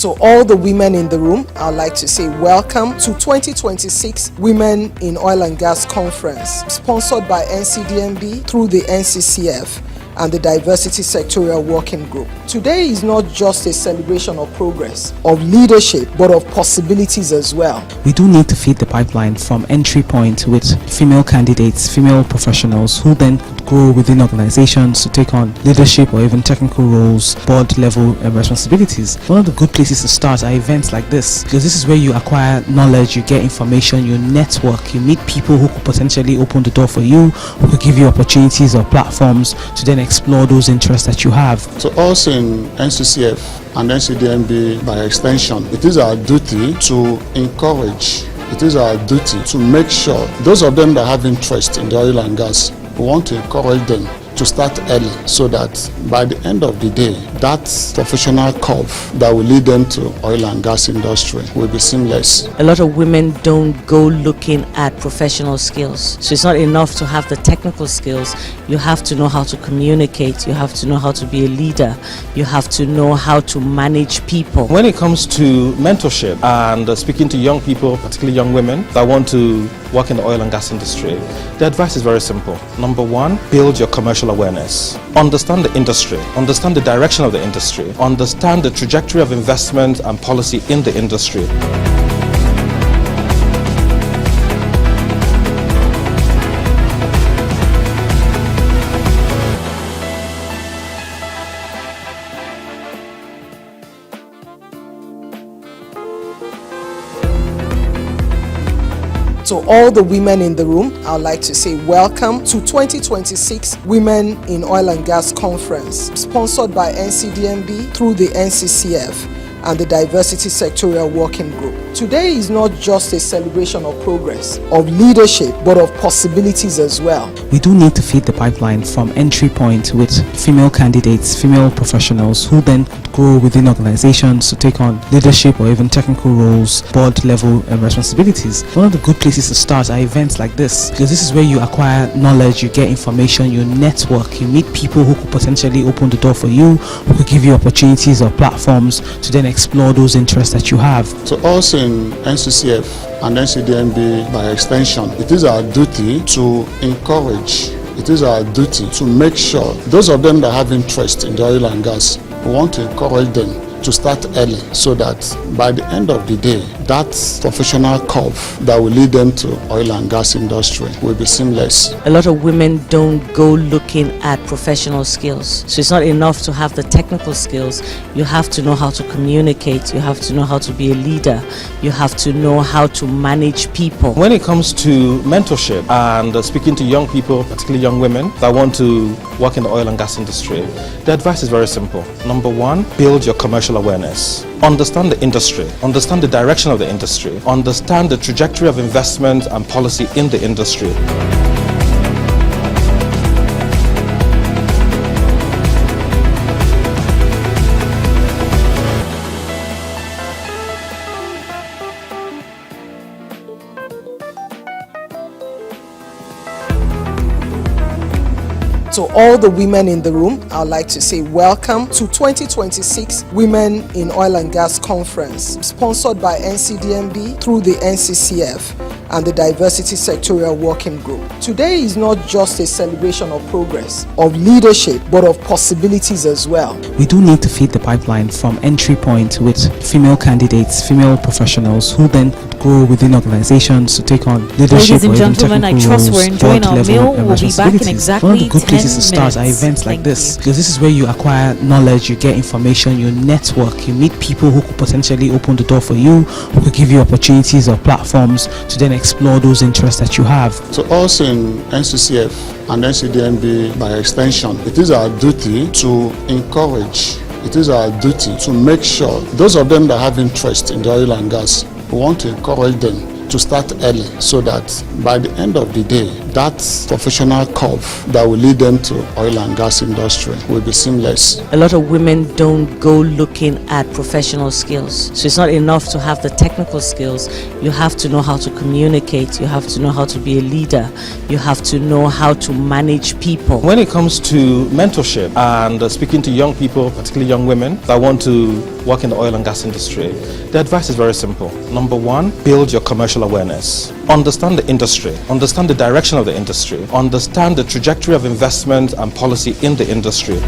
To all the women in the room, I'd like to say welcome to 2026 Women in Oil and Gas Conference, sponsored by NCDMB through the NCCF and the Diversity Sectorial Working Group. Today is not just a celebration of progress, of leadership, but of possibilities as well. We do need to feed the pipeline from entry point with female candidates, female professionals who then could grow within organizations to take on leadership or even technical roles, board level responsibilities. One of the good places to start are events like this, because this is where you acquire knowledge, you get information, you network, you meet people who could potentially open the door for you, who could give you opportunities or platforms to then explore those interests that you have. So us in NCCF and NCDMB by extension, it is our duty to encourage, it is our duty to make sure those of them that have interest in the oil and gas, we want to encourage them to start early so that by the end of the day, that professional curve that will lead them to oil and gas industry will be seamless. A lot of women don't go looking at professional skills. So it's not enough to have the technical skills. You have to know how to communicate. You have to know how to be a leader. You have to know how to manage people. When it comes to mentorship and speaking to young people, particularly young women that want to work in the oil and gas industry, the advice is very simple. Number one, build your commercial awareness. Understand the industry, understand the direction of the industry, understand the trajectory of investment and policy in the industry. To all the women in the room, I'd like to say welcome to 2026 Women in Oil and Gas Conference, sponsored by NCDMB through the NCCF and the Diversity Sectorial Working Group. Today is not just a celebration of progress, of leadership, but of possibilities as well. We do need to feed the pipeline from entry point with female candidates, female professionals who then could grow within organizations to take on leadership or even technical roles, board level responsibilities. One of the good places to start are events like this, because this is where you acquire knowledge, you get information, you network, you meet people who could potentially open the door for you, who could give you opportunities or platforms to then explore those interests that you have. So us in NCCF and NCDMB by extension, it is our duty to encourage, it is our duty to make sure those of them that have interest in the oil and gas, we want to encourage them to start early so that by the end of the day, that professional curve that will lead them to oil and gas industry will be seamless. A lot of women don't go looking at professional skills. So it's not enough to have the technical skills. You have to know how to communicate. You have to know how to be a leader. You have to know how to manage people. When it comes to mentorship and speaking to young people, particularly young women that want to work in the oil and gas industry, the advice is very simple. Number one, build your commercial commercial awareness. Understand the industry, understand the direction of the industry, understand the trajectory of investment and policy in the industry. To all the women in the room, I'd like to say welcome to 2026 Women in Oil and Gas Conference, sponsored by NCDMB through the NCCF and the Diversity Sectorial Working Group. Today is not just a celebration of progress, of leadership, but of possibilities as well. We do need to feed the pipeline from entry point with female candidates, female professionals who then could grow within organizations to take on leadership. Ladies and or even gentlemen, I technical trust roles, we're enjoying board our level, meal. and We'll be back in responsibilities. exactly One of the good 10 places to start are minutes. events like Thank this, because this is where you acquire knowledge, you get information, you network, you meet people who could potentially open the door for you, who could give you opportunities or platforms to then explore those interests that you have. To us in NCCF and NCDMB by extension, it is our duty to encourage, it is our duty to make sure those of them that have interest in the oil and gas, we want to encourage them to start early so that by the end of the day, that professional curve that will lead them to oil and gas industry will be seamless. A lot of women don't go looking at professional skills. So it's not enough to have the technical skills. You have to know how to communicate. You have to know how to be a leader. You have to know how to manage people. When it comes to mentorship and speaking to young people, particularly young women that want to work in the oil and gas industry, the advice is very simple. Number one, build your commercial awareness. Understand the industry, understand the direction of the industry, understand the trajectory of investment and policy in the industry.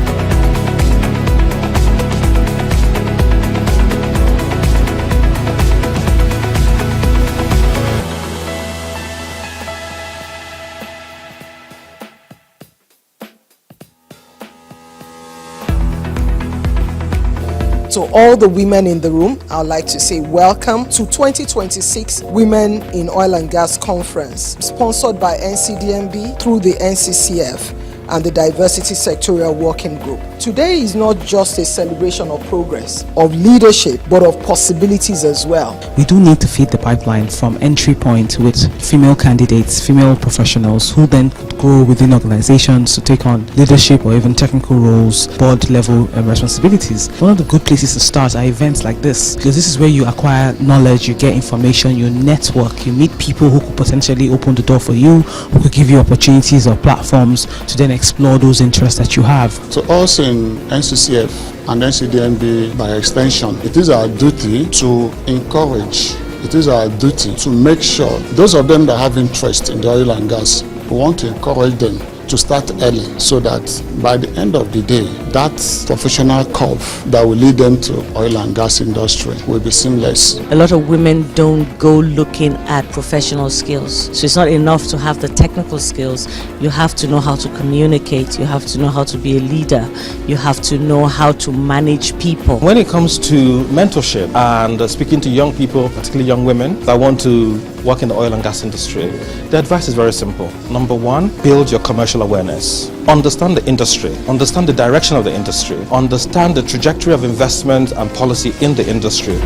To all the women in the room, I'd like to say welcome to 2026 Women in Oil and Gas Conference, sponsored by NCDMB through the NCCF and the Diversity Sectorial Working Group. Today is not just a celebration of progress, of leadership, but of possibilities as well. We do need to feed the pipeline from entry point with female candidates, female professionals who then could grow within organizations to take on leadership or even technical roles, board level responsibilities. One of the good places to start are events like this, because this is where you acquire knowledge, you get information, you network, you meet people who could potentially open the door for you, who could give you opportunities or platforms to then explore those interests that you have. To us in NCCF and NCDMB by extension, it is our duty to encourage, it is our duty to make sure those of them that have interest in the oil and gas, we want to encourage them to start early so that by the end of the day, that professional curve that will lead them to oil and gas industry will be seamless. A lot of women don't go looking at professional skills. So it's not enough to have the technical skills. You have to know how to communicate. You have to know how to be a leader. You have to know how to manage people. When it comes to mentorship and speaking to young people, particularly young women that want to work in the oil and gas industry, the advice is very simple. Number one, build your commercial awareness. Understand the industry, understand the direction of the industry, understand the trajectory of investment and policy in the industry.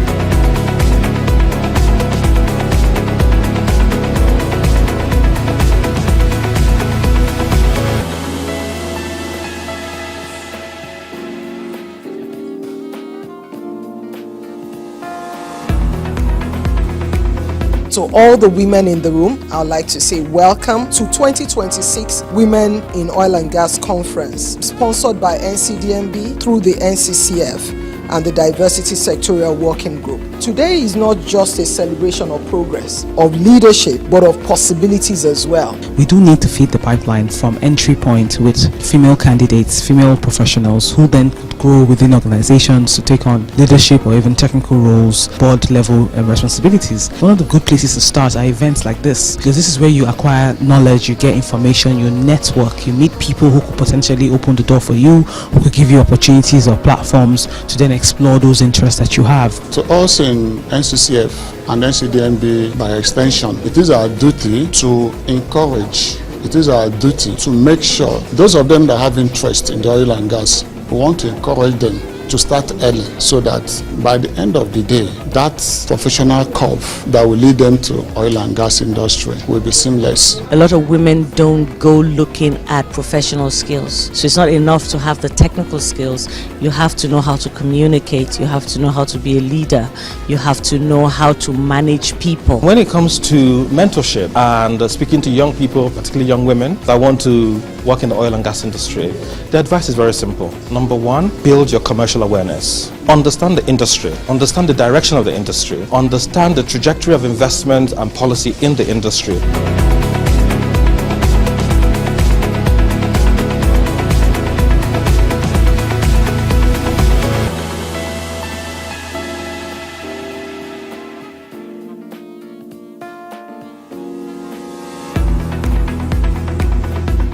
To all the women in the room, I'd like to say welcome to 2026 Women in Oil and Gas Conference, sponsored by NCDMB through the NCCF and the Diversity Sectorial Working Group. Today is not just a celebration of progress, of leadership, but of possibilities as well. We do need to feed the pipeline from entry point with female candidates, female professionals who then could grow within organizations to take on leadership or even technical roles, board level responsibilities. One of the good places to start are events like this, because this is where you acquire knowledge, you get information, you network, you meet people who could potentially open the door for you, who could give you opportunities or platforms to then explore those interests that you have. To us in NCCF and NCDMB by extension, it is our duty to encourage, it is our duty to make sure those of them that have interest in the oil and gas, we want to encourage them to start early so that by the end of the day, that professional curve that will lead them to oil and gas industry will be seamless. A lot of women don't go looking at professional skills. So it's not enough to have the technical skills. You have to know how to communicate. You have to know how to be a leader. You have to know how to manage people. When it comes to mentorship and speaking to young people, particularly young women that want to work in the oil and gas industry, the advice is very simple. Number one, build your commercial awareness. Understand the industry, understand the direction of the industry, understand the trajectory of investment and policy in the industry.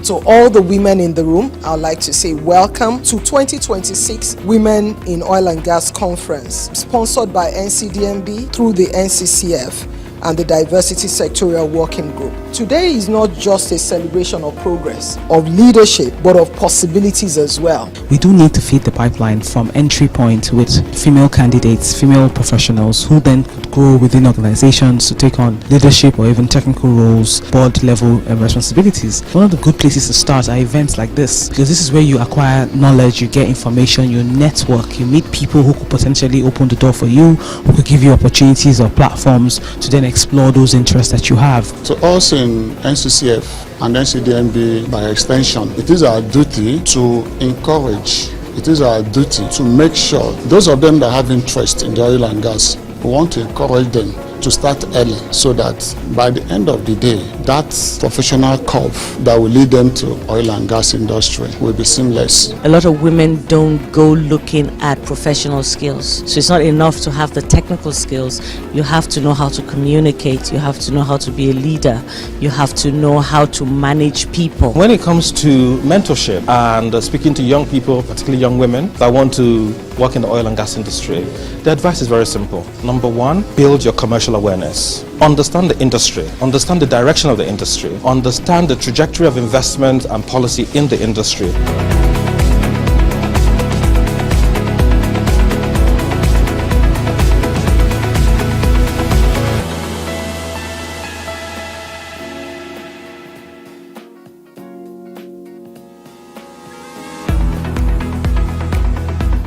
To all the women in the room, I would like to say welcome to 2026 Women in Oil and Gas Conference, sponsored by NCDMB through the NCCF and the Diversity Sectorial Working Group. Today is not just a celebration of progress, of leadership, but of possibilities as well. We do need to feed the pipeline from entry point with female candidates, female professionals who then could grow within organizations to take on leadership or even technical roles, board level responsibilities. One of the good places to start are events like this, because this is where you acquire knowledge, you get information, you network, you meet people who could potentially open the door for you, who could give you opportunities or platforms to then explore those interests that you have. To us in NCCF and NCDMB by extension, it is our duty to encourage, it is our duty to make sure those of them that have interest in the oil and gas, we want to encourage them to start early so that by the end of the day, that professional curve that will lead them to oil and gas industry will be seamless. A lot of women don't go looking at professional skills. So it's not enough to have the technical skills. You have to know how to communicate. You have to know how to be a leader. You have to know how to manage people. When it comes to mentorship and speaking to young people, particularly young women that want to work in the oil and gas industry, the advice is very simple. Number one, build your commercial awareness. Understand the industry, understand the direction of the industry, understand the trajectory of investment and policy in the industry.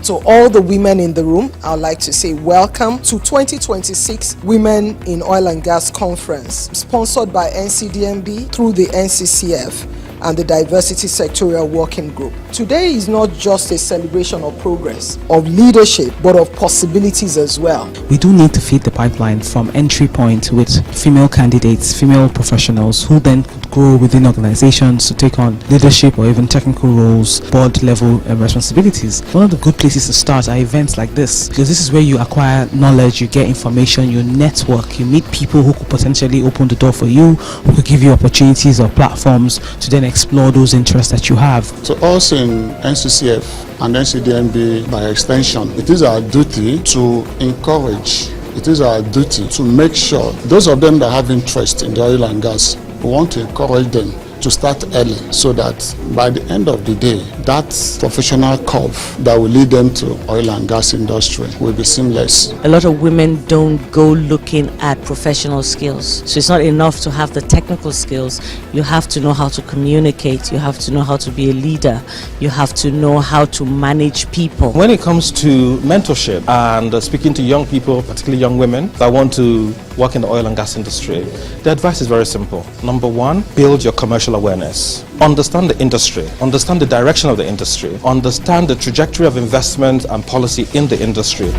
To all the women in the room, I would like to say welcome to 2026 Women in Oil and Gas Conference, sponsored by NCDMB through the NCCF and the Diversity Sectorial Working Group. Today is not just a celebration of progress, of leadership, but of possibilities as well. We do need to feed the pipeline from entry point with female candidates, female professionals who then could grow within organizations to take on leadership or even technical roles, board level responsibilities. One of the good places to start are events like this, because this is where you acquire knowledge, you get information, you network, you meet people who could potentially open the door for you, who could give you opportunities or platforms to then explore those interests that you have. To us in NCCF and NCDMB by extension, it is our duty to encourage, it is our duty to make sure those of them that have interest in the oil and gas, we want to encourage them to start early so that by the end of the day, that professional curve that will lead them to oil and gas industry will be seamless. A lot of women don't go looking at professional skills. So it's not enough to have the technical skills. You have to know how to communicate. You have to know how to be a leader. You have to know how to manage people. When it comes to mentorship and speaking to young people, particularly young women that want to work in the oil and gas industry, the advice is very simple. Number one, build your commercial awareness. Understand the industry, understand the direction of the industry, understand the trajectory of investment and policy in the industry.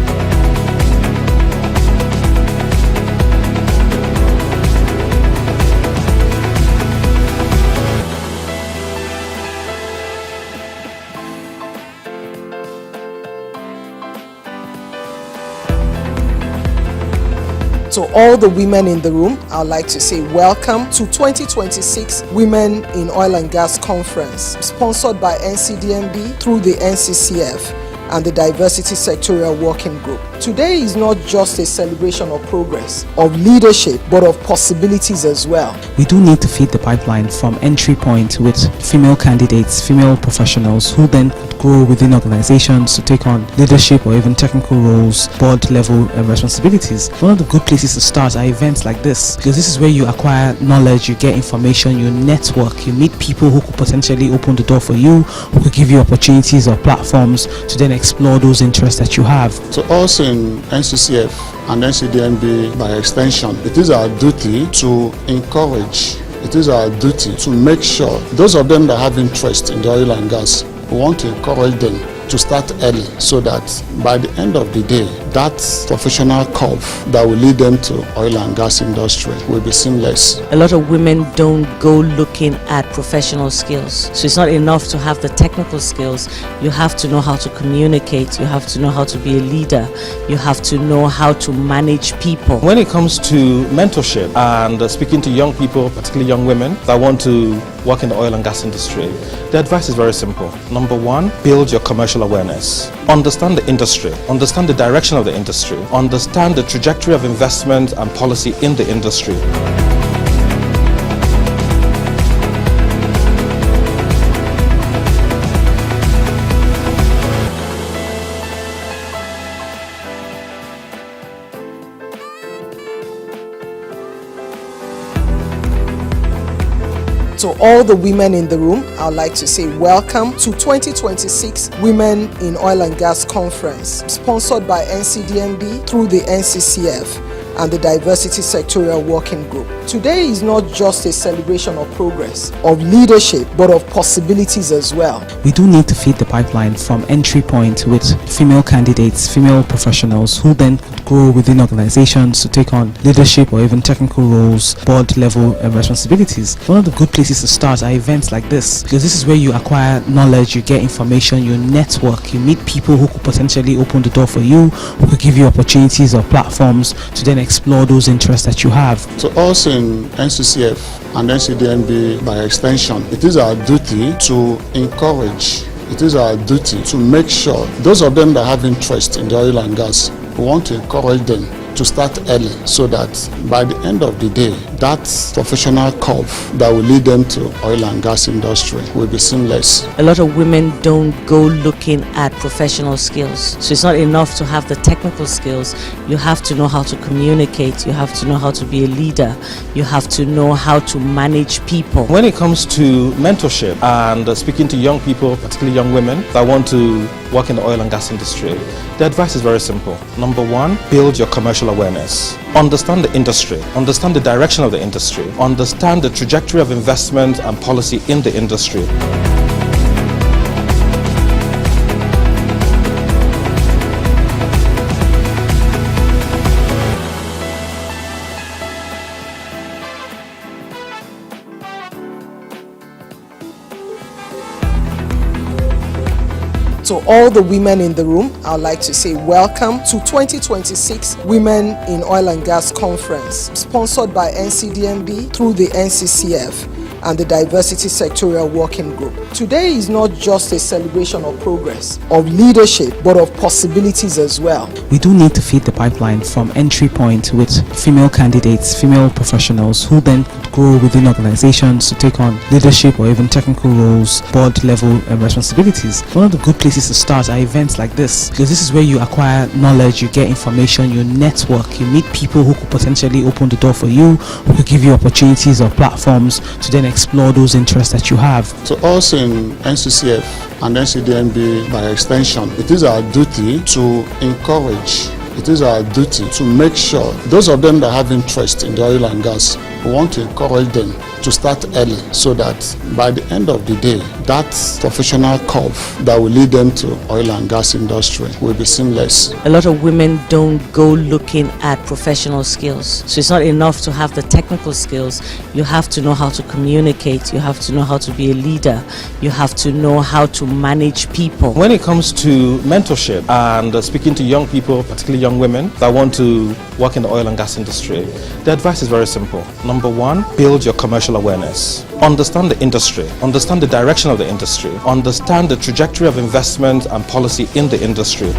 To all the women in the room, I would like to say welcome to 2026 Women in Oil and Gas Conference, sponsored by NCDMB through the NCCF and the Diversity Sectorial Working Group. Today is not just a celebration of progress, of leadership, but of possibilities as well. We do need to feed the pipeline from entry point with female candidates, female professionals who then could grow within organizations to take on leadership or even technical roles, board level responsibilities. One of the good places to start are events like this, because this is where you acquire knowledge, you get information, you network, you meet people who could potentially open the door for you, who could give you opportunities or platforms to then explore those interests that you have. To us in NCCF and NCDNB by extension, it is our duty to encourage, it is our duty to make sure those of them that have interest in the oil and gas, we want to encourage them to start early so that by the end of the day, that professional curve that will lead them to oil and gas industry will be seamless. A lot of women don't go looking at professional skills. So it's not enough to have the technical skills. You have to know how to communicate. You have to know how to be a leader. You have to know how to manage people. When it comes to mentorship and speaking to young people, particularly young women that want to work in the oil and gas industry, the advice is very simple. Number one, build your commercial awareness. Understand the industry, understand the direction of the industry, understand the trajectory of investment and policy in the industry. To all the women in the room, I'd like to say welcome to 2026 Women in Oil and Gas Conference, sponsored by NCDNB through the NCCF and the Diversity Sectorial Working Group. Today is not just a celebration of progress, of leadership, but of possibilities as well. We do need to feed the pipeline from entry point with female candidates, female professionals who then could grow within organizations to take on leadership or even technical roles, board level responsibilities. One of the good places to start are events like this, because this is where you acquire knowledge, you get information, you network, you meet people who could potentially open the door for you, who could give you opportunities or platforms to then explore those interests that you have. To us in NCCF and NCDNB by extension, it is our duty to encourage, it is our duty to make sure those of them that have interest in the oil and gas, we want to encourage them to start early so that by the end of the day, that professional curve that will lead them to oil and gas industry will be seamless. A lot of women don't go looking at professional skills. So it's not enough to have the technical skills. You have to know how to communicate. You have to know how to be a leader. You have to know how to manage people. When it comes to mentorship and speaking to young people, particularly young women that want to work in the oil and gas industry, the advice is very simple. Number one, build your commercial awareness. Understand the industry, understand the direction of the industry, understand the trajectory of investment and policy in the industry. To all the women in the room, I'd like to say welcome to 2026 Women in Oil and Gas Conference, sponsored by NCDNB through the NCCF and the Diversity Sectorial Working Group. Today is not just a celebration of progress, of leadership, but of possibilities as well. We do need to feed the pipeline from entry point with female candidates, female professionals who then could grow within organizations to take on leadership or even technical roles, board level responsibilities. One of the good places to start are events like this, because this is where you acquire knowledge, you get information, you network, you meet people who could potentially open the door for you, who could give you opportunities or platforms to then explore those interests that you have. To us in NCCF and NCDNB by extension, it is our duty to encourage, it is our duty to make sure those of them that have interest in the oil and gas, we want to encourage them to start early so that by the end of the day, that professional curve that will lead them to oil and gas industry will be seamless. A lot of women don't go looking at professional skills. So it's not enough to have the technical skills. You have to know how to communicate. You have to know how to be a leader. You have to know how to manage people. When it comes to mentorship and speaking to young people, particularly young women that want to work in the oil and gas industry, the advice is very simple. Number one, build your commercial awareness. Understand the industry, understand the direction of the industry, understand the trajectory of investment and policy in the industry.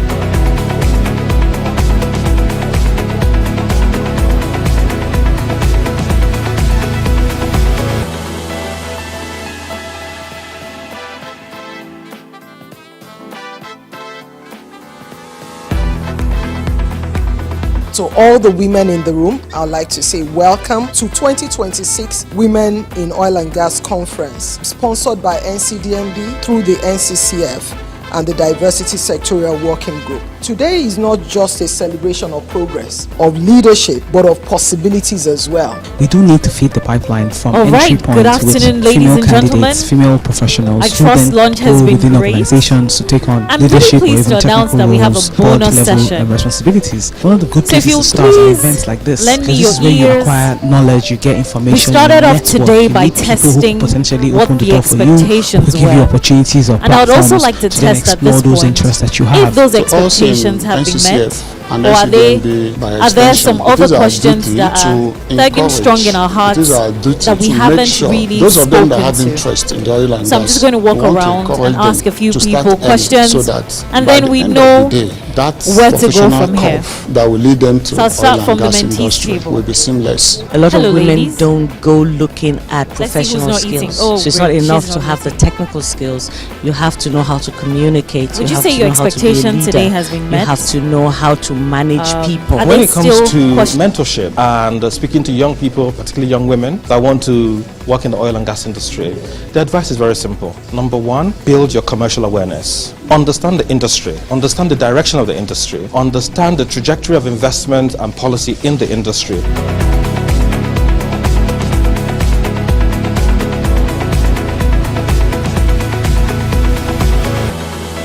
To all the women in the room, I'd like to say welcome to 2026 Women in Oil and Gas Conference, sponsored by NCDMB through the NCCF and the Diversity Sectorial Working Group. Today is not just a celebration of progress, of leadership, but of possibilities as well. We do need to feed the pipeline from All entry right, point good afternoon, with ladies female and gentlemen. candidates, female professionals I who trust then lunch has go been within great. organizations to take on I'm leadership really or pleased even to announce technical that we have a roles, bonus board level session. responsibilities. One of the good So if places you to start are please events like this, lend me because this is your where you ears. acquire knowledge, you get information. We started you off network, today you by meet people who testing could potentially what open the the door for you, who expectations could give you were. opportunities or And I would also platforms like to then test at explore this those point interests that you if have. those So also in expectations have been met, NCCF and or are NCDMB by are there some extension, it other is our questions duty that to are thugging strong in our encourage, hearts it is our duty that we to make haven't sure really those of them that spoken have to? interest in the oil and So I'm gas, just going to walk we want to around encourage and ask a them few to people start early questions, so that and by then the we end know of the day, that where to go professional from here. curve that will lead them to So I'll start oil from and the gas mentees industry table. will be seamless. A lot Hello, of women ladies. don't go looking at Let's see who's professional not eating. skills. Oh, So it's great. not enough She's to not have the technical skills. You have to know how to communicate. Would you have say to your know how to be a expectation leader. today has been met? You have to know how to manage people. Are When they it comes still to question- mentorship and speaking to young people, particularly young women that want to work in the oil and gas industry, the advice is very simple. Number one, build your commercial awareness. Understand the industry, understand the direction of the industry, understand the trajectory of investment and policy in the industry.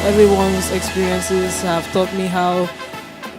Everyone's experiences have taught me how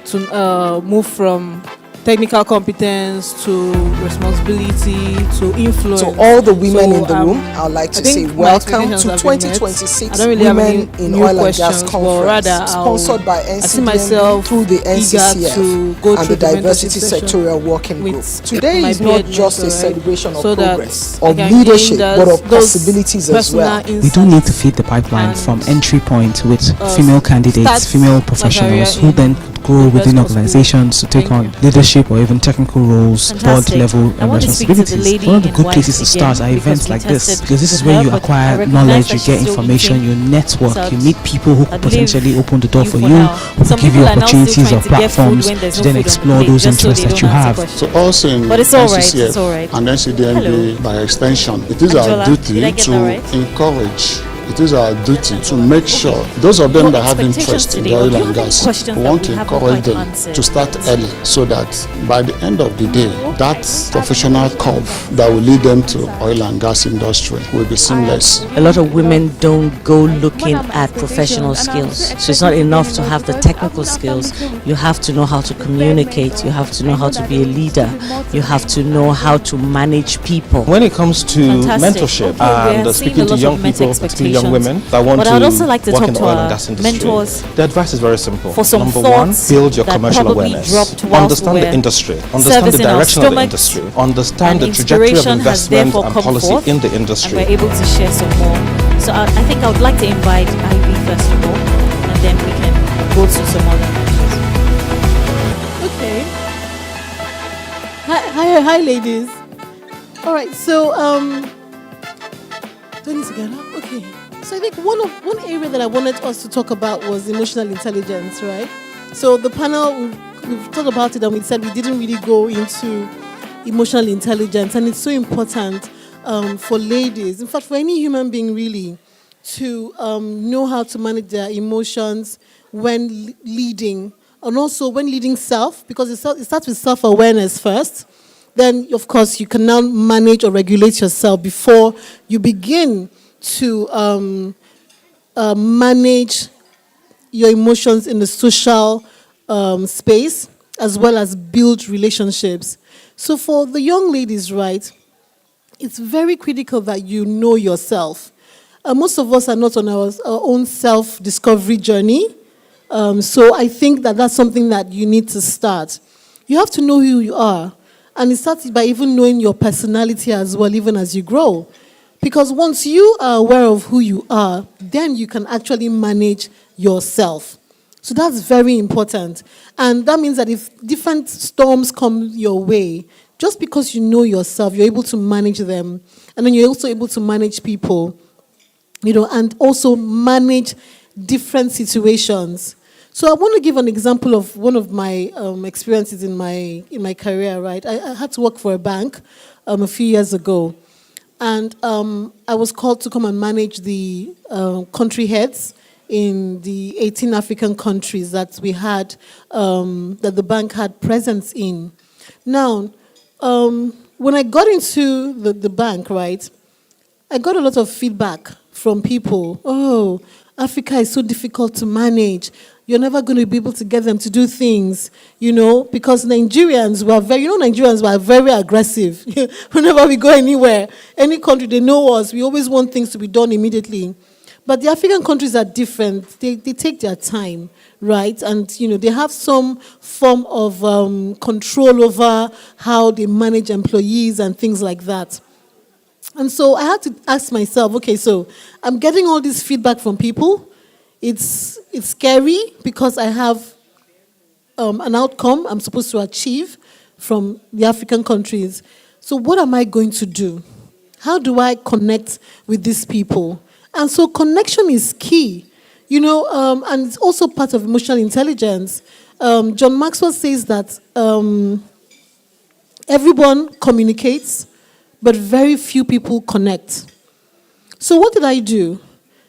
to move from technical competence to responsibility to influence. To all the women So, in the room, I'd like to I think say my welcome expectations to have been met. 2026 I don't really have Women any in new Oil and Gas questions, but Conference, rather sponsored by I see NCDMB myself through the eager NCCF to go and through the the Diversity mentorship session Sectorial Working Group. with Today my is not peer just a mentor, right? celebration of So that progress, I of can leadership, gain but of those possibilities as well. personal We do need to insights feed the pipeline and, from entry point with female start candidates, female my professionals career who then in could grow the within best possible organizations to take Thank on leadership or even technical roles, board Fantastic. level I want to speak to the responsibilities. lady One of the in good white places to start again are because events we like this, tested because this is with where her, you but I acquire recognize knowledge, that you she's get still information, eating. you network, So you meet people who I could believe potentially open the door you for for you, now. who Some could give you people are now still opportunities trying or to get food platforms when there's to no then food on the explore plate, those just so interests they that you don't answer have. questions. So also in But it's all right, NCCF it's all right. and NCDMB Hello. by extension, it is Angela, our duty did I get to that right? encourage. It is our duty to make sure those of them Your that have expectations interest in today, the or oil do you and have any gas, questions we that want we to haven't encourage quite them answered? to start early so that by the end of the day, that professional curve that will lead them to oil and gas industry will be seamless. A lot of women don't go looking at professional skills. So it's not enough to have the technical skills. You have to know how to communicate. You have to know how to be a leader. You have to know how to manage people. When it comes to Fantastic. mentorship Okay, we and are seeing speaking a to lot young of met people, particularly young expectations. women that want But to I would also like to work talk in the to oil our and gas industry, mentors the advice is very simple. for some Number one, thoughts build your that commercial probably awareness. dropped whilst Understand we the were industry, understand the servicing our direction of the stomachs, industry, understand and the trajectory of inspiration has investment therefore and come policy forth, in the and industry. we're able to share some more. So I think I would like to invite Ivy first of all, and then we can go to some other mentors. Okay. Hi, ladies. All right. So, do I need to get up? Okay. So I think one area that I wanted us to talk about was emotional intelligence, right? So the panel we've talked about it and we said we didn't really go into emotional intelligence, and it's so important for ladies, in fact, for any human being really, to know how to manage their emotions when leading, and also when leading self, because it starts with self-awareness first. Then, of course, you can now manage or regulate yourself before you begin to manage your emotions in the social space, as well as build relationships. So for the young ladies, right, it's very critical that you know yourself. Most of us are not on our own self-discovery journey. So I think that that's something that you need to start. You have to know who you are. And it starts by even knowing your personality as well, even as you grow. Because once you are aware of who you are, then you can actually manage yourself. So that's very important. And that means that if different storms come your way, just because you know yourself, you're able to manage them. And then you're also able to manage people, and also manage different situations. So I want to give an example of one of my experiences in my career, right? I had to work for a bank a few years ago. And I was called to come and manage the country heads in the 18 African countries that we had, that the bank had presence in. Now, when I got into the bank, right, I got a lot of feedback from people. Oh, Africa is so difficult to manage. You're never going to be able to get them to do things, because Nigerians were very aggressive. Whenever we go anywhere, any country, they know us. We always want things to be done immediately. But the African countries are different. They take their time, right? And, they have some form of control over how they manage employees and things like that. And so I had to ask myself, okay, so I'm getting all this feedback from people. It's scary because I have an outcome I'm supposed to achieve from the African countries. So what am I going to do? How do I connect with these people? And so connection is key, and it's also part of emotional intelligence. John Maxwell says that everyone communicates, but very few people connect. So what did I do?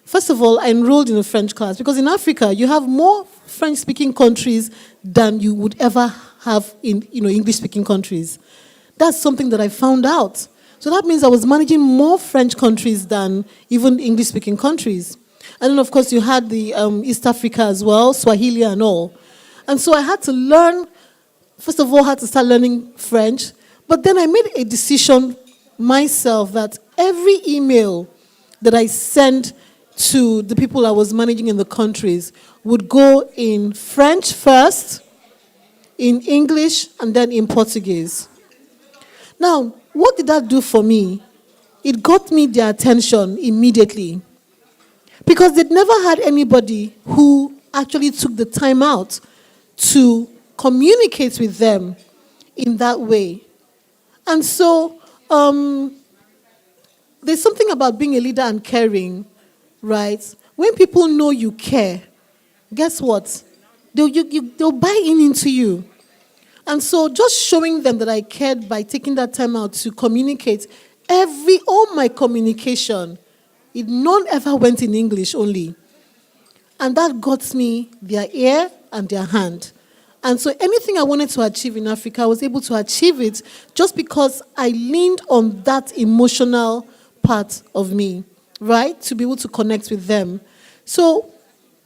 First of all, I enrolled in a French class because in Africa, you have more French-speaking countries than you would ever have in English-speaking countries. That's something that I found out. So that means I was managing more French countries than even English-speaking countries. And then, of course, you had the East Africa as well, Swahili and all. And so I had to learn, first of all, I had to start learning French. But then I made a decision myself that every email that I sent to the people I was managing in the countries would go in French first, in English, and then in Portuguese. Now, what did that do for me? It got me their attention immediately. Because they'd never had anybody who actually took the time out to communicate with them in that way. And so, there's something about being a leader and caring, right? When people know you care, guess what? They'll buy into you. And so just showing them that I cared by taking that time out to communicate, all my communication, none ever went in English only. And that got me their ear and their hand. And so anything I wanted to achieve in Africa, I was able to achieve it just because I leaned on that emotional part of me, right? To be able to connect with them. So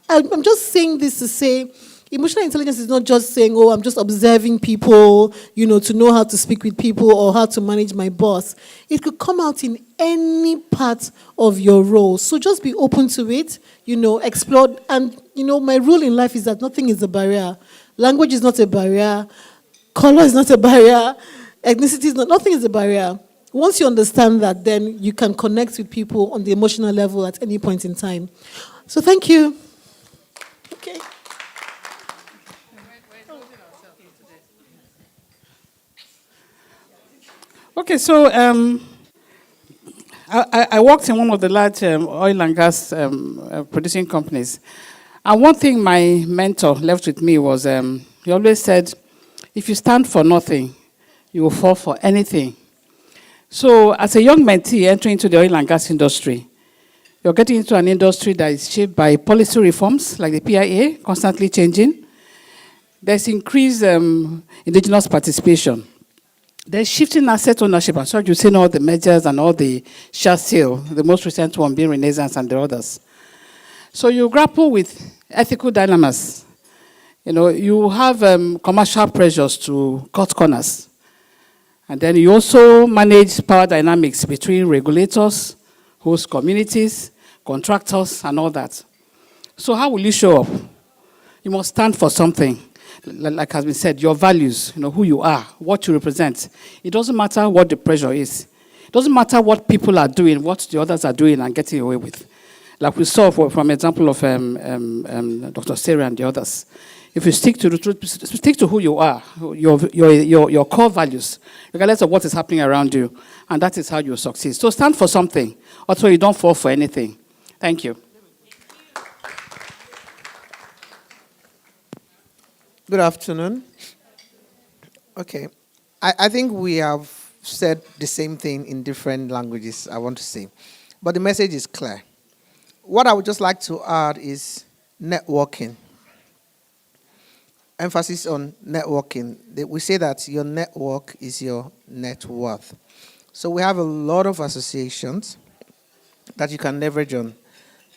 I'm just saying this to say, emotional intelligence is not just saying, oh, I'm just observing people, to know how to speak with people or how to manage my boss. It could come out in any part of your role. So just be open to it, explore. And, my rule in life is that nothing is a barrier. Language is not a barrier. Color is not a barrier. Ethnicity is nothing is a barrier. Once you understand that, then you can connect with people on the emotional level at any point in time. So thank you. Okay. Okay, so I worked in one of the large oil and gas producing companies. And one thing my mentor left with me was, he always said, if you stand for nothing, you will fall for anything. So as a young mentee entering into the oil and gas industry, you're getting into an industry that is shaped by policy reforms, like the PIA, constantly changing. There's increased indigenous participation. There's shifting asset ownership. I'm sorry you've seen all the mergers and all the share sale, the most recent one being Renaissance and the others. So you grapple with ethical dilemmas. You have commercial pressures to cut corners. And then you also manage power dynamics between regulators, host communities, contractors, and all that. So how will you show up? You must stand for something. like has been said, your values, who you are, what you represent. It doesn't matter what the pressure is. It doesn't matter what people are doing, what the others are doing and getting away with. Like we saw from example of Dr. Sarah and the others. If you stick to the truth, stick to who you are, your core values, regardless of what is happening around you, and that is how you succeed. So stand for something, also you don't fall for anything. Thank you. Good afternoon. Okay. I think we have said the same thing in different languages, I want to say. But the message is clear. What I would just like to add is networking. Emphasis on networking. We say that your network is your net worth. So we have a lot of associations that you can leverage on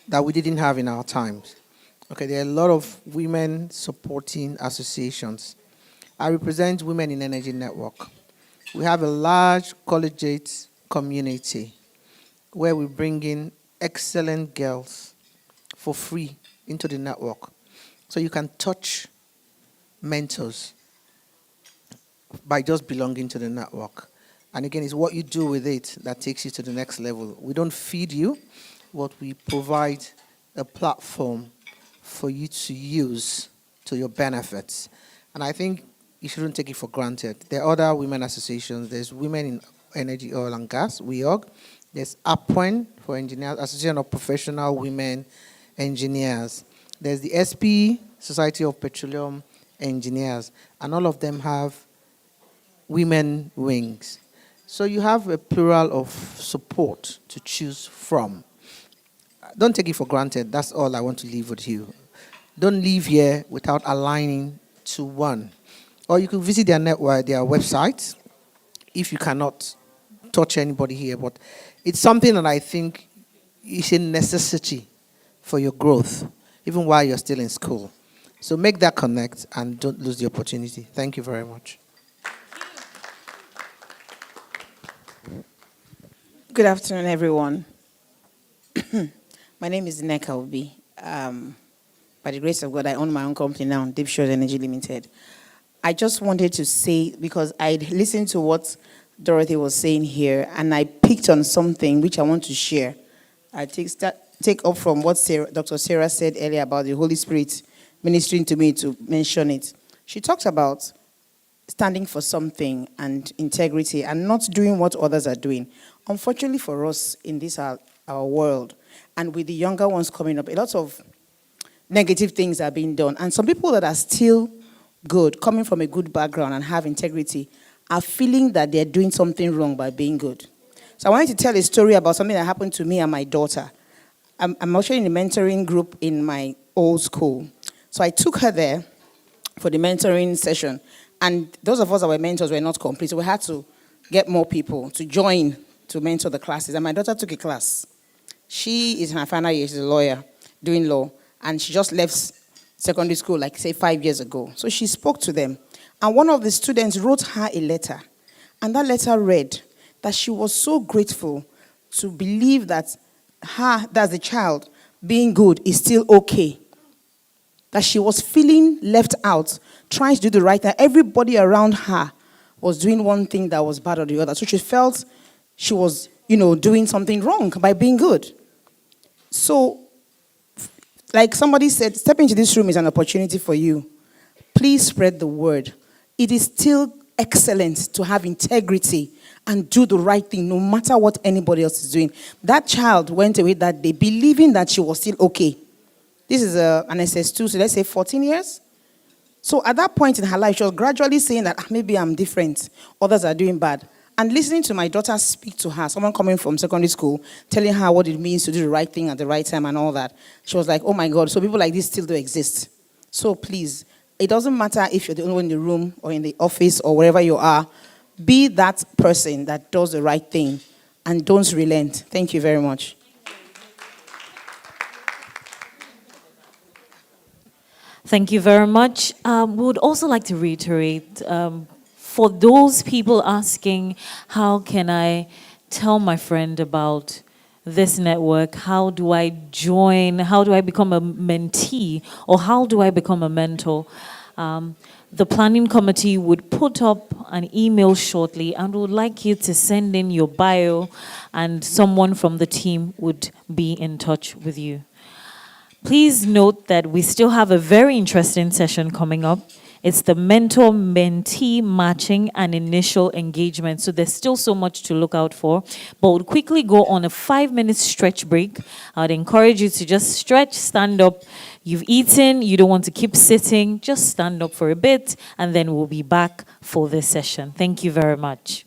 that we didn't have in our times. Okay, there are a lot of women supporting associations. I represent Women in Energy Network. We have a large collegiate community where we bring in excellent girls for free into the network. So you can touch mentors by just belonging to the network. And again, it's what you do with it that takes you to the next level. We don't feed you, but we provide a platform for you to use to your benefits. And I think you shouldn't take it for granted. There are other women associations. There's Women in Energy, Oil and Gas, WEOG. There's APWEN for Engineers, Association of Professional Women Engineers. There's the SP, Society of Petroleum Engineers. And all of them have women wings. So you have a plural of support to choose from. Don't take it for granted. That's all I want to leave with you. Don't leave here without aligning to one. Or you can visit their network, their website, if you cannot touch anybody here. But it's something that I think is a necessity for your growth, even while you're still in school. So make that connect and don't lose the opportunity. Thank you very much. Good afternoon, everyone. My name is Nneka Obi. By the grace of God, I own my own company now, Deep Shore Energy Limited. I just wanted to say, because I listened to what Dorothy was saying here, and I picked on something which I want to share. I take up from what Dr. Sarah said earlier about the Holy Spirit ministering to me to mention it. She talks about standing for something and integrity and not doing what others are doing. Unfortunately for us in this our world, and with the younger ones coming up, a lot of negative things are being done. And some people that are still good, coming from a good background and have integrity, are feeling that they're doing something wrong by being good. So I wanted to tell a story about something that happened to me and my daughter. I'm actually in a mentoring group in my old school. So I took her there for the mentoring session. And those of us that were mentors were not complete. So we had to get more people to join to mentor the classes. And my daughter took a class. She is in her final year. She's a lawyer doing law. And she just left secondary school, like, say, 5 years ago. So she spoke to them. And one of the students wrote her a letter. And that letter read that she was so grateful to believe that that's the child, being good is still okay. That she was feeling left out, trying to do the right thing. Everybody around her was doing one thing that was bad or the other. So she felt she was, doing something wrong by being good. So, like somebody said, stepping into this room is an opportunity for you. Please spread the word. It is still excellent to have integrity and do the right thing no matter what anybody else is doing. That child went away that day believing that she was still okay. This is an SS2, so let's say 14 years. So at that point in her life, she was gradually saying that maybe I'm different. Others are doing bad. And listening to my daughter speak to her, someone coming from secondary school, telling her what it means to do the right thing at the right time and all that, she was like, oh my God, so people like this still do exist. So please, it doesn't matter if you're the only one in the room or in the office or wherever you are, be that person that does the right thing and don't relent. Thank you very much. Thank you very much. We would also like to reiterate, for those people asking, how can I tell my friend about this network? How do I join? How do I become a mentee? Or how do I become a mentor? The planning committee would put up an email shortly and would like you to send in your bio, and someone from the team would be in touch with you. Please note that we still have a very interesting session coming up. It's the mentor-mentee matching and initial engagement. So there's still so much to look out for. But we'll quickly go on a 5-minute stretch break. I'd encourage you to just stretch, stand up. You've eaten, you don't want to keep sitting, just stand up for a bit, and then we'll be back for this session. Thank you very much.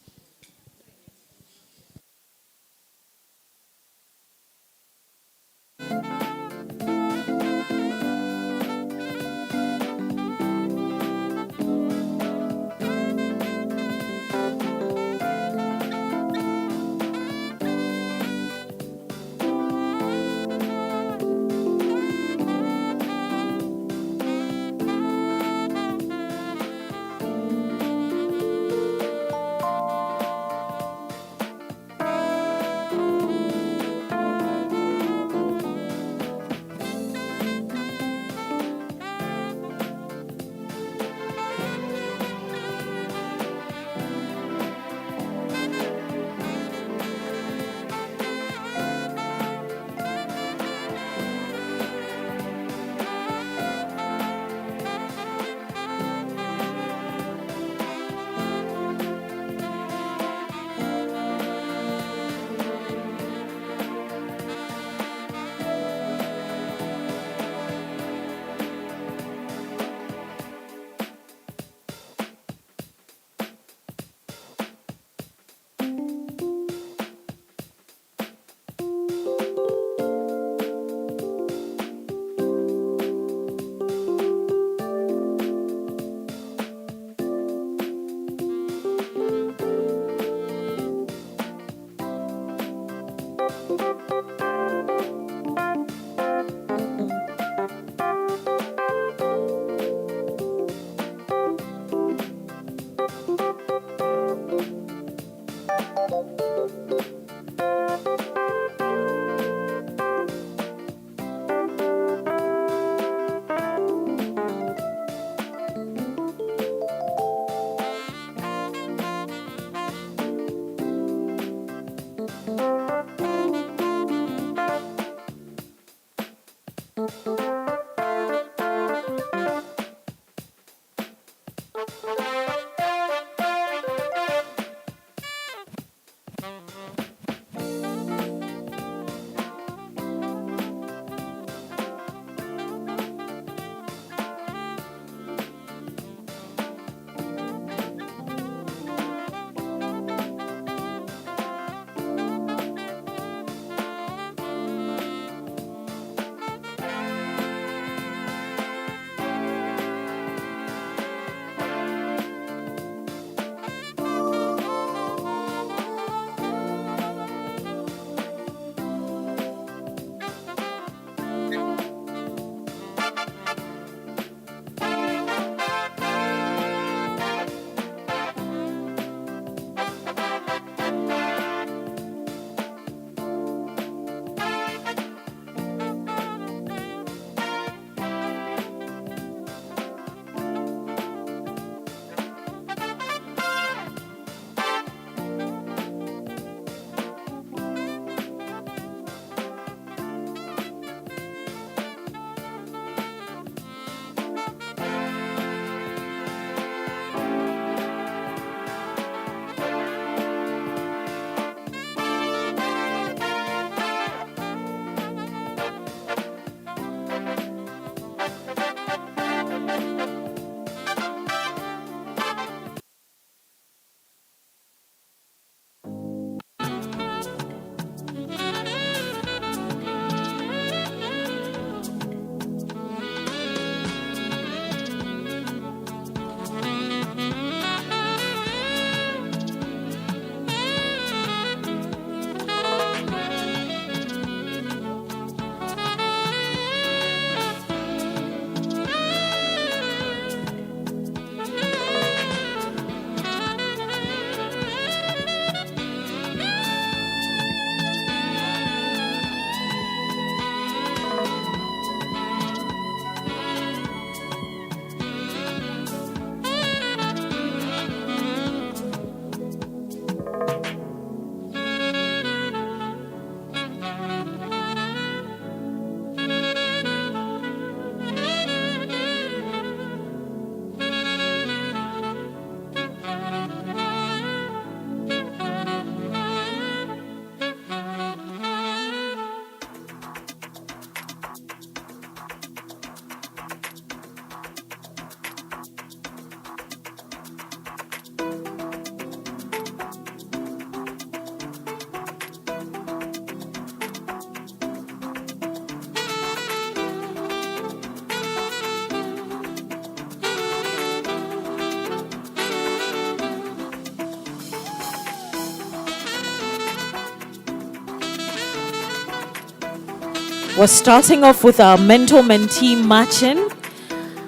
We're starting off with our mentor-mentee matching.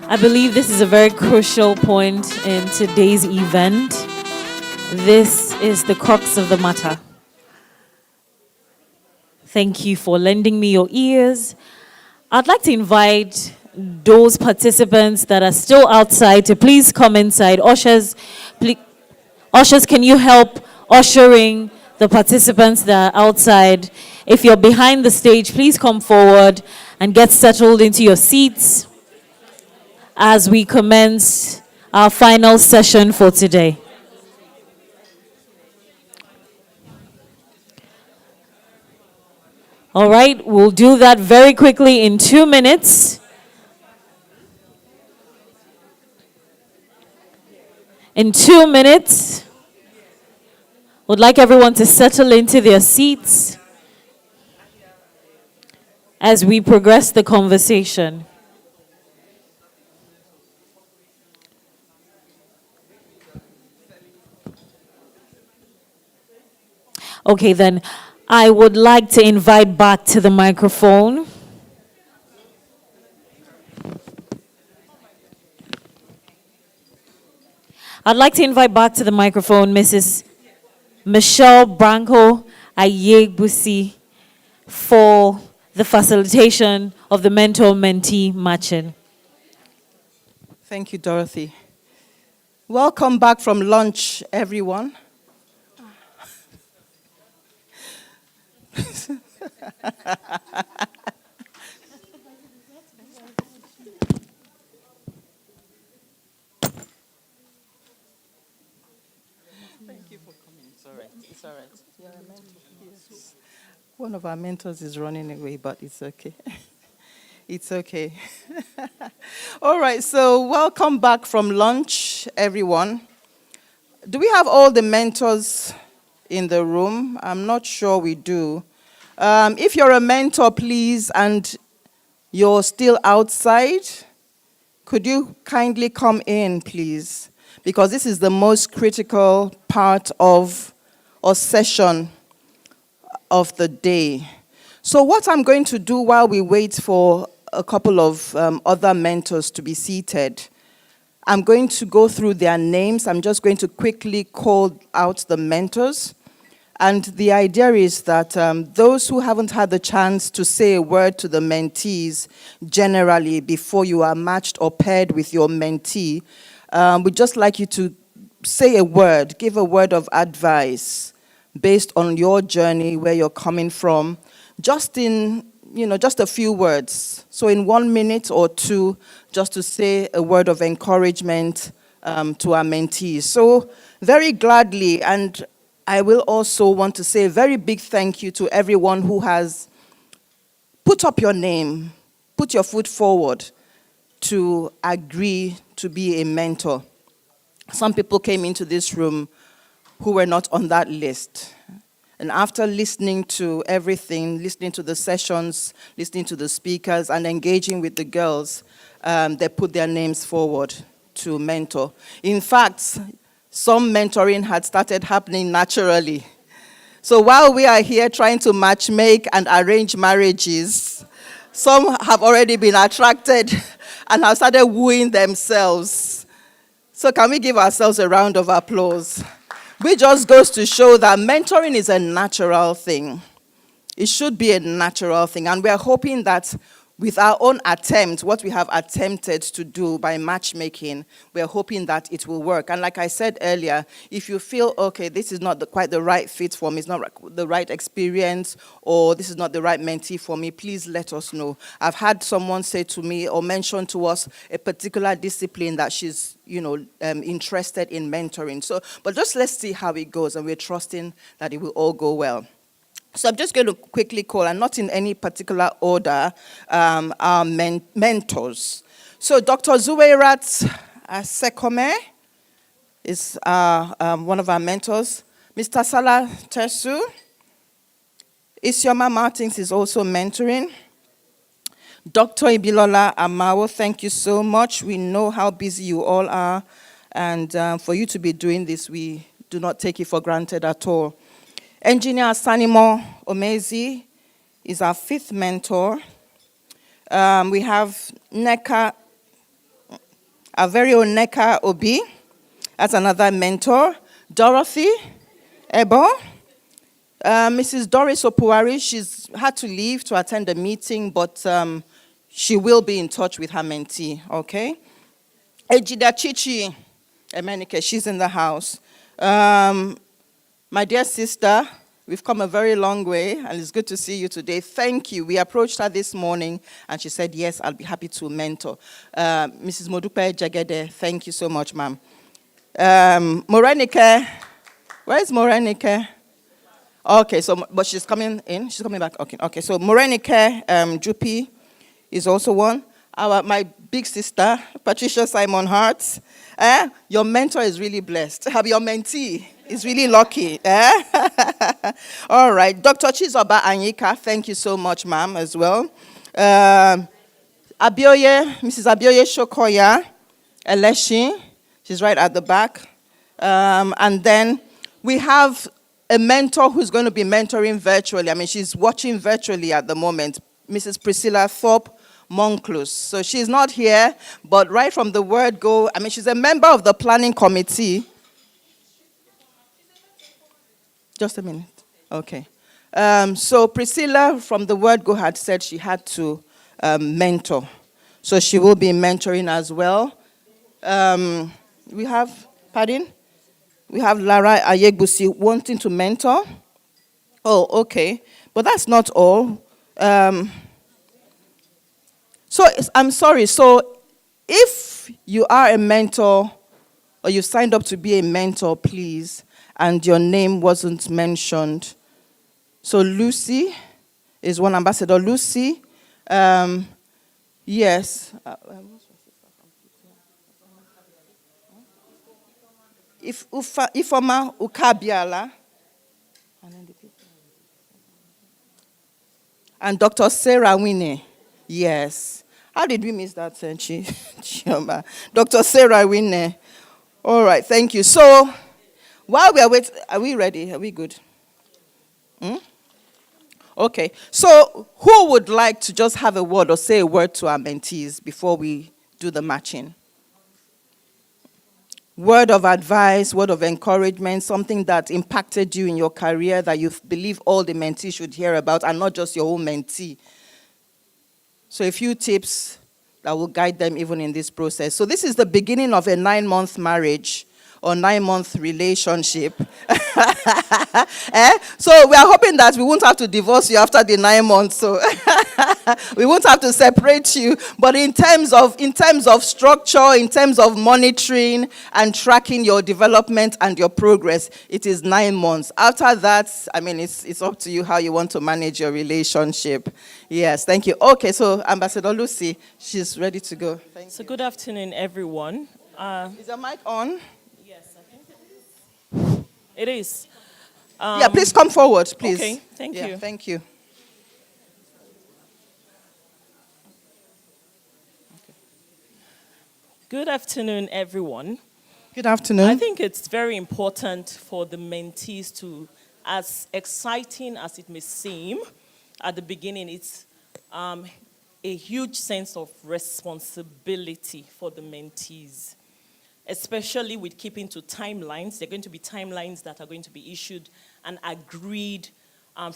I believe this is a very crucial point in today's event. This is the crux of the matter. Thank you for lending me your ears. I'd like to invite those participants that are still outside to please come inside. Ushers, ushers, can you help ushering the participants that are outside? If you're behind the stage, please come forward and get settled into your seats as we commence our final session for today. All right, we'll do that very quickly in 2 minutes. In 2 minutes, would like everyone to settle into their seats as we progress the conversation. Okay, then I would like to invite back to the microphone Mrs. Michelle Branco Ayegbusi for the facilitation of the mentor-mentee matching. Thank you, Dorothy. Welcome back from lunch, everyone. Thank you for coming. It's all right. It's all right. You're a mentor. Yes. One of our mentors is running away, but it's okay. It's okay. All right, so welcome back from lunch, everyone. Do we have all the mentors in the room? I'm not sure we do. If you're a mentor, please, and you're still outside, could you kindly come in, please? Because this is the most critical part of our session of the day. So what I'm going to do while we wait for a couple of other mentors to be seated, I'm going to go through their names. I'm just going to quickly call out the mentors. And the idea is that those who haven't had the chance to say a word to the mentees generally before you are matched or paired with your mentee, we'd just like you to say a word, give a word of advice based on your journey, where you're coming from, just in, just a few words. So in 1 minute or two, just to say a word of encouragement to our mentees. So very gladly, and I will also want to say a very big thank you to everyone who has put up your name, put your foot forward to agree to be a mentor. Some people came into this room who were not on that list. And after listening to everything, listening to the sessions, listening to the speakers, and engaging with the girls, they put their names forward to mentor. In fact, some mentoring had started happening naturally. So while we are here trying to matchmake and arrange marriages, some have already been attracted and have started wooing themselves. So can we give ourselves a round of applause? Which just goes to show that mentoring is a natural thing. It should be a natural thing. And we are hoping that with our own attempt, what we have attempted to do by matchmaking, we are hoping that it will work. And like I said earlier, if you feel, okay, this is not quite the right fit for me, it's not the right experience, or this is not the right mentee for me, please let us know. I've had someone say to me or mention to us a particular discipline that she's interested in mentoring. So, but just let's see how it goes, and we're trusting that it will all go well. So I'm just going to quickly call, and not in any particular order, our mentors. So Dr. Zuweirat Sekome is one of our mentors. Mr. Salah Tersu. Isioma Martins is also mentoring. Dr. Ibilola Amawo, thank you so much. We know how busy you all are, and for you to be doing this, we do not take it for granted at all. Engineer Sanimo Omezi is our 5th mentor. We have Neka, our very own Neka Obi. That's another mentor. Dorothy Ebo. Mrs. Doris Opuari, she's had to leave to attend a meeting, but she will be in touch with her mentee, okay? Ejida Chichi Emenike, she's in the house. My dear sister, we've come a very long way, and it's good to see you today. Thank you. We approached her this morning, and she said, yes, I'll be happy to mentor. Mrs. Modupe Jagede, thank you so much, ma'am. Morenike, where is Morenike? Okay, so, but she's coming in. She's coming back. Okay. So Morenike Jupi is also one. My big sister, Patricia Simon Hart. Your mentor is really blessed. Have your mentee is really lucky. All right. Dr. Chizoba Anyika, thank you so much, ma'am, as well. Mrs. Abioye Shokoya Eleshi, she's right at the back. And then we have a mentor who's going to be mentoring virtually. I mean, she's watching virtually at the moment, Mrs. Priscilla Thorpe Monclus. So she's not here, but right from the word go, I mean, she's a member of the planning committee. Just a minute. Okay. So Priscilla from the word go had said she had to mentor. So she will be mentoring as well. We have, pardon? We have Lara Ayegbusi wanting to mentor. Oh, okay. But that's not all. So I'm sorry. So if you are a mentor or you signed up to be a mentor, please, and your name wasn't mentioned. So Lucy is one ambassador. Lucy, yes. Ifoma Ukabiala. And Dr. Sarah Winnie. Yes. How did we miss that, Chioma? Dr. Sarah Winnie. All right, thank you. So, while we are waiting, are we ready? Are we good? Okay. So, who would like to just have a word or say a word to our mentees before we do the matching? Word of advice, word of encouragement, something that impacted you in your career that you believe all the mentees should hear about, and not just your own mentee. So a few tips that will guide them even in this process. So this is the beginning of a 9-month marriage or 9-month relationship. So we are hoping that we won't have to divorce you after the 9 months. So we won't have to separate you. But in terms of structure, in terms of monitoring and tracking your development and your progress, it is 9 months. After that, I mean, it's up to you how you want to manage your relationship. Yes, thank you. Okay, so Ambassador Lucy, she's ready to go. So good afternoon, everyone. Is your mic on? It is. Yeah, please come forward, please. Okay, thank you. Thank you. Good afternoon, everyone. Good afternoon. I think it's very important for the mentees to, as exciting as it may seem at the beginning, it's a huge sense of responsibility for the mentees, especially with keeping to timelines. There are going to be timelines that are going to be issued and agreed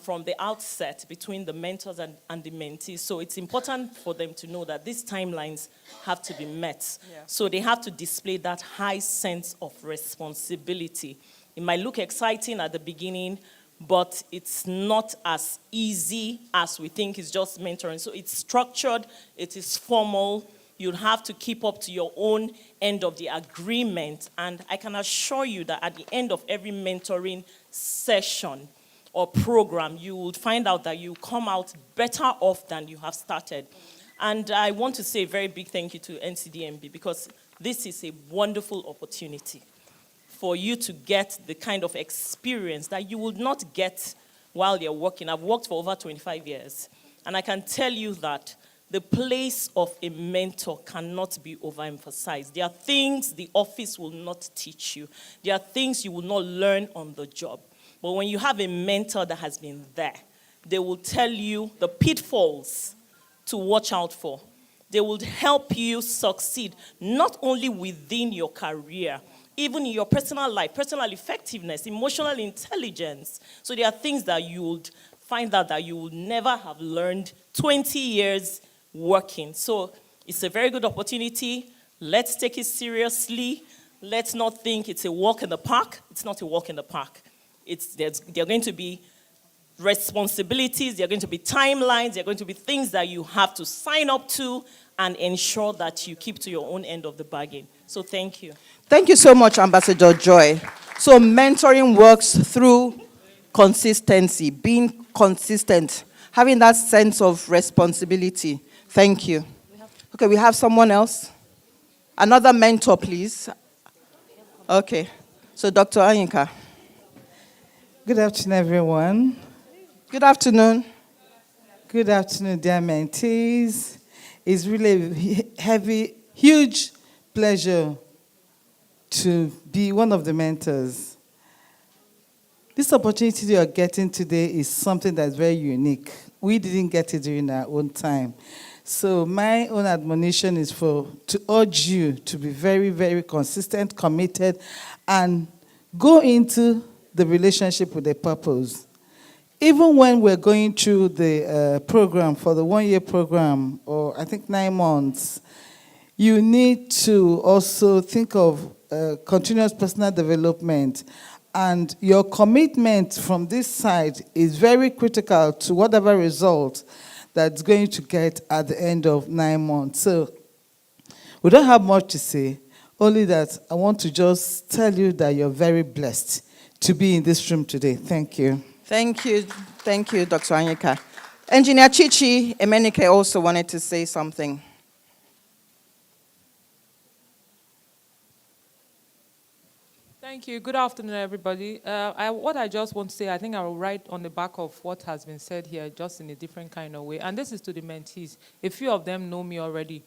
from the outset between the mentors and the mentees. So it's important for them to know that these timelines have to be met. Yeah. So they have to display that high sense of responsibility. It might look exciting at the beginning, but it's not as easy as we think. It's just mentoring. So it's structured, it is formal. You'll have to keep up to your own end of the agreement. And I can assure you that at the end of every mentoring session or program, you will find out that you come out better off than you have started. And I want to say a very big thank you to NCDMB, because this is a wonderful opportunity for you to get the kind of experience that you would not get while you're working. I've worked for over 25 years, and I can tell you that the place of a mentor cannot be overemphasized. There are things the office will not teach you. There are things you will not learn on the job. But when you have a mentor that has been there, they will tell you the pitfalls to watch out for. They will help you succeed, not only within your career, even in your personal life, personal effectiveness, emotional intelligence. So there are things that you would find out that you would never have learned 20 years working. So it's a very good opportunity. Let's take it seriously. Let's not think it's a walk in the park. It's not a walk in the park. There are going to be responsibilities, there are going to be timelines, there are going to be things that you have to sign up to and ensure that you keep to your own end of the bargain. So thank you. Thank you so much, Ambassador Joy. So mentoring works through consistency, being consistent, having that sense of responsibility. Thank you. Okay, we have someone else. Another mentor, please. Okay, so Dr. Anyika. Good afternoon, everyone. Good afternoon. Good afternoon, dear mentees. It's really a huge pleasure to be one of the mentors. This opportunity you are getting today is something that's very unique. We didn't get it during our own time. So my own admonition is to urge you to be very, very consistent, committed, and go into the relationship with a purpose. Even when we're going through the program, for the one-year program, or I think 9 months, you need to also think of continuous personal development. And your commitment from this side is very critical to whatever result that's going to get at the end of 9 months. So we don't have much to say, only that I want to just tell you that you're very blessed to be in this room today. Thank you. Thank you. Thank you, Dr. Anyika. Engineer Chichi Emenike also wanted to say something. Thank you. Good afternoon, everybody. What I just want to say, I think I will write on the back of what has been said here, just in a different kind of way. And this is to the mentees. A few of them know me already.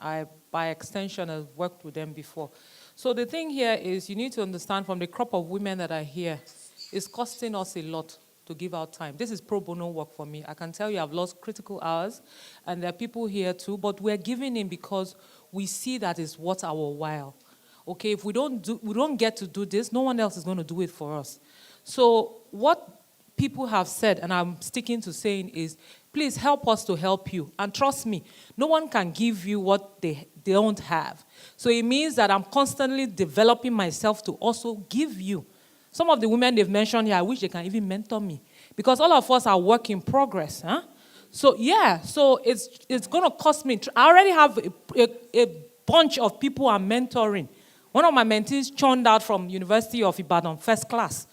I, by extension, have worked with them before. So the thing here is you need to understand from the crop of women that are here, it's costing us a lot to give out time. This is pro bono work for me. I can tell you I've lost critical hours, and there are people here too, but we're giving in because we see that it's worth our while. Okay, if we don't get to do this, no one else is going to do it for us. So what people have said, and I'm sticking to saying, is please help us to help you. And trust me, no one can give you what they don't have. So it means that I'm constantly developing myself to also give you. Some of the women they've mentioned here, I wish they can even mentor me. Because all of us are work in progress. Huh? So yeah, so it's going to cost me. I already have a bunch of people I'm mentoring. One of my mentees churned out from University of Ibadan, first class.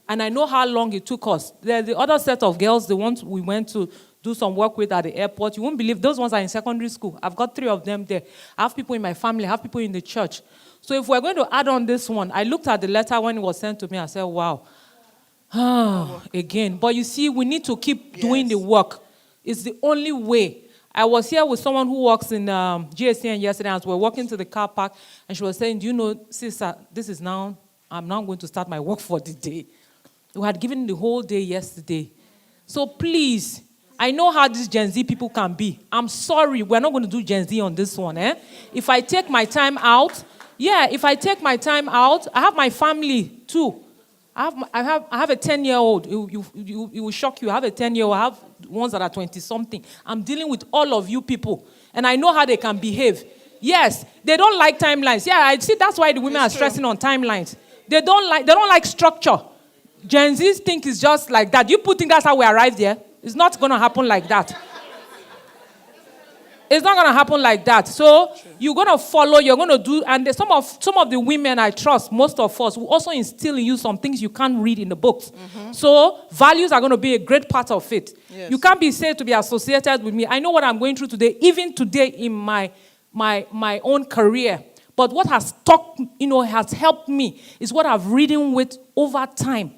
And I know how long it took us. The other set of girls, the ones we went to do some work with at the airport, you won't believe those ones are in secondary school. I've got 3 of them there. I have people in my family, I have people in the church. So if we're going to add on this one, I looked at the letter when it was sent to me, I said, wow. Again. But you see, we need to keep doing the work. It's the only way. I was here with someone who works in GSCN yesterday, as we were walking to the car park, and she was saying, do you know, sister, I'm now going to start my work for the day. We had given the whole day yesterday. So please, I know how these Gen Z people can be. I'm sorry, we're not going to do Gen Z on this one. If I take my time out, I have my family too. I have a 10-year-old. It will shock you. I have a 10-year-old. I have ones that are 20-something. I'm dealing with all of you people. And I know how they can behave. Yes, they don't like timelines. Yeah, I see that's why the women are stressing on timelines. They don't like structure. Gen Zs think it's just like that. You think that's how we arrived here? It's not going to happen like that. It's not going to happen like that. So you're going to follow, you're going to do, and some of the women I trust, most of us, will also instill in you some things you can't read in the books. Mm-hmm. So values are going to be a great part of it. Yes. You can't be said to be associated with me. I know what I'm going through today, even today in my own career. But what has has helped me is what I've reading with over time.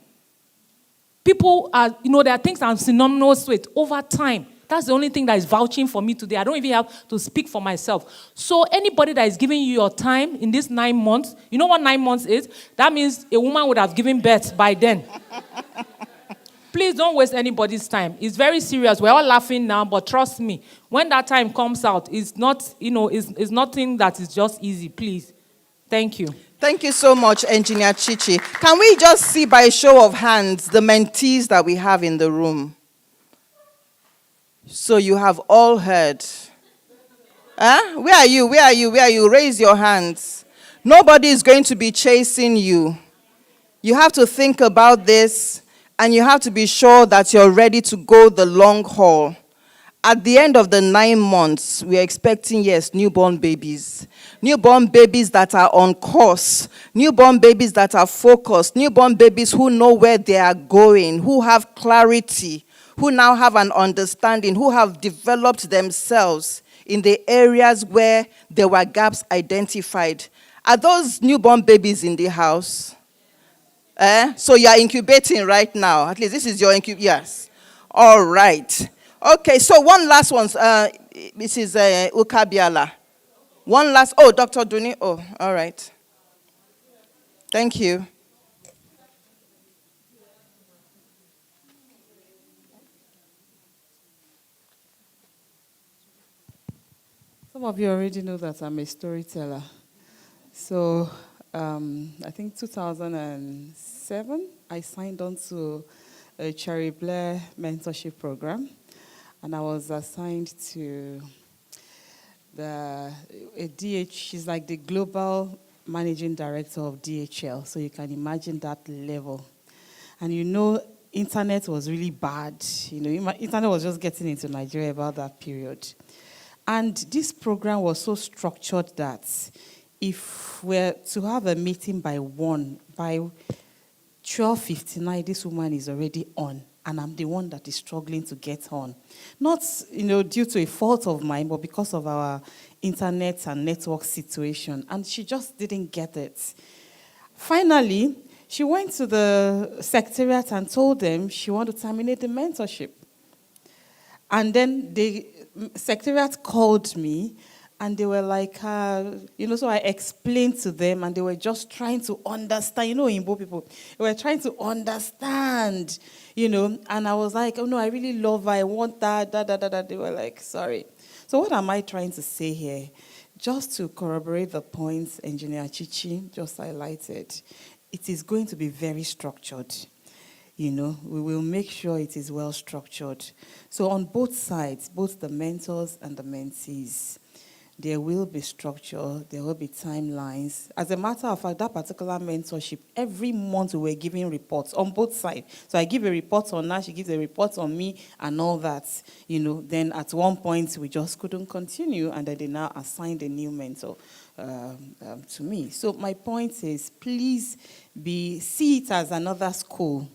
People are, there are things I'm synonymous with over time. That's the only thing that is vouching for me today. I don't even have to speak for myself. So anybody that is giving you your time in these 9 months, you know what 9 months is? That means a woman would have given birth by then. Please don't waste anybody's time. It's very serious. We're all laughing now, but trust me, when that time comes out, it's not, it's nothing that is just easy. Please. Thank you. Thank you so much, Engineer Chichi. Can we just see by a show of hands the mentees that we have in the room? So you have all heard. Huh? Where are you? Where are you? Where are you? Raise your hands. Nobody is going to be chasing you. You have to think about this, and you have to be sure that you're ready to go the long haul. At the end of the 9 months, we are expecting, yes, newborn babies. Newborn babies that are on course. Newborn babies that are focused. Newborn babies who know where they are going, who have clarity, who now have an understanding, who have developed themselves in the areas where there were gaps identified. Are those newborn babies in the house? So you are incubating right now. At least this is your yes. All right. Okay, so one last one. This is Ukabiala. One last. Oh, Dr. Duni. Oh, all right. Thank you. Some of you already know that I'm a storyteller. So I think 2007, I signed on to a Cherry Blair mentorship program. And I was assigned to a DH. She's like the global managing director of DHL. So you can imagine that level. And internet was really bad. Internet was just getting into Nigeria about that period. And this program was so structured that if we're to have a meeting by 1, by 12:59, this woman is already on. And I'm the one that is struggling to get on. Not, due to a fault of mine, but because of our internet and network situation. And she just didn't get it. Finally, she went to the secretariat and told them she wanted to terminate the mentorship. And then the secretariat called me, and they were like, so I explained to them, and they were just trying to understand. Igbo people, they were trying to understand, and I was like, oh no, I really love her, I want that. They were like, sorry. So what am I trying to say here? Just to corroborate the points Engineer Chichi just highlighted, it is going to be very structured. We will make sure it is well structured. So on both sides, both the mentors and the mentees, there will be structure, there will be timelines. As a matter of fact, that particular mentorship, every month we were giving reports on both sides. So I give a report on her, she gives a report on me, and all that. Then at one point we just couldn't continue, and then they now assigned a new mentor to me. So my point is, please see it as another school.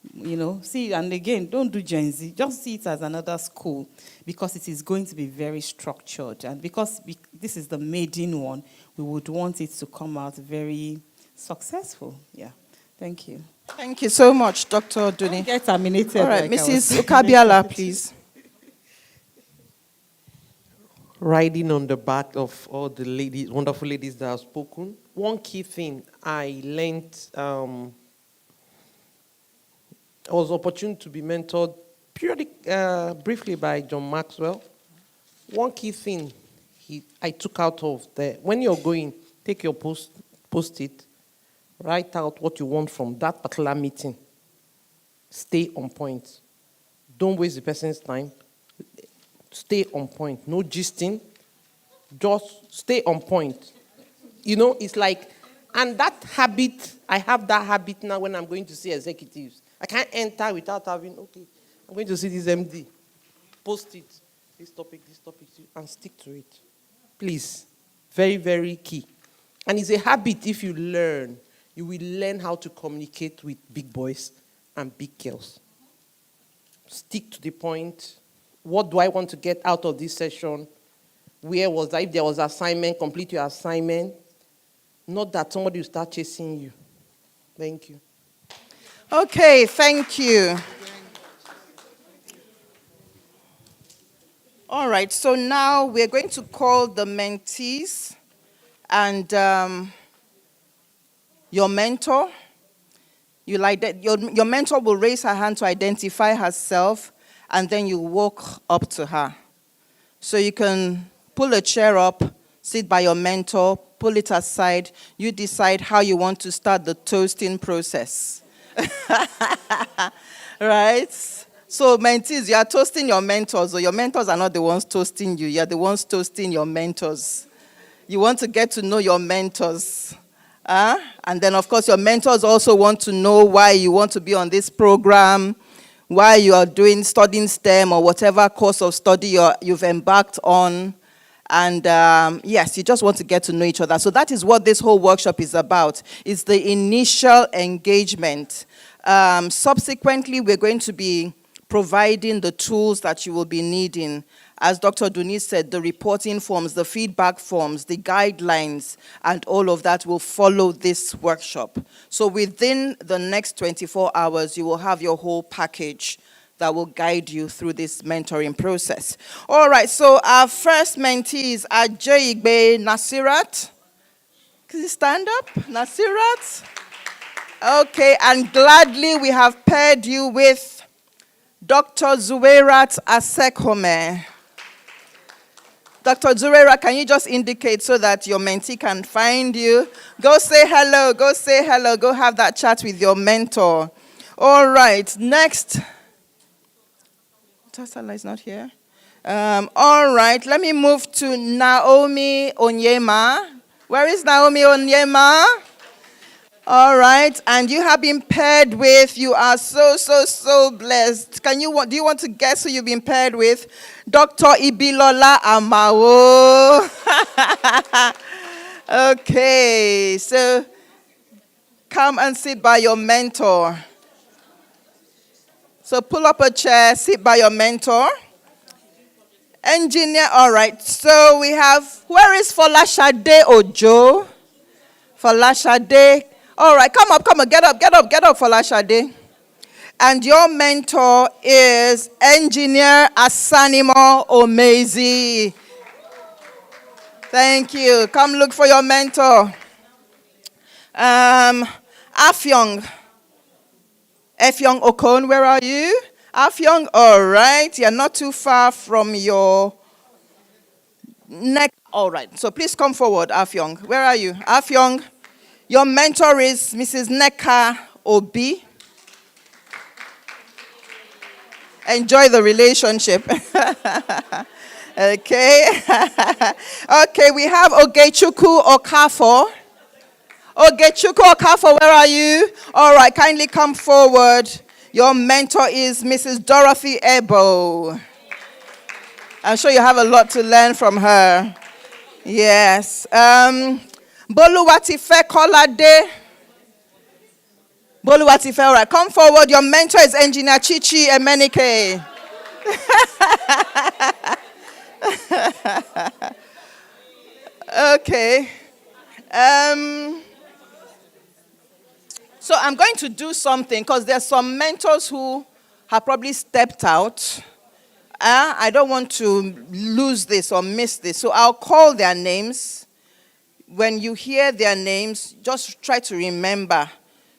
And again, don't do Gen Z, just see it as another school, because it is going to be very structured. And because this is the maiden one, we would want it to come out very successful. Yeah. Thank you. Thank you so much, Dr. Duni. Don't get terminated. All right, like Mrs. Ukabiala, please. Riding on the back of all the ladies, wonderful ladies that have spoken, one key thing I learned, I was opportune to be mentored briefly by John Maxwell. One key thing I took out of when you're going, take your post-it, write out what you want from that particular meeting. Stay on point. Don't waste the person's time. Stay on point. No gisting. Just stay on point. It's like, and that habit, I have that habit now when I'm going to see executives. I can't enter without having, I'm going to see this MD. Post it. This topic, and stick to it. Please. Very, very key. And it's a habit if you learn. You will learn how to communicate with big boys and big girls. Stick to the point. What do I want to get out of this session? Where was I? If there was assignment, complete your assignment. Not that somebody will start chasing you. Thank you. Okay, thank you. All right, so now we're going to call the mentees and your mentor. Your mentor will raise her hand to identify herself, and then you walk up to her. So you can pull a chair up, sit by your mentor, pull it aside. You decide how you want to start the toasting process. Right? So mentees, you are toasting your mentors, or your mentors are not the ones toasting you. You are the ones toasting your mentors. You want to get to know your mentors. And then, of course, your mentors also want to know why you want to be on this program, why you are studying STEM or whatever course of study you've embarked on. And yes, you just want to get to know each other. So that is what this whole workshop is about. It's the initial engagement. Subsequently, we're going to be providing the tools that you will be needing. As Dr. Duni said, the reporting forms, the feedback forms, the guidelines, and all of that will follow this workshop. So within the next 24 hours, you will have your whole package that will guide you through this mentoring process. All right, so our first mentees are Joyigbe Nasirat. Can you stand up, Nasirat? Okay, and gladly we have paired you with Dr. Zuweirat Asekhome. Dr. Zuweirat, can you just indicate so that your mentee can find you? Go say hello, go have that chat with your mentor. All right, next. Tasala is not here. All right, let me move to Naomi Onyema. Where is Naomi Onyema? All right, and you have been paired with, you are so blessed. Do you want to guess who you've been paired with? Dr. Ibilola Amao. Okay, so come and sit by your mentor. So pull up a chair, sit by your mentor. Engineer, all right. So we have, where is Folashade Ojo? Folashade. All right, come up, get up, Folashade. And your mentor is Engineer Asanimo Omezi. Thank you. Come look for your mentor. Afyong Okon, where are you? Afyong, all right. You're not too far from your neck. All right, so please come forward, Afyong. Where are you? Afyong, your mentor is Mrs. Neka Obi. Enjoy the relationship. Okay. Okay, we have Ogechukwu Okafo. Ogechukwu Okafo, where are you? All right, kindly come forward. Your mentor is Mrs. Dorothy Ebo. I'm sure you have a lot to learn from her. Yes. Boluwatife Kolade. Boluwatife, all right, come forward. Your mentor is Engineer Chichi Emenike. Okay. So I'm going to do something because there's some mentors who have probably stepped out. I don't want to lose this or miss this. So I'll call their names. When you hear their names, just try to remember.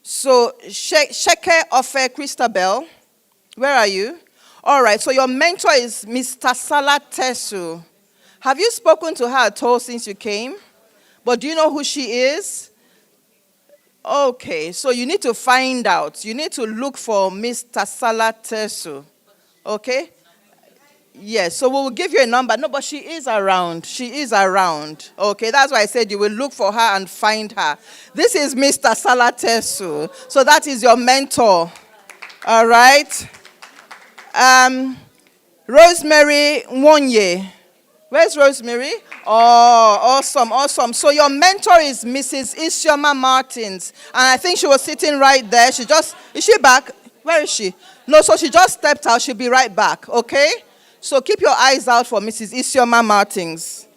So Sheke Ofe Christabel, where are you? All right, so your mentor is Mr. Salah Tesu. Have you spoken to her at all since you came? But do you know who she is? Okay, so you need to find out. You need to look for Mr. Salah Tesu. Okay? Yes, so we'll give you a number. No, but she is around. She is around. Okay, that's why I said you will look for her and find her. This is Mr. Salah Tesu. So that is your mentor. All right? Rosemary Nwonye. Where's Rosemary? Oh, awesome. So your mentor is Mrs. Isioma Martins. And I think she was sitting right there. Is she back? Where is she? No, so she just stepped out. She'll be right back, okay? So keep your eyes out for Mrs. Isioma Martins.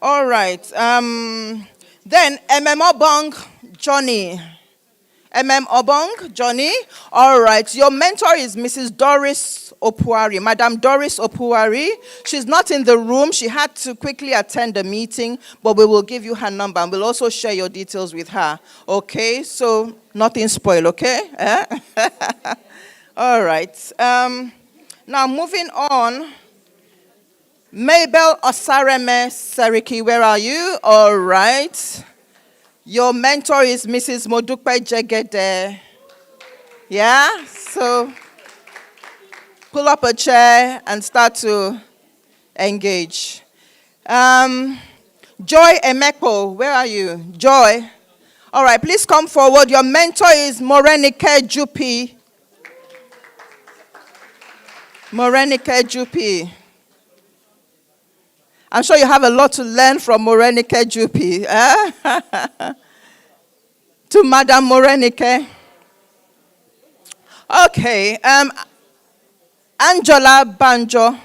All right. Then Ememo Bong Johnny. Obong, Johnny. All right. Your mentor is Mrs. Doris Opuari, Madam Doris Opuari. She's not in the room. She had to quickly attend the meeting, but we will give you her number and we'll also share your details with her. Okay? So nothing spoiled, okay? All right. Now moving on. Mabel Osareme Seriki, where are you? All right. Your mentor is Mrs. Modupe Jegede. Yeah? So pull up a chair and start to engage. Joy Emeko, where are you? Joy. All right, please come forward. Your mentor is Morenike Jupi. Morenike Jupi. I'm sure you have a lot to learn from Morenike Jupi. To Madam Morenike. Okay. Angela Banjo.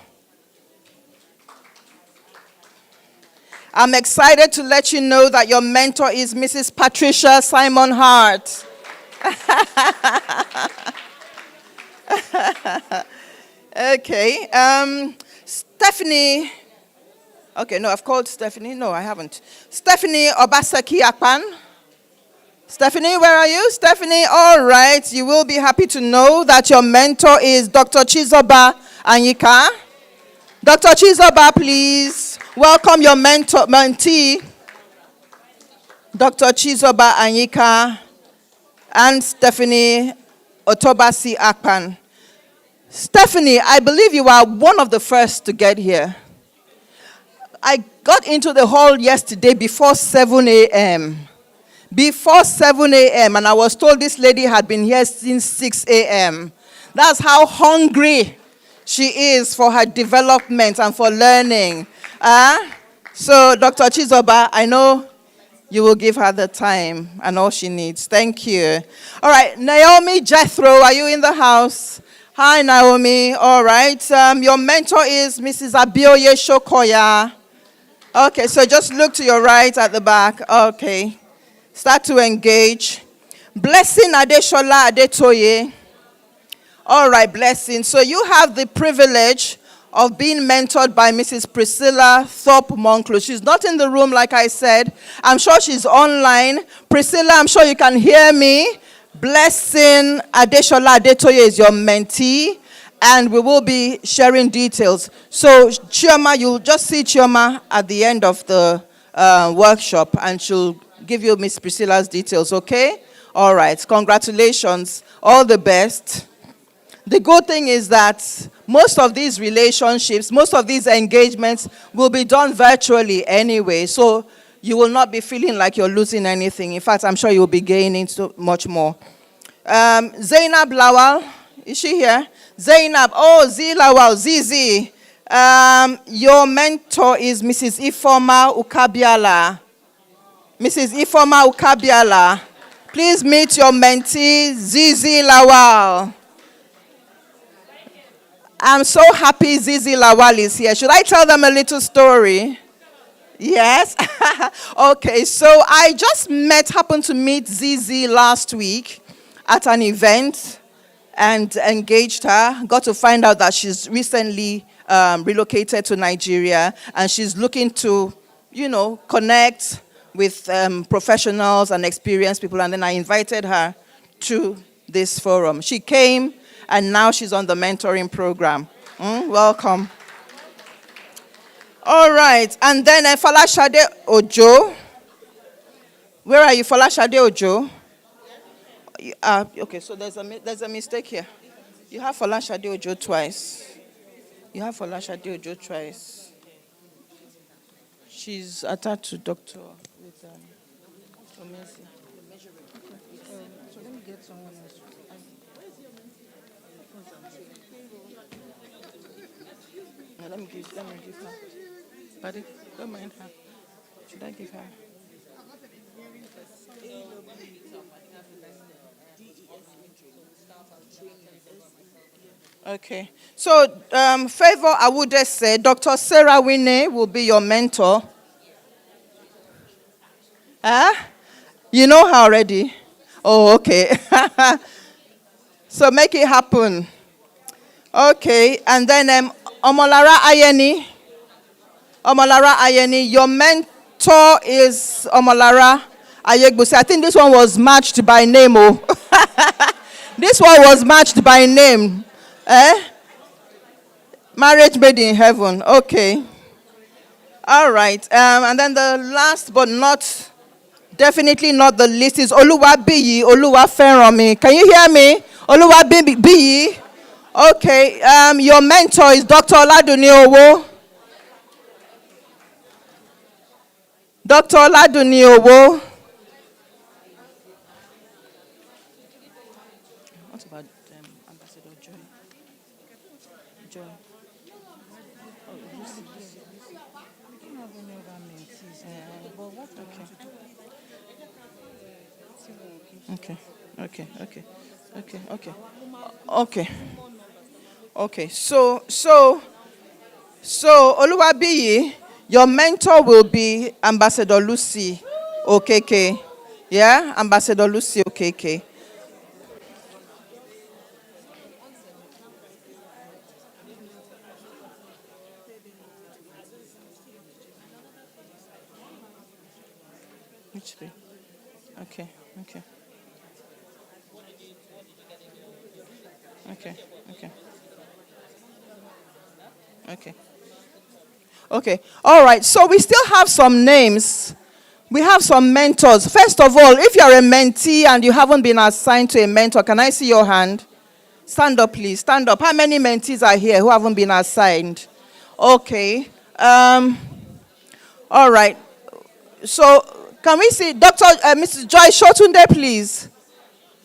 I'm excited to let you know that your mentor is Mrs. Patricia Simon Hart. Okay. Stephanie. Okay, no, I've called Stephanie. No, I haven't. Stephanie Obaseki Akpan. Stephanie, where are you? Stephanie, all right. You will be happy to know that your mentor is Dr. Chizoba Anyika. Dr. Chizoba, please welcome your mentee, Dr. Chizoba Anyika and Stephanie Otobasi Akpan. Stephanie, I believe you are one of the first to get here. I got into the hall yesterday before 7 a.m. Before 7 a.m. and I was told this lady had been here since 6 a.m. That's how hungry she is for her development and for learning. So, Dr. Chizoba, I know you will give her the time and all she needs. Thank you. All right, Naomi Jethro, are you in the house? Hi, Naomi. All right. Your mentor is Mrs. Abioye Shokoya. Okay, so just look to your right at the back. Okay. Start to engage. Blessing Adeshola Adetoye. All right, Blessing. So you have the privilege of being mentored by Mrs. Priscilla Thorpe Monclo. She's not in the room, like I said. I'm sure she's online. Priscilla, I'm sure you can hear me. Blessing Adeshola Adetoye is your mentee, and we will be sharing details. So, Chioma, you'll just see Chioma at the end of the workshop, and she'll give you Miss Priscilla's details, okay? All right, congratulations. All the best. The good thing is that most of these relationships, most of these engagements will be done virtually anyway, so you will not be feeling like you're losing anything. In fact, I'm sure you'll be gaining so much more. Zainab Lawal, is she here? Zainab, Z Lawal, Zizi. Your mentor is Mrs. Ifoma Ukabiala. Mrs. Ifoma Ukabiala. Please meet your mentee, Zizi Lawal. I'm so happy Zizi Lawal is here. Should I tell them a little story? Yes? Okay, so I just happened to meet Zizi last week at an event and engaged her. Got to find out that she's recently relocated to Nigeria and she's looking to, connect with professionals and experienced people. And then I invited her to this forum. She came and now she's on the mentoring program. Welcome. All right, and then Falashade Ojo. Where are you, Falashade Ojo? Okay, so there's a mistake here. You have Falashade Ojo twice. She's attached to Dr. with Omezi. So let me get someone else. Let me give her. Buddy, don't mind her. Should I give her? Okay. So, Favor Awude said, Dr. Sarah Winnie will be your mentor. You know her already? Oh, okay. So make it happen. Okay, and then Omolara Ayeni. Omolara Ayeni, your mentor is Omolara Ayegbusi. I think this one was matched by name. Oh. This one was matched by name. Marriage made in heaven. Okay. All right. And then the last but definitely not the least is Oluwabiyi Oluwaferanmi. Can you hear me? Oluwabiyi. Okay. Your mentor is Dr. Oladuni Owo. Dr. Oladuni Owo. What about Ambassador Joy? Joy. Okay. So Oluwabiyi, your mentor will be Ambassador Lucy Okeke. Yeah, Ambassador Lucy Okeke. Which way? Okay. Okay. All right. So we still have some names. We have some mentors. First of all, if you're a mentee and you haven't been assigned to a mentor, can I see your hand? Stand up, please. Stand up. How many mentees are here who haven't been assigned? Okay. All right. So can we see Mrs. Joy Shotunde, please?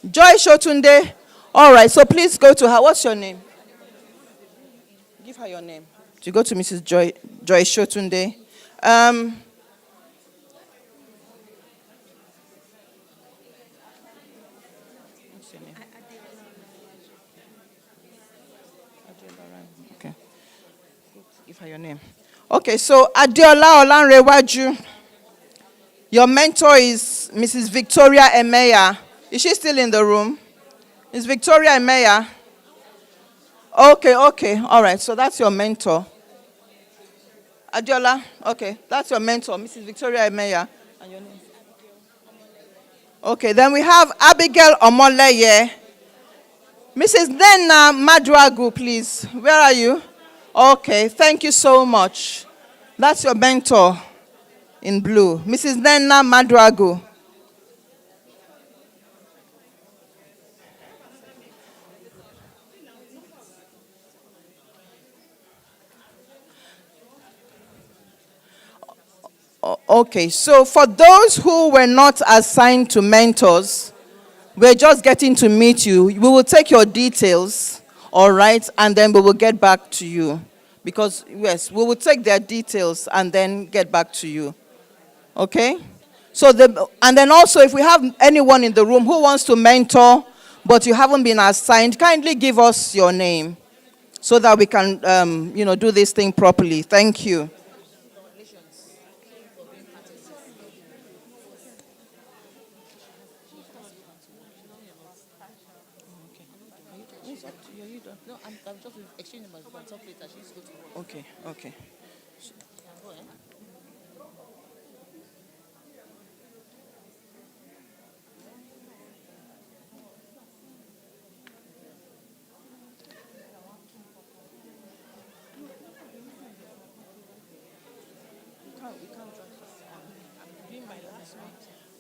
Joy Shotunde. All right. So please go to her. What's your name? Give her your name. To go to Mrs. Joy Shotunde. What's your name? Okay. Give her your name. Okay, so Adiola Olanrewaju. Your mentor is Mrs. Victoria Emeya. Is she still in the room? Is Victoria Emeya? Okay. All right, so that's your mentor. Adiola, okay, that's your mentor, Mrs. Victoria Emeya. And your name? Okay, then we have Abigail Omoleye. Mrs. Nena Maduagu, please. Where are you? Okay, thank you so much. That's your mentor in blue. Mrs. Nena Maduagu. Okay, so for those who were not assigned to mentors, we're just getting to meet you. We will take your details, all right, and then we will get back to you. Because, yes, we will take their details and then get back to you. Okay? And then also, if we have anyone in the room who wants to mentor, but you haven't been assigned, kindly give us your name so that we can, do this thing properly. Thank you. Okay.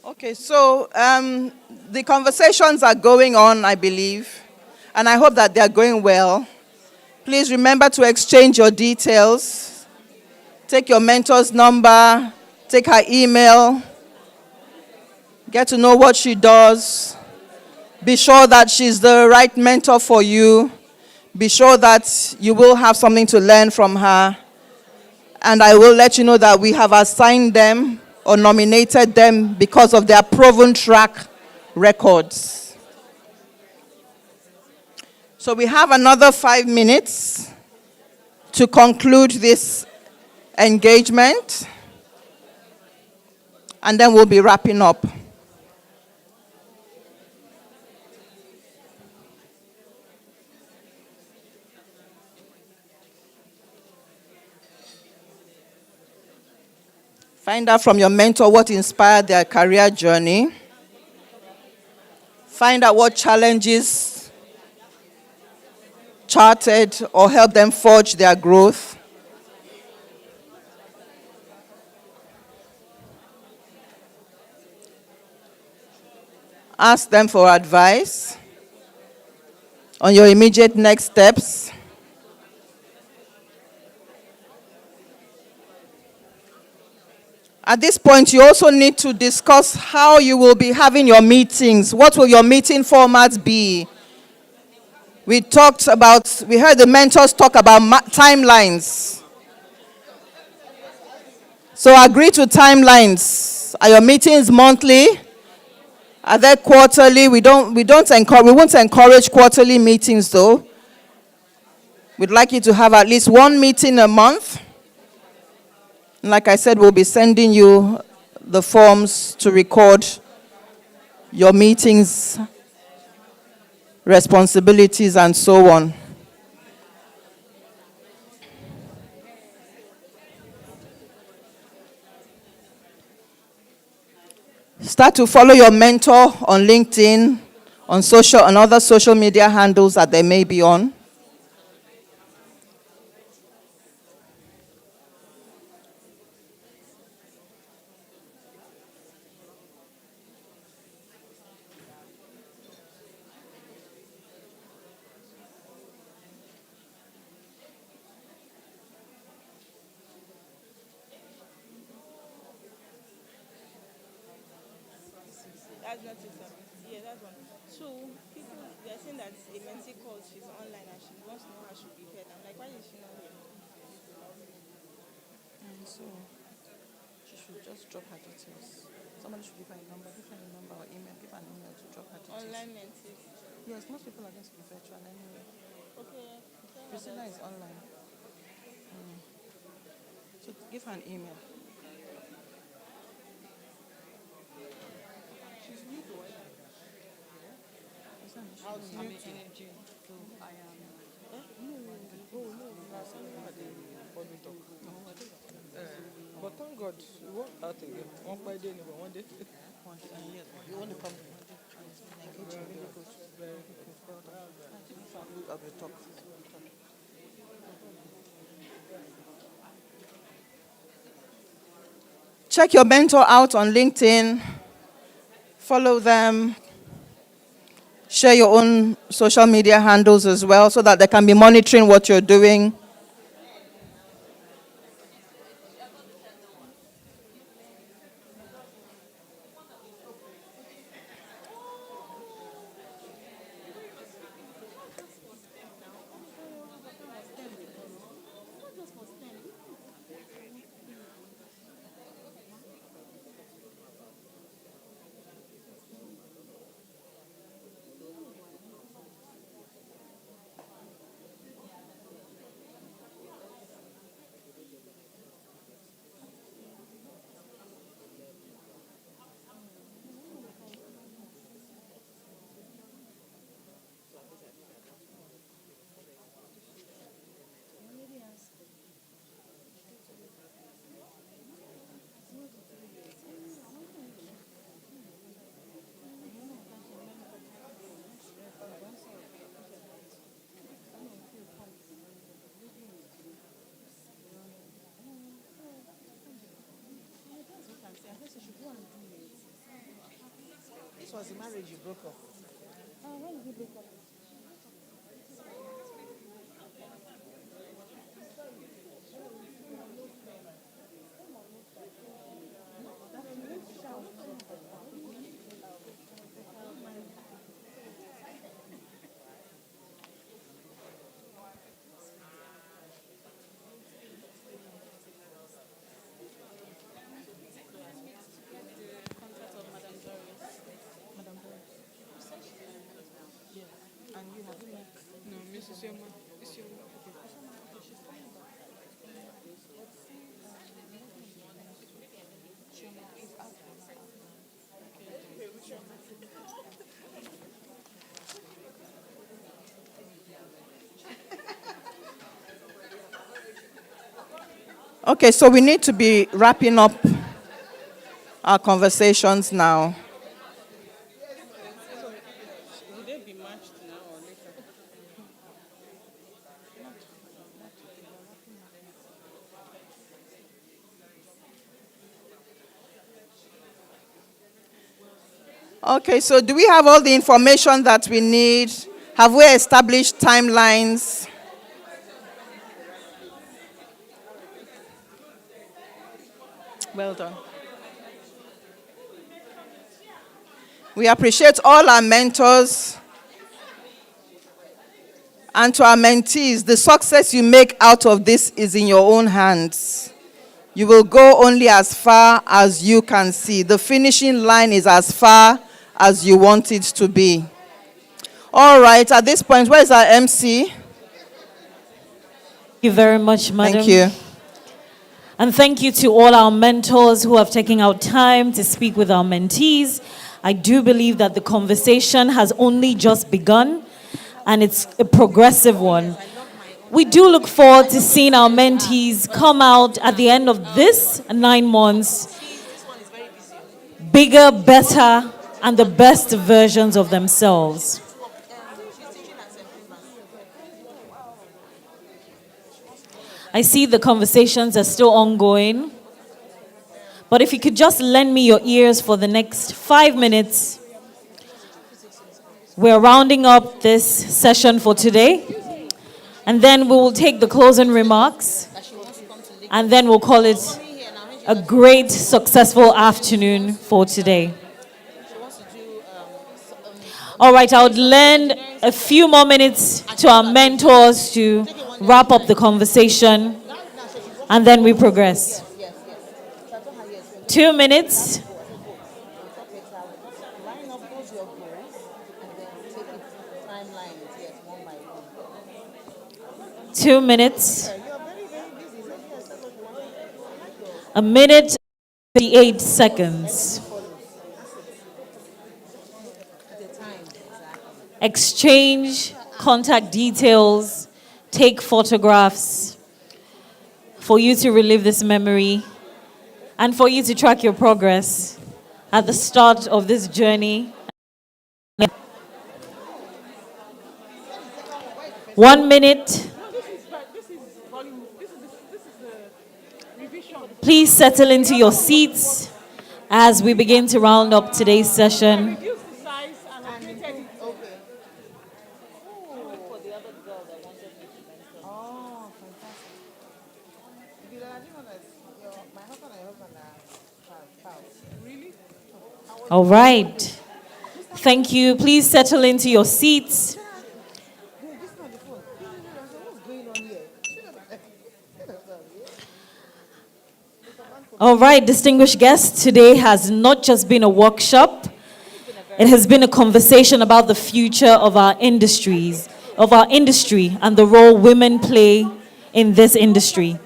Okay, so the conversations are going on, I believe, and I hope that they are going well. Please remember to exchange your details. Take your mentor's number, take her email, get to know what she does. Be sure that she's the right mentor for you. Be sure that you will have something to learn from her. And I will let you know that we have assigned them or nominated them because of their proven track records. So we have another 5 minutes to conclude this engagement, and then we'll be wrapping up. Find out from your mentor what inspired their career journey. Find out what challenges charted or helped them forge their growth. Ask them for advice on your immediate next steps. At this point, you also need to discuss how you will be having your meetings. What will your meeting format be? We heard the mentors talk about timelines. So agree to timelines. Are your meetings monthly? Are they quarterly? We won't encourage quarterly meetings though. We'd like you to have at least one meeting a month. Like I said, we'll be sending you the forms to record your meetings, responsibilities, and so on. Start to follow your mentor on LinkedIn, on other social media handles that they may be on. That's not it, sir. Yeah, that's one. Two, people, they're saying that a mentee calls, she's online and she wants to know how she'll be paid. I'm like, why is she not here? So, she should just drop her details. Somebody should give her a number or email. Give her an email to drop her details. Online mentees. Yes, most people are going to be virtual anyway. Okay. Priscilla is online. So give her an email. She's new to it. How to I'm use energy. So I am. But thank God, we won't out again. One by day, one day. You want to come to Nigeria? Really good. Very good. Well done. Of the talk. Check your mentor out on LinkedIn. Follow them. Share your own social media handles as well so that they can be monitoring what you're doing. This was the marriage you broke up. When did you break up? Okay, so we need to be wrapping up our conversations now. Will they be matched now or later? Okay, so do we have all the information that we need? Have we established timelines? Well done. We appreciate all our mentors and to our mentees. The success you make out of this is in your own hands. You will go only as far as you can see. The finishing line is as far as you want it to be. All right, at this point, where is our MC? Thank you very much, madam. Thank you. And thank you to all our mentors who have taken out time to speak with our mentees. I do believe that the conversation has only just begun, and it's a progressive one. We do look forward to seeing our mentees come out at the end of this 9 months bigger, better, and the best versions of themselves. I see the conversations are still ongoing. But if you could just lend me your ears for the next 5 minutes. We're rounding up this session for today. And then we will take the closing remarks. And then we'll call it a great, successful afternoon for today. All right, I would lend a few more minutes to our mentors to wrap up the conversation. And then we progress. 2 minutes. Two minutes. A minute, 58 seconds. Exchange contact details, take photographs for you to relive this memory and for you to track your progress at the start of this journey. 1 minute. Please settle into your seats as we begin to round up today's session. All right. Thank you. Please settle into your seats. All right, distinguished guests, today has not just been a workshop. It has been a conversation about the future of our industries, of our industry and the role women play in this industry.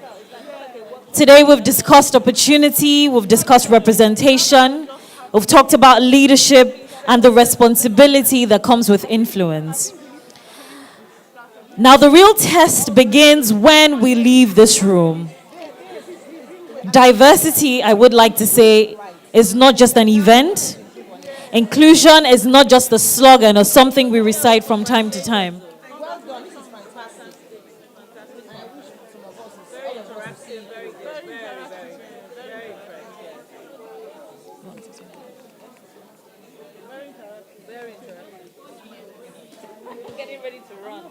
Today we've discussed opportunity, we've discussed representation, we've talked about leadership and the responsibility that comes with influence. Now the real test begins when we leave this room. Diversity, I would like to say, is not just an event. Inclusion is not just a slogan or something we recite from time to time. Getting ready to run.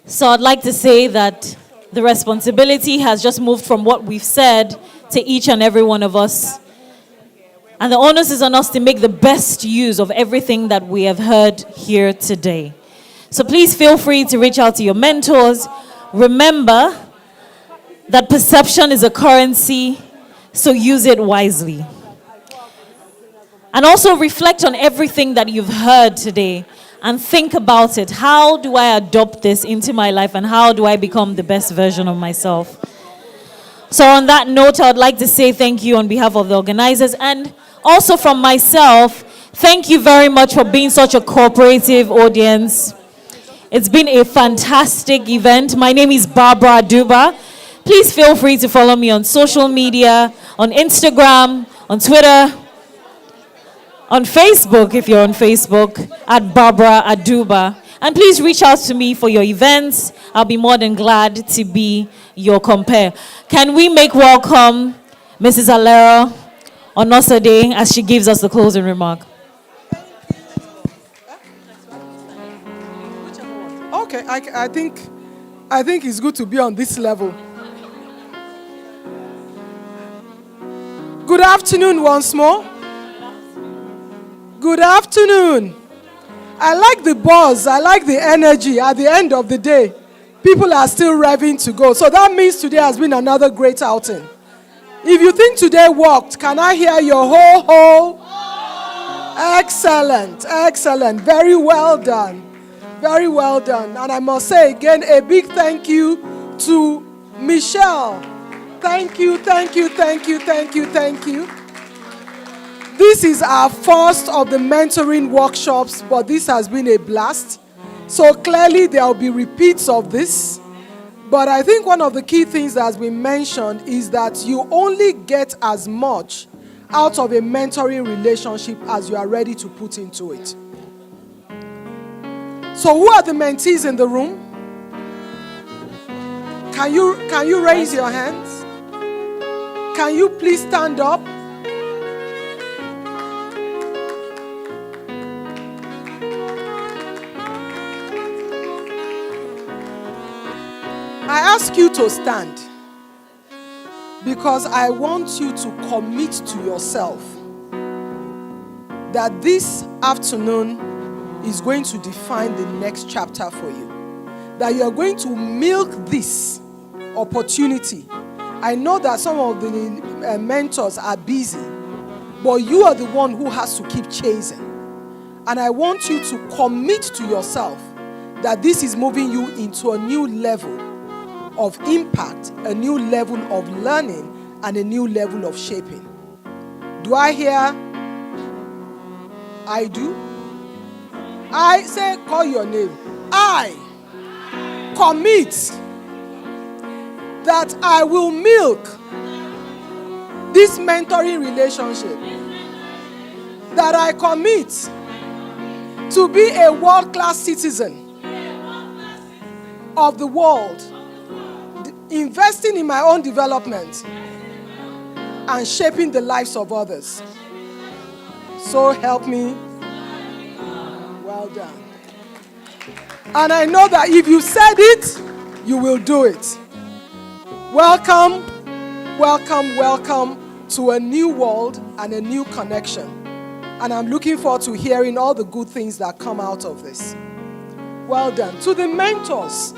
So I'd like to say that the responsibility has just moved from what we've said to each and every one of us. And the onus is on us to make the best use of everything that we have heard here today. So please feel free to reach out to your mentors. Remember that perception is a currency, so use it wisely. And also reflect on everything that you've heard today and think about it. How do I adopt this into my life and how do I become the best version of myself? So on that note, I would like to say thank you on behalf of the organizers and also from myself. Thank you very much for being such a cooperative audience. It's been a fantastic event. My name is Barbara Aduba. Please feel free to follow me on social media, on Instagram, on Twitter, on Facebook, if you're on Facebook, at Barbara Aduba. And please reach out to me for your events. I'll be more than glad to be your compare. Can we make welcome Mrs. Alera Onosade as she gives us the closing remark? Okay, I think it's good to be on this level. Good afternoon once more. Good afternoon. I like the buzz. I like the energy. At the end of the day, people are still revving to go. So that means today has been another great outing. If you think today worked, can I hear your ho-ho? Excellent, excellent. Very well done. Very well done. And I must say again, a big thank you to Michelle. Thank you, thank you, thank you, thank you, thank you. This is our first of the mentoring workshops, but this has been a blast. So clearly there will be repeats of this. But I think one of the key things that has been mentioned is that you only get as much out of a mentoring relationship as you are ready to put into it. So who are the mentees in the room? Can you raise your hands? Can you please stand up? I ask you to stand because I want you to commit to yourself that this afternoon is going to define the next chapter for you. That you are going to milk this opportunity. I know that some of the mentors are busy, but you are the one who has to keep chasing. And I want you to commit to yourself that this is moving you into a new level of impact, a new level of learning, and a new level of shaping. Do I hear? I do. I say, call your name. I commit that I will milk this mentoring relationship. That I commit to be a world-class citizen of the world, investing in my own development and shaping the lives of others. So help me. Well done. And I know that if you said it, you will do it. Welcome, welcome, welcome to a new world and a new connection. And I'm looking forward to hearing all the good things that come out of this. Well done. To the mentors,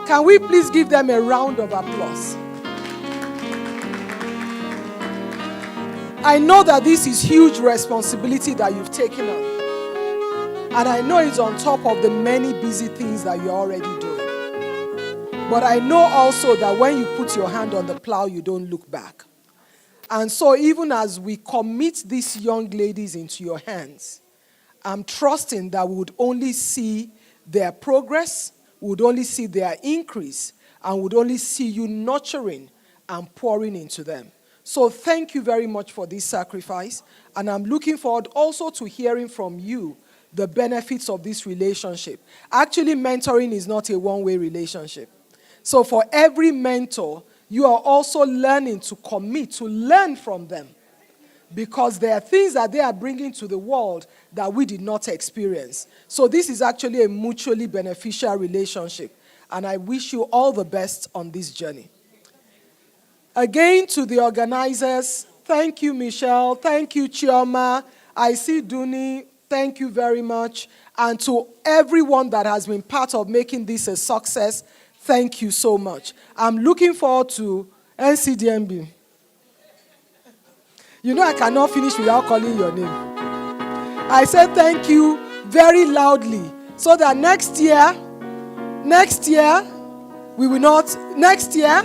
can we please give them a round of applause? I know that this is huge responsibility that you've taken on. And I know it's on top of the many busy things that you're already doing. But I know also that when you put your hand on the plow, you don't look back. And so even as we commit these young ladies into your hands, I'm trusting that we would only see their progress, we would only see their increase, and would only see you nurturing and pouring into them. So thank you very much for this sacrifice. And I'm looking forward also to hearing from you the benefits of this relationship. Actually, mentoring is not a one-way relationship. So for every mentor, you are also learning to commit, to learn from them. Because there are things that they are bringing to the world that we did not experience. So this is actually a mutually beneficial relationship. And I wish you all the best on this journey. Again, to the organizers, thank you, Michelle. Thank you, Chioma. I see Duni. Thank you very much. And to everyone that has been part of making this a success, thank you so much. I'm looking forward to NCDMB. You know I cannot finish without calling your name. I said thank you very loudly so that next year, we will not, next year,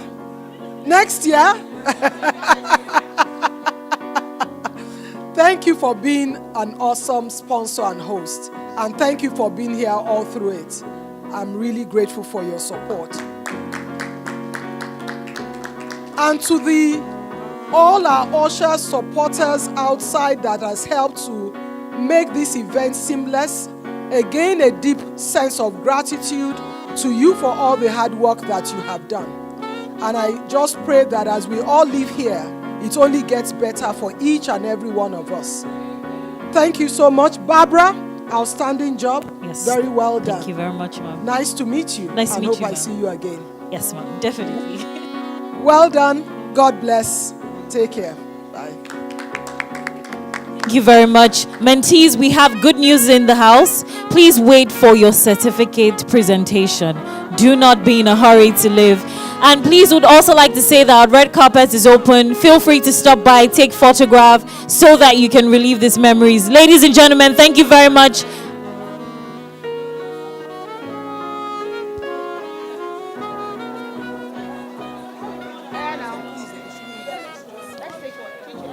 Thank you for being an awesome sponsor and host. And thank you for being here all through it. I'm really grateful for your support. And to all our ushers, supporters outside that has helped to make this event seamless, again, a deep sense of gratitude to you for all the hard work that you have done. And I just pray that as we all live here, it only gets better for each and every one of us. Thank you so much. Barbara, outstanding job. Yes. Very well done. Thank you very much, ma'am. Nice to meet you. Nice to meet you, I hope I ma'am. see you again. Yes, ma'am. Definitely. Well done. God bless. Take care. Bye. Thank you very much. Mentees, we have good news in the house. Please wait for your certificate presentation. Do not be in a hurry to leave. And please would also like to say that our red carpet is open. Feel free to stop by, take photograph so that you can relive these memories. Ladies and gentlemen, thank you very much.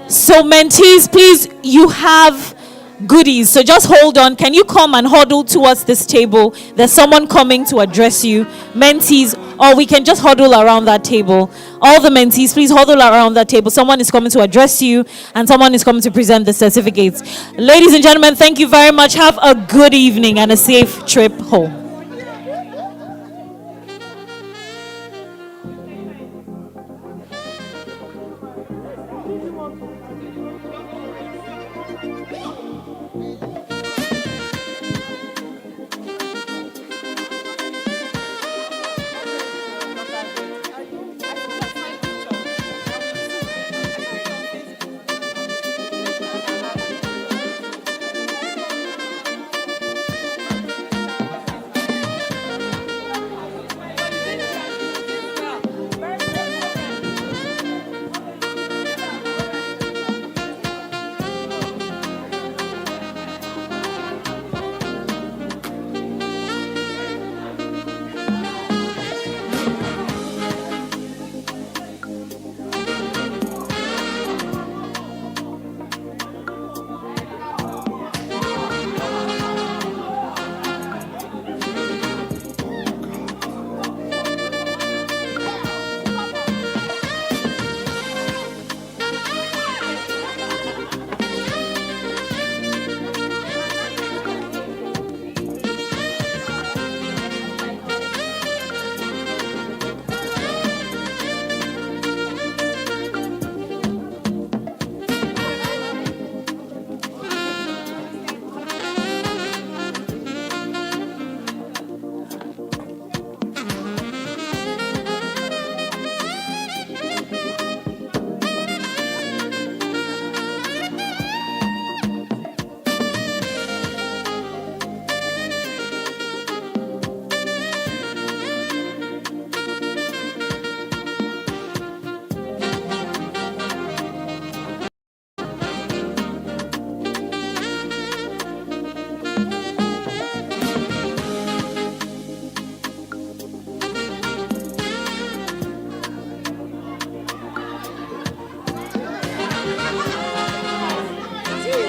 So mentees, please, you have goodies. So just hold on. Can you come and huddle towards this table? There's someone coming to address you. Mentees, or we can just huddle around that table. All the mentees, please huddle around that table. Someone is coming to address you and someone is coming to present the certificates. Ladies and gentlemen, thank you very much. Have a good evening and a safe trip home.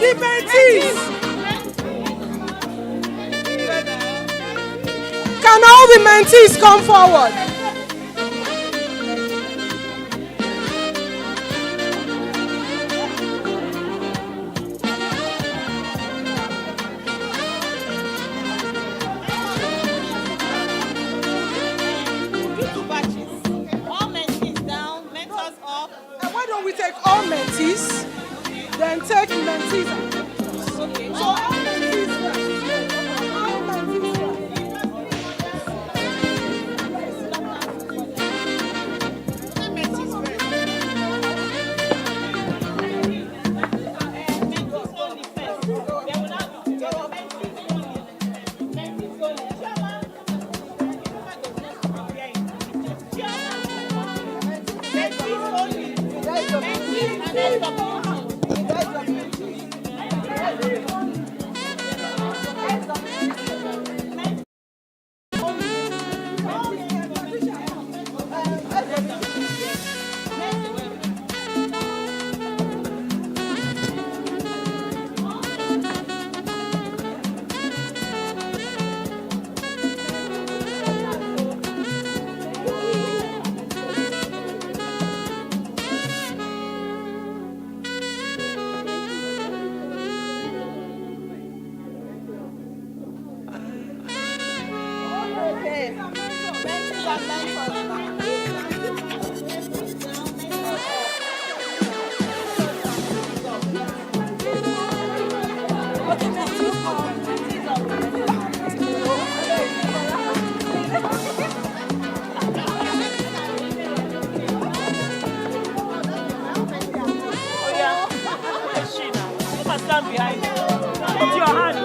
The mentees. Can all the mentees come forward? All mentees down, mentors up. And why don't we take all mentees, then take mentees? Okay. So all mentees first. All mentees stand behind you. Put your hand.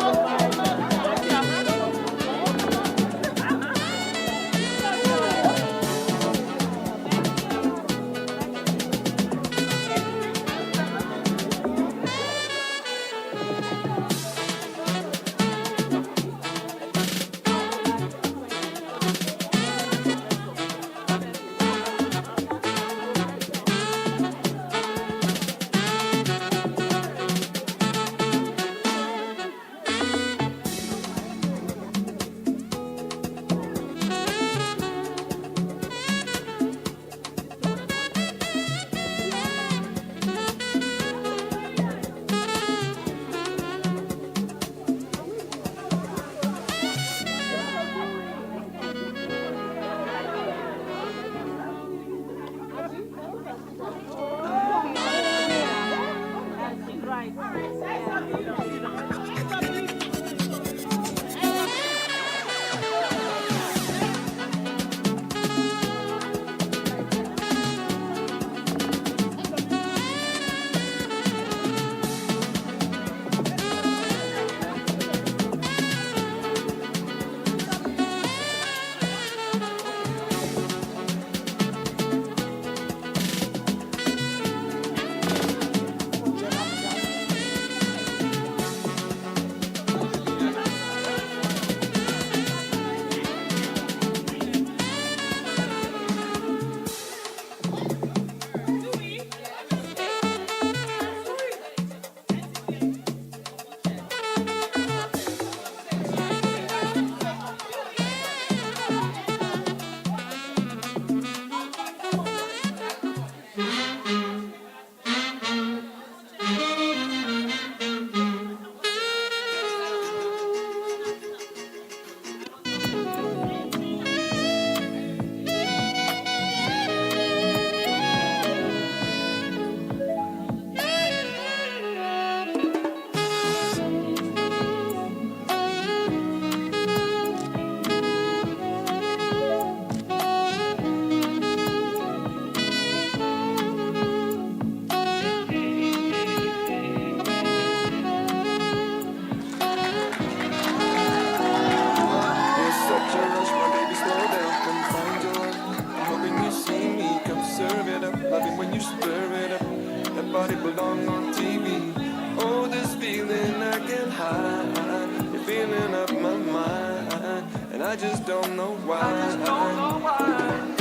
When you stir it up, that body belong on TV. Oh, this feeling I can't hide. You're feeling up my mind, and I just don't know why.